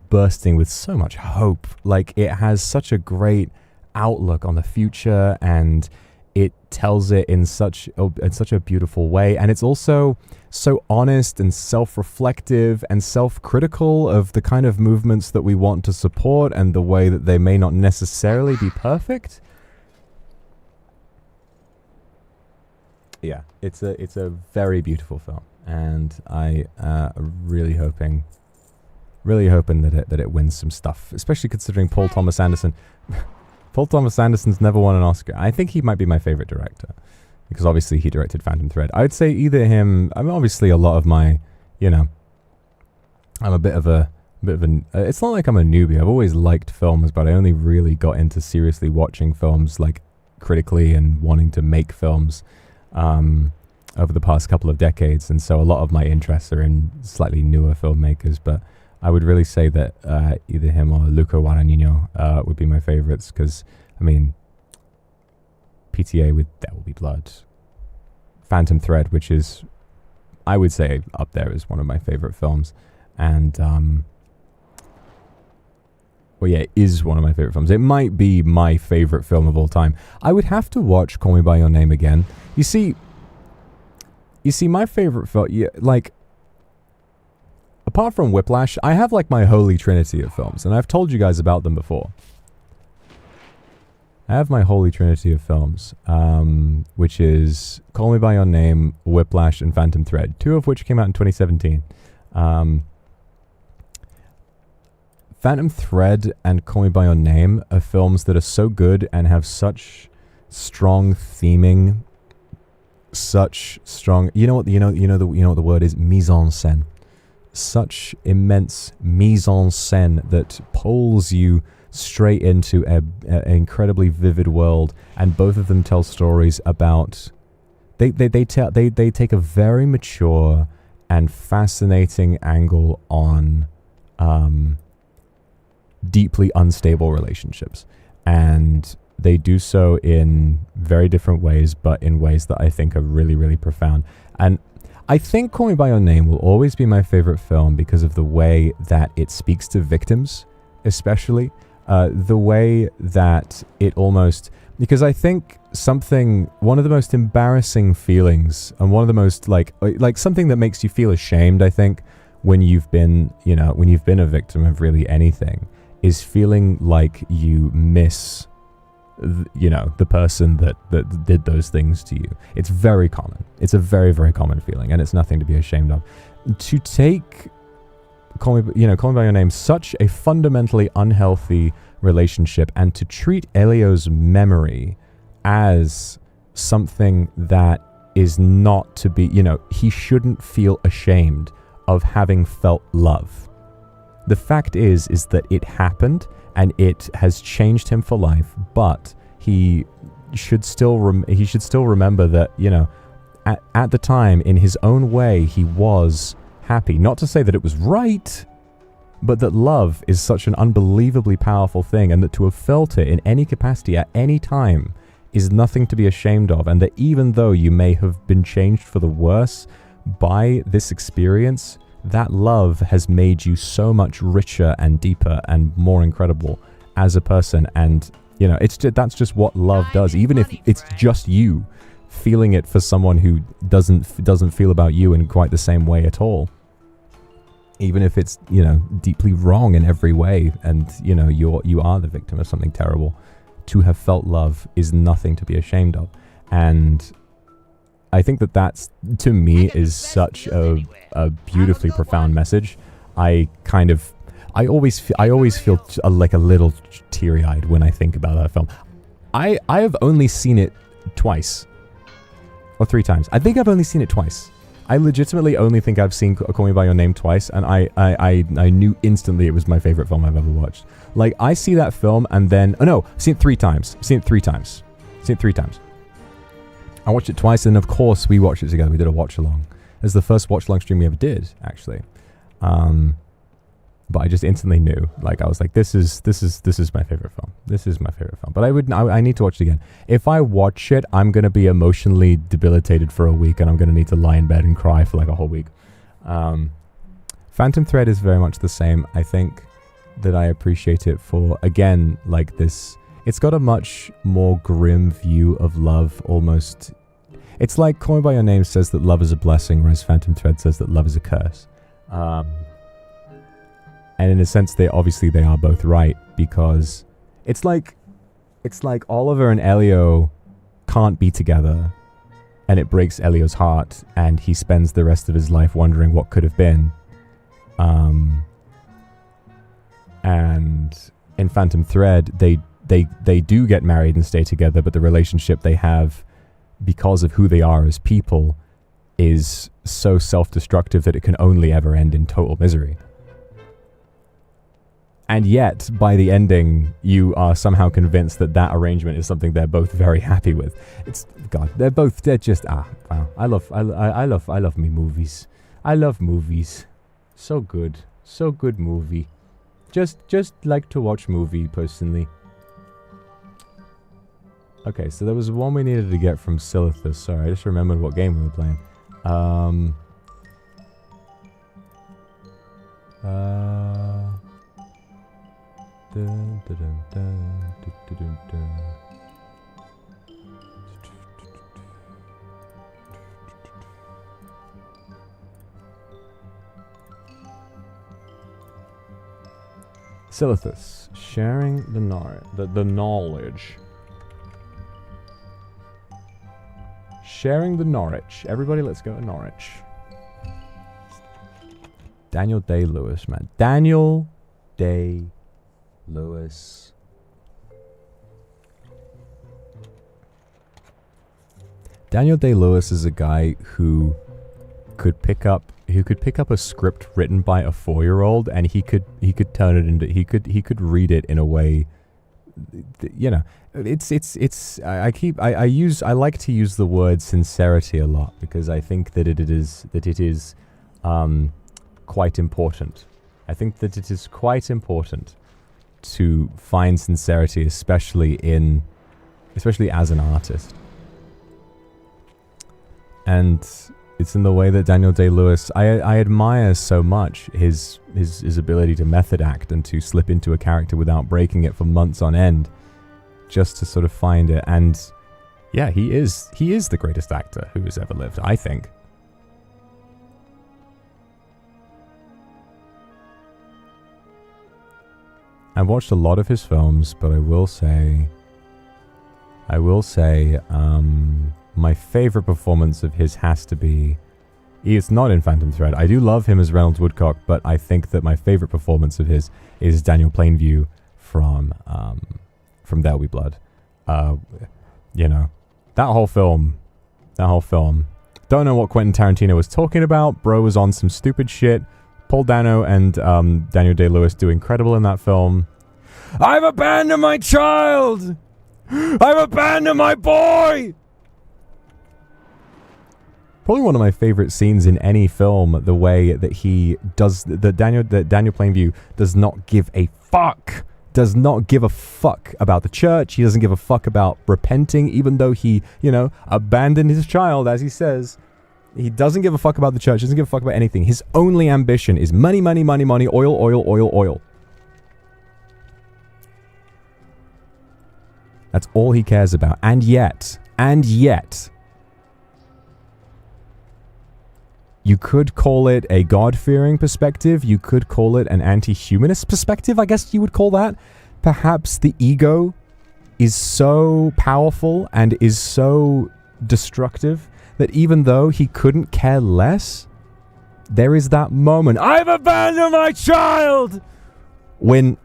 bursting with so much hope. Like, it has such a great outlook on the future, and it tells it in such a beautiful way, and it's also so honest and self-reflective and self-critical of the kind of movements that we want to support and the way that they may not necessarily be perfect. Yeah, it's a very beautiful film, and I really hoping that it wins some stuff, especially considering Paul Thomas Anderson. Paul Thomas Anderson's never won an Oscar. I think he might be my favorite director, because obviously he directed Phantom Thread. I'd say either him. I mean, obviously a lot of my, I'm a bit of an. It's not like I'm a newbie. I've always liked films, but I only really got into seriously watching films, like, critically and wanting to make films over the past couple of decades. And so a lot of my interests are in slightly newer filmmakers, but I would really say that either him or Luca Guadagnino would be my favorites, because, I mean, PTA with There Will Be Blood, Phantom Thread, which is, I would say, up there as one of my favorite films, and, well, yeah, it is one of my favorite films. It might be my favorite film of all time. I would have to watch Call Me By Your Name again. You see, my favorite film, yeah, like, apart from Whiplash, I have like my holy trinity of films, and I've told you guys about them before. I have my holy trinity of films, which is Call Me By Your Name, Whiplash, and Phantom Thread, 2 of which came out in 2017. Phantom Thread and Call Me By Your Name are films that are so good and have such strong theming, such strong. You know what the word is? Mise en scène. Such immense mise en scène that pulls you straight into an incredibly vivid world, and both of them tell stories about. They take a very mature and fascinating angle on deeply unstable relationships, and they do so in very different ways, but in ways that I think are really, really profound. And I think Call Me By Your Name will always be my favorite film because of the way that it speaks to victims, especially the way that it almost, because I think one of the most embarrassing feelings, and one of the most like something that makes you feel ashamed, I think, when you've been a victim of really anything, is feeling like you miss the person that did those things to you. It's very common. It's a very, very common feeling, and it's nothing to be ashamed of. To take Call Me By Your Name, such a fundamentally unhealthy relationship, and to treat Elio's memory as something that is not to be, he shouldn't feel ashamed of having felt love. The fact is that it happened, and it has changed him for life, but he should still remember that, at the time, in his own way, he was happy. Not to say that it was right, but that love is such an unbelievably powerful thing, and that to have felt it in any capacity at any time is nothing to be ashamed of, and that even though you may have been changed for the worse by this experience, that love has made you so much richer and deeper and more incredible as a person. And that's just what love does. Even if it's just you feeling it for someone who doesn't feel about you in quite the same way at all, even if it's deeply wrong in every way, and you are the victim of something terrible, to have felt love is nothing to be ashamed of. And I think that's, to me, is such a beautifully profound message. I always feel like a little teary-eyed when I think about that film. I have only seen it twice. Or 3 times. I think I've only seen it twice. I legitimately only think I've seen Call Me By Your Name twice, and I knew instantly it was my favorite film I've ever watched. Like, I see that film, and then... Oh no, I've seen it 3 times. I watched it twice, and of course we watched it together. We did a watch-along. It was the first watch-along stream we ever did, actually. But I just instantly knew. Like, I was like, this is my favorite film. This is my favorite film. But I need to watch it again. If I watch it, I'm going to be emotionally debilitated for a week, and I'm going to need to lie in bed and cry for like a whole week. Phantom Thread is very much the same. I think that I appreciate it for, again, like this... It's got a much more grim view of love, almost. It's like Call Me By Your Name says that love is a blessing, whereas Phantom Thread says that love is a curse. And in a sense, they are both right, because it's like Oliver and Elio can't be together, and it breaks Elio's heart, and he spends the rest of his life wondering what could have been. And in Phantom Thread, they do get married and stay together, but the relationship they have, because of who they are as people, is so self-destructive that it can only ever end in total misery. And yet, by the ending, you are somehow convinced that arrangement is something they're both very happy with. They're just, wow. I love me movies. I love movies. So good movie. Just like to watch movie, personally. Okay, so there was one we needed to get from Silithus. Sorry, I just remembered what game we were playing. Silithus, sharing the knowledge. Sharing the Norwich. Everybody, let's go to Norwich. Daniel Day-Lewis, man. Daniel Day-Lewis. Daniel Day-Lewis is a guy who could pick up a script written by a 4-year-old and he could turn it into he could read it in a way, you know, I like to use the word sincerity a lot because I think that it is quite important. I think that it is quite important to find sincerity, especially as an artist. And it's in the way that Daniel Day-Lewis, I admire so much his ability to method act and to slip into a character without breaking it for months on end, just to sort of find it. And yeah, he is the greatest actor who has ever lived, I think. I've watched a lot of his films, but I will say, my favorite performance of his has to be... It's not in Phantom Thread. I do love him as Reynolds Woodcock, but I think that my favorite performance of his is Daniel Plainview from There'll Be Blood. You know, that whole film. Don't know what Quentin Tarantino was talking about. Bro was on some stupid shit. Paul Dano and Daniel Day-Lewis do incredible in that film. I've abandoned my child! I've abandoned my boy! Probably one of my favorite scenes in any film, the way that he does, that Daniel Plainview does not give a fuck. Does not give a fuck about the church. He doesn't give a fuck about repenting, even though he, you know, abandoned his child, as he says. He doesn't give a fuck about the church, doesn't give a fuck about anything. His only ambition is money, money, money, money, oil, oil, oil, oil. That's all he cares about. And yet, you could call it a God-fearing perspective. You could call it an anti-humanist perspective, I guess you would call that. Perhaps the ego is so powerful and is so destructive that even though he couldn't care less, there is that moment, I've abandoned my child! When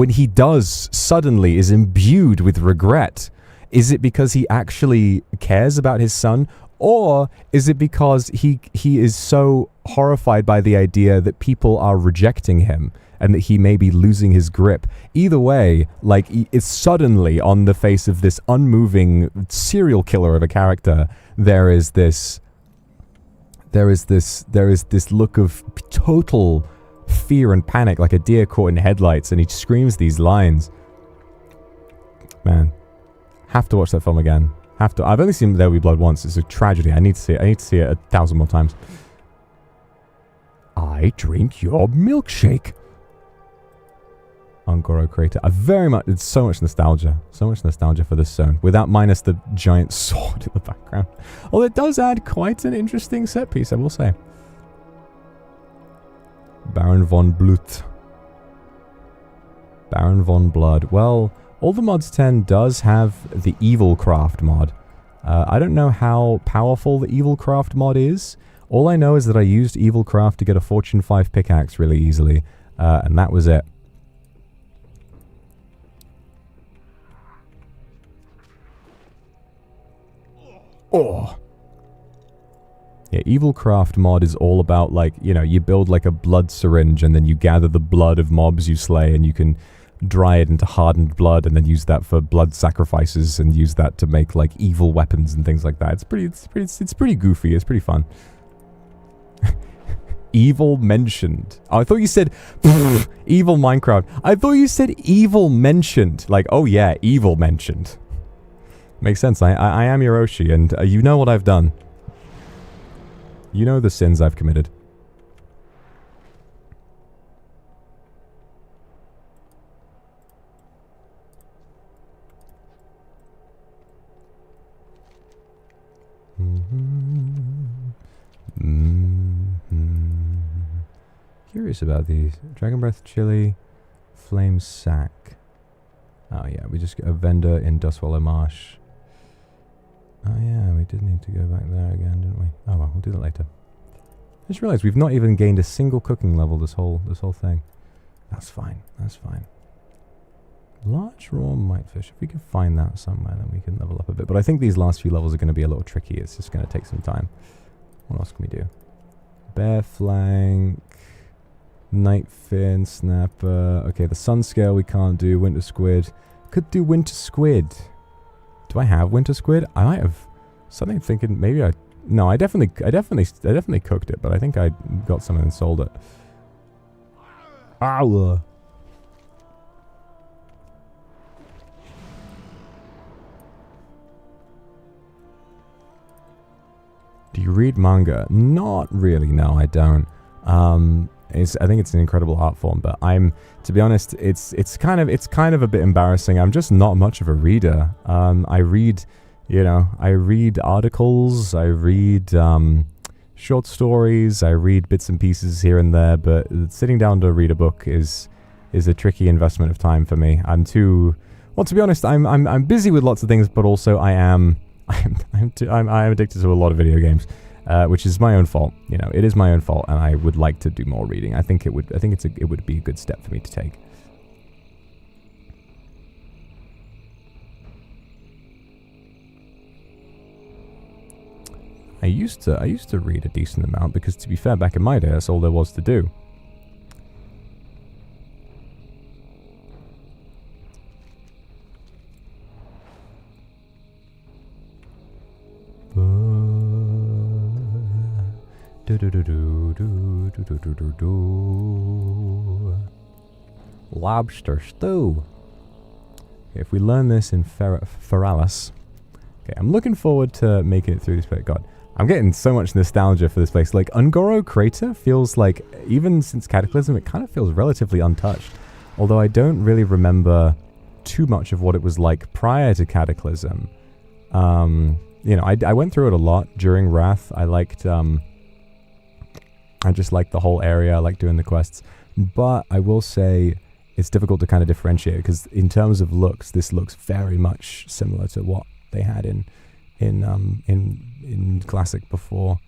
he does suddenly is imbued with regret. Is it because he actually cares about his son? Or is it because he is so horrified by the idea that people are rejecting him and that he may be losing his grip? Either way, like, it's suddenly on the face of this unmoving serial killer of a character, there is this look of total fear and panic, like a deer caught in headlights, and he screams these lines. Man, have to watch that film again. Have to. I've only seen There'll Be Blood once. It's a tragedy. I need to see it. I need to see it 1,000 more times. I drink your milkshake. Angoro Crater. It's so much nostalgia. So much nostalgia for this zone. Minus the giant sword in the background. Although it does add quite an interesting set piece, I will say. Baron von Blut. Baron von Blood. Well, All the Mods 10 does have the Evil Craft mod. I don't know how powerful the Evil Craft mod is. All I know is that I used Evil Craft to get a Fortune 5 pickaxe really easily. And that was it. Oh! Yeah, Evil Craft mod is all about, like, you know, you build like a blood syringe and then you gather the blood of mobs you slay and you can dry it into hardened blood and then use that for blood sacrifices and use that to make like evil weapons and things like that. It's pretty goofy. It's pretty fun. Evil mentioned. Oh, I thought you said evil Minecraft. I thought you said evil mentioned. Like, oh yeah, evil mentioned. Makes sense. I am Hiroshi, and you know what I've done. You know the sins I've committed. Curious about these. Dragon Breath Chili, Flame Sack. Oh yeah, we just got a vendor in Dustwallow Marsh. Oh yeah, we did need to go back there again, didn't we? Oh well, we'll do that later. I just realized we've not even gained a single cooking level this whole thing. That's fine. That's fine. Large raw mitefish. If we can find that somewhere, then we can level up a bit. But I think these last few levels are going to be a little tricky. It's just going to take some time. What else can we do? Bear flank, night fin, snapper. Okay, the sun scale we can't do. Winter squid. Could do winter squid. Do I have winter squid? I might have. Something thinking maybe I. No, I definitely cooked it, but I think I got some and sold it. Ow. Do you read manga? Not really, no, I don't. I think it's an incredible art form, but to be honest, it's kind of a bit embarrassing. I'm just not much of a reader. I read articles, I read short stories, I read bits and pieces here and there, but sitting down to read a book is a tricky investment of time for me. To be honest, I'm busy with lots of things, but also I'm addicted to a lot of video games, which is my own fault. You know, it is my own fault, and I would like to do more reading. I think it would be a good step for me to take. I used to read a decent amount because, to be fair, back in my day, that's all there was to do. Lobster stew. Okay, if we learn this in Feralis. Okay, I'm looking forward to making it through this place. God, I'm getting so much nostalgia for this place. Like, Ungoro Crater feels like, even since Cataclysm, it kind of feels relatively untouched. Although I don't really remember too much of what it was like prior to Cataclysm. You know, I went through it a lot during Wrath. I just liked the whole area. I liked doing the quests. But I will say it's difficult to kind of differentiate, because in terms of looks, this looks very much similar to what they had in Classic before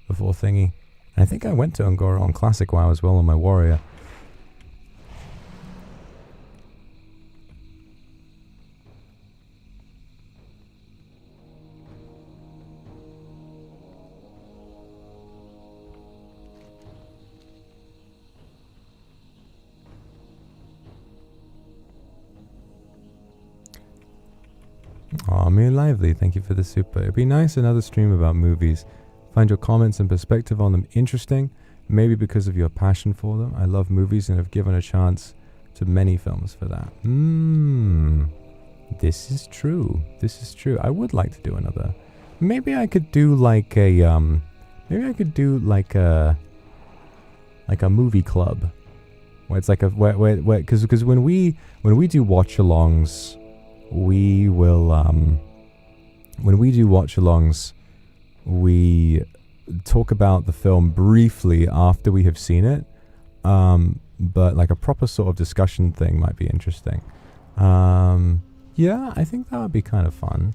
thingy. And I think I went to Ungoro on Classic while I was well on my warrior. Aw, Mere Lively, thank you for the super. It'd be nice another stream about movies. Find your comments and perspective on them interesting, maybe because of your passion for them. I love movies and have given a chance to many films for that. This is true. This is true. I would like to do another. Maybe I could do like a movie club, where it's like because when we do watch-alongs, we will when we do watch-alongs, we talk about the film briefly after we have seen it, but like a proper sort of discussion thing might be interesting. Yeah, I think that would be kind of fun.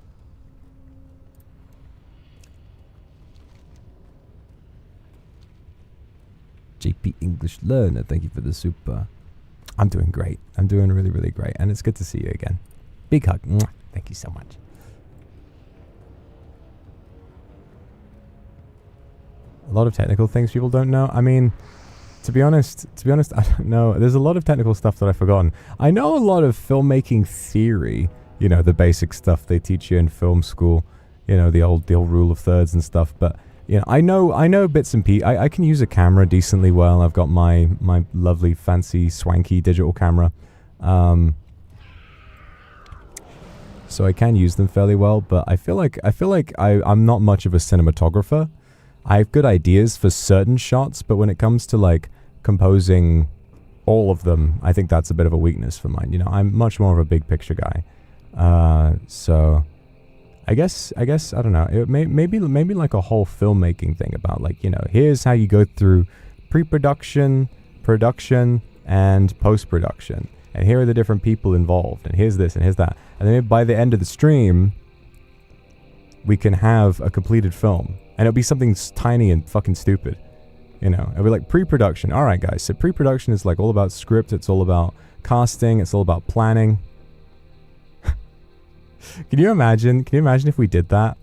JP English Learner, thank you for the super. I'm doing great. I'm doing really, really great, and it's good to see you again. Big hug. Mwah. Thank you so much. A lot of technical things people don't know. I mean, to be honest, I don't know. There's a lot of technical stuff that I've forgotten. I know a lot of filmmaking theory, you know, the basic stuff they teach you in film school, you know, the old rule of thirds and stuff, but you know, I know bits and pieces. I can use a camera decently well. I've got my lovely, fancy, swanky digital camera. So I can use them fairly well, but I feel like I'm not much of a cinematographer. I have good ideas for certain shots, but when it comes to like composing all of them, I think that's a bit of a weakness for mine. You know, I'm much more of a big picture guy. So I guess I don't know. Maybe like a whole filmmaking thing about like, you know, here's how you go through pre-production, production, and post-production. And here are the different people involved. And here's this and here's that. And then by the end of the stream, we can have a completed film. And it'll be something tiny and fucking stupid. You know, it'll be like pre-production. All right, guys. So pre-production is like all about script. It's all about casting. It's all about planning. Can you imagine if we did that?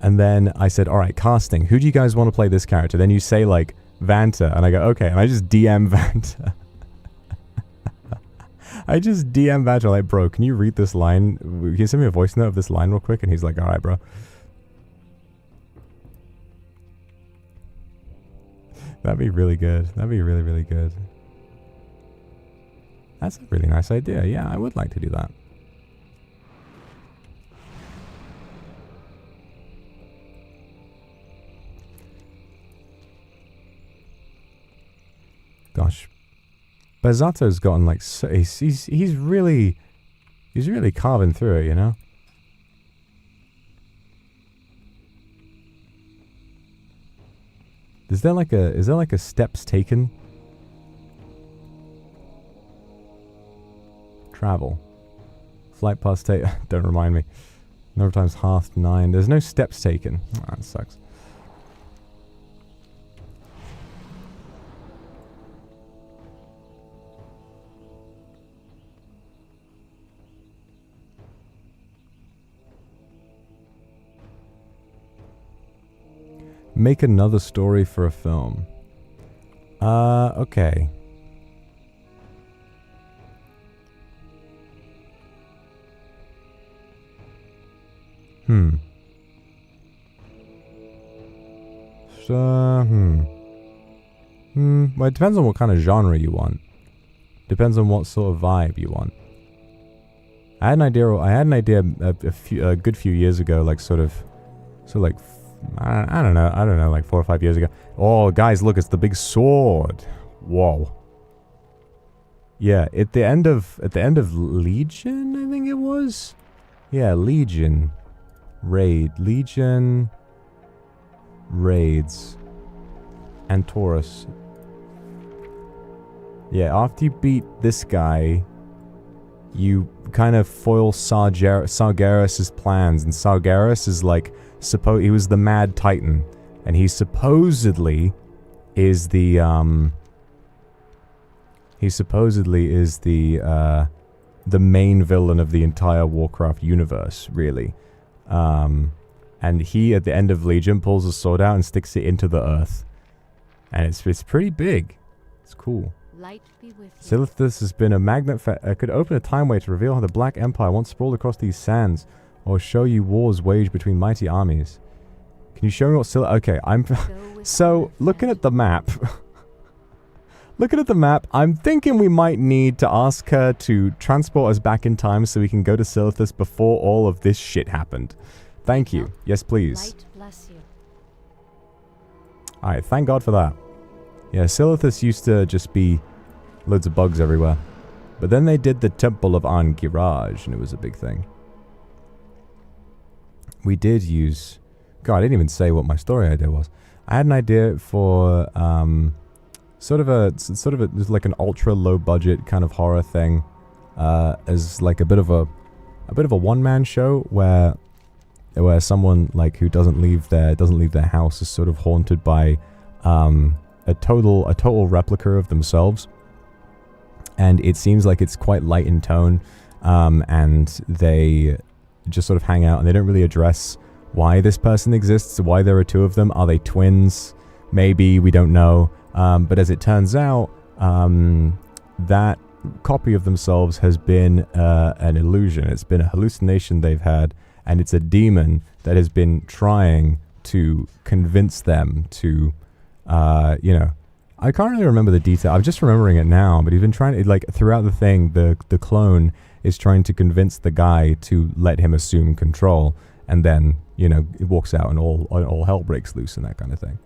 And then I said, all right, casting. Who do you guys want to play this character? Then you say like Vanta. And I go, okay. And I just DM Vanta. I just DM Vanta like, bro, can you read this line? Can you send me a voice note of this line real quick? And he's like, all right, bro. That'd be really good. That'd be really, really good. That's a really nice idea. Yeah, I would like to do that. Gosh. Bezzato's gotten like so, he's really carving through it, you know? Is there like a steps taken? Travel. Flight past take. Don't remind me. Number of times 9:30. There's no steps taken. Oh, that sucks. Make another story for a film. Okay. Well, it depends on what kind of genre you want. Depends on what sort of vibe you want. I had an idea a good few years ago, like like I don't know, like 4 or 5 years ago. Oh, guys, look, it's the big sword. Whoa. Yeah, at the end of Legion, I think it was. Yeah, Legion raids and Taurus. Yeah, after you beat this guy, you kind of foil Sargeras' plans, and Sargeras is like he was the Mad Titan, and he supposedly is the main villain of the entire Warcraft universe, really. And he, at the end of Legion, pulls a sword out and sticks it into the earth, and it's pretty big. It's cool. Light be with you. Silithus has been a magnet for could open a timeway to reveal how the Black Empire once sprawled across these sands, or show you wars waged between mighty armies. Can you show me what Silithus... Okay, I'm... So, looking at the map... I'm thinking we might need to ask her to transport us back in time so we can go to Silithus before all of this shit happened. Thank you. Yes, please. Light bless you. Alright, thank God for that. Yeah, Silithus used to just be loads of bugs everywhere. But then they did the Temple of Angiraj, and it was a big thing. We did use... God, I didn't even say what my story idea was. I had an idea for sort of like an ultra low budget kind of horror thing, as like a bit of a one-man show where someone like who doesn't leave their house is sort of haunted by a total replica of themselves, and it seems like it's quite light in tone, and they just sort of hang out, and they don't really address why this person exists, why there are two of them. Are they twins? Maybe, we don't know. But as it turns out, that copy of themselves has been an illusion. It's been a hallucination they've had, and it's a demon that has been trying to convince them to, I can't really remember the detail. I'm just remembering it now, but he's been trying to, like, throughout the thing, the clone is trying to convince the guy to let him assume control, and then, it walks out and all hell breaks loose and that kind of thing.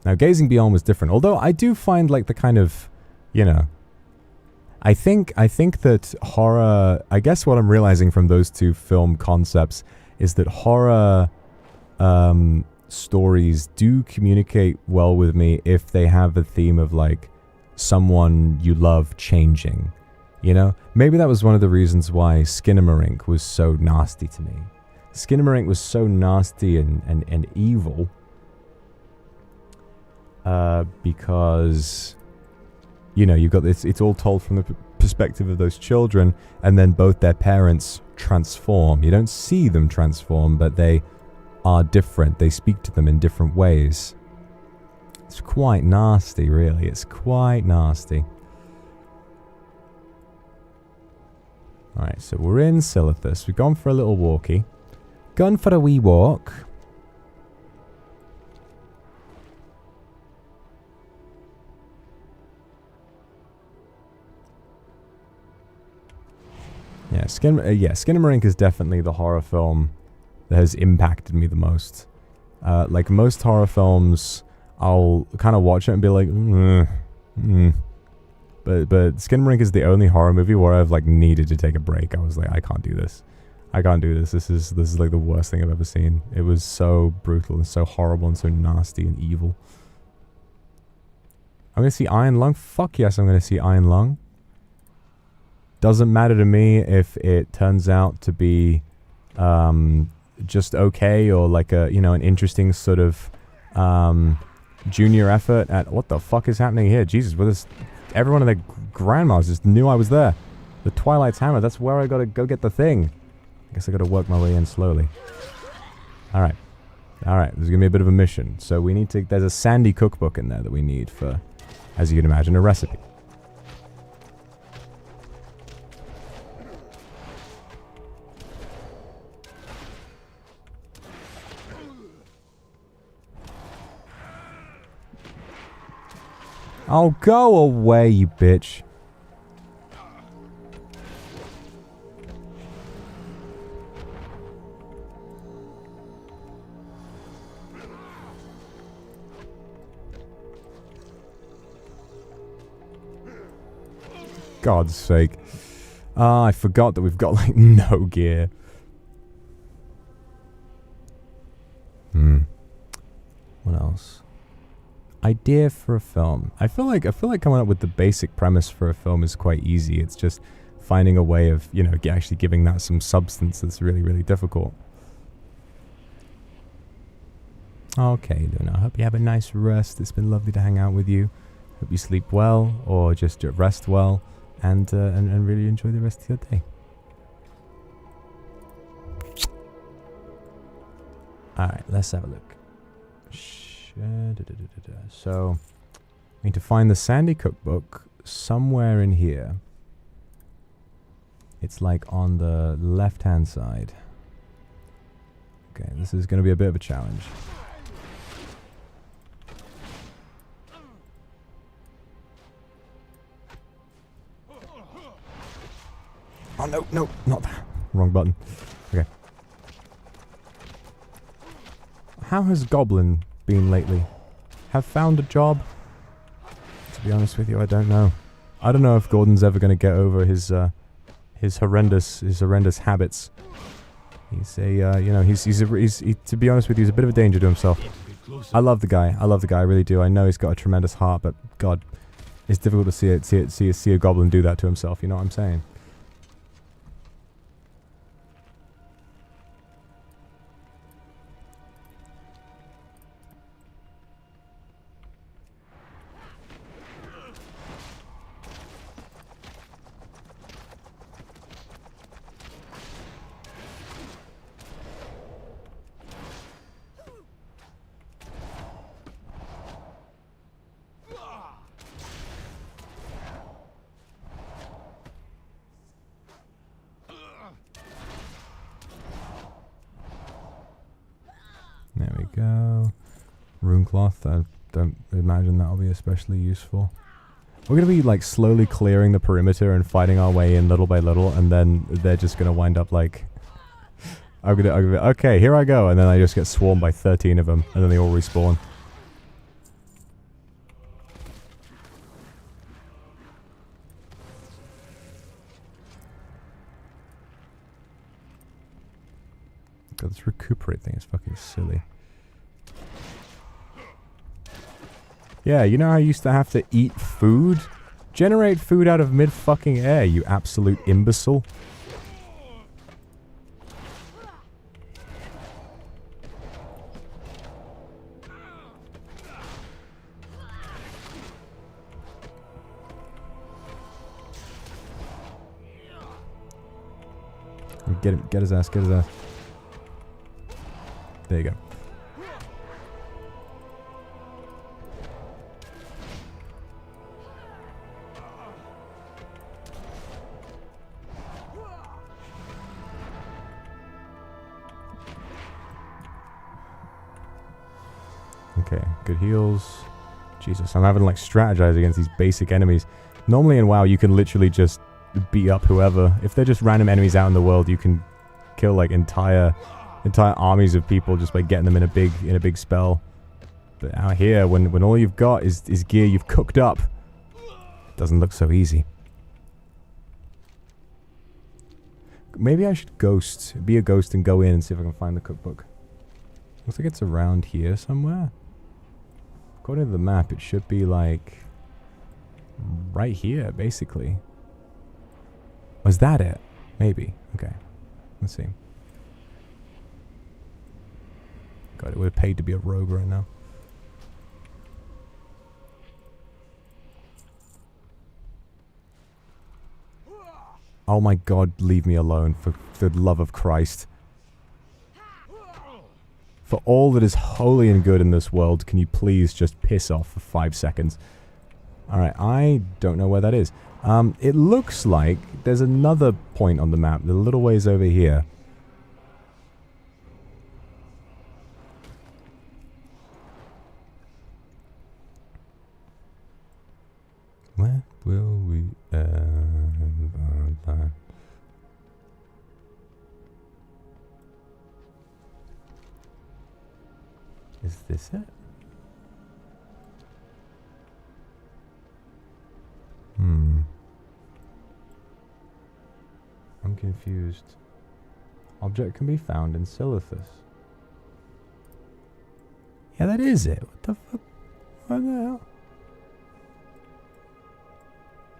Now, Gazing Beyond was different, although I do find, like, the kind of, I think that horror, I guess what I'm realizing from those two film concepts is that horror stories do communicate well with me if they have a theme of like someone you love changing. You know, maybe that was one of the reasons why Skinamarink was so nasty to me. Skinamarink was so nasty and evil because, you know, you've got this, it's all told from the perspective of those children, and then both their parents transform. You don't see them transform, but they are different. They speak to them in different ways. It's quite nasty, really. It's quite nasty. Alright, so we're in Silithus. We've gone for a little walkie. Gone for a wee walk. Yeah, Skinamarink is definitely the horror film that has impacted me the most. Like most horror films, I'll kind of watch it and be like, But Skinamarink is the only horror movie where I've like needed to take a break. I was like, I can't do this. I can't do this. This is like the worst thing I've ever seen. It was so brutal and so horrible and so nasty and evil. I'm gonna see Iron Lung. Fuck yes, I'm gonna see Iron Lung. Doesn't matter to me if it turns out to be just okay or like a, you know, an interesting sort of junior effort at what the fuck is happening here. Jesus, with this, everyone and their grandmas just knew I was there. The Twilight's Hammer, that's where I gotta go get the thing. I guess I gotta work my way in slowly. Alright. Alright, there's gonna be a bit of a mission. So we need to, there's a Sandy cookbook in there that we need for, as you can imagine, a recipe. Oh, go away, you bitch. God's sake. Ah, I forgot that we've got, like, no gear. What else? Idea for a film. I feel like coming up with the basic premise for a film is quite easy. It's just finding a way of, you know, actually giving that some substance that's really, really difficult. Okay, Luna. I hope you have a nice rest. It's been lovely to hang out with you. Hope you sleep well or just rest well and really enjoy the rest of your day. Alright, let's have a look. So, we need to find the Sandy cookbook somewhere in here. It's like on the left-hand side. Okay, this is going to be a bit of a challenge. Oh, no, no, not that. Wrong button. Okay. How has Goblin been lately? Have found a job? To be honest with you, I don't know. I don't know if Gordon's ever going to get over his horrendous habits. He's a, you know, he's to be honest with you, he's a bit of a danger to himself. I love the guy. I really do. I know he's got a tremendous heart, but God, it's difficult to see a goblin do that to himself. You know what I'm saying? There we go. Rune cloth. I don't imagine that'll be especially useful. We're going to be like slowly clearing the perimeter and fighting our way in little by little, and then they're just going to wind up like... okay, here I go, and then I just get swarmed by 13 of them, and then they all respawn. God, this recuperate thing is fucking silly. Yeah, you know how you used to have to eat food? Generate food out of mid-fucking air, you absolute imbecile. Get him, get his ass, get his ass. There you go. Okay, good heals. Jesus, I'm having to like strategize against these basic enemies. Normally in WoW, you can literally just beat up whoever. If they're just random enemies out in the world, you can kill like entire armies of people just by getting them in a big spell. But out here, when all you've got is gear you've cooked up, it doesn't look so easy. Maybe I should be a ghost and go in and see if I can find the cookbook. Looks like it's around here somewhere. According to the map, it should be like right here, basically. Was that it? Maybe. Okay. Let's see. God, it would have paid to be a rogue right now. Oh my God, leave me alone, for the love of Christ. For all that is holy and good in this world, can you please just piss off for 5 seconds? Alright, I don't know where that is. It looks like there's another point on the map, a little ways over here. Where will we ever land? Is this it? I'm confused. Object can be found in Silithus. Yeah, that is it. What the fuck? What the hell?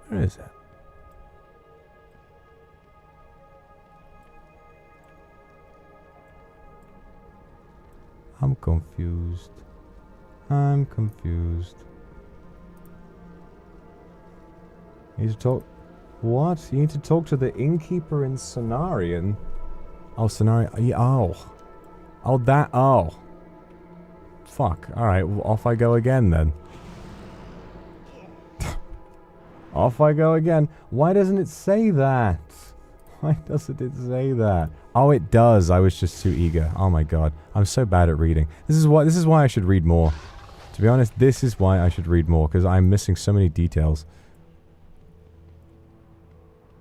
Where is it? I'm confused. I'm confused. You need to talk... What? You need to talk to the innkeeper in Cenarion? Oh, Cenarion... Oh. Oh, that... Oh. Fuck. Alright, well, off I go again, then. Off I go again. Why doesn't it say that? Why doesn't it say that? Oh, it does. I was just too eager. Oh my God. I'm so bad at reading. This is why I should read more. To be honest, this is why I should read more, because I'm missing so many details.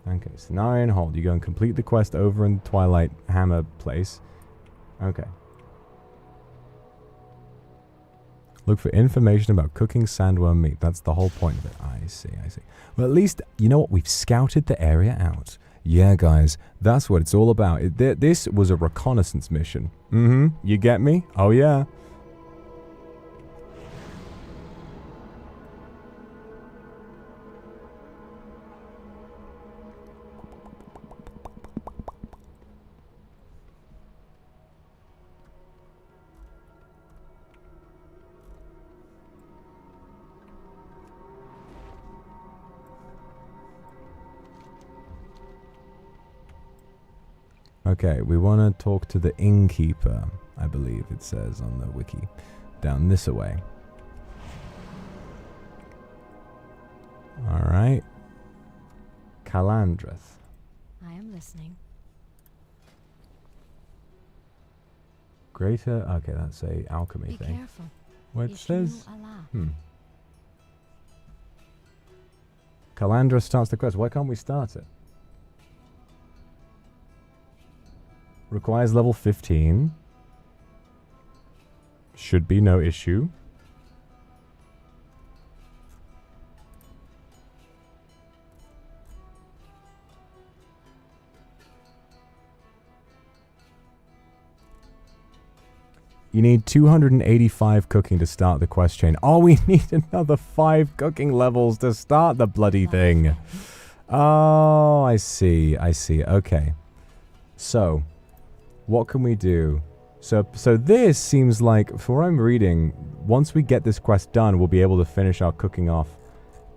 Okay, Scenario and Hold. You go and complete the quest over in Twilight Hammer place. Okay. Look for information about cooking sandworm meat. That's the whole point of it. I see, I see. Well, at least, you know what? We've scouted the area out. Yeah, guys. That's what it's all about. This was a reconnaissance mission. Mm-hmm. You get me? Oh, yeah. Okay, we want to talk to the innkeeper, I believe it says on the wiki. Down this way. Alright. Calandreth. I am listening. Greater... Okay, that's a alchemy Be thing. careful. What it says... Allah. Calandreth starts the quest. Why can't we start it? Requires level 15. Should be no issue. You need 285 cooking to start the quest chain. Oh, we need another 5 cooking levels to start the bloody thing. Oh, I see. I see. Okay. So, what can we do? So this seems like, for what I'm reading, once we get this quest done, we'll be able to finish our cooking off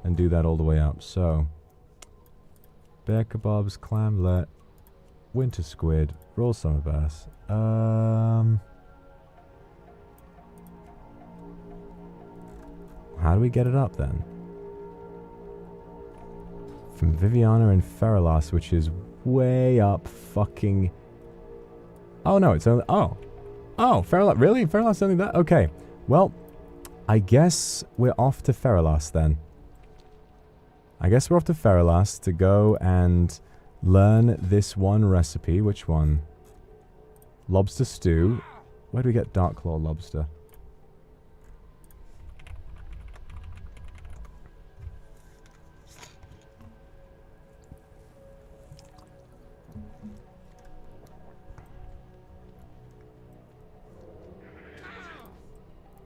and do that all the way up. So, bear kebabs, clamlet, winter squid, raw summer bass. How do we get it up then? From Viviana and Ferralas, which is way up fucking... Oh no, it's only... Oh, Ferralas, really? Ferralas only that? Okay. Well, I guess we're off to Ferralas then. I guess we're off to Ferralas to go and learn this one recipe. Which one? Lobster stew. Where do we get dark claw lobster?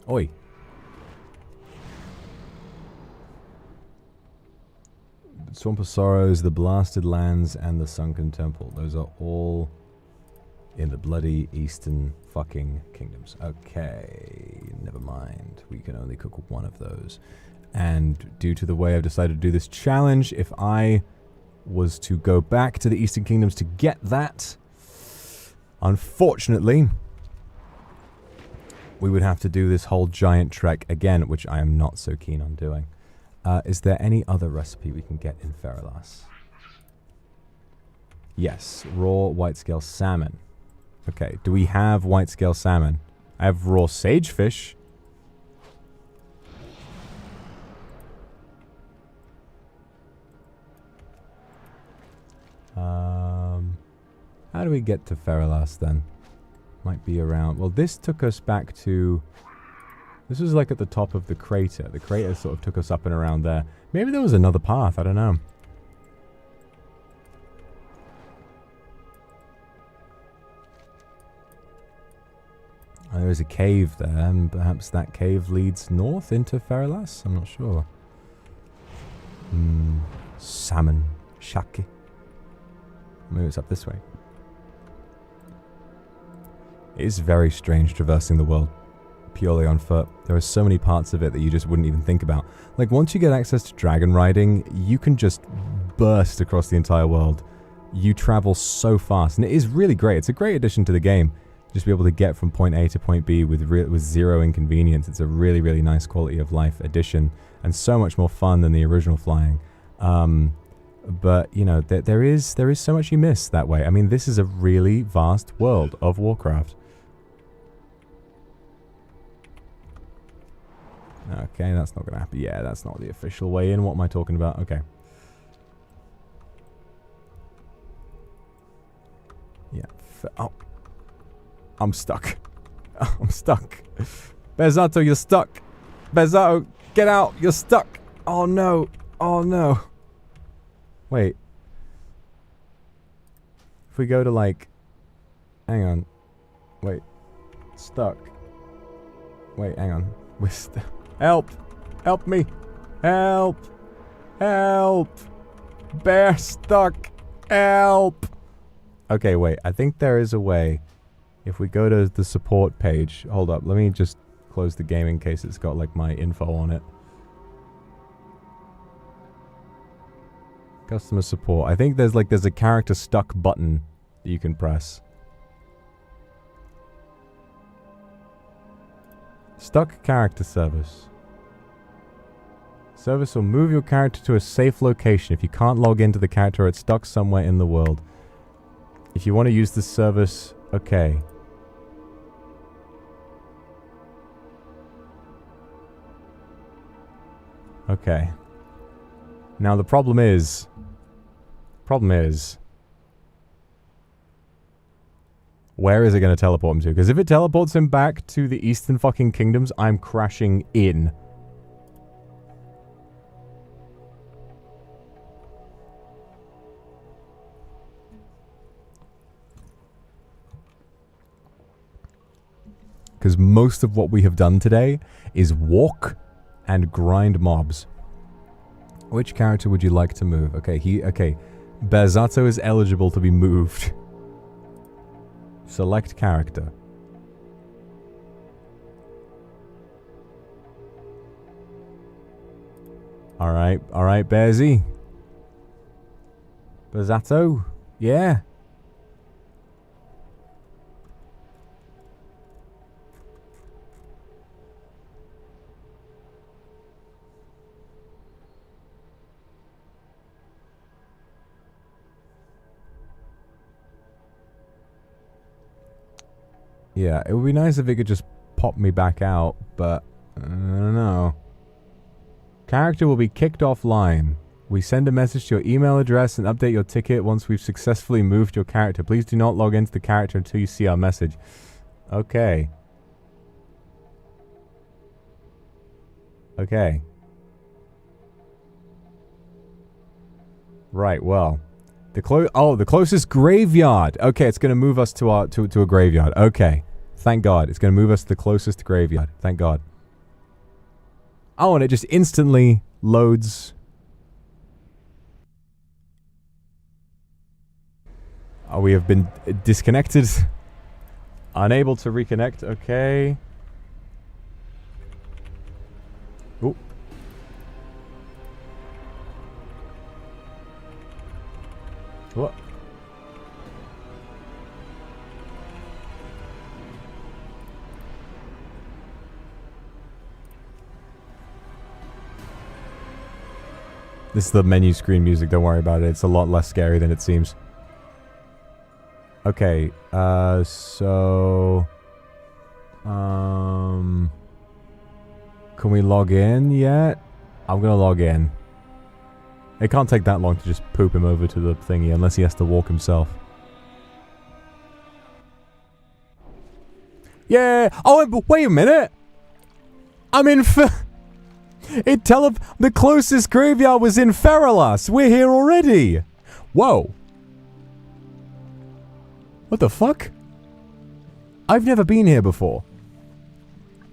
Oi. Swamp of Sorrows, the Blasted Lands, and the Sunken Temple. Those are all in the bloody Eastern fucking kingdoms. Okay, never mind. We can only cook one of those. And due to the way I've decided to do this challenge, if I was to go back to the Eastern kingdoms to get that, unfortunately, we would have to do this whole giant trek again, which I am not so keen on doing. Is there any other recipe we can get in Ferralas? Yes, raw white-scale salmon. Okay, do we have white-scale salmon? I have raw sagefish. How do we get to Ferralas then? Might be around... Well, this took us back to... This was like at the top of the crater. The crater sort of took us up and around there. Maybe there was another path. I don't know. Oh, there is a cave there, and perhaps that cave leads north into Ferralas? I'm not sure. Salmon. Shaki. Maybe it's up this way. It is very strange traversing the world purely on foot. There are so many parts of it that you just wouldn't even think about. Like, once you get access to dragon riding, you can just burst across the entire world. You travel so fast, and it is really great. It's a great addition to the game. Just be able to get from point A to point B with zero inconvenience. It's a really, really nice quality of life addition, and so much more fun than the original flying. But, you know, there is so much you miss that way. I mean, this is a really vast world of Warcraft. Okay, that's not going to happen. Yeah, that's not the official way in. What am I talking about? Okay. Yeah. Oh. I'm stuck. I'm stuck. Bezato, you're stuck. Bezato, get out. You're stuck. Oh, no. Oh, no. Wait. If we go to, like... Hang on. Wait. Stuck. Wait, hang on. We're stuck. Help! Help me! Help! Help! Bear stuck! Help! Okay, wait. I think there is a way. If we go to the support page... Hold up. Let me just close the game in case it's got, like, my info on it. Customer support. I think there's a character stuck button that you can press. Stuck character service. Service will move your character to a safe location. If you can't log into the character, it's stuck somewhere in the world. If you want to use this service, okay. Okay. Now the problem is... where is it going to teleport him to? Because if it teleports him back to the Eastern fucking Kingdoms, I'm crashing in. because most of what we have done today is walk and grind mobs. Which character would you like to move? Okay, Berzato is eligible to be moved. Select character. Alright, Bearsy. Berzato? Yeah. Yeah, it would be nice if it could just pop me back out, but I don't know. Character will be kicked offline. We send a message to your email address and update your ticket once we've successfully moved your character. Please do not log into the character until you see our message. Okay. Okay. Right, well. The closest graveyard. Okay, it's going to move us to a graveyard. Okay. Thank God. It's going to move us to the closest graveyard. Thank God. Oh, and it just instantly loads. Oh, we have been disconnected. Unable to reconnect. Okay. Oh. What? This is the menu screen music, don't worry about it. It's a lot less scary than it seems. Okay, so... Can we log in yet? I'm gonna log in. It can't take that long to just poop him over to the thingy, unless he has to walk himself. Yeah! Oh, wait a minute! I'm in the closest graveyard was in Feralas. We're here already. Whoa. What the fuck? I've never been here before.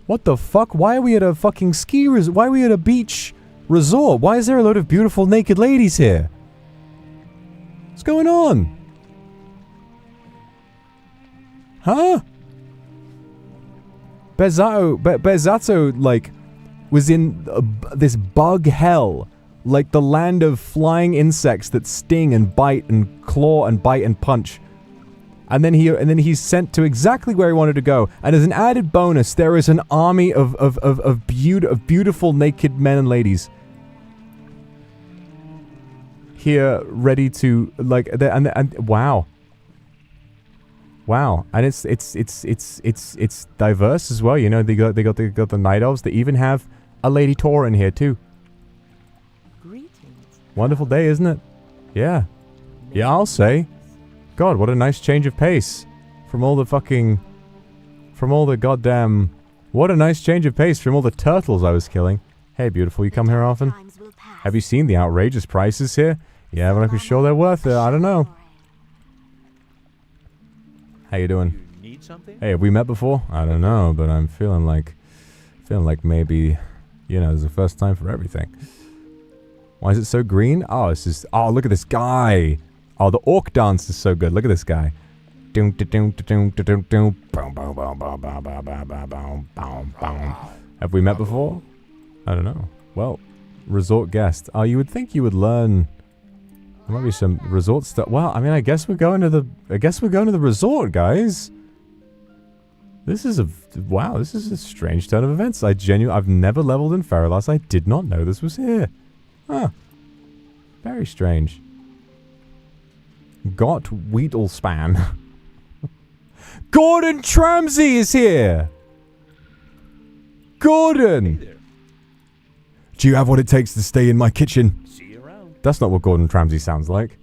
What the fuck? Why are we at a fucking ski resort? Why are we at a beach resort? Why is there a load of beautiful naked ladies here? What's going on? Huh? Berzato, like, was in this bug hell, like the land of flying insects that sting and bite and claw and bite and punch. And then he's sent to exactly where he wanted to go. And as an added bonus, there is an army of beautiful naked men and ladies here, ready to and wow. Wow, and it's diverse as well. You know, they got the night elves. They even have a Lady Tor in here too. Greetings. Wonderful day, isn't it? Yeah, yeah. I'll say, God, what a nice change of pace from all the goddamn. What a nice change of pace from all the turtles I was killing. Hey, beautiful, you come here often? Have you seen the outrageous prices here? Yeah, but I'm sure they're worth it. I don't know. How you doing? You need something? Hey, have we met before? I don't know, but I'm feeling like maybe, you know, it's the first time for everything. Why is it so green? Oh, it's just, oh, look at this guy. Oh, the orc dance is so good. Look at this guy. Have we met before? I don't know. Well, resort guest. Oh, you would think you would learn. There might be some resort stuff. Well, I mean, I guess we're going to the resort, guys. This is a strange turn of events. I've never leveled in Feralas. I did not know this was here. Huh. Very strange. Got Wheatlespan. Gordon Tramsey is here. Gordon. Hey there. Do you have what it takes to stay in my kitchen? See you around. That's not what Gordon Tramsey sounds like.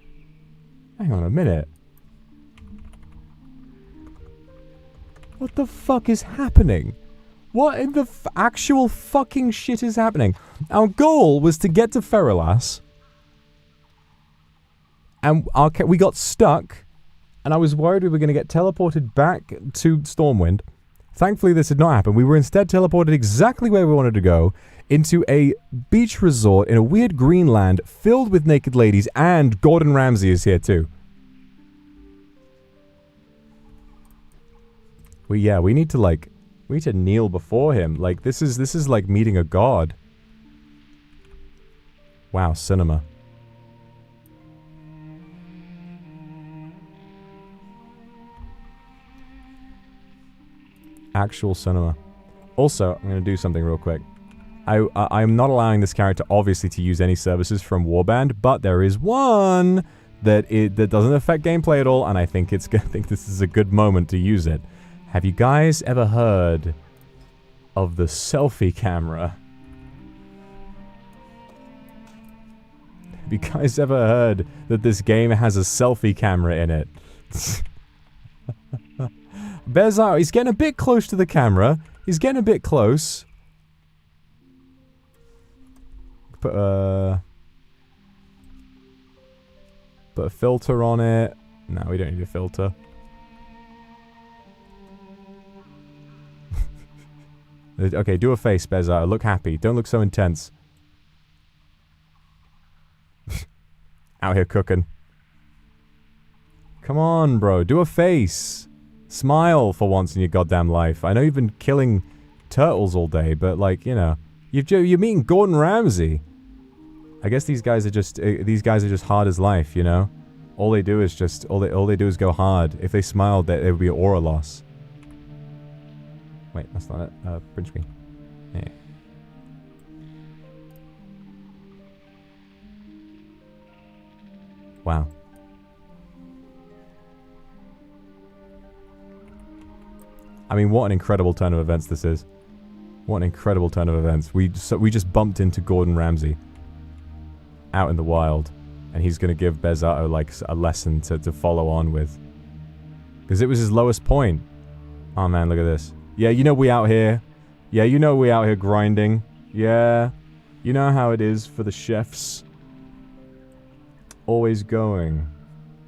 Hang on a minute. What the fuck is happening? What in the actual fucking shit is happening? Our goal was to get to Feralas. And we got stuck. And I was worried we were going to get teleported back to Stormwind. Thankfully, this did not happen. We were instead teleported exactly where we wanted to go, into a beach resort in a weird Greenland filled with naked ladies, and Gordon Ramsay is here too. We need to kneel before him. Like, this is like meeting a god. Wow, cinema. Actual cinema. Also, I'm going to do something real quick. I'm not allowing this character, obviously, to use any services from Warband, but there is one that doesn't affect gameplay at all, and I think this is a good moment to use it. Have you guys ever heard of the selfie camera? Have you guys ever heard that this game has a selfie camera in it? Bezar, he's getting a bit close to the camera. He's getting a bit close. Put a filter on it. No, we don't need a filter. Okay, do a face, Bezar. Look happy. Don't look so intense. Out here cooking. Come on, bro. Do a face. Smile for once in your goddamn life. I know you've been killing turtles all day, but like, you know, you're meeting Gordon Ramsay. I guess these guys are just hard as life, you know. All they do is go hard. If they smiled, there would be aura loss. Wait, that's not it. Print screen. Yeah. Wow. I mean, what an incredible turn of events this is. What an incredible turn of events. We just bumped into Gordon Ramsay out in the wild, and he's going to give Bezato like a lesson to follow on with. Because it was his lowest point. Oh man, look at this. Yeah, you know we out here. Yeah, you know we out here grinding. Yeah. You know how it is for the chefs. Always going.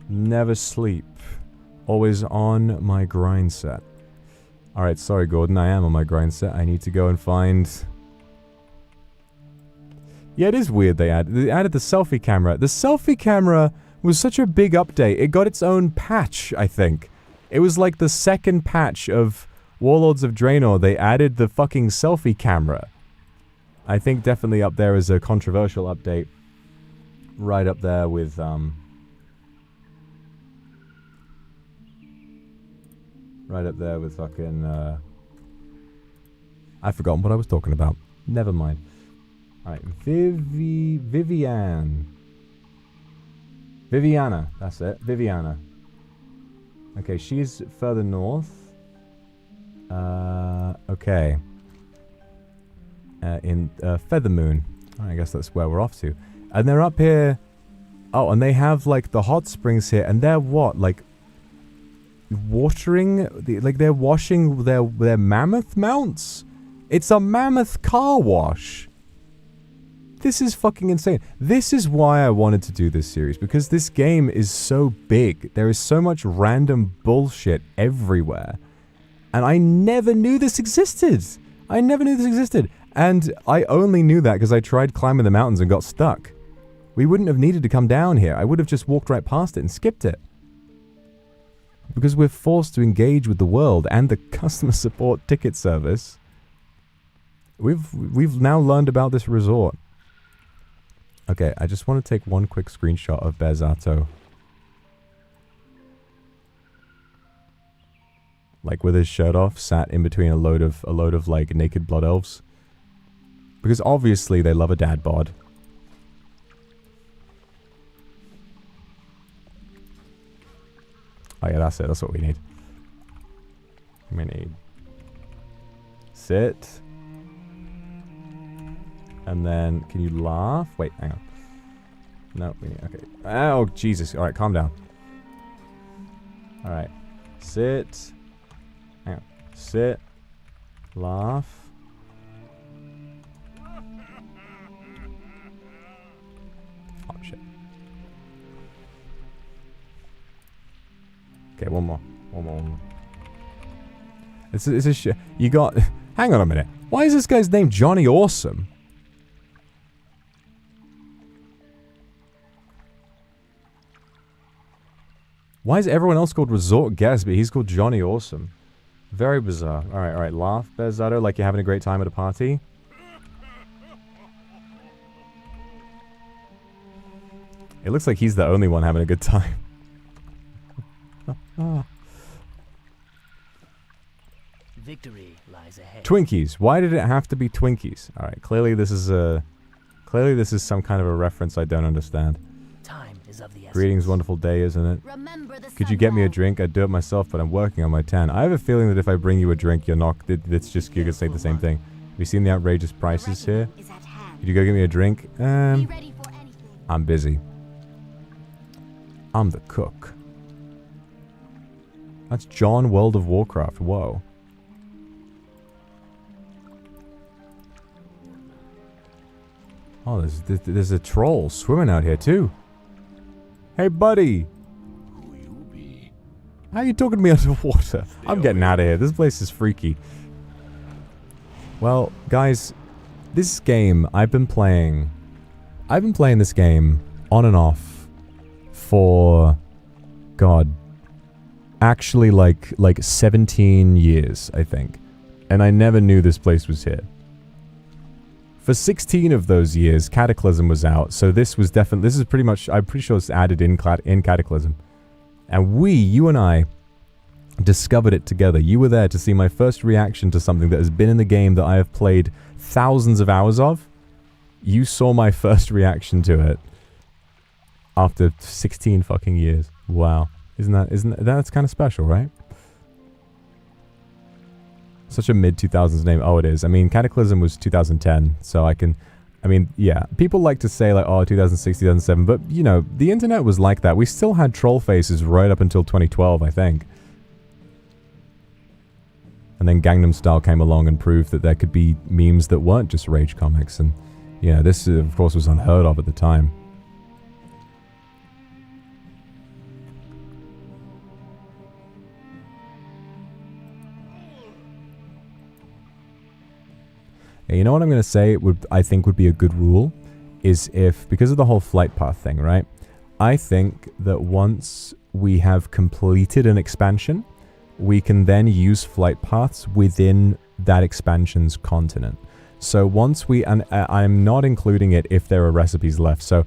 Never sleep. Always on my grind set. Alright, sorry Gordon, I am on my grind set. I need to go and find... Yeah, it is weird they added the selfie camera. The selfie camera was such a big update. It got its own patch, I think. It was like the second patch of Warlords of Draenor. They added the fucking selfie camera. I think definitely up there is a controversial update. Right up there with, right up there with fucking, I've forgotten what I was talking about. Never mind. Alright, Viviana. That's it. Viviana. Okay, she's further north. Okay. In Feathermoon. I guess that's where we're off to. And they're up here. Oh, and they have like the hot springs here, and they're what? Like watering? Like they're washing their mammoth mounts? It's a mammoth car wash. This is fucking insane. This is why I wanted to do this series, because this game is so big. There is so much random bullshit everywhere. And I never knew this existed. I never knew this existed. And I only knew that because I tried climbing the mountains and got stuck. We wouldn't have needed to come down here. I would have just walked right past it and skipped it. Because we're forced to engage with the world and the customer support ticket service. We've now learned about this resort. Okay, I just want to take one quick screenshot of Bezato. Like with his shirt off, sat in between a load of like naked blood elves. Because obviously they love a dad bod. Oh yeah, that's it. That's what we need. We need sit. And then, can you laugh? Wait, hang on. No, we need, okay. Oh, Jesus. Alright, calm down. Alright. Sit. Hang on. Sit. Laugh. Oh, shit. Okay, one more. One more. It's a you got... Hang on a minute. Why is this guy's name Johnny Awesome? Why is everyone else called Resort Guest, but he's called Johnny Awesome? Very bizarre. Alright. Laugh, Berzado, like you're having a great time at a party. It looks like he's the only one having a good time. Victory lies ahead. Twinkies. Why did it have to be Twinkies? Alright, clearly this is some kind of a reference I don't understand. Time is of the essence. Greetings, wonderful day, isn't it? Could you get me a drink? I'd do it myself, but I'm working on my tan. I have a feeling that if I bring you a drink, you're not... It's just... You're gonna say the same thing. Have you seen the outrageous prices here? Could you go get me a drink? I'm busy. I'm the cook. That's John World of Warcraft. Whoa. Oh, there's a troll swimming out here too. Hey, buddy. Who you be? How are you talking to me underwater? I'm getting out of here. This place is freaky. Well, guys, this game I've been playing this game on and off for, God, actually like 17 years, I think. And I never knew this place was here. For 16 of those years, Cataclysm was out, so this is pretty much, I'm pretty sure it's added in Cataclysm. And you and I, discovered it together. You were there to see my first reaction to something that has been in the game that I have played thousands of hours of. You saw my first reaction to it after 16 fucking years. Wow. That's kind of special, right? Such a mid-2000s name. Oh, it is. I mean, Cataclysm was 2010, so yeah. People like to say, like, oh, 2006, 2007, but, you know, the internet was like that. We still had troll faces right up until 2012, I think. And then Gangnam Style came along and proved that there could be memes that weren't just rage comics, and, you know, this, of course, was unheard of at the time. You know what I'm going to say I think would be a good rule is if, because of the whole flight path thing, right? I think that once we have completed an expansion, we can then use flight paths within that expansion's continent. So once and I'm not including it if there are recipes left. So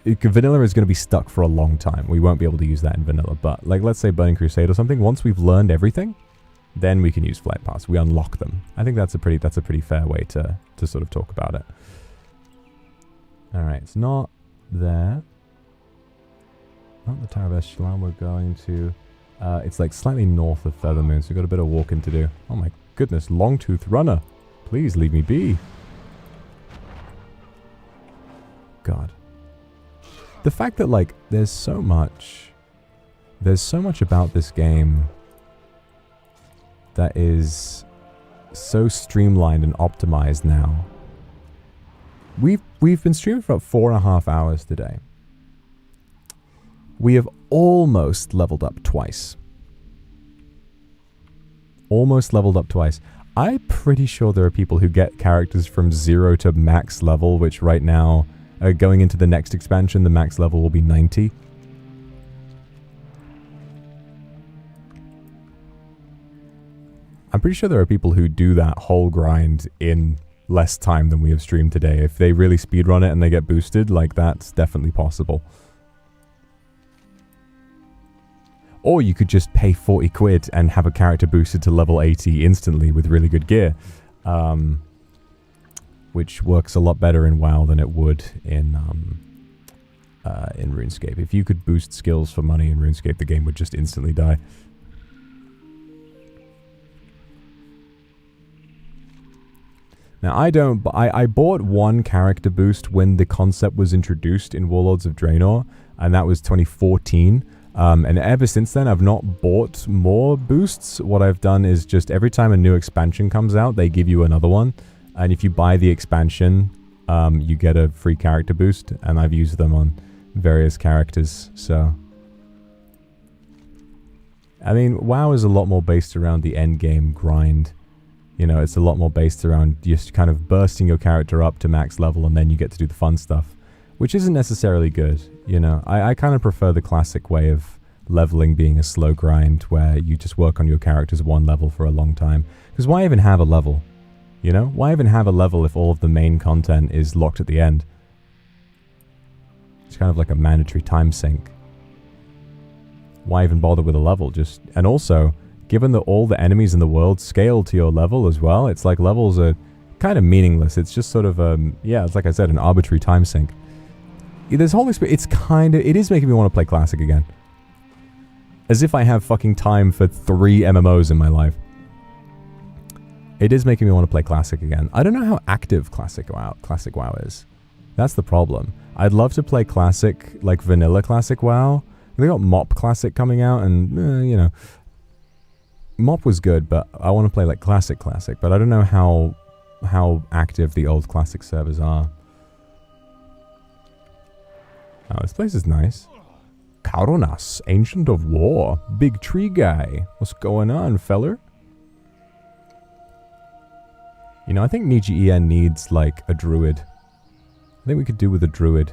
vanilla is going to be stuck for a long time. We won't be able to use that in vanilla. But like, let's say Burning Crusade or something. Once we've learned everything, then we can use flight paths. We unlock them. I think that's a pretty fair way to sort of talk about it. All right, it's not there. Not the Tower of Eschalan. We're going to. It's like slightly north of Feathermoon, so we've got a bit of walking to do. Oh my goodness, Longtooth Runner, please leave me be. God, the fact that like there's so much about this game that is so streamlined and optimized now. We've been streaming for about 4.5 hours today. We have almost leveled up twice. Almost leveled up twice. I'm pretty sure there are people who get characters from 0 to max level, which right now, going into the next expansion, the max level will be 90. I'm pretty sure there are people who do that whole grind in less time than we have streamed today. If they really speedrun it and they get boosted, like, that's definitely possible. Or you could just pay 40 quid and have a character boosted to level 80 instantly with really good gear. Which works a lot better in WoW than it would in RuneScape. If you could boost skills for money in RuneScape, the game would just instantly die. Now, I bought one character boost when the concept was introduced in Warlords of Draenor, and that was 2014. And ever since then, I've not bought more boosts. What I've done is just every time a new expansion comes out, they give you another one. And if you buy the expansion, you get a free character boost, and I've used them on various characters, so... I mean, WoW is a lot more based around the end game grind. You know, it's a lot more based around just kind of bursting your character up to max level and then you get to do the fun stuff, which isn't necessarily good. You know, I kind of prefer the classic way of leveling being a slow grind where you just work on your characters one level for a long time. Because why even have a level? You know, why even have a level if all of the main content is locked at the end? It's kind of like a mandatory time sink. Why even bother with a level? Just, and also, given that all the enemies in the world scale to your level as well, it's like levels are kind of meaningless. It's just sort of, yeah, it's like I said, an arbitrary time sink. This whole experience, it is making me want to play Classic again. As if I have fucking time for 3 MMOs in my life. It is making me want to play Classic again. I don't know how active Classic WoW is. That's the problem. I'd love to play Classic, like vanilla Classic WoW. They got Mop Classic coming out, and, you know, Mop was good, but I want to play like Classic, but I don't know how active the old Classic servers are. Oh, this place is nice. Karonas, Ancient of War, Big Tree Guy. What's going on, feller? You know, I think NIJISANJI needs, like, a druid. I think we could do with a druid.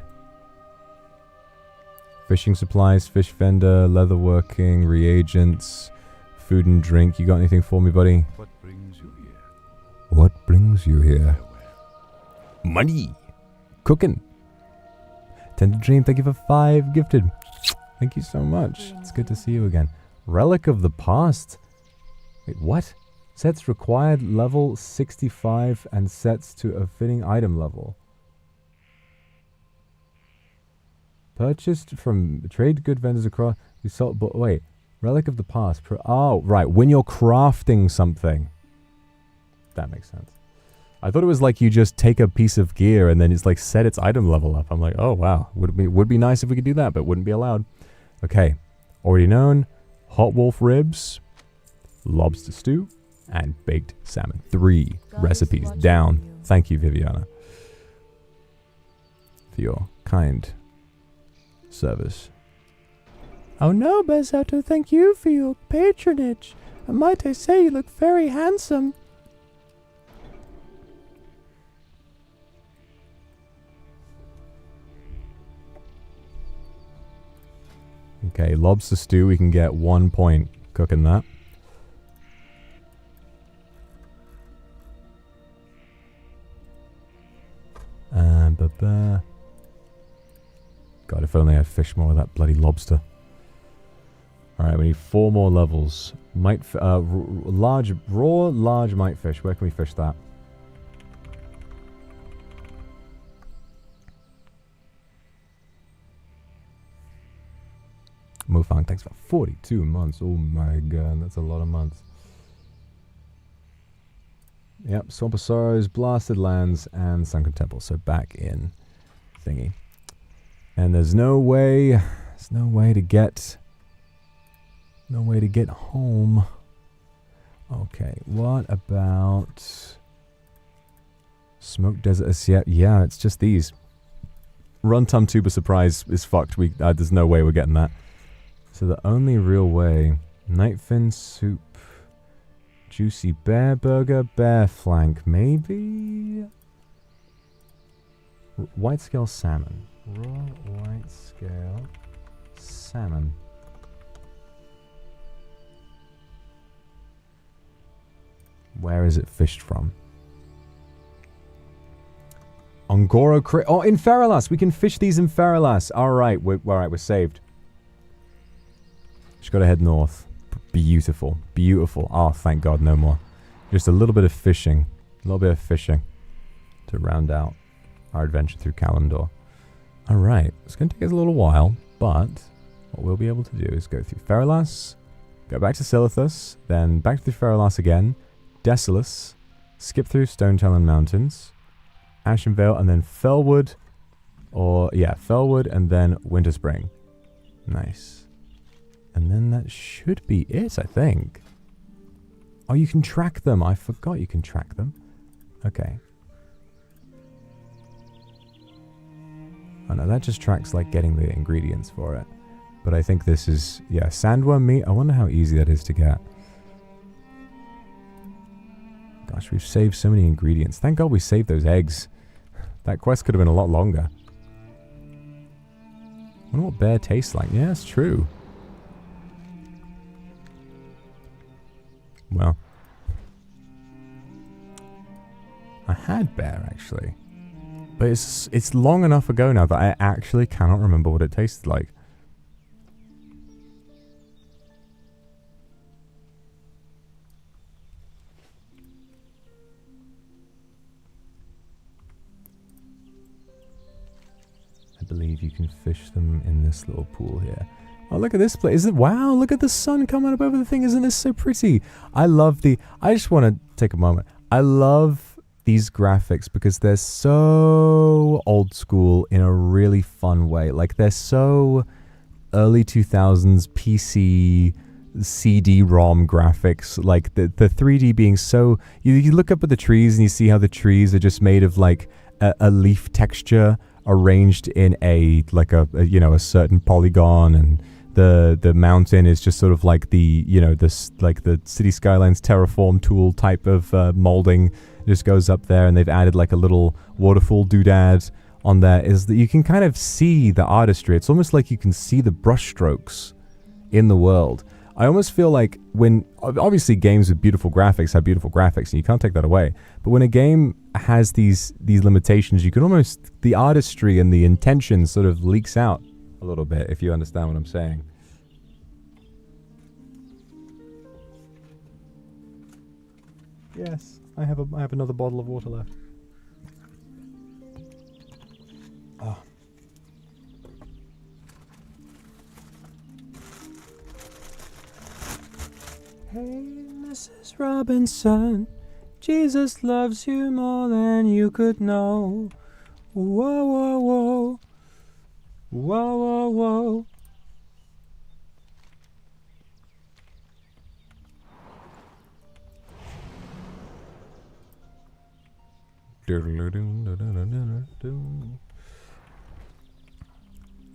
Fishing supplies, fish vendor, leatherworking, reagents, food and drink. You got anything for me, buddy? What brings you here? What brings you here? Money! Cooking! Tender Dream, thank you for 5 gifted. Thank you so much. It's good to see you again. Relic of the Past. Wait, what? Sets required level 65 and sets to a fitting item level. Purchased from trade good vendors across. You sold, but wait. Relic of the Past. Oh, right. When you're crafting something. That makes sense. I thought it was like you just take a piece of gear and then it's like set its item level up. I'm like, oh wow. Would be nice if we could do that, but wouldn't be allowed. Okay. Already known. Hot wolf ribs. Lobster stew. And baked salmon. 3 recipes down. Thank you, Viviana, for your kind service. Oh no, Bezato, thank you for your patronage. And might I say you look very handsome. Okay, lobster stew, we can get 1 point cooking that. God, if only I fished more of that bloody lobster. Alright, we need 4 more levels. Large mite fish. Where can we fish that? Mofang, thanks for 42 months. Oh my god, that's a lot of months. Yep, Swamp of Sorrows, Blasted Lands, and Sunken Temple. So back in thingy. And there's no way to get home. Okay, what about Smoke Desert? Yeah, it's just these. Runtum Tuber Surprise is fucked. There's no way we're getting that. So the only real way, Nightfin Soup, Juicy Bear Burger, Bear Flank, maybe? White Scale Salmon. Raw white scale salmon. Where is it fished from? Ongoro Crit. Oh, in Feralas. We can fish these in Feralas. Alright, we're saved. Just gotta head north. Beautiful. Beautiful. Oh, thank God, no more. Just a little bit of fishing. A little bit of fishing to round out our adventure through Kalimdor. Alright, it's going to take us a little while, but what we'll be able to do is go through Feralas, go back to Silithus, then back through Feralas again, Desolus, skip through Stone Talon Mountains, Ashenvale, and then Fellwood, Fellwood, and then Winter Spring. Nice. And then that should be it, I think. Oh, you can track them. I forgot you can track them. Okay. Oh no, that just tracks like getting the ingredients for it. But I think this is, yeah, sandworm meat. I wonder how easy that is to get. Gosh, we've saved so many ingredients. Thank God we saved those eggs. That quest could have been a lot longer. I wonder what bear tastes like. Yeah, it's true. Well, I had bear, actually. But it's long enough ago now that I actually cannot remember what it tasted like. I believe you can fish them in this little pool here. Oh, look at this place. Is it? Wow, look at the sun coming up over the thing. Isn't this so pretty? I love the... I just want to take a moment. I love these graphics because they're so old school in a really fun way. Like, they're so early 2000s PC CD-ROM graphics. Like, the 3D being so... You look up at the trees and you see how the trees are just made of, like, a leaf texture arranged in a you know, a certain polygon, and the mountain is just sort of like the, you know, this, like the City Skylines Terraform tool type of molding. It just goes up there, and they've added like a little waterfall doodad on there. Is that you can kind of see the artistry. It's almost like you can see the brushstrokes in the world. I almost feel like when, obviously games with beautiful graphics have beautiful graphics, and you can't take that away. But when a game has these limitations, you can almost, the artistry and the intention sort of leaks out a little bit, if you understand what I'm saying. Yes, I have another bottle of water left. Oh. Hey, Mrs. Robinson, Jesus loves you more than you could know. Whoa, whoa, whoa. Whoa, whoa, whoa.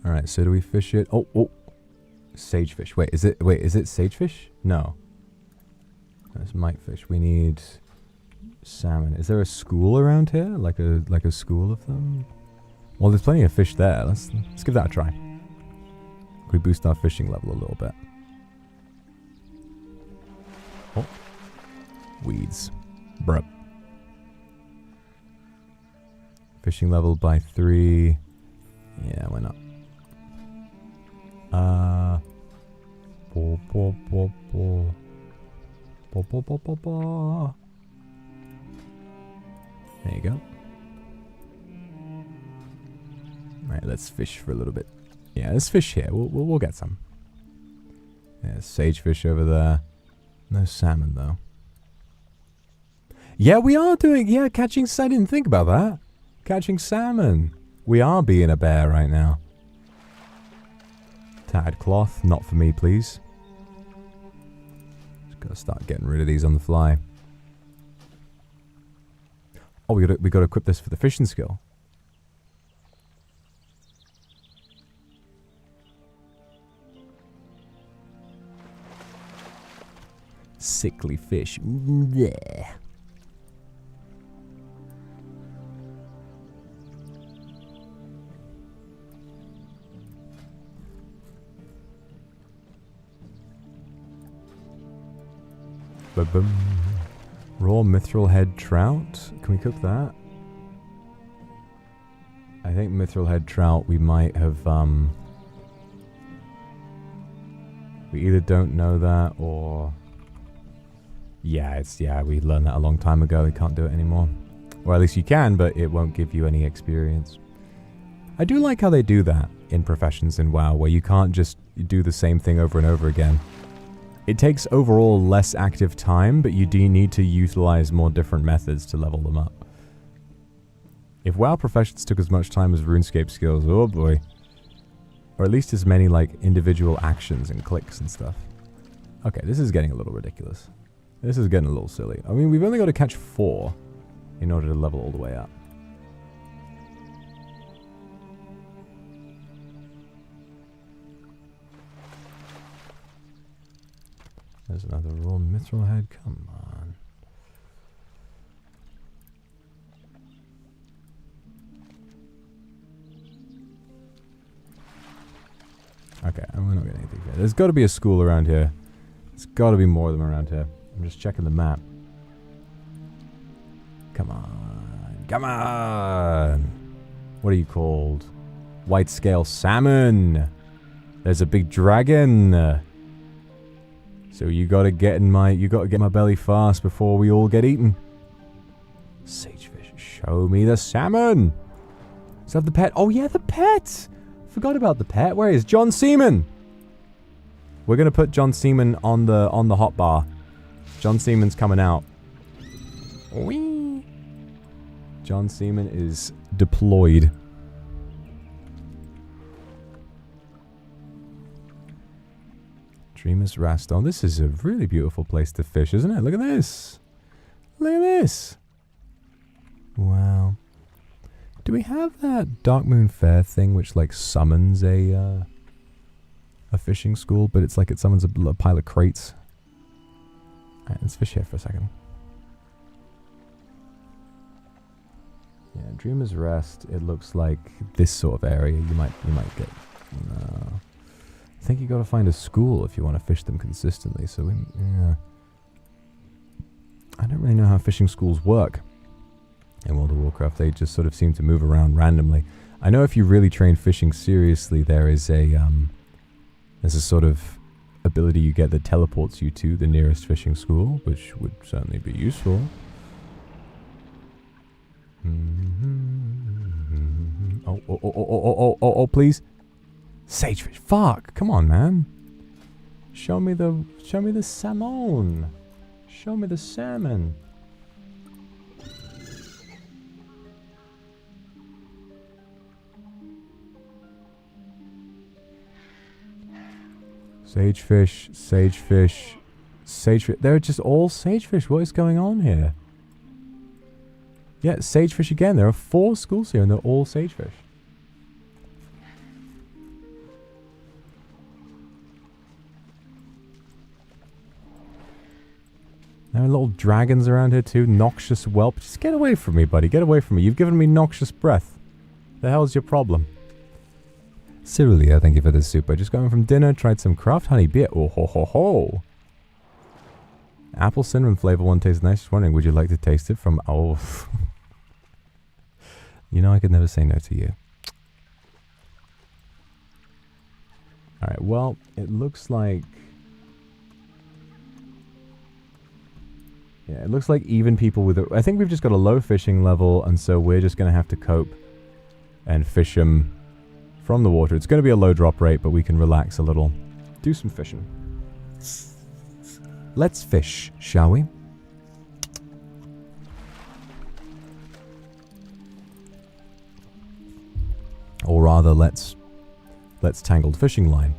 Alright, so do we fish it? Oh. Sagefish. Wait, is it sagefish? No. That's mitefish. We need salmon. Is there a school around here? Like a school of them? Well, there's plenty of fish there. Let's give that a try. Can we boost our fishing level a little bit? Oh. Weeds. Bruh. Fishing level by 3. Yeah, why not? There you go. Alright, let's fish for a little bit. Yeah, let's fish here. We'll get some. There's sagefish over there. No salmon, though. Yeah, we are doing... Yeah, catching... I didn't think about that. Catching salmon. We are being a bear right now. Tattered cloth. Not for me, please. Just gotta start getting rid of these on the fly. Oh, we gotta equip this for the fishing skill. Sickly fish. Blech. Ba-bum. Raw mithril head trout. Can we cook that? I think mithril head trout we might have, we either don't know that or... Yeah, we learned that a long time ago. We can't do it anymore. Or at least you can, but it won't give you any experience. I do like how they do that in professions in WoW, where you can't just do the same thing over and over again. It takes overall less active time, but you do need to utilize more different methods to level them up. If WoW professions took as much time as RuneScape skills, oh boy. Or at least as many, like, individual actions and clicks and stuff. Okay, this is getting a little ridiculous. This is getting a little silly. I mean, we've only got to catch 4 in order to level all the way up. there's another raw mithril head. Come on. Okay, and we're not getting anything here. There's got to be a school around here. There's got to be more of them around here. I'm just checking the map. Come on. Come on. What are you called? White scale salmon. There's a big dragon. So you gotta get my belly fast before we all get eaten. Sagefish, show me the salmon. Is that the pet? Oh yeah, the pet. Forgot about the pet. Where is John Seaman? We're gonna put John Seaman on the hot bar. John Seaman's coming out. Whee! John Seaman is deployed. Dreamer's Rastone. This is a really beautiful place to fish, isn't it? Look at this. Look at this. Wow. Do we have that Dark Moon Fair thing which like summons a fishing school, but it's like it summons a pile of crates? Alright, let's fish here for a second. Yeah, Dreamer's Rest, it looks like this sort of area you might get. No. I think you got to find a school if you want to fish them consistently. So, yeah. I don't really know how fishing schools work in World of Warcraft. They just sort of seem to move around randomly. I know if you really train fishing seriously, there's a sort of ability you get that teleports you to the nearest fishing school, which would certainly be useful. Oh, please. Sagefish, fuck! Come on, man. Show me the salmon. Show me the salmon. Sagefish, sagefish, sagefish. They're just all sagefish. What is going on here? Yeah, sagefish again. There are 4 schools here and they're all sagefish. There are little dragons around here too. Noxious whelp. Just get away from me, buddy. Get away from me. You've given me noxious breath. The hell's your problem? Cerulia, thank you for the soup. I just got home from dinner. Tried some craft honey beer. Oh ho ho ho. Apple cinnamon flavor one tastes nice. Just wondering, would you like to taste it from... Oh. You know I could never say no to you. Alright, well, it looks like... Yeah, it looks like even people with... I think we've just got a low fishing level, and so we're just going to have to cope and fish them from the water. It's going to be a low drop rate, but we can relax a little. Do some fishing. Let's fish, shall we? Or rather, let's tangled fishing line.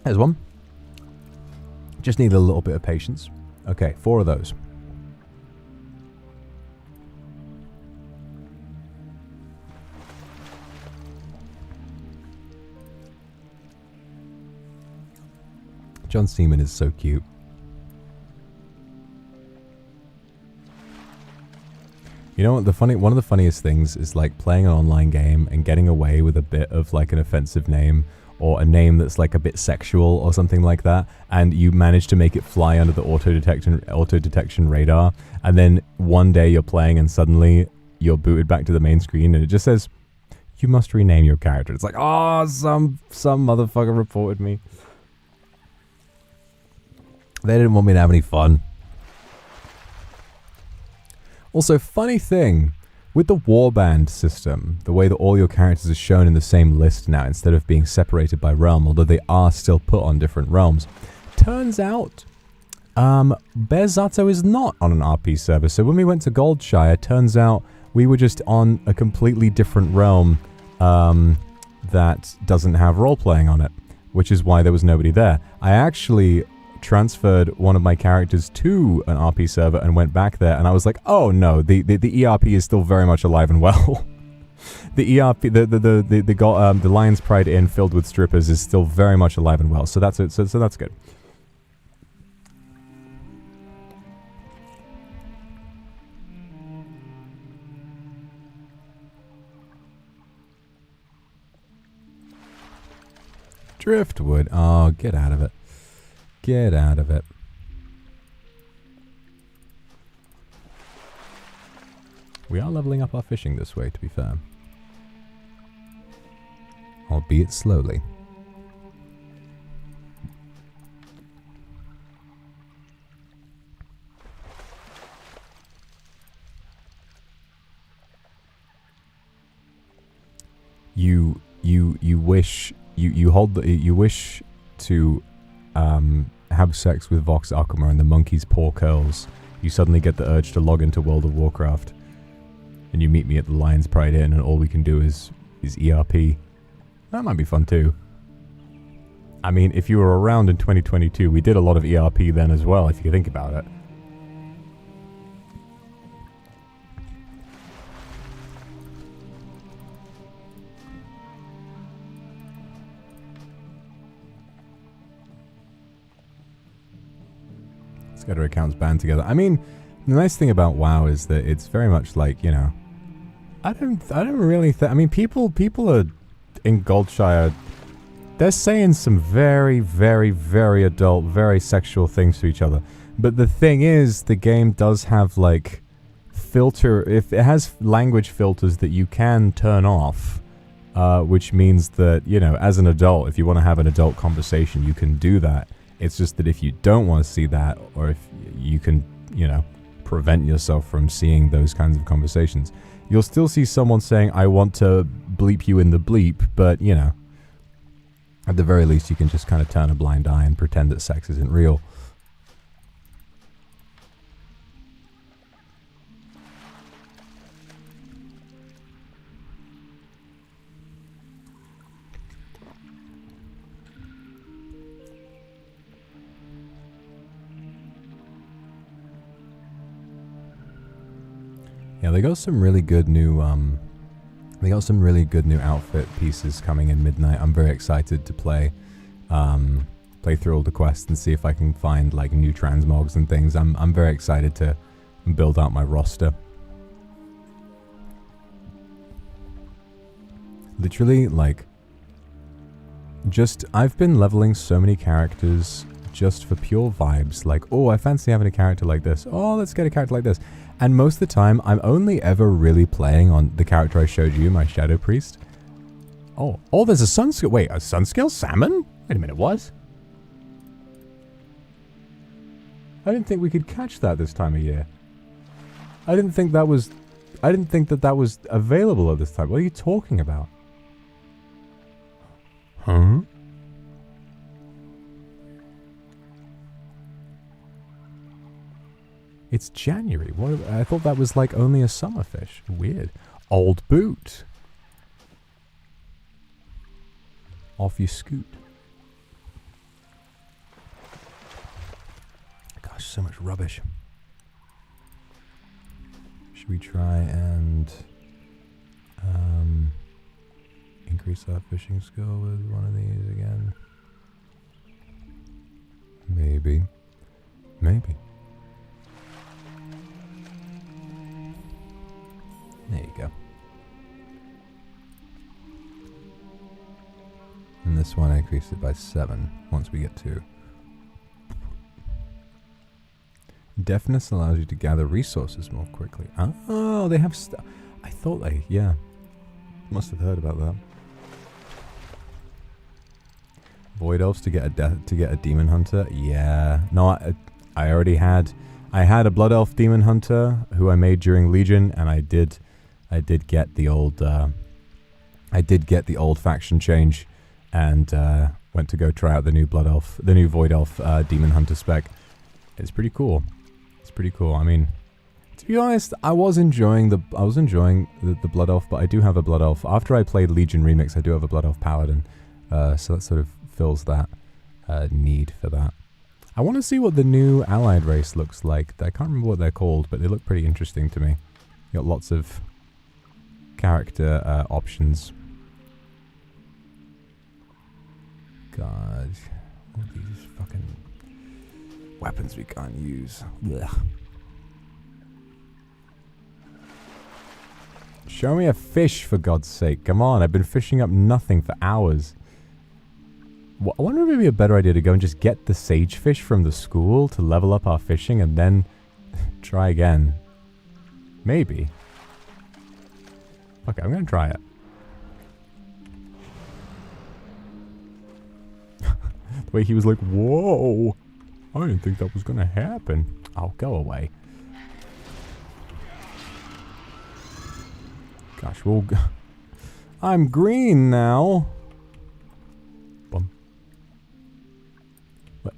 There's one. Just need a little bit of patience. Okay, 4 of those. John Seaman is so cute. You know what, one of the funniest things is like playing an online game and getting away with a bit of like an offensive name or a name that's like a bit sexual or something like that, and you manage to make it fly under the auto detection radar, and then one day you're playing and suddenly you're booted back to the main screen and it just says, you must rename your character. It's like, oh, some motherfucker reported me. They didn't want me to have any fun. Also, funny thing, with the warband system, the way that all your characters are shown in the same list now instead of being separated by realm, although they are still put on different realms, turns out Bearzato is not on an RP server. So when we went to Goldshire, turns out we were just on a completely different realm that doesn't have role-playing on it, which is why there was nobody there. I actually transferred one of my characters to an RP server and went back there, and I was like, oh no, the ERP is still very much alive and well. the ERP, the Lion's Pride Inn filled with strippers is still very much alive and well. So that's it. So that's good. Driftwood. Oh, get out of it. Get out of it. We are leveling up our fishing this way, to be fair. Albeit slowly. You wish to have sex with Vox Akuma and the monkey's paw curls. You suddenly get the urge to log into World of Warcraft. And you meet me at the Lion's Pride Inn and all we can do is ERP. That might be fun too. I mean, if you were around in 2022, we did a lot of ERP then as well, if you think about it. Let's get our accounts band together. I mean, the nice thing about WoW is that it's very much like, you know, I don't really I mean, people are in Goldshire, they're saying some very, very, very adult, very sexual things to each other. But the thing is, the game does have, like, if it has language filters that you can turn off, which means that, you know, as an adult, if you want to have an adult conversation, you can do that. It's just that if you don't want to see that, or if you can, you know, prevent yourself from seeing those kinds of conversations, you'll still see someone saying, I want to bleep you in the bleep, but, you know, at the very least you can just kind of turn a blind eye and pretend that sex isn't real. Yeah, they got some really good new outfit pieces coming in Midnight. I'm very excited to play through all the quests and see if I can find like new transmogs and things. I'm very excited to build out my roster. Literally, like, I've been leveling so many characters just for pure vibes. Like, oh, I fancy having a character like this. Oh, let's get a character like this. And most of the time, I'm only ever really playing on the character I showed you, my Shadow Priest. Oh, there's a Sunscale. Wait, a Sunscale salmon? Wait a minute, what? I didn't think we could catch that this time of year. I didn't think that was available at this time. What are you talking about? Huh? It's January. What? I thought that was like only a summer fish. Weird. Old boot. Off you scoot. Gosh, so much rubbish. Should we try and increase our fishing skill with one of these again? Maybe. Maybe. There you go. And this one I increased it by 7 once we get to. Deafness allows you to gather resources more quickly. Oh, they have stuff. I thought they, yeah. Must have heard about that. Void elves to get a demon hunter. Yeah. No, I already had. I had a blood elf demon hunter who I made during Legion, and I did get the old faction change, and went to go try out the new void elf demon hunter spec. It's pretty cool. It's pretty cool. I mean, to be honest, I was enjoying the blood elf, but I do have a blood elf. After I played Legion Remix, I do have a blood elf paladin, so that sort of fills that need for that. I want to see what the new allied race looks like. I can't remember what they're called, but they look pretty interesting to me. You got lots of character options. God, all these fucking weapons we can't use. Blech. Show me a fish, for God's sake. Come on, I've been fishing up nothing for hours. I wonder if it'd be a better idea to go and just get the sagefish from the school to level up our fishing and then try again. Maybe. Okay, I'm gonna try it. The way he was like, whoa! I didn't think that was gonna happen. Oh, go away. Gosh, we'll go. I'm green now. Boom. Wait.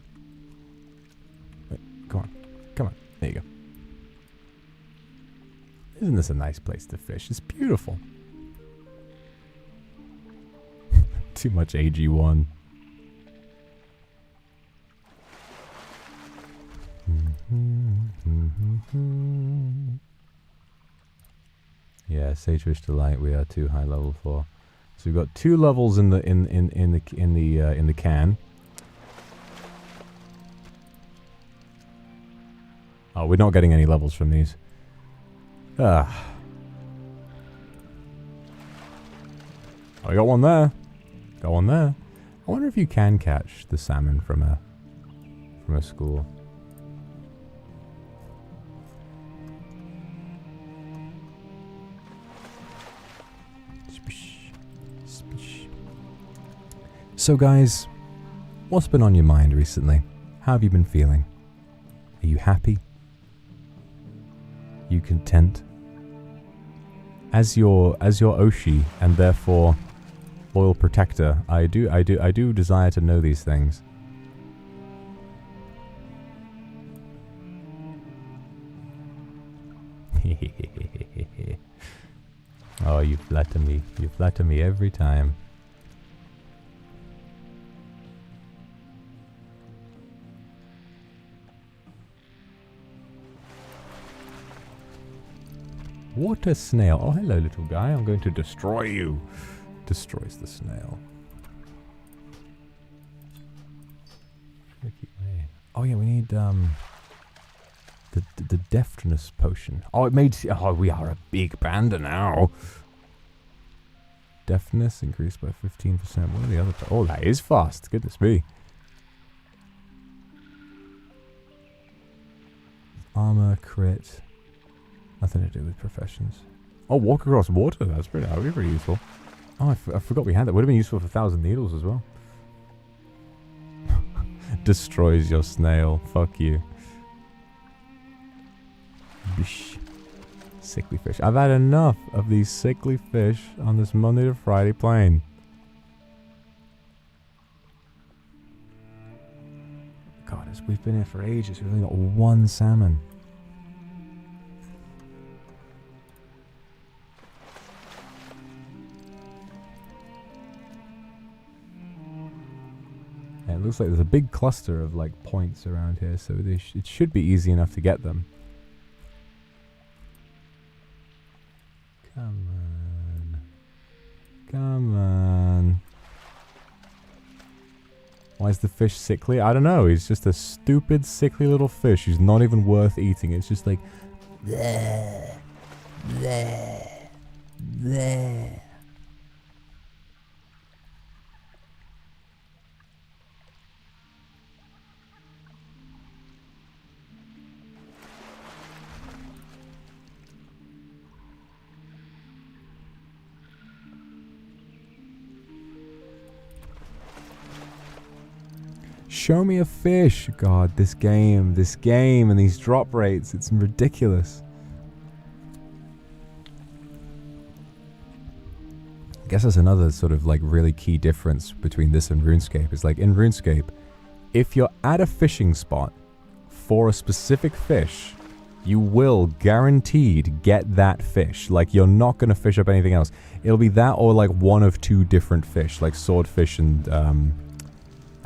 Come on. Come on. There you go. Isn't this a nice place to fish? It's beautiful. Too much AG1. Yeah, Sagefish Delight. We are too high level for. So we've got 2 levels in the can. Oh, we're not getting any levels from these. Ah. Oh, I got one there. Got one there. I wonder if you can catch the salmon from a school. So guys, what's been on your mind recently? How have you been feeling? Are you happy? You content? As your Oshi and therefore loyal protector, I do desire to know these things. Oh, you flatter me. You flatter me every time. Water snail. Oh, hello, little guy. I'm going to destroy you. Destroys the snail. Oh, yeah, we need the deftness potion. Oh, it made... Oh, we are a big panda now. Deftness increased by 15%. What are the other... Oh, that is fast. Goodness me. Armor, crit... Nothing to do with professions. Oh, walk across water. That would be pretty useful. Oh, I forgot we had that. Would have been useful for 1,000 needles as well. Destroys your snail. Fuck you. Bish. Sickly fish. I've had enough of these sickly fish on this Monday to Friday plane. God, we've been here for ages. We've only got 1 salmon. It looks like there's a big cluster of like points around here, so it should be easy enough to get them. Come on. Come on. Why is the fish sickly? I don't know. He's just a stupid, sickly little fish who's not even worth eating. It's just like... bleh, bleh, bleh. Show me a fish. God, this game and these drop rates, it's ridiculous. I guess that's another sort of like really key difference between this and RuneScape. Is like in RuneScape, if you're at a fishing spot for a specific fish, you will guaranteed get that fish. Like you're not going to fish up anything else. It'll be that or like one of 2 different fish, like swordfish and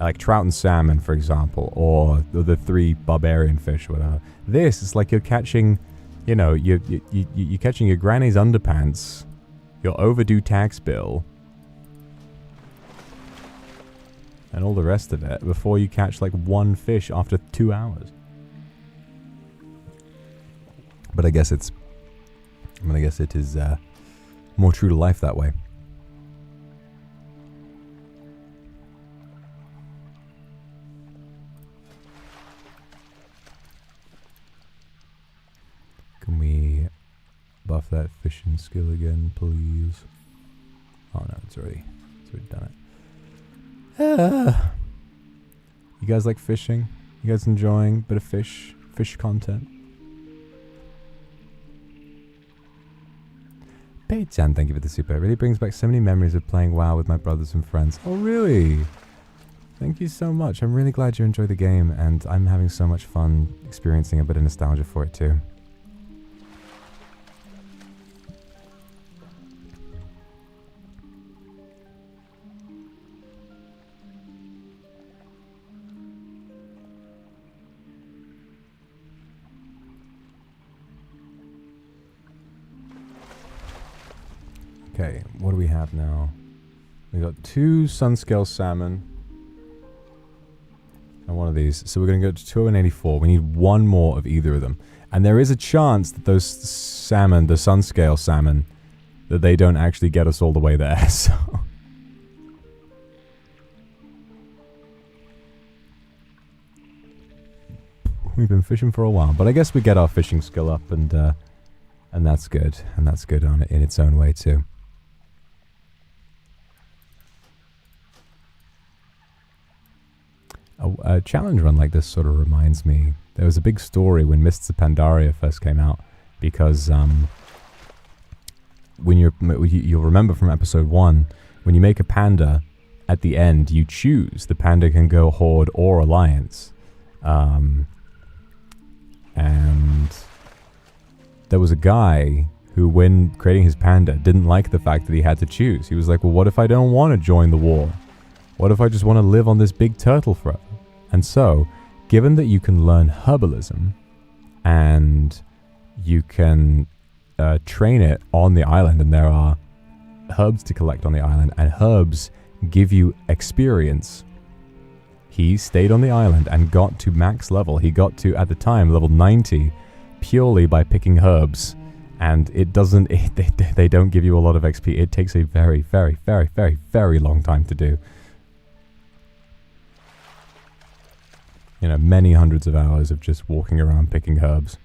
like trout and salmon, for example, or the 3 barbarian fish or whatever. This is like you're catching, you know, you're catching your granny's underpants your overdue tax bill, and all the rest of it before you catch like one fish after 2 hours. But I guess it is more true to life that way. Can we buff that fishing skill again, please? Oh no, it's already done it. You guys like fishing? You guys enjoying a bit of fish content? Pei-chan, thank you for the super. It really brings back so many memories of playing WoW with my brothers and friends. Oh, really? Thank you so much. I'm really glad you enjoy the game, and I'm having so much fun experiencing a bit of nostalgia for it too. Okay, what do we have now? We got 2 Sunscale salmon. And one of these. So we're going to go to 284. We need 1 more of either of them. And there is a chance that those salmon, the Sunscale salmon, that they don't actually get us all the way there. So we've been fishing for a while. But I guess we get our fishing skill up, and that's good. And that's good on it in its own way too. A challenge run like this sort of reminds me. There was a big story when Mists of Pandaria first came out, because when you'll remember from episode 1, when you make a panda, at the end you choose. The panda can go Horde or Alliance, and there was a guy who, when creating his panda, didn't like the fact that he had to choose. He was like, well, what if I don't want to join the war? What if I just want to live on this big turtle forever? And so, given that you can learn herbalism, and you can train it on the island, and there are herbs to collect on the island, and herbs give you experience, he stayed on the island and got to max level. He got to, at the time, level 90, purely by picking herbs. And it doesn't, they don't give you a lot of XP. It takes a very, very, very, very, very long time to do. You know, many hundreds of hours of just walking around picking herbs.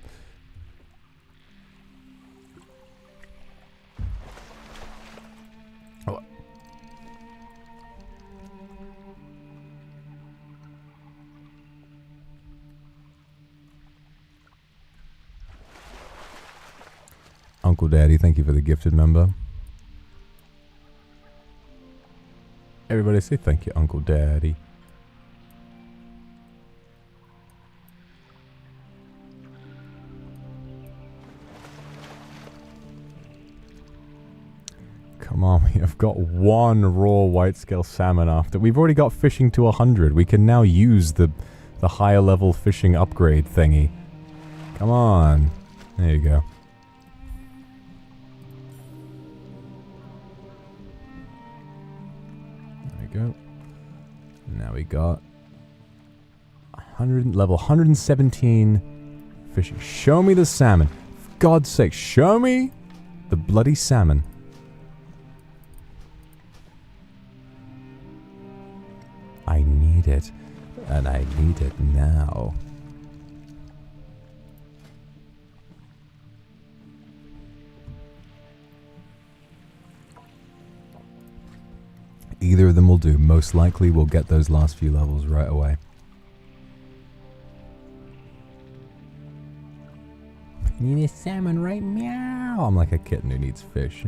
Oh. Uncle Daddy, thank you for the gifted member. Everybody say thank you, Uncle Daddy. Come on, we have got 1 raw white scale salmon after. We've already got fishing to 100. We can now use the higher level fishing upgrade thingy. Come on. There you go. There we go. Now we got 100, level 117 fishing. Show me the salmon. For God's sake, show me the bloody salmon. I need it, and I need it now. Either of them will do. Most likely we'll get those last few levels right away. I need a salmon right meow. I'm like a kitten who needs fish.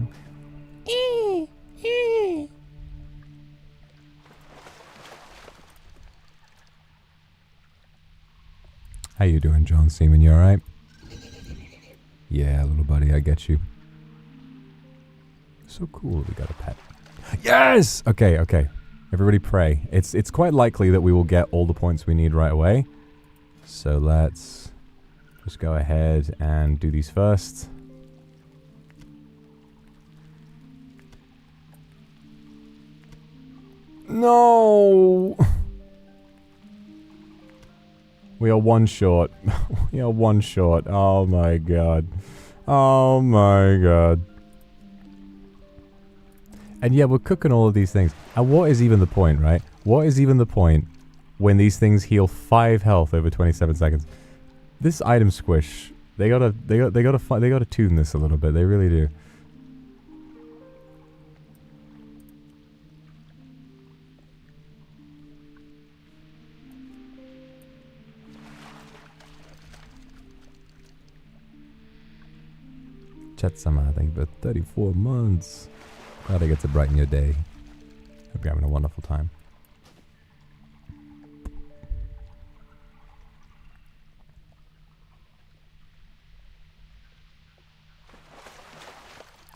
How you doing, John Seaman? You alright? Yeah, little buddy, I get you. So cool we got a pet. Yes! Okay, okay. Everybody pray. It's quite likely that we will get all the points we need right away. So let's just go ahead and do these first. No! We are one short. We are one short. Oh my god. Oh my god. And yeah, we're cooking all of these things. And what is even the point, right? What is even the point when these things heal 5 health over 27 seconds? This item squish, they gotta tune this a little bit. They really do. Chat-sama, thank you for 34 months. Glad I get to brighten your day. Hope you're having a wonderful time.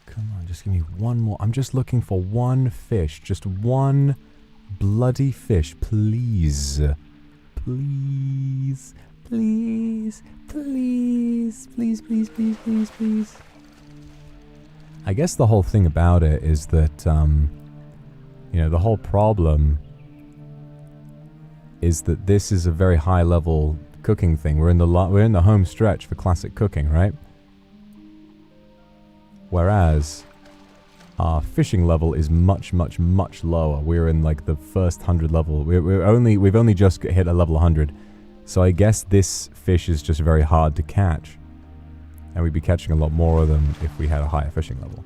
Come on, just give me one more. I'm just looking for one fish. Just one bloody fish, please. Please. Please. Please. Please, please, please, please, please. I guess the whole thing about it is that, you know, the whole problem is that this is a very high level cooking thing. We're in the home stretch for classic cooking, right? Whereas our fishing level is much, much, much lower. We're in like the first 100 level. We've only just hit a level 100. So I guess this fish is just very hard to catch. And we'd be catching a lot more of them if we had a higher fishing level.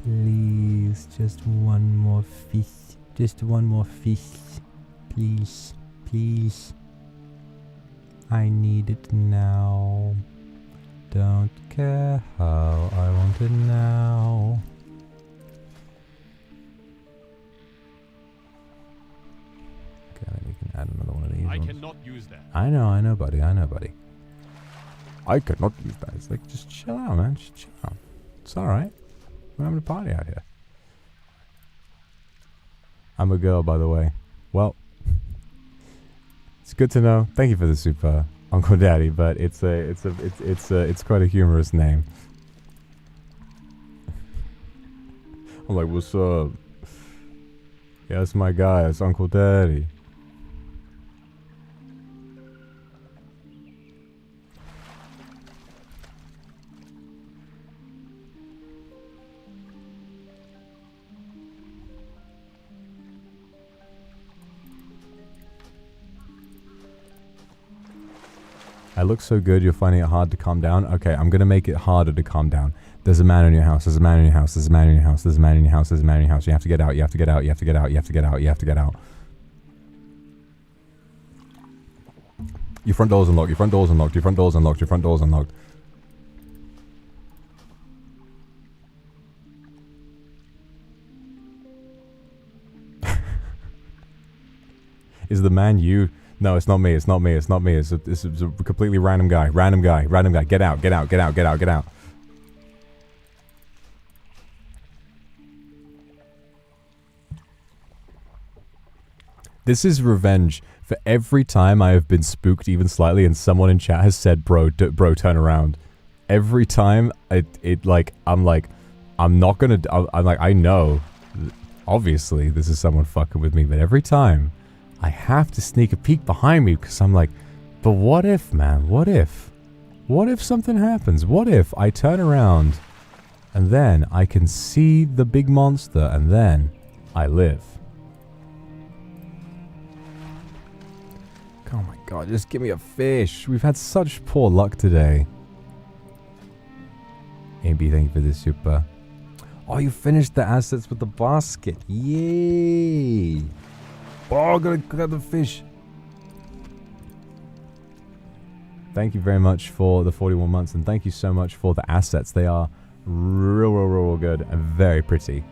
Please, just one more fish. Just one more fish. Please, please. I need it now. Don't care how, I want it now. Add another one of these. I ones. cannot use that. I know, buddy. I know, buddy. I cannot use that. It's like, just chill out, man. Just chill out. It's alright. We're having a party out here. I'm a girl, by the way. Well, it's good to know. Thank you for the super, Uncle Daddy. But it's quite a humorous name. I'm like, what's up? Yeah, that's my guy. It's Uncle Daddy. I look so good, you're finding it hard to calm down? Okay, I'm gonna make it harder to calm down. There's a man in your house, there's a man in your house, there's a man in your house, there's a man in your house, there's a man in your house. You have to get out, you have to get out, you have to get out, you have to get out, you have to get out. Your front door's unlocked, your front door's unlocked, your front door's unlocked, your front door's unlocked. Is the man you? No, it's not me, it's not me, it's not me. It's a completely random guy. Random guy, random guy. Get out, get out, get out, get out, get out. This is revenge for every time I have been spooked even slightly and someone in chat has said, bro, turn around. Every time, I'm not gonna, I'm like, I know, obviously this is someone fucking with me, but every time, I have to sneak a peek behind me because I'm like, but what if, man? What if? What if something happens? What if I turn around and then I can see the big monster and then I live? Oh my god, just give me a fish. We've had such poor luck today. AB, thank you for this super. Oh, you finished the assets with the basket. Yay! Oh, gotta grab the fish. Thank you very much for the 41 months, and thank you so much for the assets. They are real good and very pretty.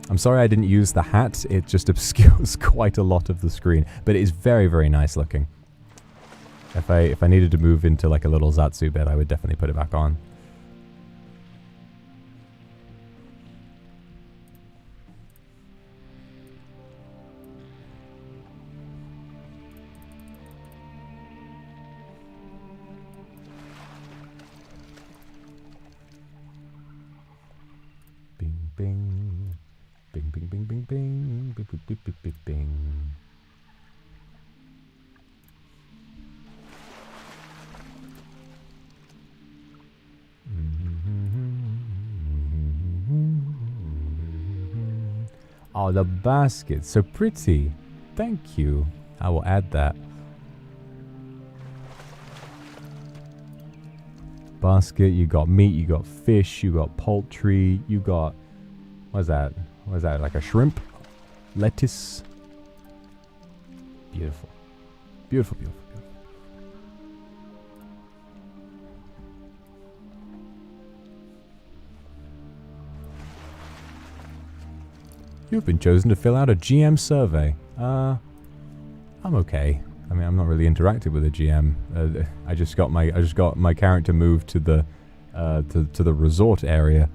I'm sorry I didn't use the hat. It just obscures quite a lot of the screen, but it is very, very nice looking. If I needed to move into like a little Zatsu bed, I would definitely put it back on. Bing, Oh, the basket. So pretty. Thank you. I will add that. Basket, you got meat, you got fish, you got poultry, you got... What's that? What's that? Like a shrimp? Lettuce? Beautiful. Beautiful, beautiful, beautiful. You've been chosen to fill out a GM survey. I'm okay. I mean, I'm not really interactive with a GM. I just got my character moved to the to the resort area.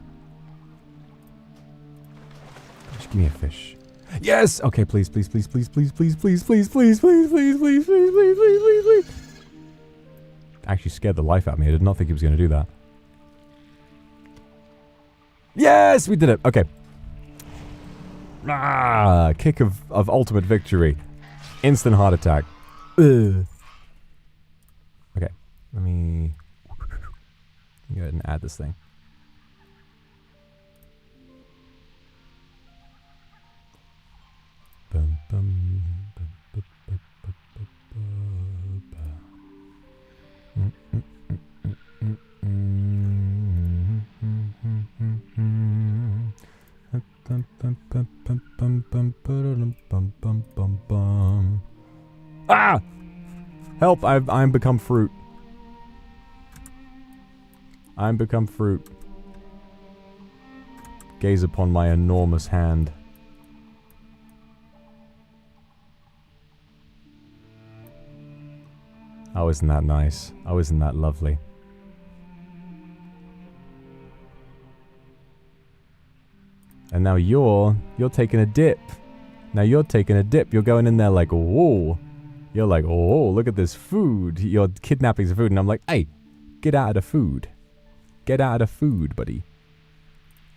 Just give me a fish. Yes. Okay, please, please, please, please, please, please, please, please, please, please, please, please, please, please, please, please, please. Actually scared the life out of me. I did not think he was going to do that. Yes, we did it. Okay. Ah, kick of ultimate victory. Instant heart attack. Ugh. Okay, let me go ahead and add this thing. Bum, bum, bum, bum, bum, bum, bum, bum. Ah! Help! I'm become fruit. I'm become fruit. Gaze upon my enormous hand. Oh, isn't that nice? Oh, isn't that lovely? And now you're taking a dip. Now you're taking a dip. You're going in there like, whoa. You're like, oh, look at this food. You're kidnapping some food. And I'm like, hey, get out of the food. Get out of the food, buddy.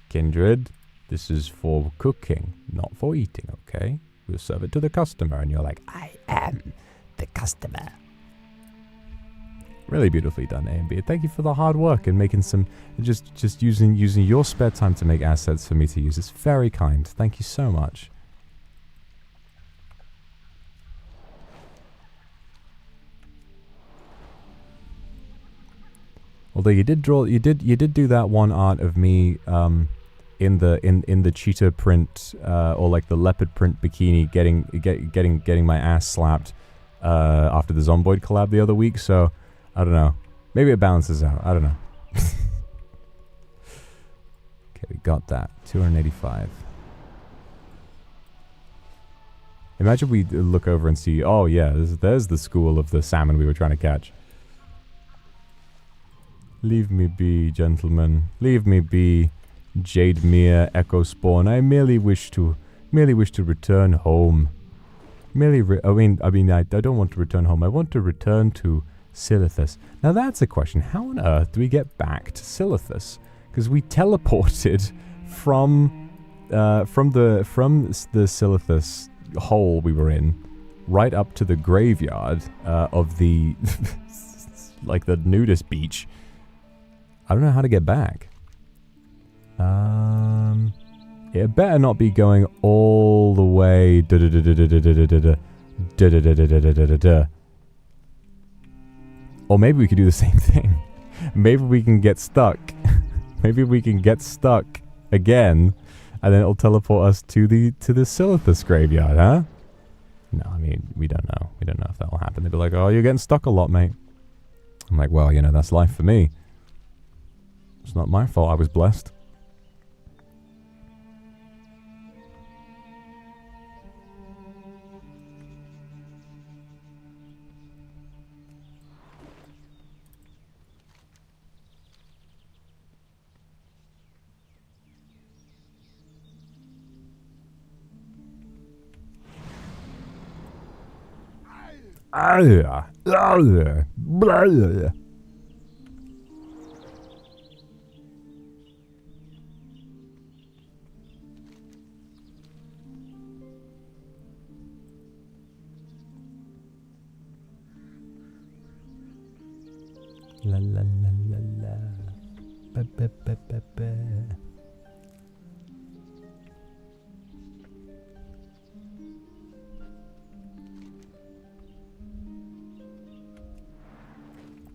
Kindred, this is for cooking, not for eating, okay? We'll serve it to the customer. And you're like, I am the customer. really beautifully done, A and B. Thank you for the hard work and making some, just using your spare time to make assets for me to use. It's very kind. Thank you so much. Although you did do that one art of me in the cheetah print or like the leopard print bikini getting my ass slapped after the Zomboid collab the other week. So I don't know. Maybe it balances out. I don't know. Okay, we got that. 285. Imagine we look over and see. Oh yeah, there's the school of the salmon we were trying to catch. Leave me be, gentlemen. Leave me be, Jademere Echo Spawn. I merely wish to return home. I don't want to return home. I want to return to Silithus. Now that's a question. How on earth do we get back to Silithus? Because we teleported from the Silithus hole we were in right up to the graveyard of the like the nudist beach. I don't know how to get back. It better not be going all the way. Or maybe we could do the same thing. Maybe we can get stuck. Maybe we can get stuck again, and then it'll teleport us to the Silithus graveyard, huh? No, I mean we don't know. We don't know if that'll happen. They'll be like, "Oh, you're getting stuck a lot, mate." I'm like, "Well, you know, that's life for me. It's not my fault I was blessed." La la la la la. Ba ba ba ba ba.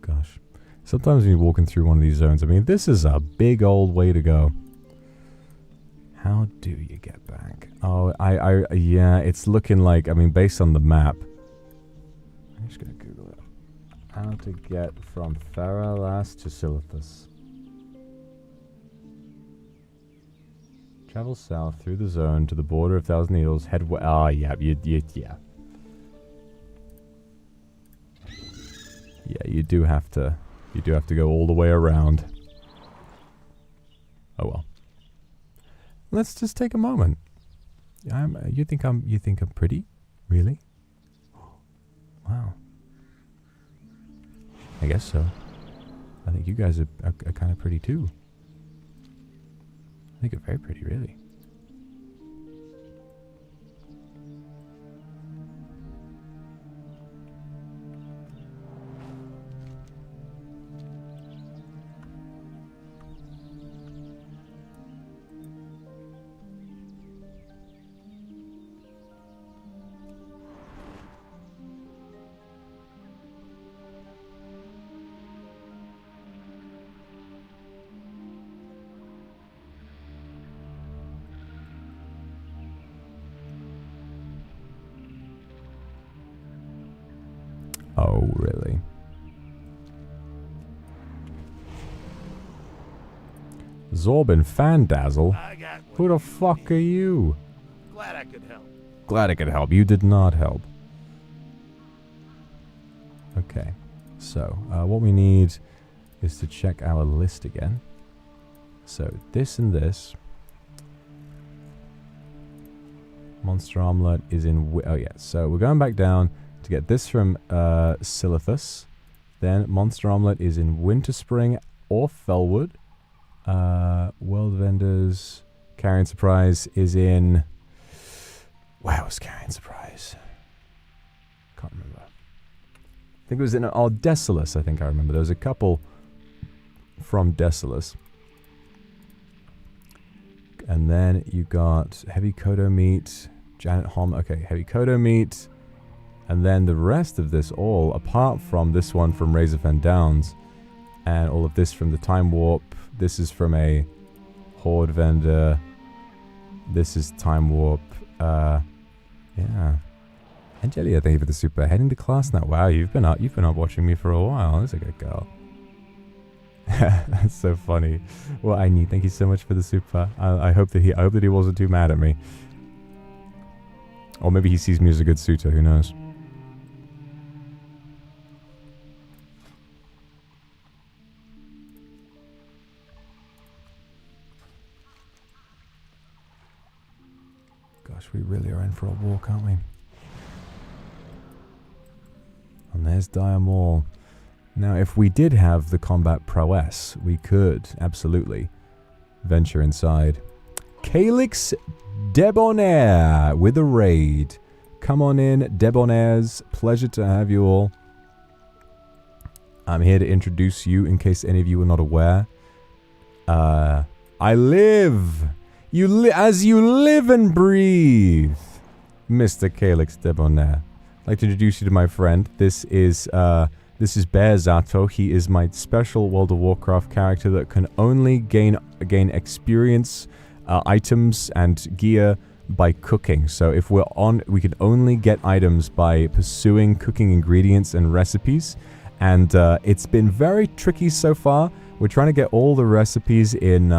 Gosh. Sometimes when you're walking through one of these zones, I mean, this is a big old way to go. How do you get back? Oh, yeah, it's looking like, I mean, based on the map. I'm just going to Google it. How to get from Theralas to Silithus. Travel south through the zone to the border of Thousand Needles. Head west. Oh, yeah, yeah. Yeah, you do have to go all the way around. Oh well. Let's just take a moment. You think I'm pretty? Really? Wow. I guess so. I think you guys are kind of pretty too. I think you're very pretty, really. Oh, really? Zorbin Fandazzle? Who the fuck are you? Glad I could help. Glad I could help. You did not help. Okay. So, what we need is to check our list again. So, this and this. Monster Omelette is in... oh, yeah. So, we're going back down to get this from Silithus. Then Monster Omelette is in Winter Spring or Fellwood. World Vendors. Carrion Surprise is in... where was Carrion Surprise? Can't remember. I think it was in... oh, Desolus, I think I remember. There was a couple from Desolus. And then you got Heavy Kodo Meat, Janet Holm. Okay, Heavy Kodo Meat. And then the rest of this all, apart from this one from Razorfen Downs, and all of this from the Time Warp. This is from a Horde vendor. This is Time Warp. Yeah. Angelia, thank you for the super. Heading to class now. Wow, you've been up watching me for a while. That's a good girl. That's so funny. Well, I need. Thank you so much for the super. I hope that he wasn't too mad at me. Or maybe he sees me as a good suitor. Who knows? Gosh, we really are in for a walk, aren't we? And there's Dire Maul. Now, if we did have the combat prowess, we could absolutely venture inside. Calyx Debonair with a raid. Come on in, Debonairs. Pleasure to have you all. I'm here to introduce you in case any of you are not aware. I live. As you live and breathe, Mr. Calyx Debonair. I'd like to introduce you to my friend. This is Bear Zato. He is my special World of Warcraft character that can only gain experience, items, and gear by cooking. So if we're on, we can only get items by pursuing cooking ingredients and recipes. And it's been very tricky so far. We're trying to get all the recipes in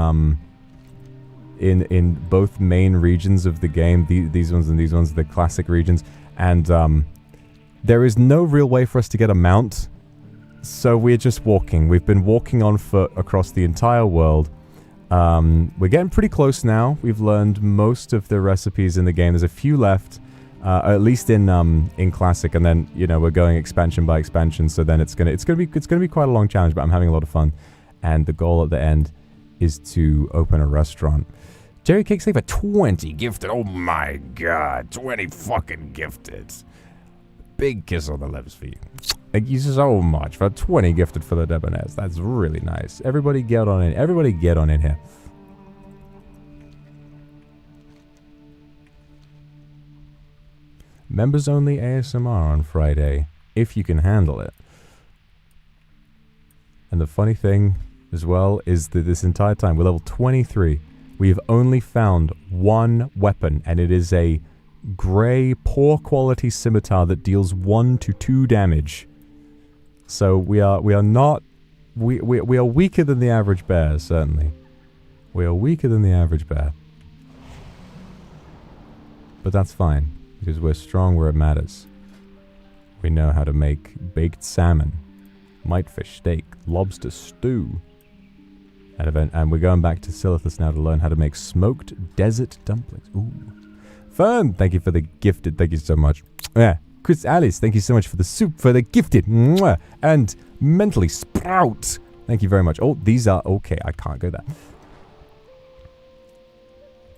both main regions of the game. These ones and these ones, the classic regions. And there is no real way for us to get a mount. So we're just walking. We've been walking on foot across the entire world. We're getting pretty close now. We've learned most of the recipes in the game. There's a few left, at least in classic, and then we're going expansion by expansion. So then it's gonna be quite a long challenge. But I'm having a lot of fun, and the goal at the end is to open a restaurant. Jerry Cake Saver 20 gifted. Oh my god, 20 fucking gifted. Big kiss on the lips for you. Thank you so much for 20 gifted for the debonaires. That's really nice. Everybody get on in. Everybody get on in here. Members only ASMR on Friday, if you can handle it. And the funny thing as well is that this entire time, we're level 23, we have only found one weapon, and it is a grey, poor quality scimitar that deals 1 to 2 damage. So we are not, we are weaker than the average bear, certainly. We are weaker than the average bear. But that's fine, because we're strong where it matters. We know how to make baked salmon, whitefish steak, lobster stew. And we're going back to Silithus now to learn how to make smoked desert dumplings. Ooh. Fern, thank you for the gifted. Thank you so much. Yeah. Chris Alice, thank you so much for the soup, for the gifted. Mwah. And Mentally Sprout, thank you very much. Oh, these are okay. I can't go there.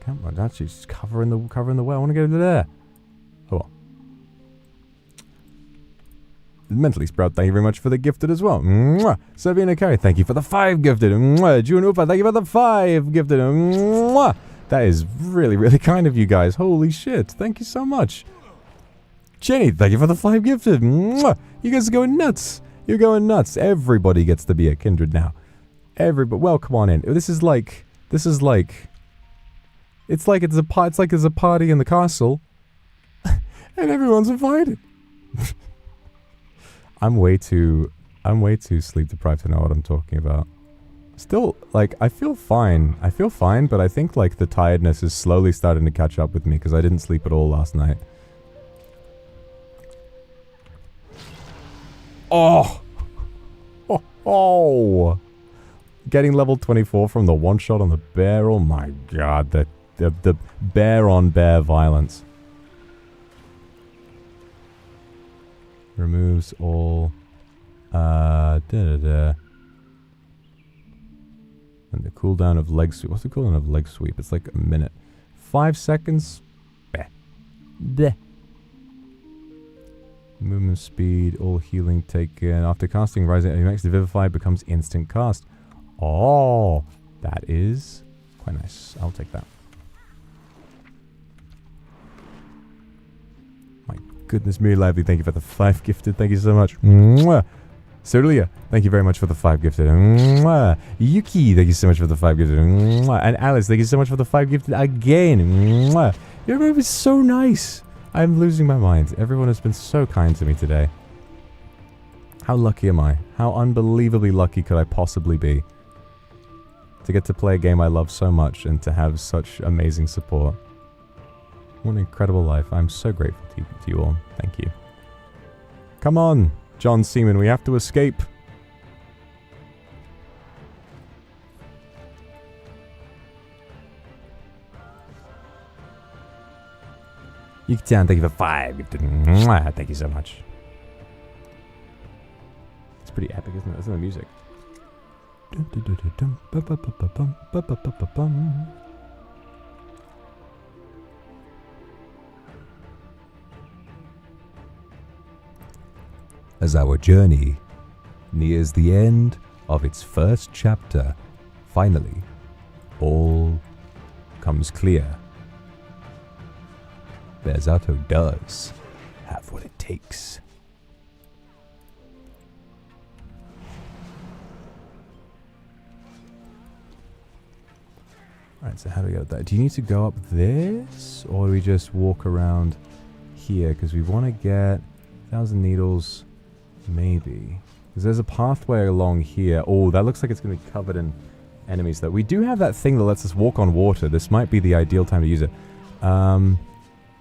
Come on, that's just covering the way. I want to go there. Oh well. Mentally Sprout, thank you very much for the gifted as well. Mwah. Sabina Carey, thank you for the 5 gifted. Mwah. June Upa, thank you for the 5 gifted. Mwah. That is really, really kind of you guys. Holy shit. Thank you so much. Jenny, thank you for the 5 gifted. Mwah. You guys are going nuts. You're going nuts. Everybody gets to be a kindred now. Everybody, well, come on in. It's like there's a party in the castle, and everyone's invited. I'm way too sleep deprived to know what I'm talking about. Still, like, I feel fine, but I think, like, the tiredness is slowly starting to catch up with me because I didn't sleep at all last night. Oh! Oh! Oh! Getting level 24 from the one-shot on the bear, oh my god, the bear-on-bear violence. Removes all, And the cooldown of leg sweep. What's the cooldown of leg sweep? It's like a minute. 5 seconds? Bleh. Bleh. Movement speed, all healing taken. After casting, rising enemy max, the Vivify becomes instant cast. Oh, that is quite nice. I'll take that. My goodness me, Lively, thank you for the 5 gifted. Thank you so much. Mwah. Cerlia, thank you very much for the 5 gifted. Mwah. Yuki, thank you so much for the 5 gifted. Mwah. And Alice, thank you so much for the 5 gifted again. Mwah. Your move is so nice. I'm losing my mind. Everyone has been so kind to me today. How lucky am I? How unbelievably lucky could I possibly be to get to play a game I love so much and to have such amazing support. What an incredible life. I'm so grateful to you all. Thank you. Come on, John Seaman, we have to escape. Yuki-chan, thank you for 5. Thank you so much. It's pretty epic, isn't it? Listen to the music. As our journey nears the end of its first chapter, finally, all comes clear. Bearzato does have what it takes. Alright, so how do we get that? Do you need to go up this? Or do we just walk around here? Because we want to get 1,000 needles, maybe. Because there's a pathway along here. Oh, that looks like it's going to be covered in enemies, though. We do have that thing that lets us walk on water. This might be the ideal time to use it.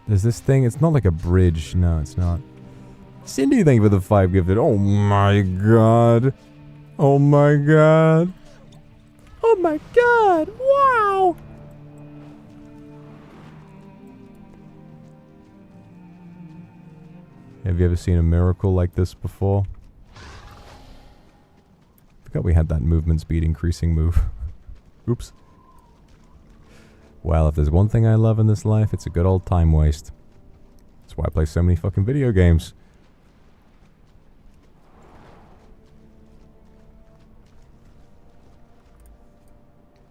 There's this thing. It's not like a bridge. No, it's not. Cindy, thank you for the 5 gifted. Oh my god. Oh my god. Oh my god. Wow. Have you ever seen a miracle like this before? I forgot we had that movement speed increasing move. Oops. Well, if there's one thing I love in this life, it's a good old time waste. That's why I play so many fucking video games.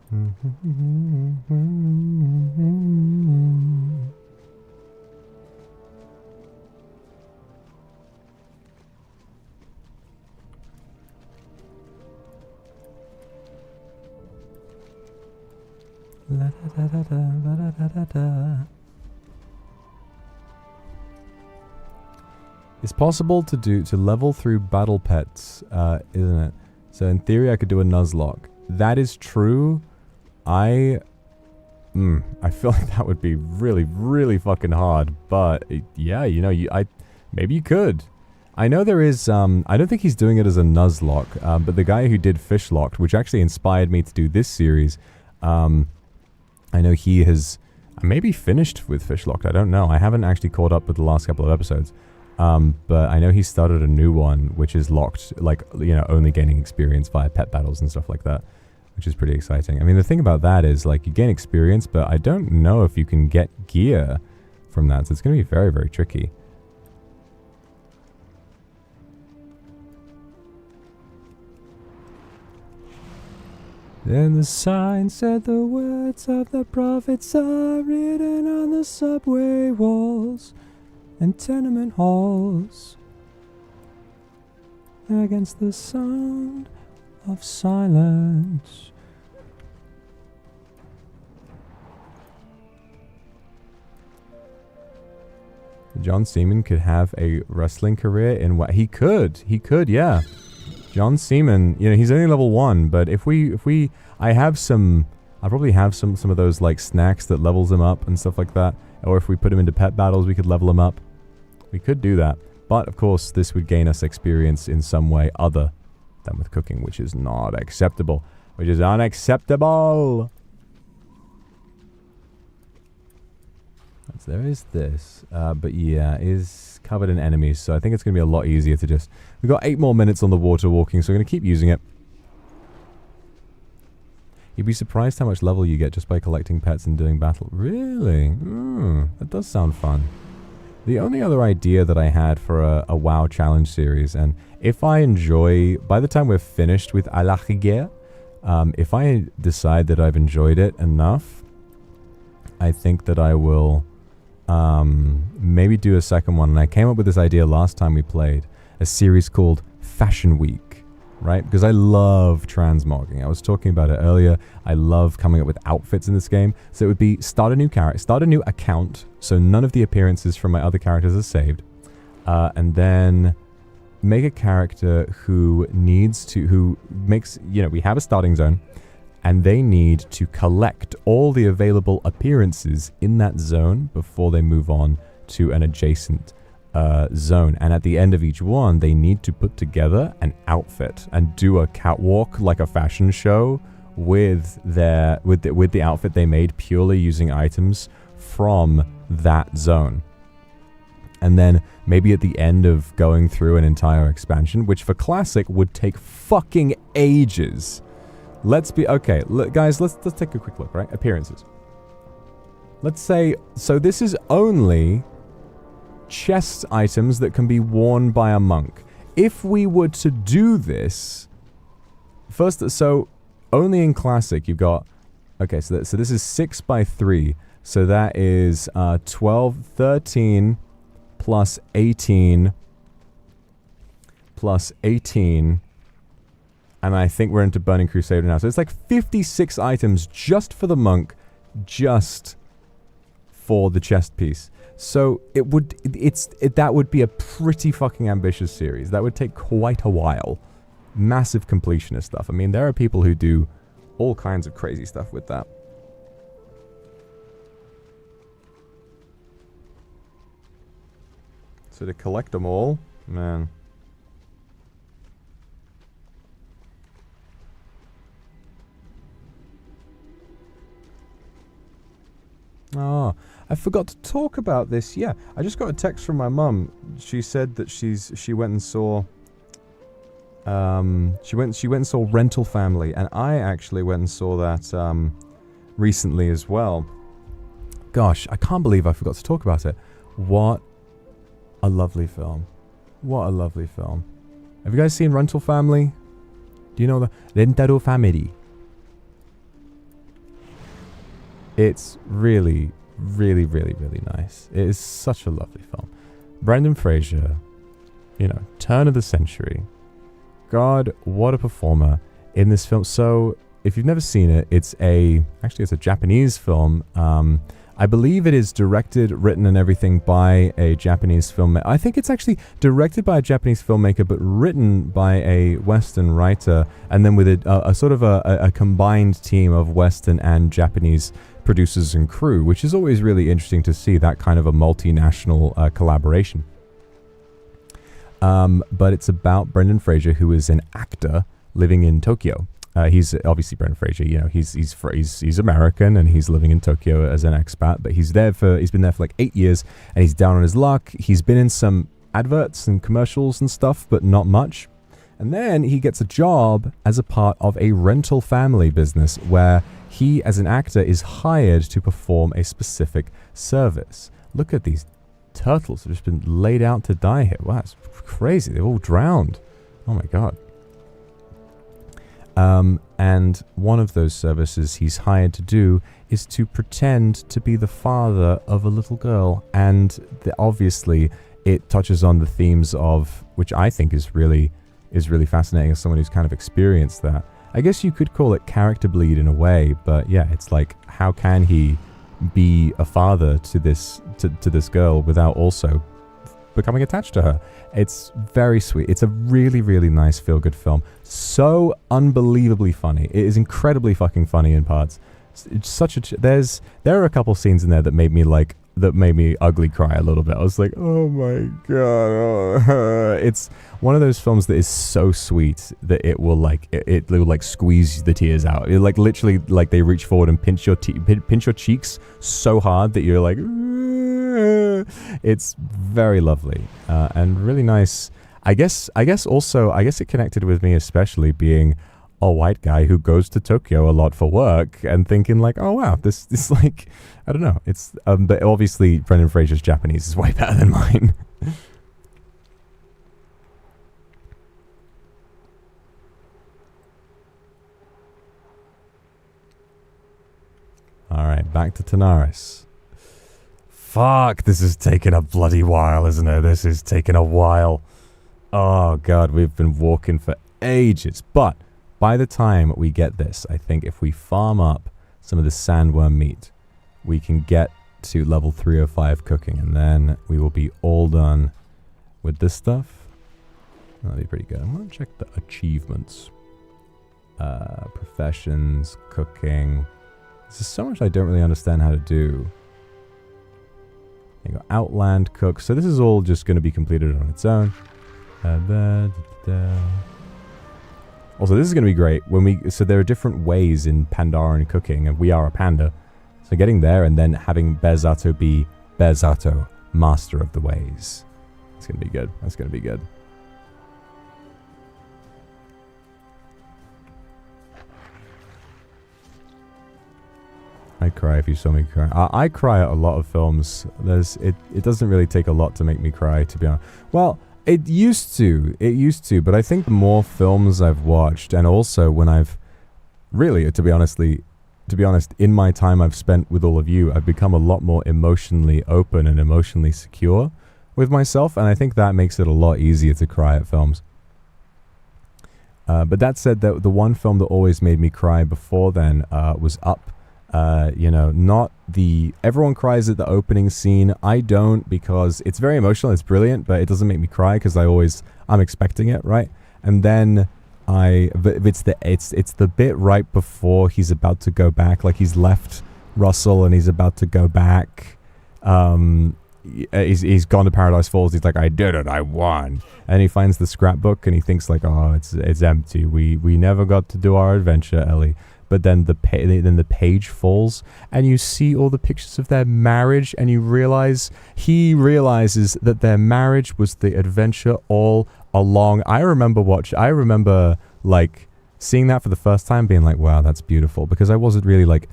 La da da da da da da da da. It's possible to level through battle pets, isn't it? So in theory, I could do a Nuzlocke. That is true. I feel like that would be really, really fucking hard. But yeah, you know, maybe you could. I know there is. I don't think he's doing it as a Nuzlocke. But the guy who did Fishlocked, which actually inspired me to do this series, I know he has maybe finished with Fishlocked. I don't know. I haven't actually caught up with the last couple of episodes. But I know he started a new one, which is locked, like, you know, only gaining experience via pet battles and stuff like that, which is pretty exciting. I mean, the thing about that is, like, you gain experience, but I don't know if you can get gear from that, so it's going to be very, very tricky. Then the sign said the words of the prophets are written on the subway walls and tenement halls against the sound of silence. John Seaman could have a wrestling career in what he could, yeah. John Seaman, you know, he's only level 1, but if we I probably have some of those like snacks that levels him up and stuff like that. Or if we put him into pet battles, we could level him up. We could do that. But of course, this would gain us experience in some way other than with cooking, which is not acceptable. Which is unacceptable. So there is this. But yeah, is covered in enemies. So I think it's going to be a lot easier to just... We've got 8 more minutes on the water walking, so we're going to keep using it. You'd be surprised how much level you get just by collecting pets and doing battle. Really? That does sound fun. The only other idea that I had for a WoW challenge series, and if I enjoy... By the time we're finished with à la rigueur, if I decide that I've enjoyed it enough, I think that I will maybe do a second one. And I came up with this idea last time we played. A series called Fashion Week. Right? Because I love transmogging. I was talking about it earlier. I love coming up with outfits in this game. So it would be start a new character, start a new account, so none of the appearances from my other characters are saved. And then make a character who makes, you know, we have a starting zone, and they need to collect all the available appearances in that zone before they move on to an adjacent zone, and at the end of each one they need to put together an outfit and do a catwalk like a fashion show with the outfit they made purely using items from that zone. And then maybe at the end of going through an entire expansion, which for classic would take fucking ages. Okay, guys, let's take a quick look, right? Appearances. Let's say, so this is only chest items that can be worn by a monk. If we were to do this first, so only in classic you've got, okay, so this is 6 by 3, so that is 13 plus 18 plus 18, and I think we're into Burning Crusader now, so it's like 56 items just for the monk, just for the chest piece. So that would be a pretty fucking ambitious series. That would take quite a while. Massive completionist stuff. I mean, there are people who do all kinds of crazy stuff with that. So to collect them all, man. Oh, I forgot to talk about this. Yeah, I just got a text from my mum. She said that she went and saw she went and saw Rental Family, and I actually went and saw that recently as well. Gosh, I can't believe I forgot to talk about it. What a lovely film. What a lovely film. Have you guys seen Rental Family? Do you know the Rental Family? It's really, really, really, really nice. It is such a lovely film. Brendan Fraser, you know, turn of the century. God, what a performer in this film. So, if you've never seen it, it's a Japanese film. I believe it is directed, written, and everything by a Japanese filmmaker. I think it's actually directed by a Japanese filmmaker, but written by a Western writer, and then with a sort of a combined team of Western and Japanese producers and crew, which is always really interesting to see, that kind of a multinational collaboration. But it's about Brendan Fraser, who is an actor living in Tokyo. He's obviously Brendan Fraser. You know, he's American and he's living in Tokyo as an expat. But he's been there for like 8 years, and he's down on his luck. He's been in some adverts and commercials and stuff, but not much. And then he gets a job as a part of a rental family business where he, as an actor, is hired to perform a specific service. Look at these turtles that have just been laid out to die here. Wow, it's crazy. They've all drowned. Oh my god. And one of those services he's hired to do is to pretend to be the father of a little girl. And obviously it touches on the themes of, which I think is really fascinating as someone who's kind of experienced that. I guess you could call it character bleed in a way, but yeah, it's like, how can he be a father to this girl without also becoming attached to her? It's very sweet. It's a really, really nice feel-good film. So unbelievably funny. It is incredibly fucking funny in parts. It's such a there are a couple scenes in there that made me ugly cry a little bit. I was like, oh my god. It's one of those films that is so sweet that it will it will like squeeze the tears out. It like literally like they reach forward and pinch your cheeks so hard that you're like, it's very lovely and really nice. I guess it connected with me, especially being a white guy who goes to Tokyo a lot for work and thinking like, oh wow, this like, I don't know. It's but obviously Brendan Fraser's Japanese is way better than mine. All right, back to Tanaris. Fuck, this is taking a bloody while, isn't it? This is taking a while. Oh god, we've been walking for ages. But by the time we get this, I think if we farm up some of the sandworm meat, we can get to level 305 cooking, and then we will be all done with this stuff. That'll be pretty good. I'm going to check the achievements. Professions, cooking. There's so much I don't really understand how to do. You got Outland, Cook. So this is all just going to be completed on its own. Also, this is going to be great so there are different ways in Pandaren cooking, and we are a panda. So getting there and then having Bearzato be Bearzato, master of the ways. It's going to be good. That's going to be good. I'd cry if you saw me cry. I cry at a lot of films. It doesn't really take a lot to make me cry, to be honest. Well, it used to, but I think the more films I've watched, and also when I've really, to be honest, in my time I've spent with all of you, I've become a lot more emotionally open and emotionally secure with myself, and I think that makes it a lot easier to cry at films. But that said, the one film that always made me cry before then was Up. Not the... Everyone cries at the opening scene. I don't, because it's very emotional, it's brilliant, but it doesn't make me cry because I'm expecting it, right? And then it's the bit right before he's about to go back, like he's left Russell and he's about to go back. He's gone to Paradise Falls. He's like, I did it, I won. And he finds the scrapbook and he thinks like, oh, it's empty. We never got to do our adventure, Ellie. But then the page falls and you see all the pictures of their marriage, and he realizes that their marriage was the adventure all along. I remember like seeing that for the first time, being like, wow, that's beautiful, because I wasn't really like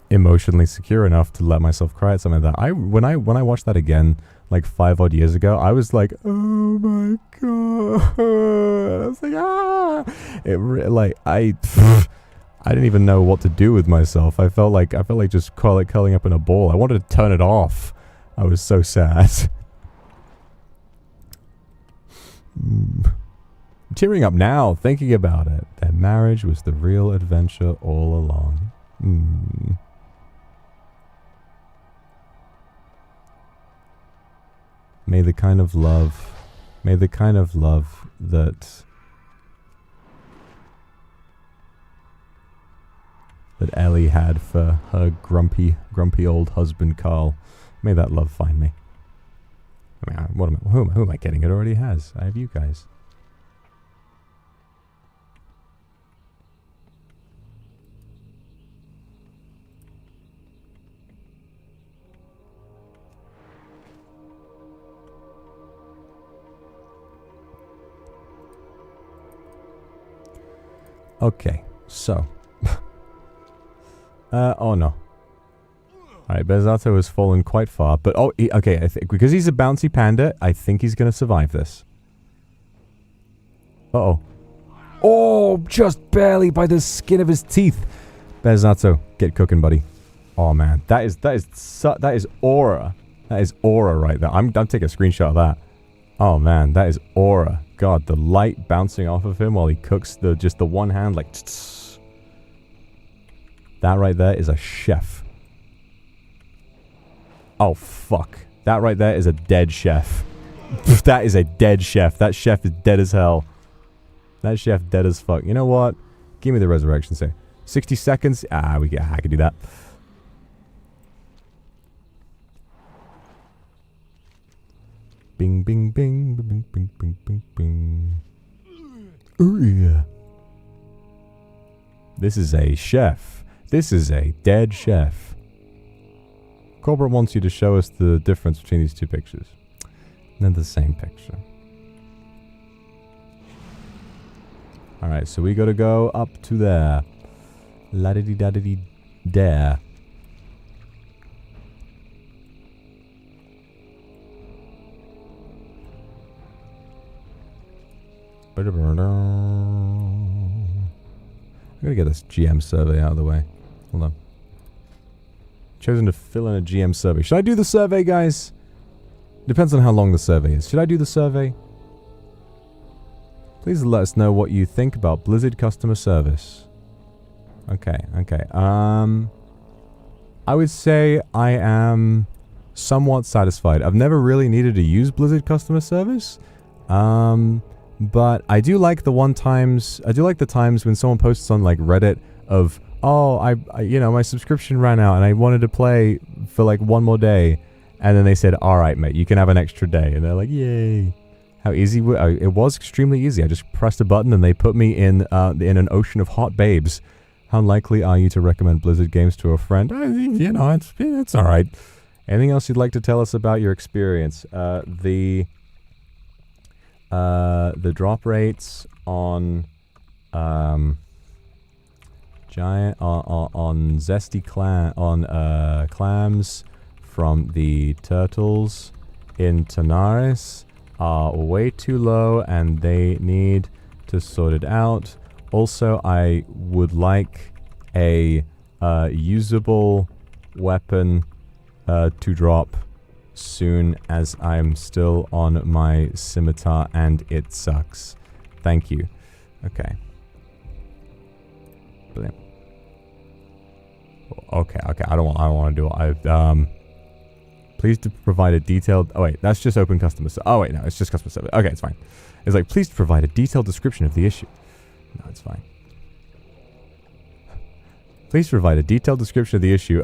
emotionally secure enough to let myself cry at something like that. When I watched that again like 5 odd years ago, I was like, oh my god. I was like, I didn't even know what to do with myself. I felt like just curling up in a ball. I wanted to turn it off. I was so sad. Tearing up now, thinking about it. Their marriage was the real adventure all along. May the kind of love that Ellie had for her grumpy old husband Carl, may that love find me. I mean, who am I kidding? It already has. I have you guys. Okay, so. Oh no. Alright, Bezato has fallen quite far, but okay, I think because he's a bouncy panda, I think he's gonna survive this. Uh-oh. Oh, just barely by the skin of his teeth. Bezato, get cooking, buddy. Oh man, that is aura. That is aura right there. I'm taking a screenshot of that. Oh man, that is aura. God, the light bouncing off of him while he cooks just the one hand like that right there is a chef. Oh fuck. That right there is a dead chef. That is a dead chef. That chef is dead as hell. That chef dead as fuck. You know what? Give me the resurrection save. 60 seconds. I can do that. Bing, bing, bing, bing, bing, bing, bing, bing. Ooh, yeah. This is a chef. This is a dead chef. Corbett wants you to show us the difference between these two pictures. They're the same picture. Alright, so we gotta go up to there. La-di-di-da-di-di-dare. I'm gonna get this GM survey out of the way. Hold on. Chosen to fill in a GM survey. Should I do the survey, guys? Depends on how long the survey is. Should I do the survey? Please let us know what you think about Blizzard customer service. Okay. I would say I am somewhat satisfied. I've never really needed to use Blizzard customer service. But I do like the times when someone posts on like Reddit of, oh, I my subscription ran out and I wanted to play for like one more day, and then they said, all right, mate, you can have an extra day, and they're like, yay! How easy it was? Extremely easy. I just pressed a button and they put me in an ocean of hot babes. How likely are you to recommend Blizzard games to a friend? It's all right. Anything else you'd like to tell us about your experience? The drop rates on zesty clams from the turtles in Tanaris are way too low and they need to sort it out. Also, I would like a usable weapon to drop soon, as I'm still on my scimitar and it sucks. Thank you. Okay. Brilliant. Okay. I don't want to do it. Please provide a detailed. Oh wait, that's just open customer. Oh wait, no, it's just customer service. Okay, it's fine. It's like, please provide a detailed description of the issue. No, it's fine. Please provide a detailed description of the issue.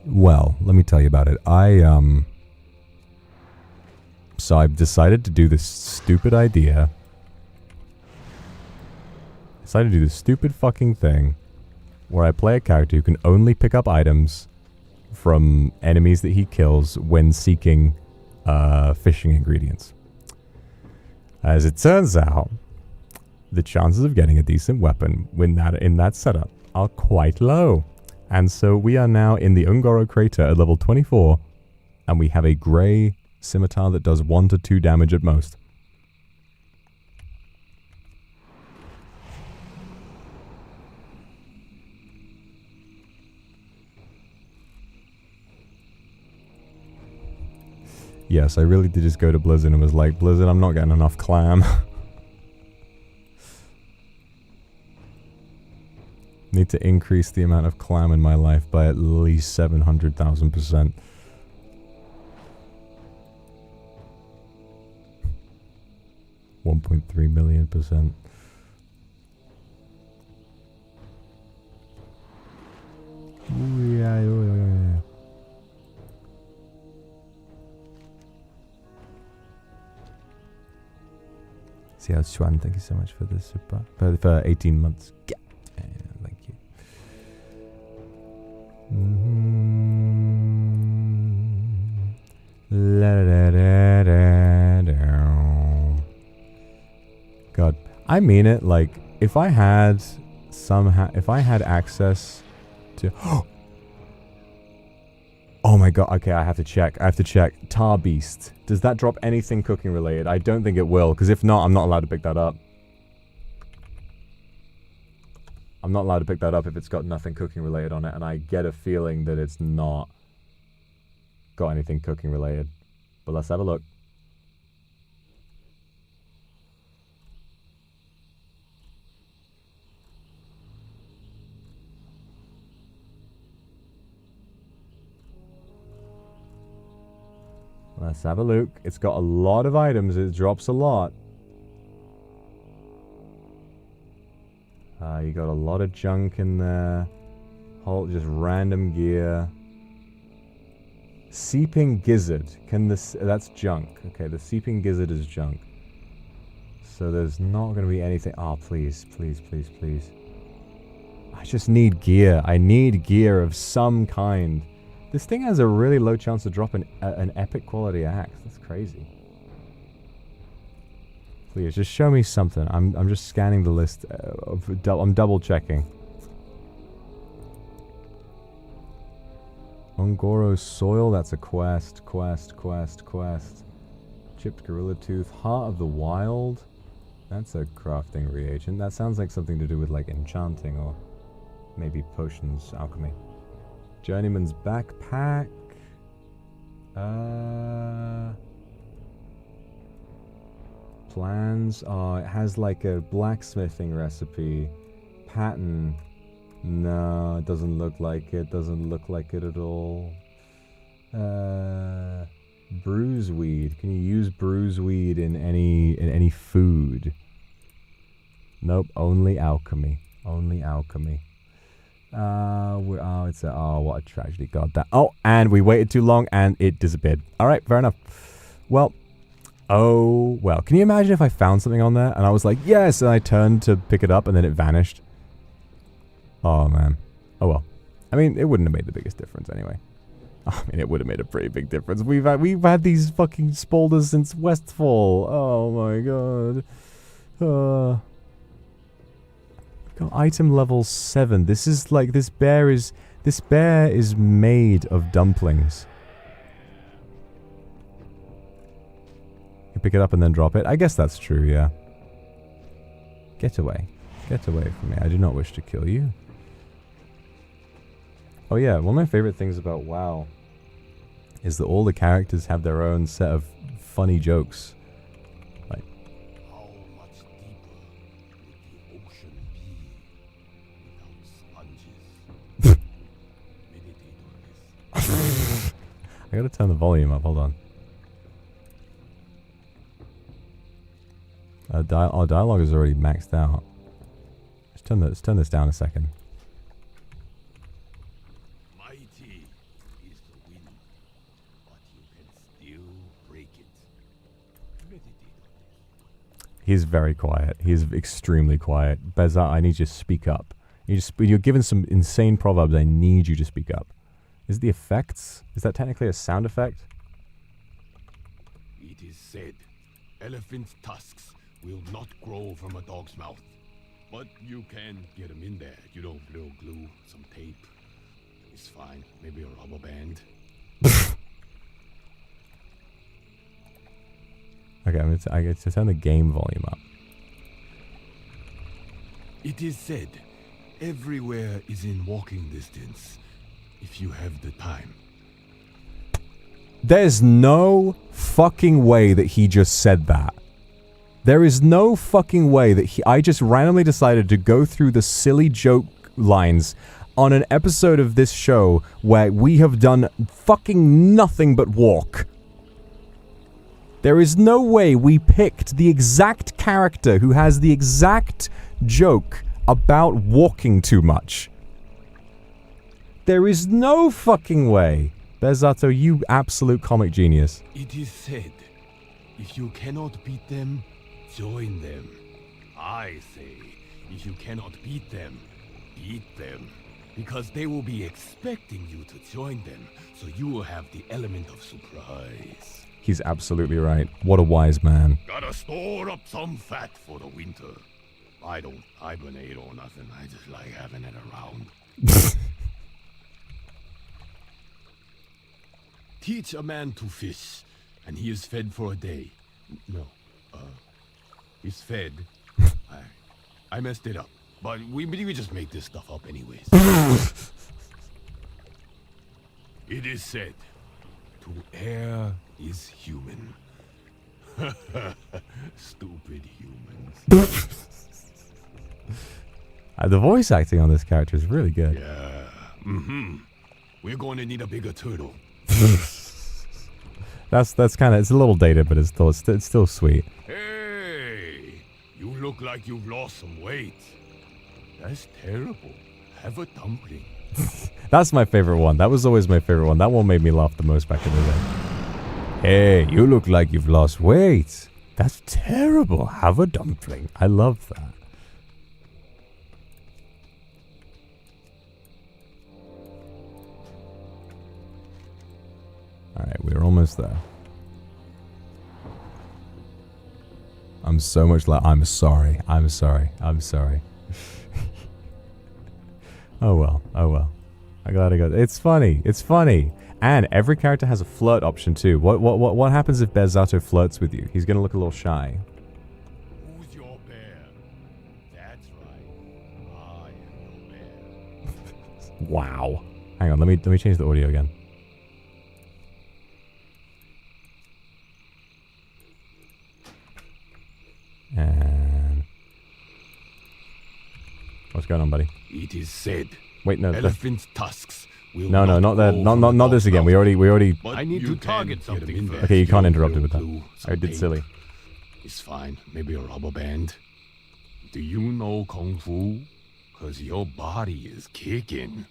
Well, let me tell you about it. So I've decided to do this stupid idea. Decided to do this stupid fucking thing where I play a character who can only pick up items from enemies that he kills when seeking fishing ingredients. As it turns out, the chances of getting a decent weapon in that setup are quite low. And so we are now in the Ungoro crater at level 24, and we have a grey scimitar that does 1 to 2 damage at most. Yes, I really did just go to Blizzard and was like, Blizzard, I'm not getting enough Clam. Need to increase the amount of Clam in my life by at least 700,000%. $1.3 million%. Ooh, yeah. See how Swan, thank you so much for the super. For 18 months. Yeah, thank you. God, I mean it. Like, if I had access to. Oh my god, okay, I have to check. Tar Beast. Does that drop anything cooking related? I don't think it will, because if not, I'm not allowed to pick that up. I'm not allowed to pick that up if it's got nothing cooking related on it, and I get a feeling that it's not got anything cooking related. But let's have a look. Let's have a look. It's got a lot of items. It drops a lot. You got a lot of junk in there. Whole just random gear. Seeping Gizzard. That's junk. Okay, the Seeping Gizzard is junk. So there's not going to be anything. Oh, please. I just need gear. I need gear of some kind. This thing has a really low chance to drop an epic quality axe. That's crazy. Please, just show me something. I'm just scanning the list. I'm double checking. Ungoro Soil, that's a quest. Chipped Gorilla Tooth. Heart of the Wild. That's a crafting reagent. That sounds like something to do with like enchanting or maybe potions, alchemy. Journeyman's Backpack. Plans. Oh, it has like a blacksmithing recipe. Pattern. No, it doesn't look like it. Doesn't look like it at all. Bruiseweed. Can you use bruiseweed in any food? Nope. Only alchemy. Only alchemy. What a tragedy. God, that. Oh, and we waited too long and it disappeared. All right, fair enough. Well, can you imagine if I found something on there and I was like, yes, and I turned to pick it up and then it vanished? Oh, man. Oh, well. I mean, it wouldn't have made the biggest difference anyway. I mean, it would have made a pretty big difference. We've had these fucking spolders since Westfall. Oh, my God. Got item level 7. This is like, this bear is made of dumplings. You pick it up and then drop it. I guess that's true, yeah. Get away. Get away from me. I do not wish to kill you. Oh yeah, one of my favorite things about WoW is that all the characters have their own set of funny jokes. Like, How much deeper would the ocean be without sponges? Meditate on this. I gotta turn the volume up, hold on. Our dialogue is already maxed out. Let's turn this down a second. Mighty is the wind, but you can still break it. Meditate on this. He's very quiet. He is extremely quiet. Beza, I need you to speak up. You're given some insane proverbs. I need you to speak up. Is it the effects? Is that technically a sound effect? It is said, elephant tusks will not grow from a dog's mouth. But you can get them in there. You know, little glue, some tape. It's fine. Maybe a rubber band. Okay, I get to turn the game volume up. It is said, everywhere is in walking distance, if you have the time. There's no fucking way that he just said that. There is no fucking way that I just randomly decided to go through the silly joke lines on an episode of this show where we have done fucking nothing but walk. There is no way we picked the exact character who has the exact joke about walking too much. There is no fucking way. Bezato, you absolute comic genius. It is said, if you cannot beat them, join them. I say, if you cannot beat them, beat them. Because they will be expecting you to join them, so you will have the element of surprise. He's absolutely right. What a wise man. Gotta store up some fat for the winter. I don't hibernate or nothing, I just like having it around. Teach a man to fish, and he is fed for a day. No, he's fed. I messed it up, but we just make this stuff up anyways. It is said, to err is human. Stupid humans. The voice acting on this character is really good. Yeah, We're going to need a bigger turtle. That's kind of, it's a little dated, but it's still sweet. Hey, you look like you've lost some weight. That's terrible. Have a dumpling. That's my favorite one. That was always my favorite one. That one made me laugh the most back in the day. Hey, you look like you've lost weight. That's terrible. Have a dumpling. I love that. Alright, we're almost there. I'm so much like, I'm sorry. Oh well. I gotta go. It's funny. And every character has a flirt option too. What happens if Bezato flirts with you? He's gonna look a little shy. Who's your bear? That's right. I am your bear. Wow. Hang on, let me change the audio again. And what's going on, buddy? It is said. Wait, no. Elephant's tusks will No, not that. Not this again. We already. But I need to target something first. Okay, you can't interrupt it with that. I did silly. It's fine. Maybe a rubber band. Do you know Kung Fu? Cause your body is kicking.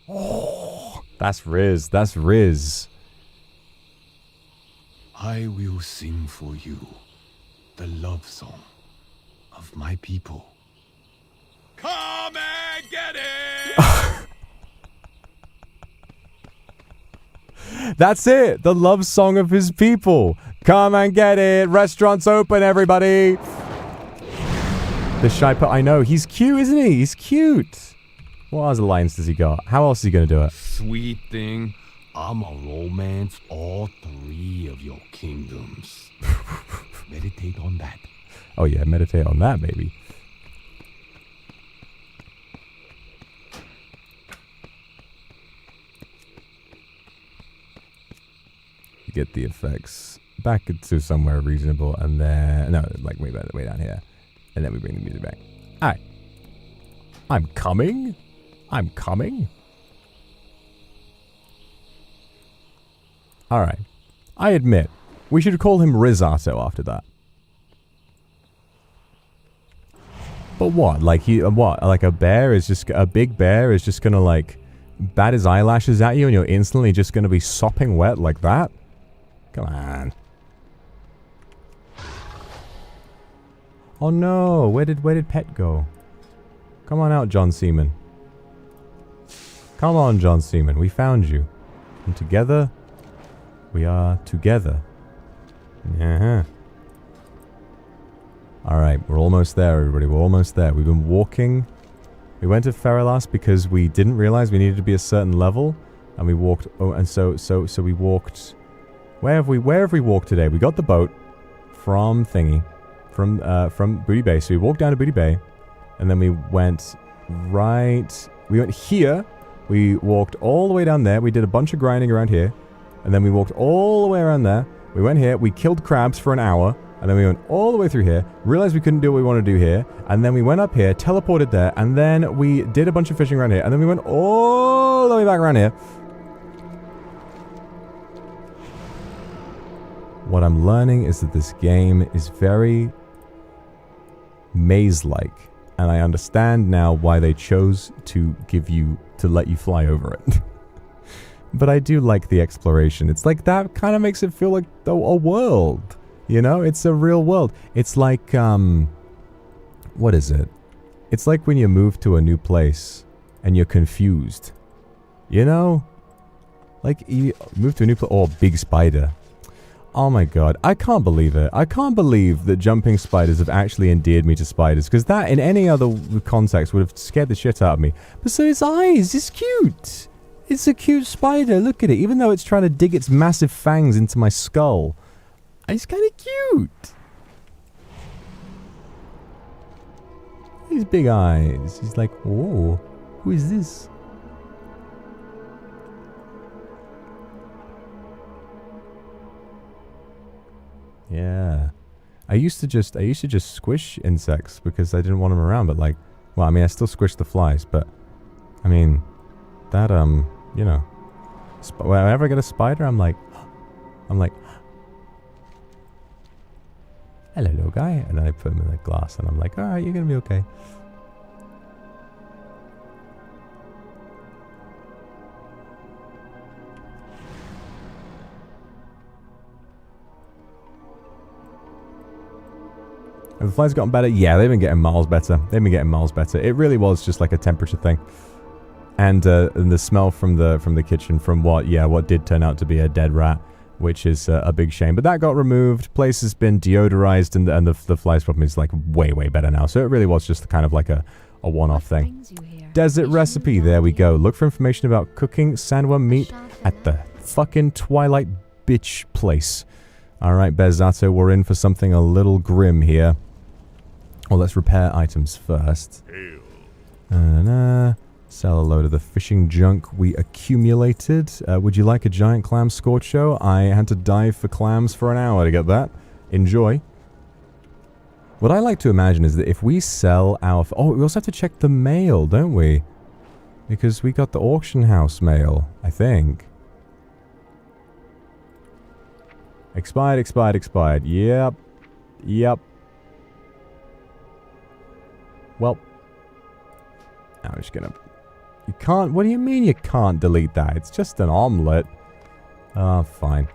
Oh, that's Riz. I will sing for you the love song of my people. Come and get it! That's it. The love song of his people. Come and get it. Restaurants open, everybody. The shy I know. He's cute, isn't he? He's cute. What other lines does he got? How else is he going to do it? Sweet thing, I'ma romance all three of your kingdoms. Meditate on that. Oh yeah, meditate on that, baby. Get the effects back to somewhere reasonable, and then like way down here, and then we bring the music back. Alright, I'm coming. Alright, I admit we should call him Risotto after that. But what? Like what? Like a big bear is just gonna like bat his eyelashes at you, and you're instantly just gonna be sopping wet like that? Come on. Oh no, where did Pet go? Come on out, John Seaman. Come on, John Seaman, we found you. And together, we are together. Yeah. Alright, we're almost there, everybody. We're almost there. We've been walking. We went to Feralas because we didn't realize we needed to be a certain level. And we walked, so we walked. Where have we walked today? We got the boat from Thingy, from Booty Bay. So we walked down to Booty Bay, and then we went right. We went here. We walked all the way down there. We did a bunch of grinding around here. And then we walked all the way around there. We went here. We killed crabs for an hour. And then we went all the way through here. Realized we couldn't do what we wanted to do here. And then we went up here, teleported there. And then we did a bunch of fishing around here. And then we went all the way back around here. What I'm learning is that this game is very maze-like. And I understand now why they chose to let you fly over it. But I do like the exploration. It's like that kind of makes it feel like a world. You know, it's a real world. It's like, what is it? It's like when you move to a new place and you're confused. You know? Like, you move to a new place. Oh, big spider. Oh my god. I can't believe it. I can't believe that jumping spiders have actually endeared me to spiders. Because that, in any other context, would have scared the shit out of me. But so its eyes. It's cute. It's a cute spider. Look at it. Even though it's trying to dig its massive fangs into my skull. It's kind of cute. These big eyes. He's like, whoa, who is this? Yeah. I used to just squish insects because I didn't want them around, but like, well, I mean, I still squish the flies, but I mean, that, you know, whenever I get a spider, I'm like, hello, little guy. And then I put him in the glass and I'm like, alright, you're going to be okay. Have the flies gotten better? Yeah, they've been getting miles better. They've been getting miles better. It really was just like a temperature thing. And the smell from the kitchen from what did turn out to be a dead rat. Which is a big shame. But that got removed. Place has been deodorized and the flies problem is like way, way better now. So it really was just kind of like a one-off thing. Desert recipe. There we go. Look for information about cooking sandworm meat at the fucking Twilight bitch place. Alright, Bezzato, we're in for something a little grim here. Well, let's repair items first. Sell a load of the fishing junk we accumulated. Would you like a giant clam scorcho? I had to dive for clams for an hour to get that. Enjoy. What I like to imagine is that if we sell our... Oh, we also have to check the mail, don't we? Because we got the auction house mail, I think. Expired, expired, expired. Yep. Yep. Well. I'm just gonna... You can't... What do you mean you can't delete that? It's just an omelet. Oh, fine.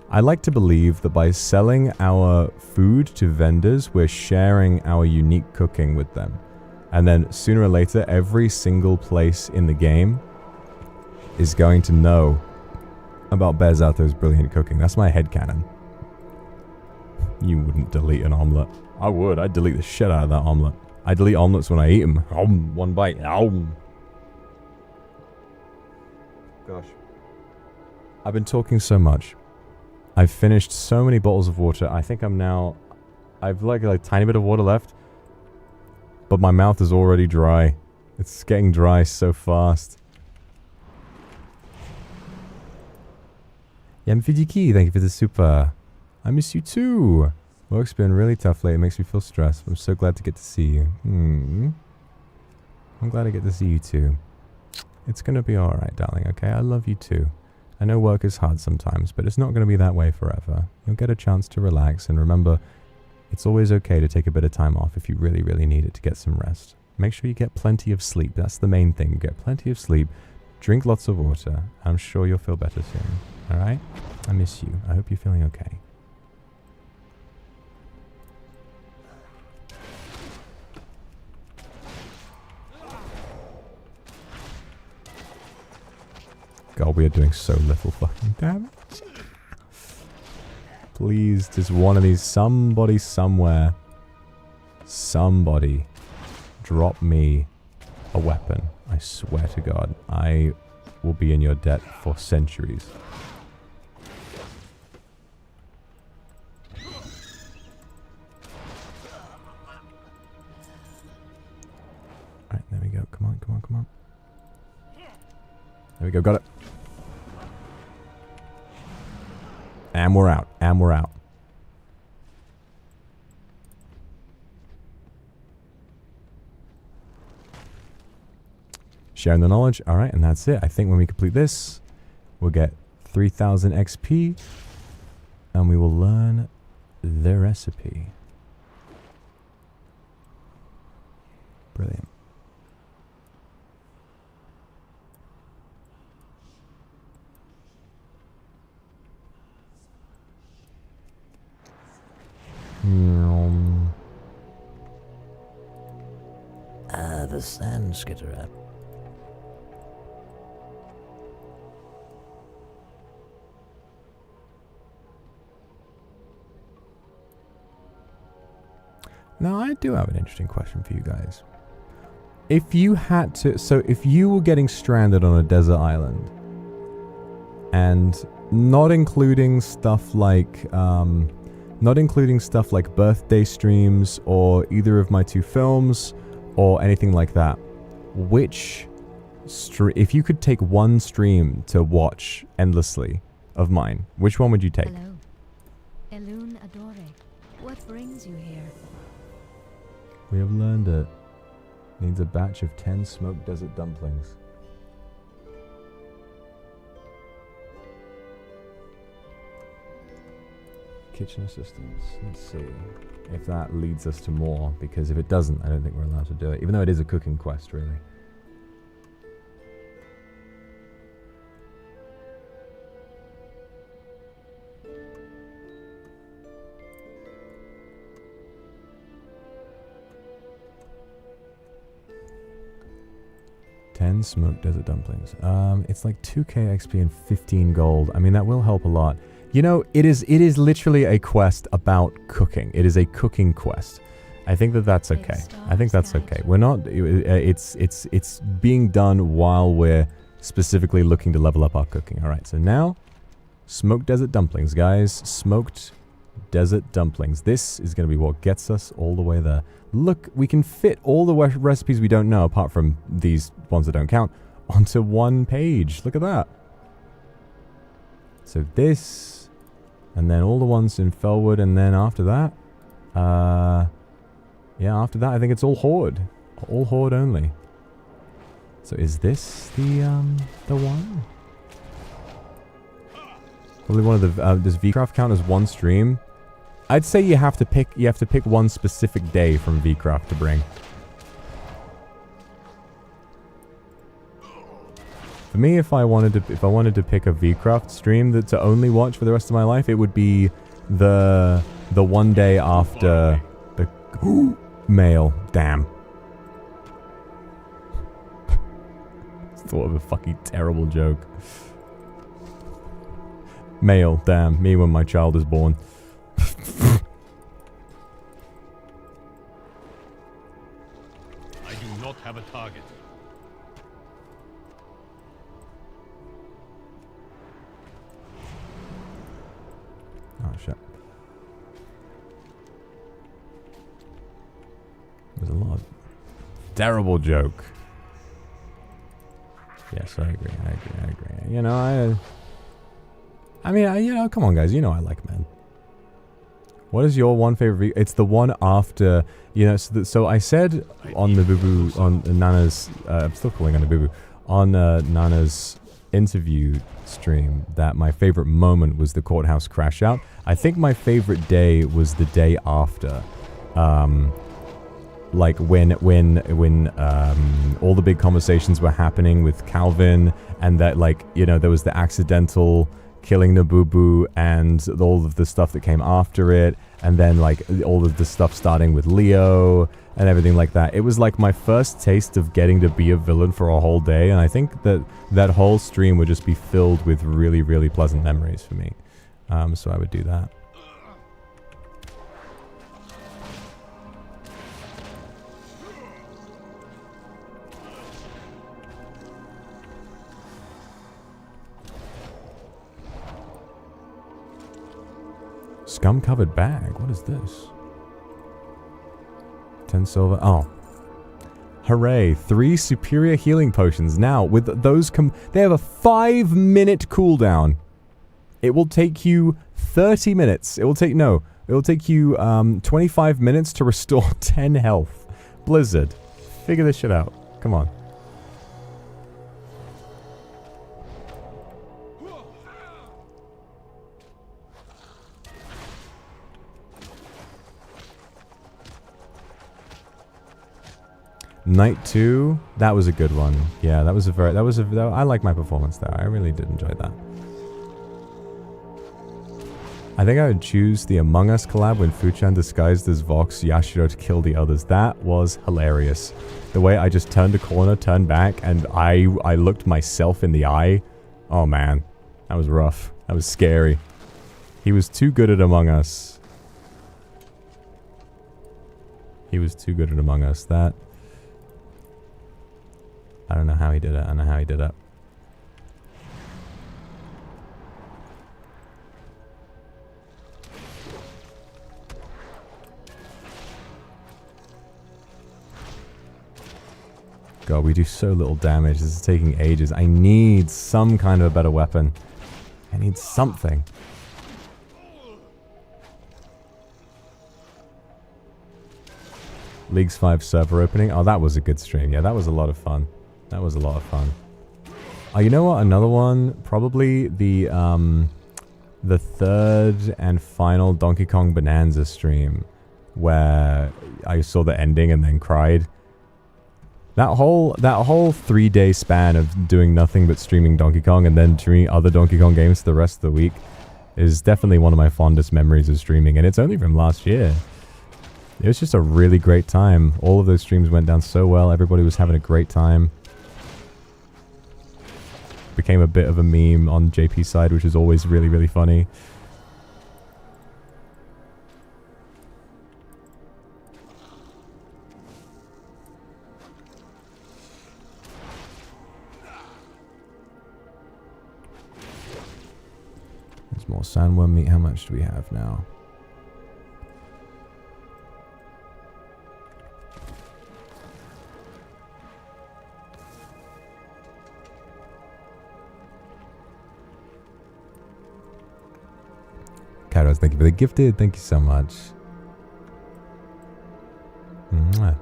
I like to believe that by selling our food to vendors, we're sharing our unique cooking with them. And then sooner or later, every single place in the game is going to know about Berzato's brilliant cooking. That's my headcanon. You wouldn't delete an omelet. I would. I'd delete the shit out of that omelet. I delete omelets when I eat them. One bite. Gosh. I've been talking so much. I've finished so many bottles of water. I think I'm now... I've like a tiny bit of water left. But my mouth is already dry. It's getting dry so fast. Yamfidiki, thank you for the super. I miss you too. Work's been really tough lately. It makes me feel stressed. I'm so glad to get to see you. I'm glad I get to see you too. It's gonna be alright, darling, okay? I love you too. I know work is hard sometimes, but it's not gonna be that way forever. You'll get a chance to relax, and remember, it's always okay to take a bit of time off if you really, really need it to get some rest. Make sure you get plenty of sleep. That's the main thing. Get plenty of sleep. Drink lots of water. I'm sure you'll feel better soon. Alright? I miss you. I hope you're feeling okay. God, we are doing so little fucking damage. Please, just one of these. Somebody somewhere. Somebody. Drop me a weapon. I swear to God. I will be in your debt for centuries. Alright, there we go. Come on, come on, come on. There we go. Got it. And we're out. And we're out. Sharing the knowledge. All right, and that's it. I think when we complete this, we'll get 3,000 XP. And we will learn the recipe. Brilliant. The sand skitterer. Now, I do have an interesting question for you guys. If you had to... So, if you were getting stranded on a desert island, and not including stuff like... not including stuff like birthday streams, or either of my 2 films, or anything like that, which... if you could take one stream to watch endlessly of mine, which one would you take? Hello. Elune Adore. What brings you here? We have learned it. Needs a batch of 10 smoked desert dumplings. Kitchen assistance. Let's see if that leads us to more, because if it doesn't, I don't think we're allowed to do it, even though it is a cooking quest, really. Smoked desert dumplings. It's like 2k XP and 15 gold. I mean, that will help a lot. You know, it is literally a quest about cooking. It is a cooking quest. I think that that's okay. I think that's okay. We're not... It's being done while we're specifically looking to level up our cooking. All right, so now, smoked desert dumplings, guys. Smoked desert dumplings. This is going to be what gets us all the way there. Look, we can fit all the recipes we don't know, apart from these ones that don't count, onto one page. Look at that. So this, and then all the ones in Felwood, and then after that, yeah, after that, I think it's all Horde. All Horde only. So is this the one? Probably one of the, does VCraft count as one stream? I'd say you have to pick one specific day from VCraft to bring. For me, if I wanted to pick a VCraft stream to only watch for the rest of my life, it would be the one day after the mail. Damn. Thought of a fucking terrible joke. Mail. Damn. Me when my child is born. I do not have a target. Oh shit. There's a lot of terrible joke. Yes, I agree. You know, I mean, you know, come on guys, you know I like men. What is your one favorite? It's the one after, you know, so I said on the Boo-Boo, on Nana's, I'm still calling on the Boo-Boo, on Nana's interview stream that my favorite moment was the courthouse crash out. I think my favorite day was the day after. Like when all the big conversations were happening with Calvin, and that, like, you know, there was the accidental killing the Boo-Boo and all of the stuff that came after it, and then like all of the stuff starting with Leo and everything like that. It was like my first taste of getting to be a villain for a whole day, and I think that that whole stream would just be filled with really, really pleasant memories for me. So I would do that. Scum-covered bag. What is this? 10 silver. Oh. Hooray. 3 superior healing potions. Now, with those, they have a 5-minute cooldown. It will take you 30 minutes. It will take you 25 minutes to restore 10 health. Blizzard, figure this shit out. Come on. Night 2, that was a good one. Yeah, I like my performance there. I really did enjoy that. I think I would choose the Among Us collab when Fuchan disguised as Vox Yashiro to kill the others. That was hilarious. The way I just turned a corner, turned back, and I looked myself in the eye. Oh man, that was rough. That was scary. He was too good at Among Us. He was too good at Among Us. That... I don't know how he did it. I don't know how he did it. God, we do so little damage. This is taking ages. I need some kind of a better weapon. I need something. Leagues 5 server opening. Oh, that was a good stream. Yeah, that was a lot of fun. That was a lot of fun. Oh, you know what? Another one? Probably the third and final Donkey Kong Bonanza stream, where I saw the ending and then cried. That whole 3-day span of doing nothing but streaming Donkey Kong and then streaming other Donkey Kong games the rest of the week is definitely one of my fondest memories of streaming, and it's only from last year. It was just a really great time. All of those streams went down so well. Everybody was having a great time. Became a bit of a meme on JP's side, which is always really, really funny. There's more sandworm meat. How much do we have now? Kairos, thank you for the gifted. Thank you so much. Mwah.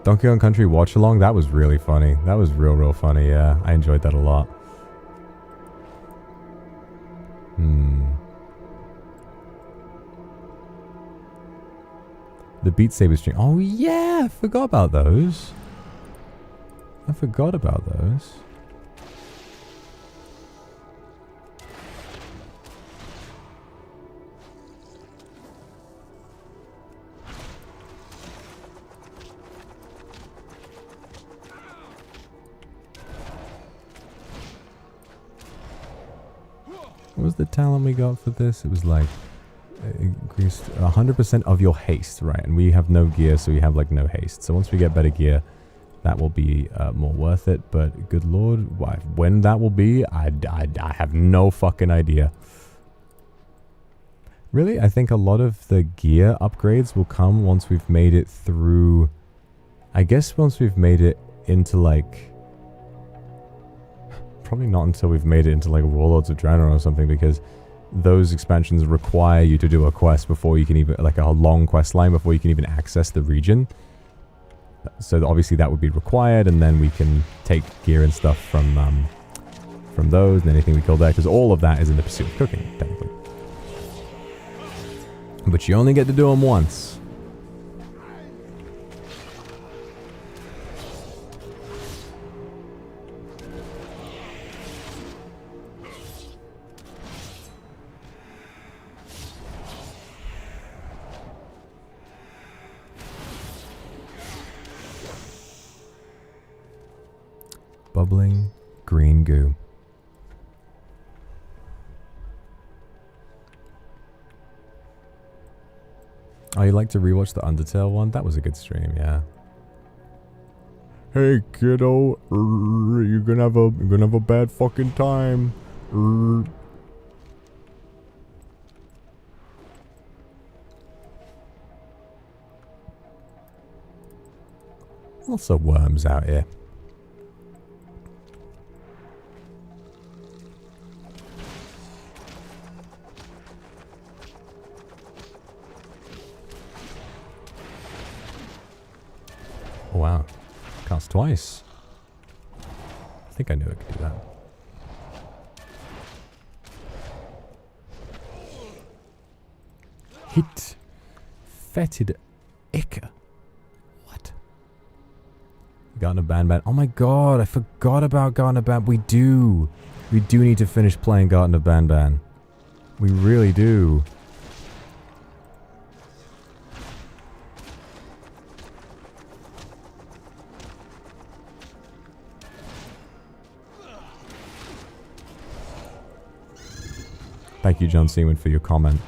Donkey Kong Country watch along. That was really funny. That was real funny. Yeah, I enjoyed that a lot. The Beat Saber stream. Oh yeah, I forgot about those. I forgot about those. What was the talent we got for this? It was like increased 100% of your haste, right? And we have no gear, so we have like no haste. So once we get better gear, that will be more worth it. But good lord, when that will be, I have no fucking idea. Really, I think a lot of the gear upgrades will come once we've made it through... I guess once we've made it into like... Probably not until we've made it into like Warlords of Draenor or something, because those expansions require you to do a quest before you can even, like a long quest line before you can even access the region. So obviously that would be required, and then we can take gear and stuff from those and anything we kill there, because all of that is in the pursuit of cooking, technically. But you only get to do them once. Bubbling green goo. Oh, you like to rewatch the Undertale one? That was a good stream, yeah. Hey kiddo, you're gonna have a bad fucking time. Lots of worms out here. Oh, wow. Cast twice. I think I knew I could do that. Hit. Fetid Ica. What? Garden of Banban. Oh my god, I forgot about Garden of Banban. We do need to finish playing Garden of Banban. We really do. Thank you, John Seaman, for your comment.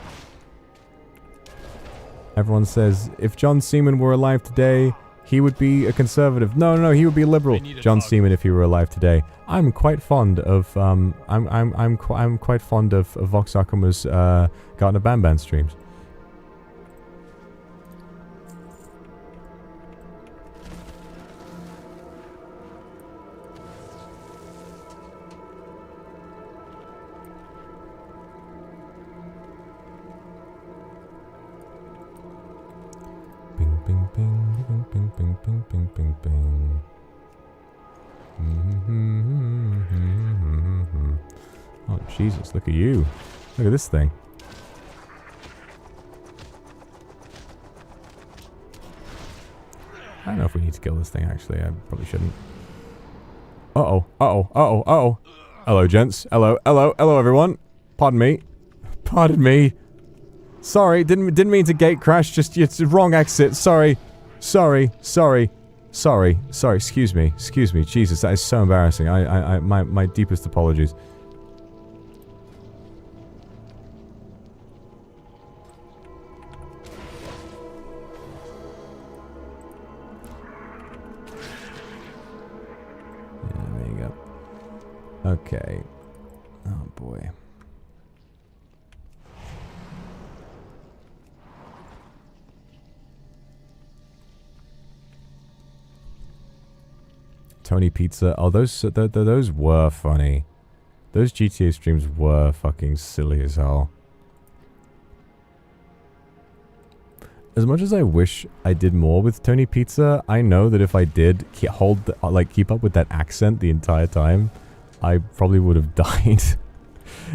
Everyone says, if John Seaman were alive today, he would be a conservative. No, he would be a liberal. John Seaman, if he were alive today. I'm quite fond of, I'm quite fond of Vox Akuma's, Garden of Banban streams. Oh, Jesus, look at you. Look at this thing. I don't know if we need to kill this thing, actually. I probably shouldn't. Uh-oh, uh-oh, uh-oh, uh-oh. Hello, gents. Hello, everyone. Pardon me. Pardon me. Sorry, didn't mean to gate crash, just, it's the wrong exit. Sorry. Excuse me. Jesus, that is so embarrassing. My deepest apologies. Yeah, there you go. Okay. Oh boy. Tony Pizza. Oh, those were funny. Those GTA streams were fucking silly as hell. As much as I wish I did more with Tony Pizza, I know that if I did keep up with that accent the entire time, I probably would have died.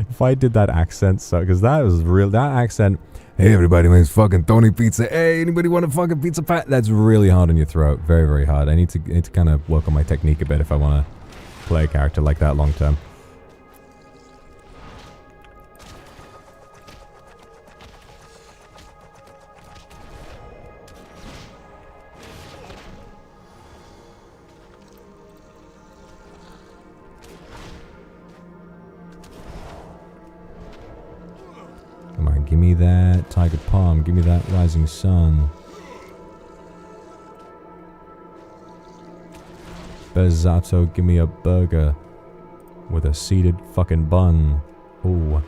If I did that accent, so because that was real. That accent. Hey everybody, my name's fucking Tony Pizza. Hey, anybody want a fucking pizza pat? That's really hard on your throat. Very, very hard. I need to kind of work on my technique a bit if I want to play a character like that long term. Come on, give me that Tiger Palm. Give me that Rising Sun. Bezzato, give me a burger with a seeded fucking bun. Ooh.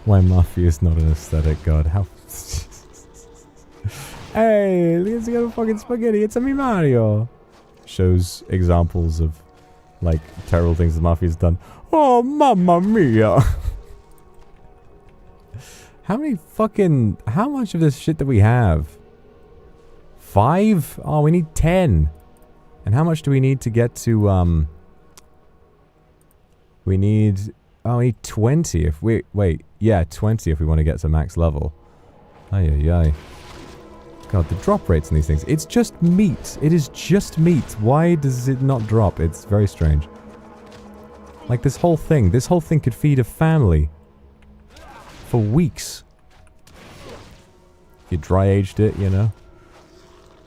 Why Mafia is not an aesthetic god. How... Hey, let's get a fucking spaghetti. It's a me Mario. Shows examples of, like, terrible things the Mafia's done. Oh, mamma mia. How much of this shit do we have? 5? Oh, we need 10. And how much do we need to get to, we need 20 if we... Wait, yeah, 20 if we want to get to max level. Ay. God, the drop rates on these things. It's just meat. It is just meat. Why does it not drop? It's very strange. Like this whole thing could feed a family for weeks. If you dry aged it, you know.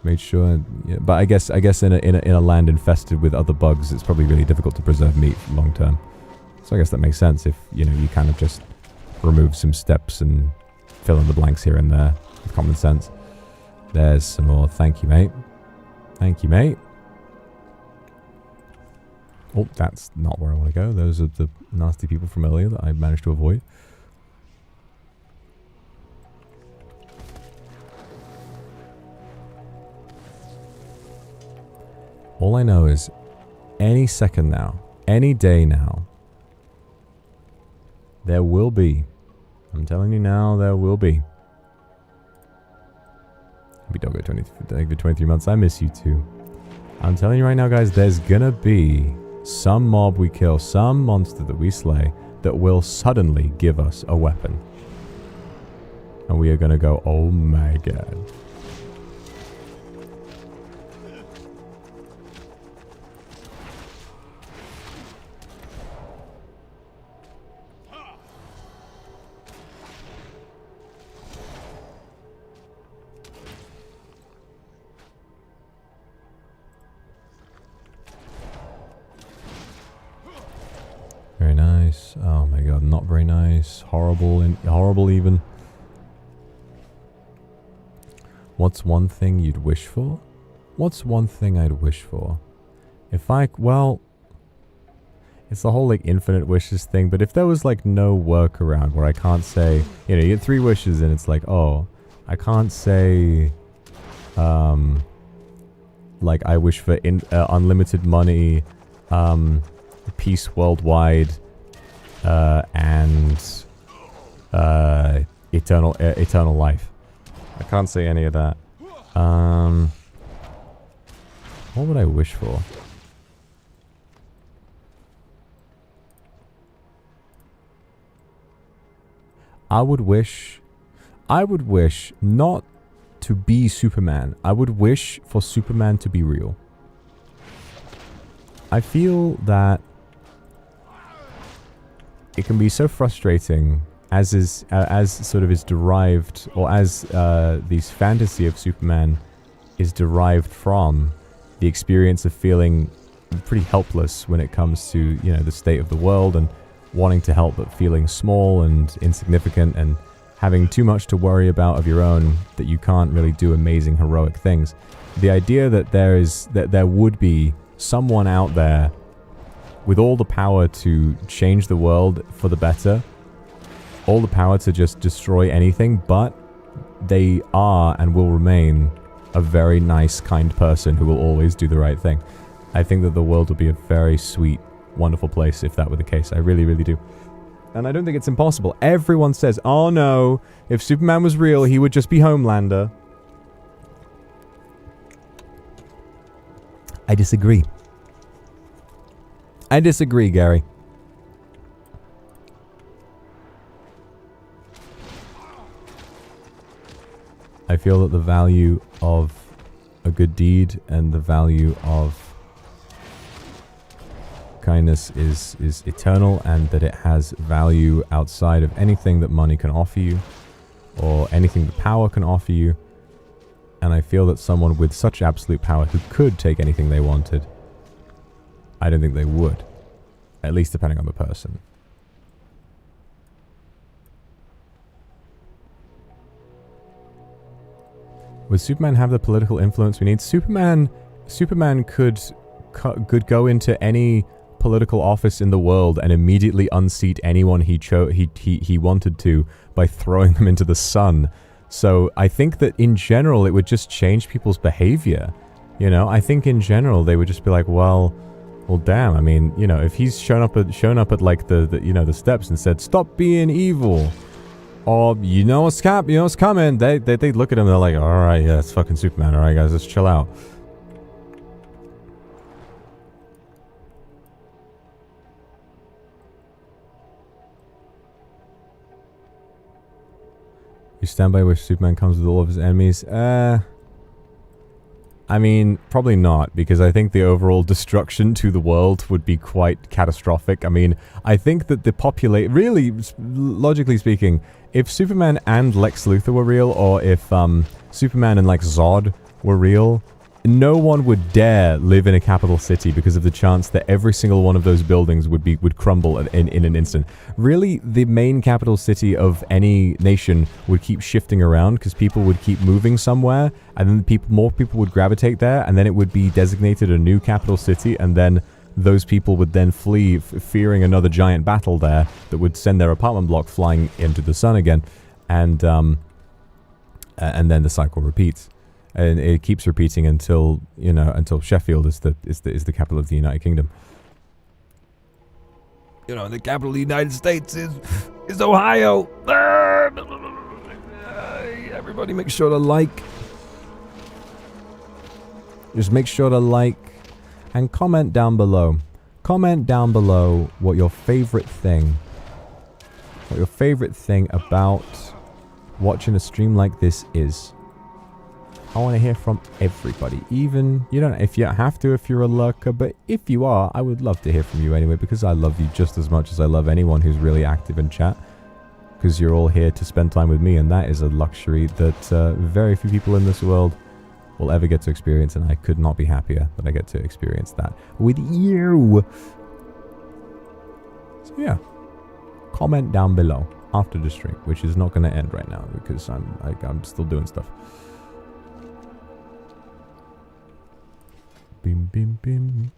Made sure, yeah, but I guess in a land infested with other bugs, it's probably really difficult to preserve meat long term. So I guess that makes sense if, you know, you kind of just remove some steps and fill in the blanks here and there with common sense. There's some more. Thank you, mate. Thank you, mate. Oh, that's not where I want to go. Those are the nasty people from earlier that I managed to avoid. All I know is any second now, any day now, there will be. I'm telling you now, there will be. Happy Doggo 23 months. I miss you too. I'm telling you right now, guys, there's gonna be some mob we kill, some monster that we slay, that will suddenly give us a weapon. And we are gonna go, oh my god. Very nice. Oh my god, not very nice. Horrible, horrible even. What's one thing you'd wish for? What's one thing I'd wish for? If I, well, it's the whole like infinite wishes thing, but if there was like no workaround where I can't say, you know, you get 3 wishes and it's like, oh, I can't say, like I wish for unlimited money, peace worldwide, and eternal life. I can't say any of that. What would I wish for? I would wish not to be Superman. I would wish for Superman to be real. I feel that it can be so frustrating as sort of is derived, or as this fantasy of Superman is derived from the experience of feeling pretty helpless when it comes to, you know, the state of the world and wanting to help but feeling small and insignificant and having too much to worry about of your own that you can't really do amazing heroic things. The idea that there would be someone out there with all the power to change the world for the better, all the power to just destroy anything, but they are and will remain a very nice, kind person who will always do the right thing. I think that the world would be a very sweet, wonderful place if that were the case. I really, really do. And I don't think it's impossible. Everyone says, oh no, if Superman was real, he would just be Homelander. I disagree. I disagree, Gary. I feel that the value of a good deed and the value of kindness is eternal, and that it has value outside of anything that money can offer you or anything that power can offer you. And I feel that someone with such absolute power who could take anything they wanted, I don't think they would. At least depending on the person. Would Superman have the political influence we need? Superman could go into any political office in the world and immediately unseat anyone he wanted to by throwing them into the sun. So I think that in general it would just change people's behavior. You know, I think in general they would just be like, well damn, I mean, you know, if he's shown up at like the you know, the steps and said, stop being evil, or you know what's coming, they look at him and they're like, alright, yeah, it's fucking Superman, alright guys, let's chill out. You stand by where Superman comes with all of his enemies? I mean, probably not, because I think the overall destruction to the world would be quite catastrophic. I mean, I think that the really, logically speaking, if Superman and Lex Luthor were real, or if Superman and like Zod were real, no one would dare live in a capital city because of the chance that every single one of those buildings would crumble in an instant. Really, the main capital city of any nation would keep shifting around because people would keep moving somewhere, and then more people would gravitate there, and then it would be designated a new capital city, and then those people would then flee, fearing another giant battle there that would send their apartment block flying into the sun again, and then the cycle repeats, and it keeps repeating until until Sheffield is the capital of the United Kingdom. The capital of the United States is Ohio. Everybody, make sure to like. Just make sure to like and comment down below. Comment down below what your favorite thing about watching a stream like this is. I want to hear from everybody. Even, you don't, if you have to, if you're a lurker, but if you are, I would love to hear from you anyway, because I love you just as much as I love anyone who's really active in chat, because you're all here to spend time with me, and that is a luxury that very few people in this world will ever get to experience, and I could not be happier that I get to experience that with you. So yeah, comment down below after the stream, which is not going to end right now because I'm still doing stuff. Bim bim bim,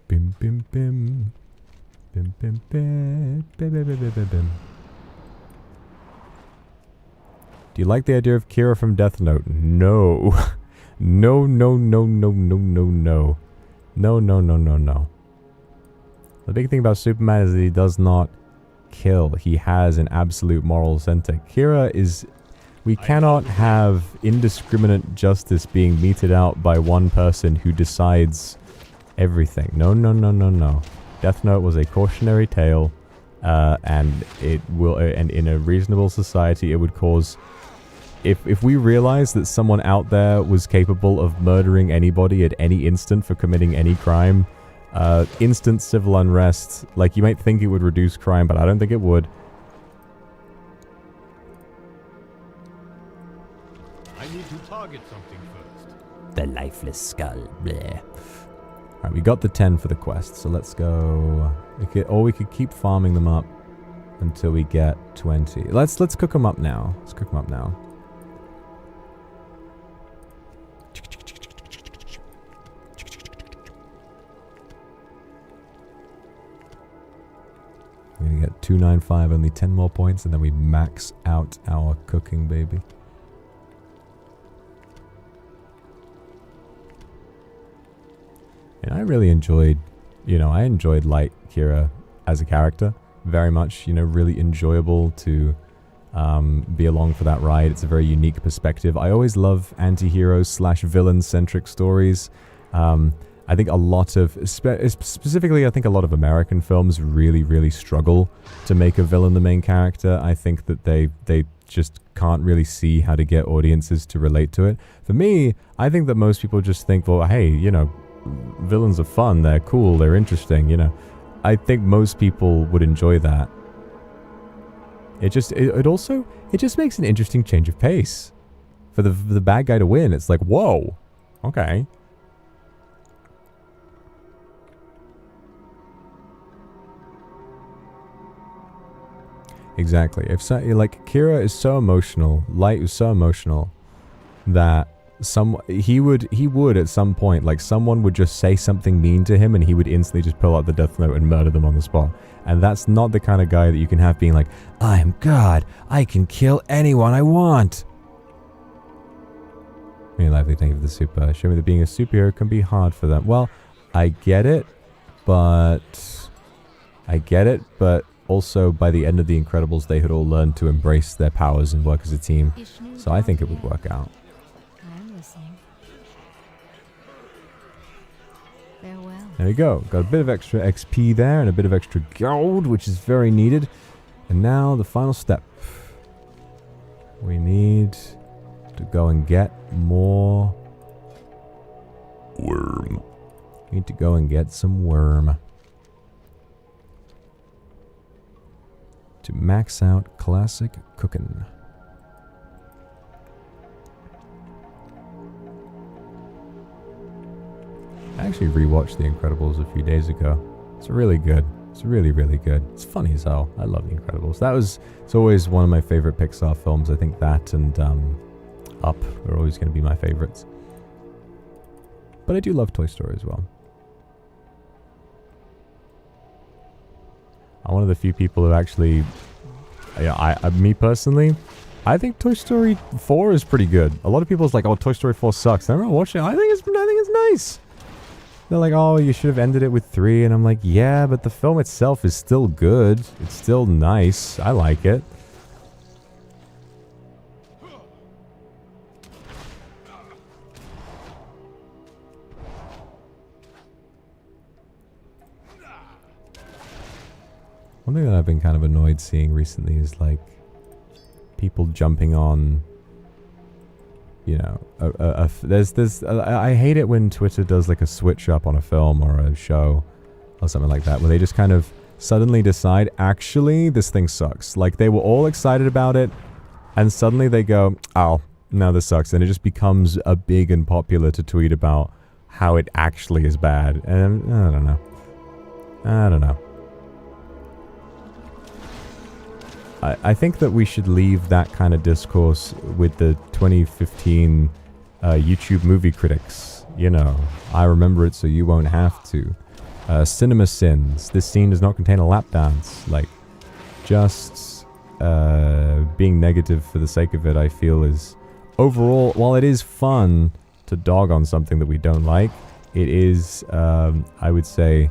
bim bim bim, bim bim bim, bim bim bim bim bim. Do you like the idea of Kira from Death Note? No. No, no, no, no, no, no, no. No, no, no, no, no. The big thing about Superman is that he does not kill. He has an absolute moral center. Kira is... We cannot have indiscriminate justice being meted out by one person who decides everything. No, no, no, no, no. Death Note was a cautionary tale, and it will... and in a reasonable society, it would cause... If we realized that someone out there was capable of murdering anybody at any instant for committing any crime, instant civil unrest, like, you might think it would reduce crime, but I don't think it would. I need to target something first. The lifeless skull. Bleh. Alright, we got the 10 for the quest, so let's go... we could keep farming them up until we get 20. Let's cook them up now. Let's cook them up now. We're gonna get 295, only 10 more points, and then we max out our cooking, baby. And I really enjoyed, I enjoyed Light Kira as a character very much. Really enjoyable to be along for that ride. It's a very unique perspective. I always love anti-heroes / villain-centric stories. I think a lot of, specifically I think a lot of American films really, really struggle to make a villain the main character. I think that they just can't really see how to get audiences to relate to it. For me, I think that most people just think, well, hey, villains are fun, they're cool, they're interesting, I think most people would enjoy that. It just makes an interesting change of pace. For the bad guy to win, it's like, whoa, okay. Exactly. If Kira is so emotional, Light is so emotional that he would at some point, like, someone would just say something mean to him and he would instantly just pull out the Death Note and murder them on the spot. And that's not the kind of guy that you can have being like, I am God, I can kill anyone I want. Really lively, thank you for the super. Show me that being a superhero can be hard for them. Well, I get it, but also by the end of The Incredibles, they had all learned to embrace their powers and work as a team. So I think it would work out. I'm listening. Farewell. There we go. Got a bit of extra XP there and a bit of extra gold, which is very needed. And now the final step. We need to go and get more worm. We need to go and get some worm. To max out classic cooking. I actually rewatched The Incredibles a few days ago. It's really good. It's really, really good. It's funny as hell. I love The Incredibles. It's always one of my favorite Pixar films. I think that and Up are always going to be my favorites. But I do love Toy Story as well. one of the few people who actually, me personally, I think Toy Story 4 is pretty good. A lot of people's like, oh, Toy Story 4 sucks. I remember watching it. I think it's nice. They're like, oh, you should have ended it with 3. And I'm like, yeah, but the film itself is still good. It's still nice. I like it. One thing that I've been kind of annoyed seeing recently is like people jumping on, you know, I hate it when Twitter does like a switch up on a film or a show or something like that, where they just kind of suddenly decide, actually, this thing sucks. Like they were all excited about it, and suddenly they go, oh, no, this sucks. And it just becomes a big and popular to tweet about how it actually is bad. And I don't know. I think that we should leave that kind of discourse with the 2015 YouTube movie critics. You know, I remember it so you won't have to. Cinema sins. This scene does not contain a lap dance. Like, just being negative for the sake of it, I feel is overall, while it is fun to dog on something that we don't like, it is, I would say,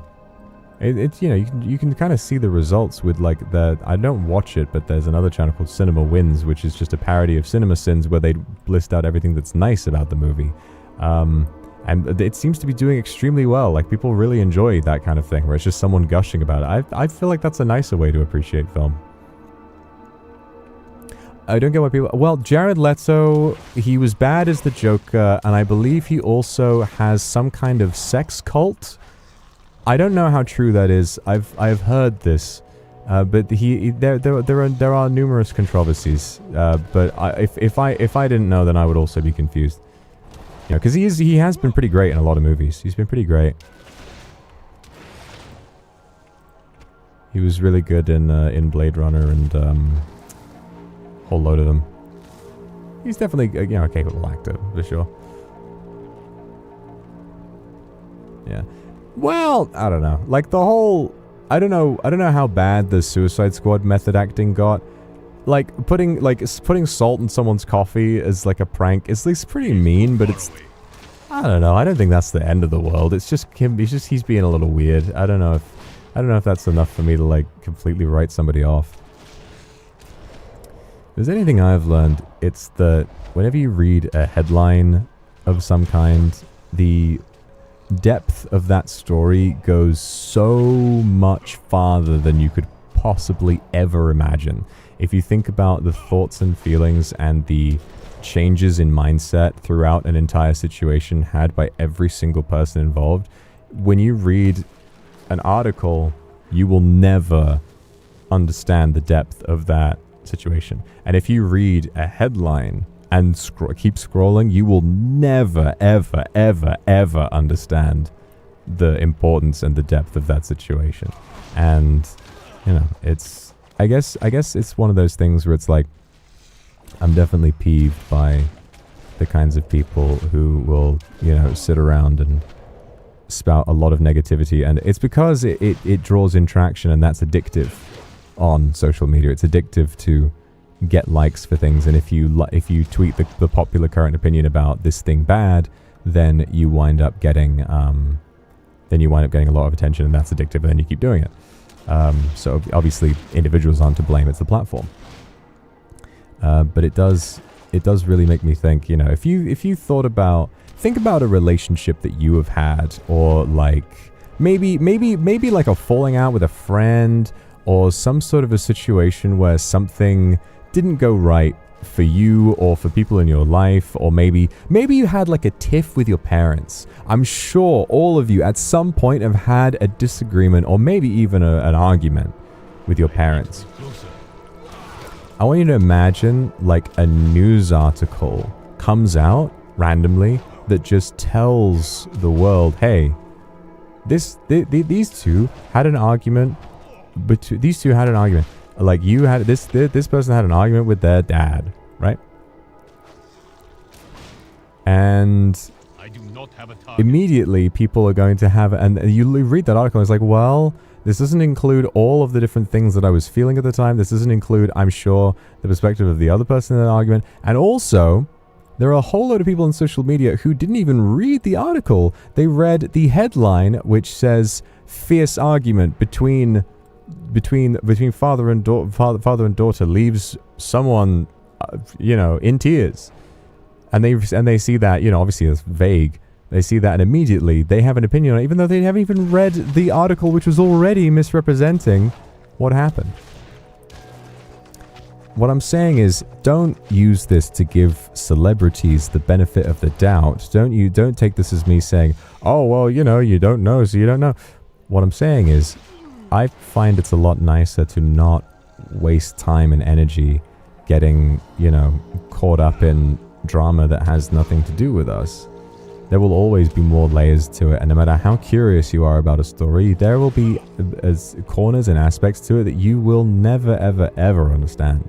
it's, you know, you can kind of see the results with like I don't watch it, but there's another channel called Cinema Wins, which is just a parody of Cinema Sins, where they list out everything that's nice about the movie. And it seems to be doing extremely well. Like, people really enjoy that kind of thing, where it's just someone gushing about it. I feel like that's a nicer way to appreciate film. I don't get why people... Well, Jared Leto, he was bad as the Joker, and I believe he also has some kind of sex cult. I don't know how true that is. I've heard this, but there are numerous controversies. But if I didn't know, then I would also be confused. You know, because he has been pretty great in a lot of movies. He's been pretty great. He was really good in Blade Runner and a whole load of them. He's definitely a capable actor for sure. Yeah. Well, I don't know. Like the whole, I don't know how bad the Suicide Squad method acting got. Like putting salt in someone's coffee as like a prank is pretty mean, but it's, I don't know. I don't think that's the end of the world. It's just him. He's being a little weird. I don't know if that's enough for me to like completely write somebody off. If there's anything I've learned, it's that whenever you read a headline of some kind, the depth of that story goes so much farther than you could possibly ever imagine. If you think about the thoughts and feelings and the changes in mindset throughout an entire situation had by every single person involved, when you read an article, you will never understand the depth of that situation. And if you read a headline and keep scrolling, you will never, ever, ever, ever understand the importance and the depth of that situation. And, you know, it's, I guess it's one of those things where it's like, I'm definitely peeved by the kinds of people who will, you know, sit around and spout a lot of negativity. And it's because it draws in traction, and that's addictive on social media. It's addictive to get likes for things, and if you tweet the popular current opinion about this thing bad, then you wind up getting a lot of attention, and that's addictive, and then you keep doing it. So obviously individuals aren't to blame, it's the platform. But it does really make me think, you know, if you think about a relationship that you have had, or like maybe like a falling out with a friend, or some sort of a situation where something didn't go right for you or for people in your life, or maybe you had like a tiff with your parents. I'm sure all of you at some point have had a disagreement, or maybe even an argument with your parents. I want you to imagine like a news article comes out randomly that just tells the world, hey, these two had an argument. But these two had an argument. Like, you had this person had an argument with their dad, right? And not have a target. immediately people are going to have, and you read that article and it's like, well, this doesn't include all of the different things that I was feeling at the time. This doesn't include, I'm sure, the perspective of the other person in that argument. And also, there are a whole load of people on social media who didn't even read the article. They read the headline, which says fierce argument between father and daughter leaves someone, in tears. And they see that, obviously it's vague. They see that and immediately they have an opinion on it, even though they haven't even read the article, which was already misrepresenting what happened. What I'm saying is, don't use this to give celebrities the benefit of the doubt. Don't take this as me saying, oh, well, you don't know, so you don't know. What I'm saying is, I find it's a lot nicer to not waste time and energy getting, caught up in drama that has nothing to do with us. There will always be more layers to it, and no matter how curious you are about a story, there will be corners and aspects to it that you will never, ever, ever understand.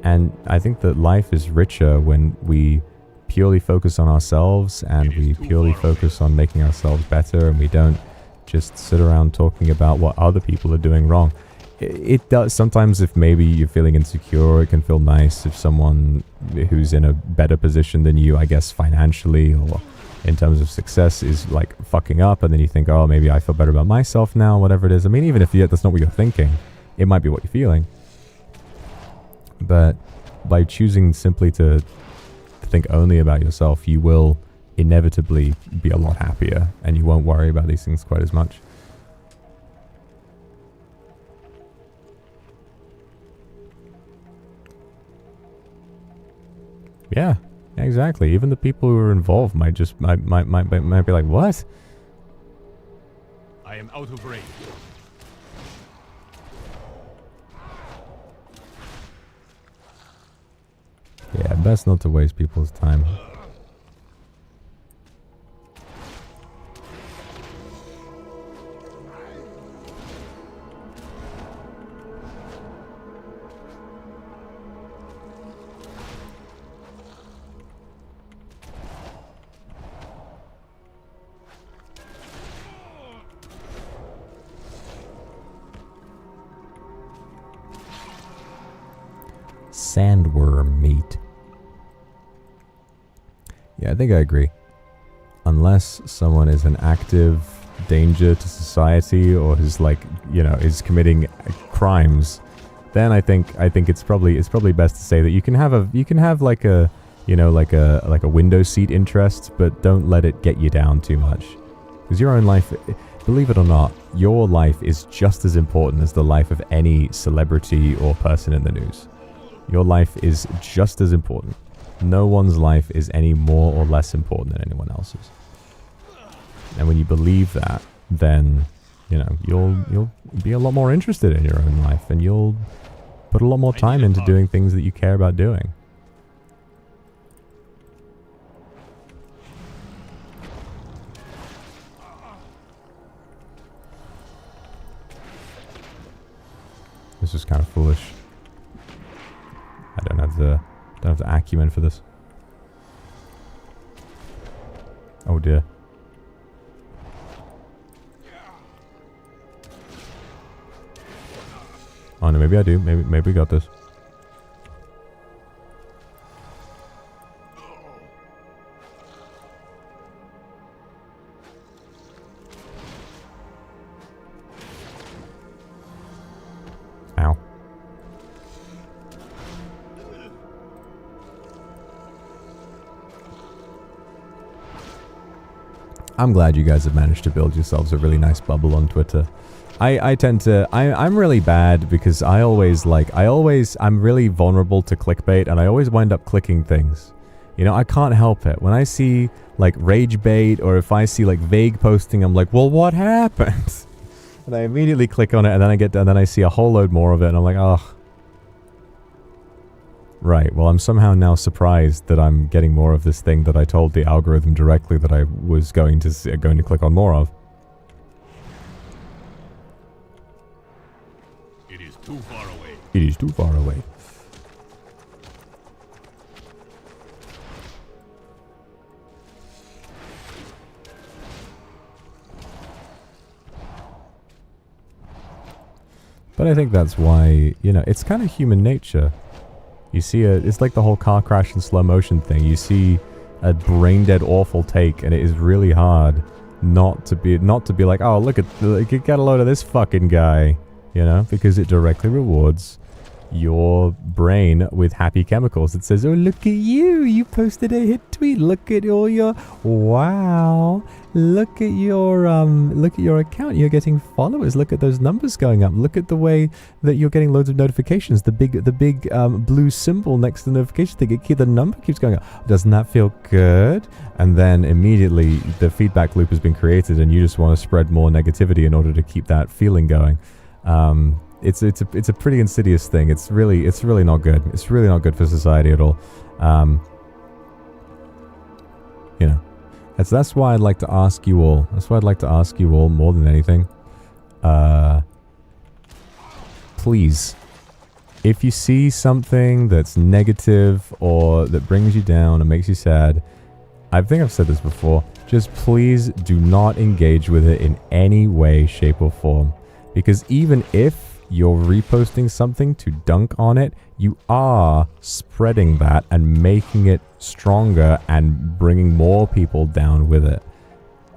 And I think that life is richer when we purely focus on ourselves and we purely focus on making ourselves better, and we don't just sit around talking about what other people are doing wrong. It does sometimes. If maybe you're feeling insecure, it can feel nice if someone who's in a better position than you, I guess financially or in terms of success, is like fucking up, and then you think, oh, maybe I feel better about myself now, whatever it is. I mean, even if that's not what you're thinking, it might be what you're feeling. But by choosing simply to think only about yourself, you will inevitably be a lot happier, and you won't worry about these things quite as much. Yeah, exactly. Even the people who are involved might be like, what? I am out of range. Yeah, best not to waste people's time. Sandworm meat. Yeah, I think I agree. Unless someone is an active danger to society or is is committing crimes, then I think it's probably best to say that you can have like a window seat interest, but don't let it get you down too much. Because your own life, believe it or not, your life is just as important as the life of any celebrity or person in the news. Your life is just as important. No one's life is any more or less important than anyone else's. And when you believe that, then, you'll be a lot more interested in your own life, and you'll put a lot more time into doing things that you care about doing. This is kind of foolish. I don't have the acumen for this. Oh dear. Oh no, maybe I do. Maybe we got this. Ow. I'm glad you guys have managed to build yourselves a really nice bubble on Twitter. I'm really bad because I'm really vulnerable to clickbait, and I always wind up clicking things. I can't help it. When I see like rage bait, or if I see like vague posting, I'm like, well, what happened? And I immediately click on it, and then I see a whole load more of it, and I'm like, oh. Right, well, I'm somehow now surprised that I'm getting more of this thing that I told the algorithm directly that I was going to click on more of. It is too far away. It is too far away. But I think that's why, you know, it's kind of human nature. You see it's like the whole car crash in slow motion thing. You see a brain dead awful take, and it is really hard not to be like, oh, look, get a load of this fucking guy, you know, because it directly rewards your brain with happy chemicals. It says, oh, look at you posted a hit tweet, look at all your, wow, look at your account, you're getting followers, look at those numbers going up, look at the way that you're getting loads of notifications, the big blue symbol next to the notification thing, the number keeps going up. Doesn't that feel good? And then immediately the feedback loop has been created, and you just want to spread more negativity in order to keep that feeling going. It's a pretty insidious thing. It's really not good. It's really not good for society at all. You know, that's why I'd like to ask you all. That's why I'd like to ask you all more than anything. Please, if you see something that's negative or that brings you down or makes you sad, I think I've said this before. Just please do not engage with it in any way, shape, or form, because even if you're reposting something to dunk on it, you are spreading that and making it stronger and bringing more people down with it.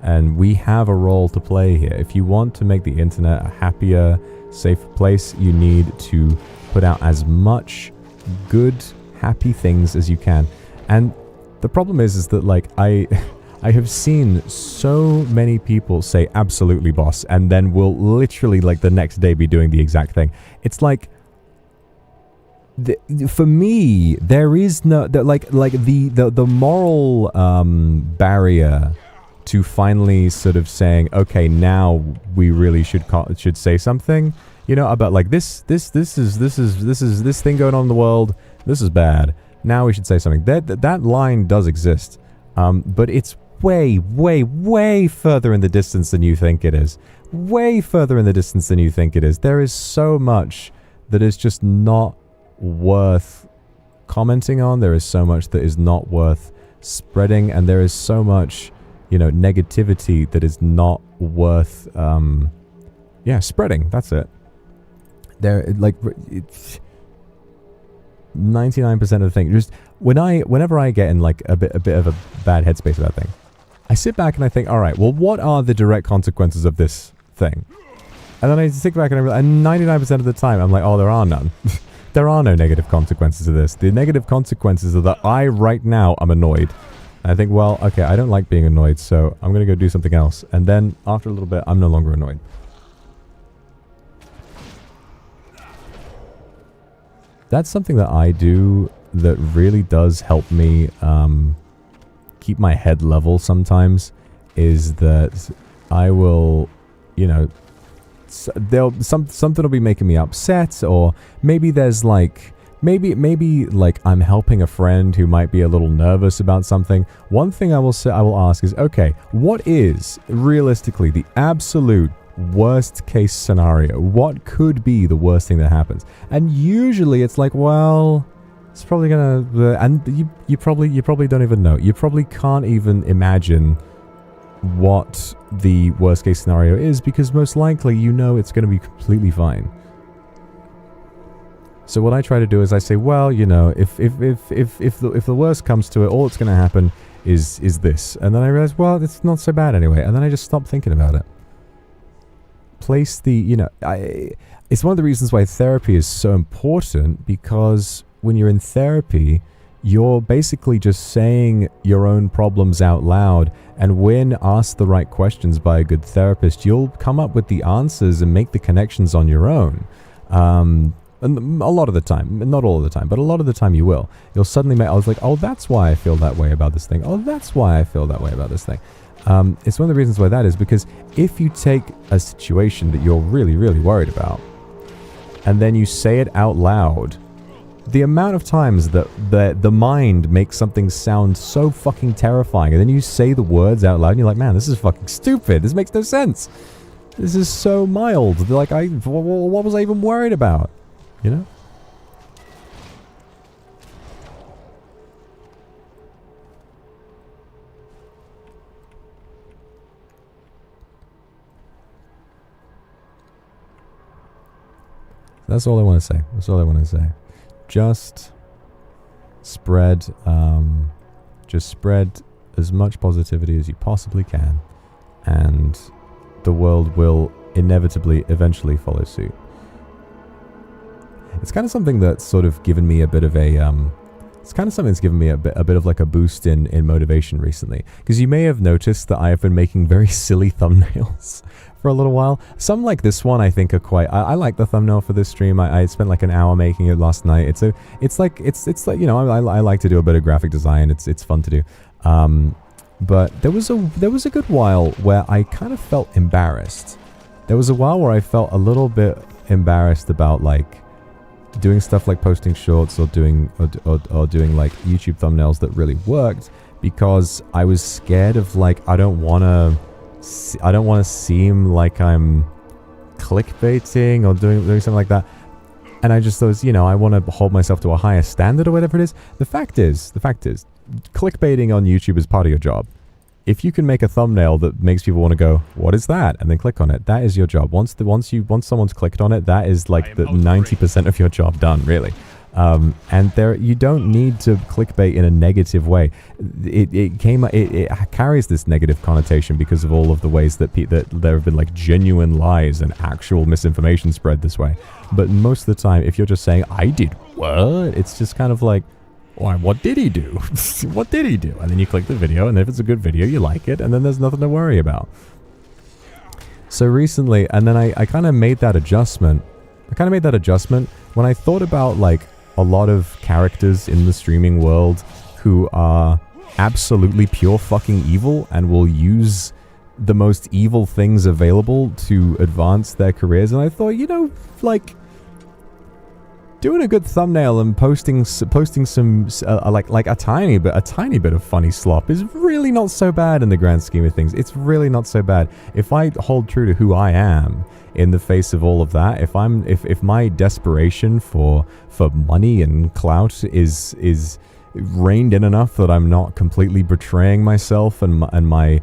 And we have a role to play here. If you want to make the internet a happier, safer place, you need to put out as much good, happy things as you can. And the problem is that, like, I have seen so many people say, absolutely, boss, and then will literally, like, the next day be doing the exact thing. It's like, for me, there is no, the moral barrier to finally sort of saying, okay, now we really should say something, you know, about like this thing going on in the world, this is bad. Now we should say something. That line does exist, but it's way further in the distance than you think it is. Way further in the distance than you think it is. There is so much that is just not worth commenting on. There is so much that is not worth spreading, and there is so much, you know, negativity that is not worth spreading. That's it. There, like, it's 99% of the thing. Just whenever I get in like a bit of a bad headspace about things, I sit back and I think, all right, well, what are the direct consequences of this thing? And then I sit back and 99% of the time, I'm like, oh, there are none. There are no negative consequences of this. The negative consequences are that right now, I'm annoyed. And I think, well, okay, I don't like being annoyed, so I'm going to go do something else. And then after a little bit, I'm no longer annoyed. That's something that I do that really does help me keep my head level sometimes, is that I will, you know, something will be making me upset, or maybe there's like, maybe like I'm helping a friend who might be a little nervous about something. One thing I will ask is, okay, what is realistically the absolute worst case scenario? What could be the worst thing that happens? And usually it's like, well, it's probably gonna, and you probably don't even know. You probably can't even imagine what the worst case scenario is, because most likely you know it's going to be completely fine. So what I try to do is I say, well, you know, if the worst comes to it, all that's going to happen is this, and then I realize, well, it's not so bad anyway, and then I just stop thinking about it. Place the, you know, it's one of the reasons why therapy is so important, because when you're in therapy, you're basically just saying your own problems out loud, and when asked the right questions by a good therapist, you'll come up with the answers and make the connections on your own. And a lot of the time, not all of the time, but a lot of the time you will. You'll suddenly make, I was like, oh, that's why I feel that way about this thing. Oh, that's why I feel that way about this thing. It's one of the reasons why that is, because if you take a situation that you're really, really worried about, and then you say it out loud, the amount of times that the mind makes something sound so fucking terrifying, and then you say the words out loud, and you're like, man, this is fucking stupid. This makes no sense. This is so mild. Like, what was I even worried about? You know? That's all I want to say. That's all I want to say. Just spread as much positivity as you possibly can, and the world will inevitably eventually follow suit. It's kind of something that's sort of given me a bit of a it's kind of something that's given me a bit of like a boost in motivation recently, because you may have noticed that I have been making very silly thumbnails for a little while. Some like this one I think are quite, I like the thumbnail for this stream. I spent like an hour making it last night. It's like you know, I like to do a bit of graphic design. It's fun to do. But there was a good while where I kind of felt embarrassed. There was a while where I felt a little bit embarrassed about like doing stuff like posting shorts or doing like YouTube thumbnails that really worked, because I was scared of like, I don't want to seem like I'm clickbaiting or doing something like that. And I just thought, you know, I want to hold myself to a higher standard or whatever it is. The fact is, clickbaiting on YouTube is part of your job. If you can make a thumbnail that makes people want to go, what is that? And then click on it, that is your job. Once someone's clicked on it, that is like the 90% of your job done, really. And you don't need to clickbait in a negative way. It carries this negative connotation because of all of the ways that there have been like genuine lies and actual misinformation spread this way. But most of the time, if you're just saying, I did what? It's just kind of like, why, what did he do? What did he do? And then you click the video, and if it's a good video, you like it, and then there's nothing to worry about. So recently, and then I kind of made that adjustment. When I thought about like a lot of characters in the streaming world who are absolutely pure fucking evil and will use the most evil things available to advance their careers. And I thought, you know, like, doing a good thumbnail and posting some like a tiny bit of funny slop is really not so bad in the grand scheme of things. It's really not so bad. If I hold true to who I am in the face of all of that, if my desperation for money and clout is reined in enough that I'm not completely betraying myself and my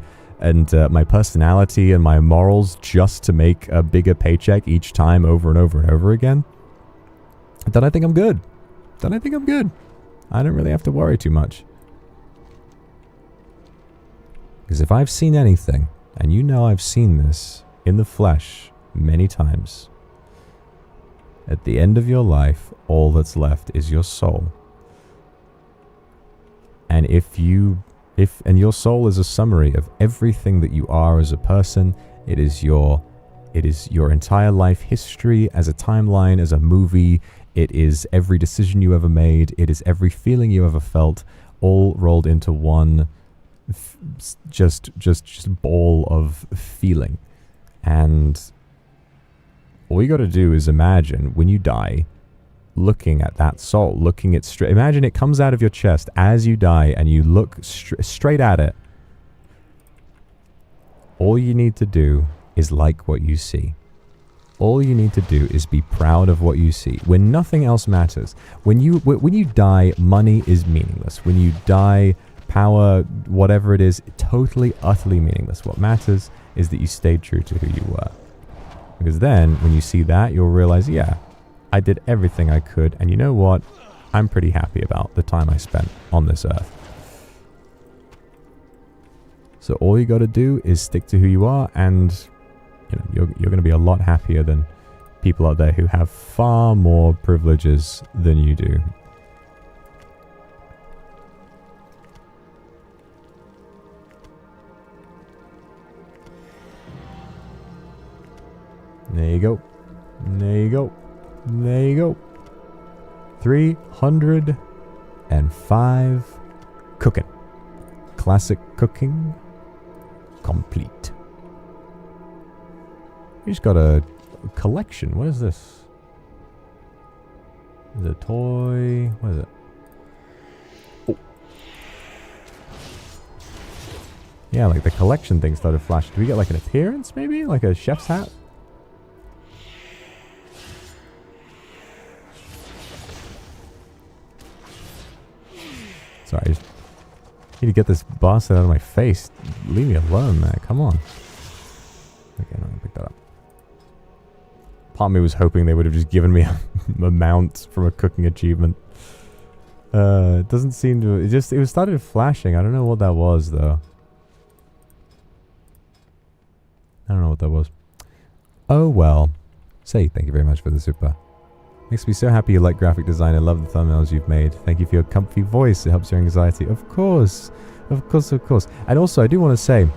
personality and my morals just to make a bigger paycheck each time over and over and over again, then I think I'm good. I don't really have to worry too much. Because if I've seen anything, and you know I've seen this in the flesh many times, at the end of your life, all that's left is your soul. And and your soul is a summary of everything that you are as a person. It is your entire life history as a timeline, as a movie. It is every decision you ever made. It is every feeling you ever felt, all rolled into one just ball of feeling. And all you got to do is imagine when you die, looking at that soul, looking it straight. Imagine it comes out of your chest as you die, and you look straight at it. All you need to do is like what you see. All you need to do is be proud of what you see. When nothing else matters. When you die, money is meaningless. When you die, power, whatever it is, totally, utterly meaningless. What matters is that you stayed true to who you were. Because then, when you see that, you'll realize, yeah, I did everything I could, and you know what? I'm pretty happy about the time I spent on this earth. So all you got to do is stick to who you are, and you know, you're going to be a lot happier than people out there who have far more privileges than you do. There you go. There you go. There you go. 305 cooking. Classic cooking complete. We just got a collection. What is this? Is it a toy? What is it? Oh. Yeah, like the collection thing started flashing. Do we get like an appearance maybe? Like a chef's hat? Sorry, I just need to get this bastard out of my face. Leave me alone, man. Come on. Okay, I'm gonna pick that up. Part of me was hoping they would have just given me a mount from a cooking achievement. It doesn't seem to... It started flashing. I don't know what that was, though. I don't know what that was. Oh, well. Say, thank you very much for the super. Makes me so happy you like graphic design. I love the thumbnails you've made. Thank you for your comfy voice. It helps your anxiety. Of course. Of course, of course. And also, I do want to say,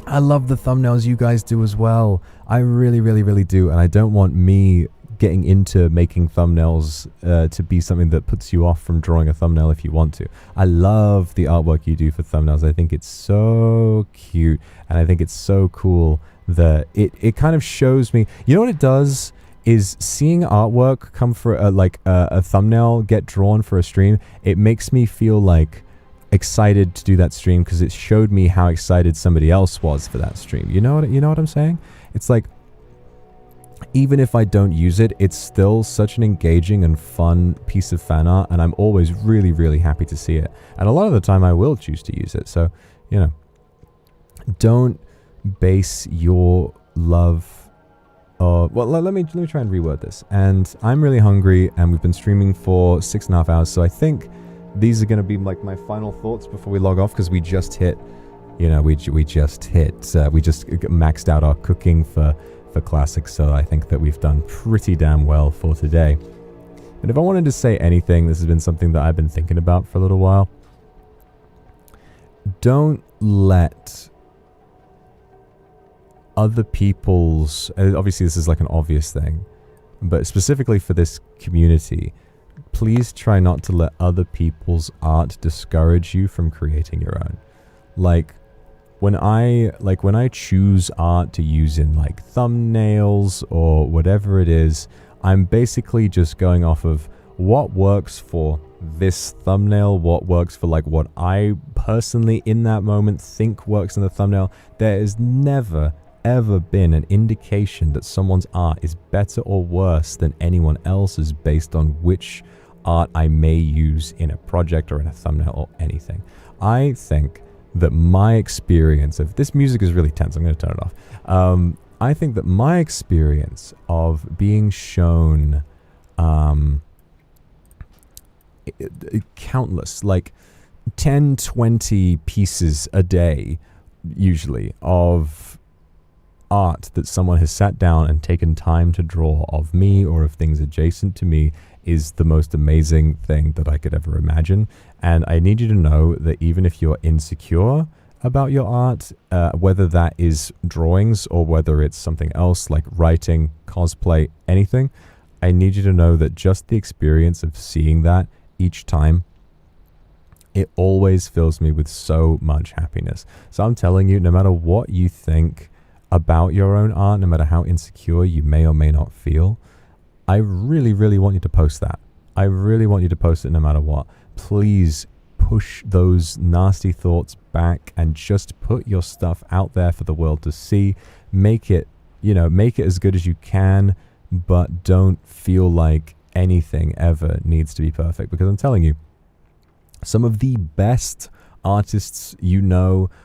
I love the thumbnails you guys do as well. I really, really, really do. And I don't want me getting into making thumbnails to be something that puts you off from drawing a thumbnail if you want to. I love the artwork you do for thumbnails. I think it's so cute, and I think it's so cool that it kind of shows me, you know what it does is seeing artwork come for a thumbnail get drawn for a stream. It makes me feel like excited to do that stream because it showed me how excited somebody else was for that stream. You know what I'm saying? It's like, even if I don't use it, it's still such an engaging and fun piece of fan art, and I'm always really, really happy to see it. And a lot of the time I will choose to use it. So, you know, don't base your love... well, let me try and reword this. And I'm really hungry, and we've been streaming for 6.5 hours, so I think these are going to be like my final thoughts before we log off, because we just hit, you know, we just maxed out our cooking for classics, so I think that we've done pretty damn well for today. And if I wanted to say anything, this has been something that I've been thinking about for a little while. Don't let other people's... obviously this is like an obvious thing, but specifically for this community, please try not to let other people's art discourage you from creating your own. Like, when I choose art to use in like thumbnails or whatever it is, I'm basically just going off of what works for this thumbnail, what works for like what I personally in that moment think works in the thumbnail. There has never ever been an indication that someone's art is better or worse than anyone else's based on which art I may use in a project or in a thumbnail or anything. I think that my experience of... This music is really tense. I'm going to turn it off. I think that my experience of being shown countless, like 10, 20 pieces a day, usually, of art that someone has sat down and taken time to draw of me or of things adjacent to me is the most amazing thing that I could ever imagine. And I need you to know that even if you're insecure about your art, whether that is drawings or whether it's something else like writing, cosplay, anything, I need you to know that just the experience of seeing that each time, it always fills me with so much happiness. So I'm telling you, no matter what you think about your own art, no matter how insecure you may or may not feel, I really, really want you to post that. I really want you to post it no matter what. Please push those nasty thoughts back and just put your stuff out there for the world to see. Make it, make it as good as you can, but don't feel like anything ever needs to be perfect, because I'm telling you, some of the best artists,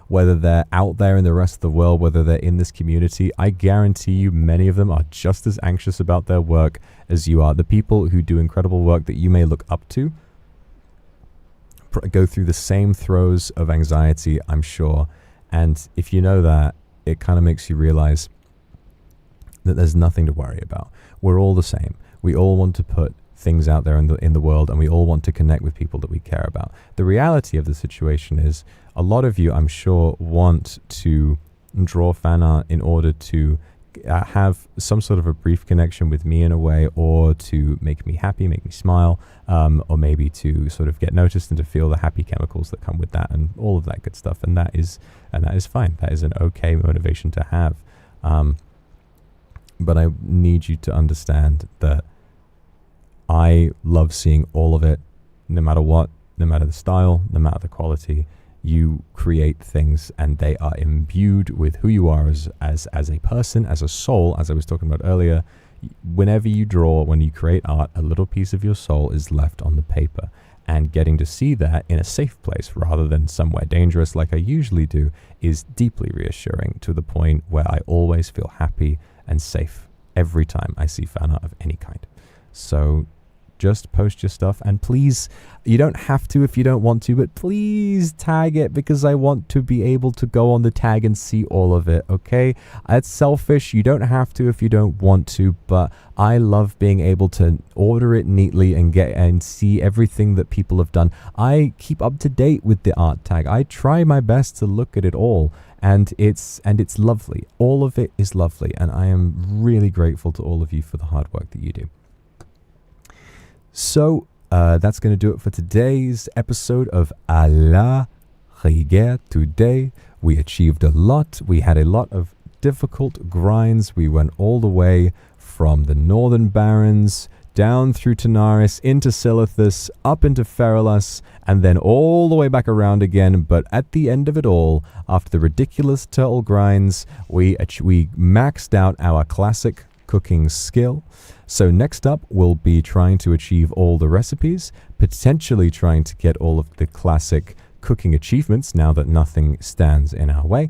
whether they're out there in the rest of the world, whether they're in this community, I guarantee you many of them are just as anxious about their work as you are. The people who do incredible work that you may look up to go through the same throes of anxiety, I'm sure. And if you know that, it kind of makes you realize that there's nothing to worry about. We're all the same. We all want to put things out there in the world, and we all want to connect with people that we care about. The reality of the situation is, a lot of you, I'm sure, want to draw fan art in order to have some sort of a brief connection with me in a way, or to make me happy, make me smile, or maybe to sort of get noticed and to feel the happy chemicals that come with that, and all of that good stuff. And that is fine. That is an okay motivation to have. But I need you to understand that I love seeing all of it, no matter what, no matter the style, no matter the quality. You create things and they are imbued with who you are as a person, as a soul, as I was talking about earlier. Whenever you draw, when you create art, a little piece of your soul is left on the paper. And getting to see that in a safe place rather than somewhere dangerous like I usually do is deeply reassuring, to the point where I always feel happy and safe every time I see fan art of any kind. So just post your stuff, and please, you don't have to if you don't want to, but please tag it, because I want to be able to go on the tag and see all of it, okay? It's selfish, you don't have to if you don't want to, but I love being able to order it neatly and get and see everything that people have done. I keep up to date with the art tag. I try my best to look at it all, and it's lovely. All of it is lovely, and I am really grateful to all of you for the hard work that you do. So, that's going to do it for today's episode of À la Rigueur. Today, we achieved a lot. We had a lot of difficult grinds. We went all the way from the Northern Barrens, down through Tanaris, into Silithus, up into Feralus, and then all the way back around again. But at the end of it all, after the ridiculous turtle grinds, we maxed out our classic cooking skill. So next up, we'll be trying to achieve all the recipes, potentially trying to get all of the classic cooking achievements now that nothing stands in our way.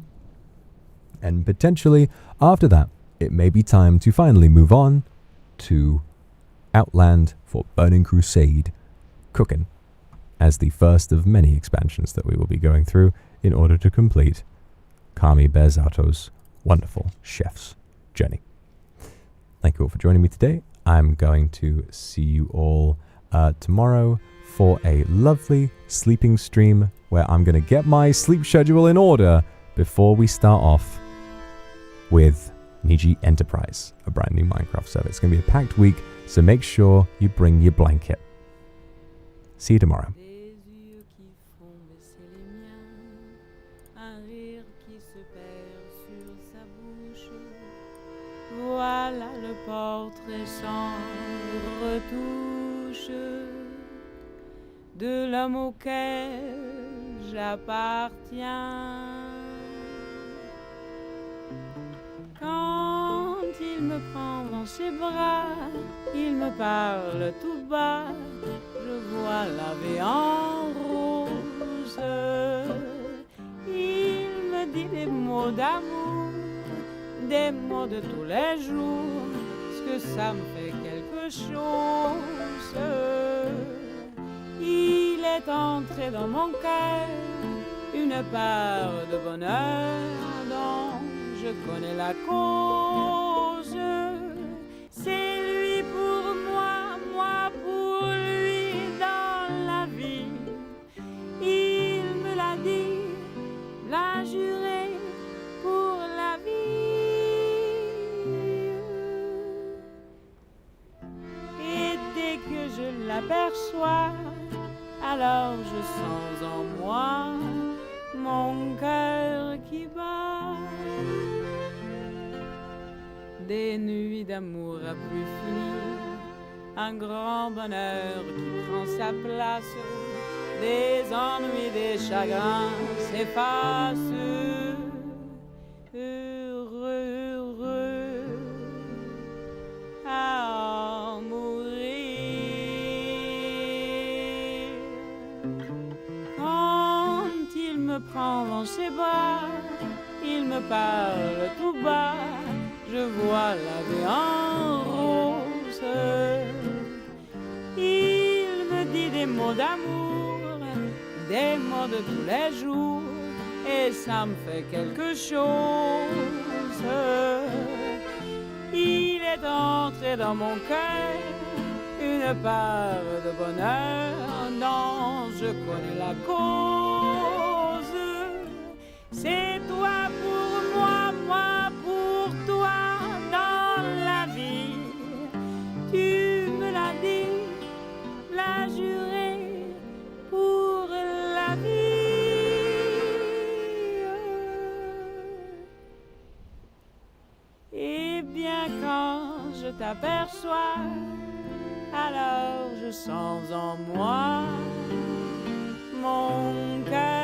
And potentially, after that, it may be time to finally move on to Outland for Burning Crusade cooking, as the first of many expansions that we will be going through in order to complete Kami Berzato's wonderful chef's journey. Thank you all for joining me today. I'm going to see you all tomorrow for a lovely sleeping stream where I'm going to get my sleep schedule in order before we start off with Niji Enterprise, a brand new Minecraft server. It's going to be a packed week, so make sure you bring your blanket. See you tomorrow. Voilà le portrait sans retouche de l'homme auquel j'appartiens. Quand il me prend dans ses bras, il me parle tout bas, je vois la vie en rose. Il me dit des mots d'amour, des mots de tous les jours, parce que ça me fait quelque chose. Il est entré dans mon cœur une part de bonheur dont je connais la cause. C'est lui pour moi, moi pour lui dans la vie. Il me l'a dit, l'a juré pour la vie. Et dès que je l'aperçois, alors je sens en moi mon cœur qui bat. Des nuits d'amour à plus finir, un grand bonheur qui prend sa place, des ennuis, des chagrins s'effacent. Heureux, heureux à en mourir. Quand il me prend dans ses bras, il me parle tout bas, je vois la vie en rose. Il me dit des mots d'amour, des mots de tous les jours, et ça me fait quelque chose. Il est entré dans mon cœur une part de bonheur dont je connais la cause. C'est toi pour moi, moi pour toi dans la vie. Tu me l'as dit, l'as juré pour la vie. Et bien quand je t'aperçois, alors je sens en moi mon cœur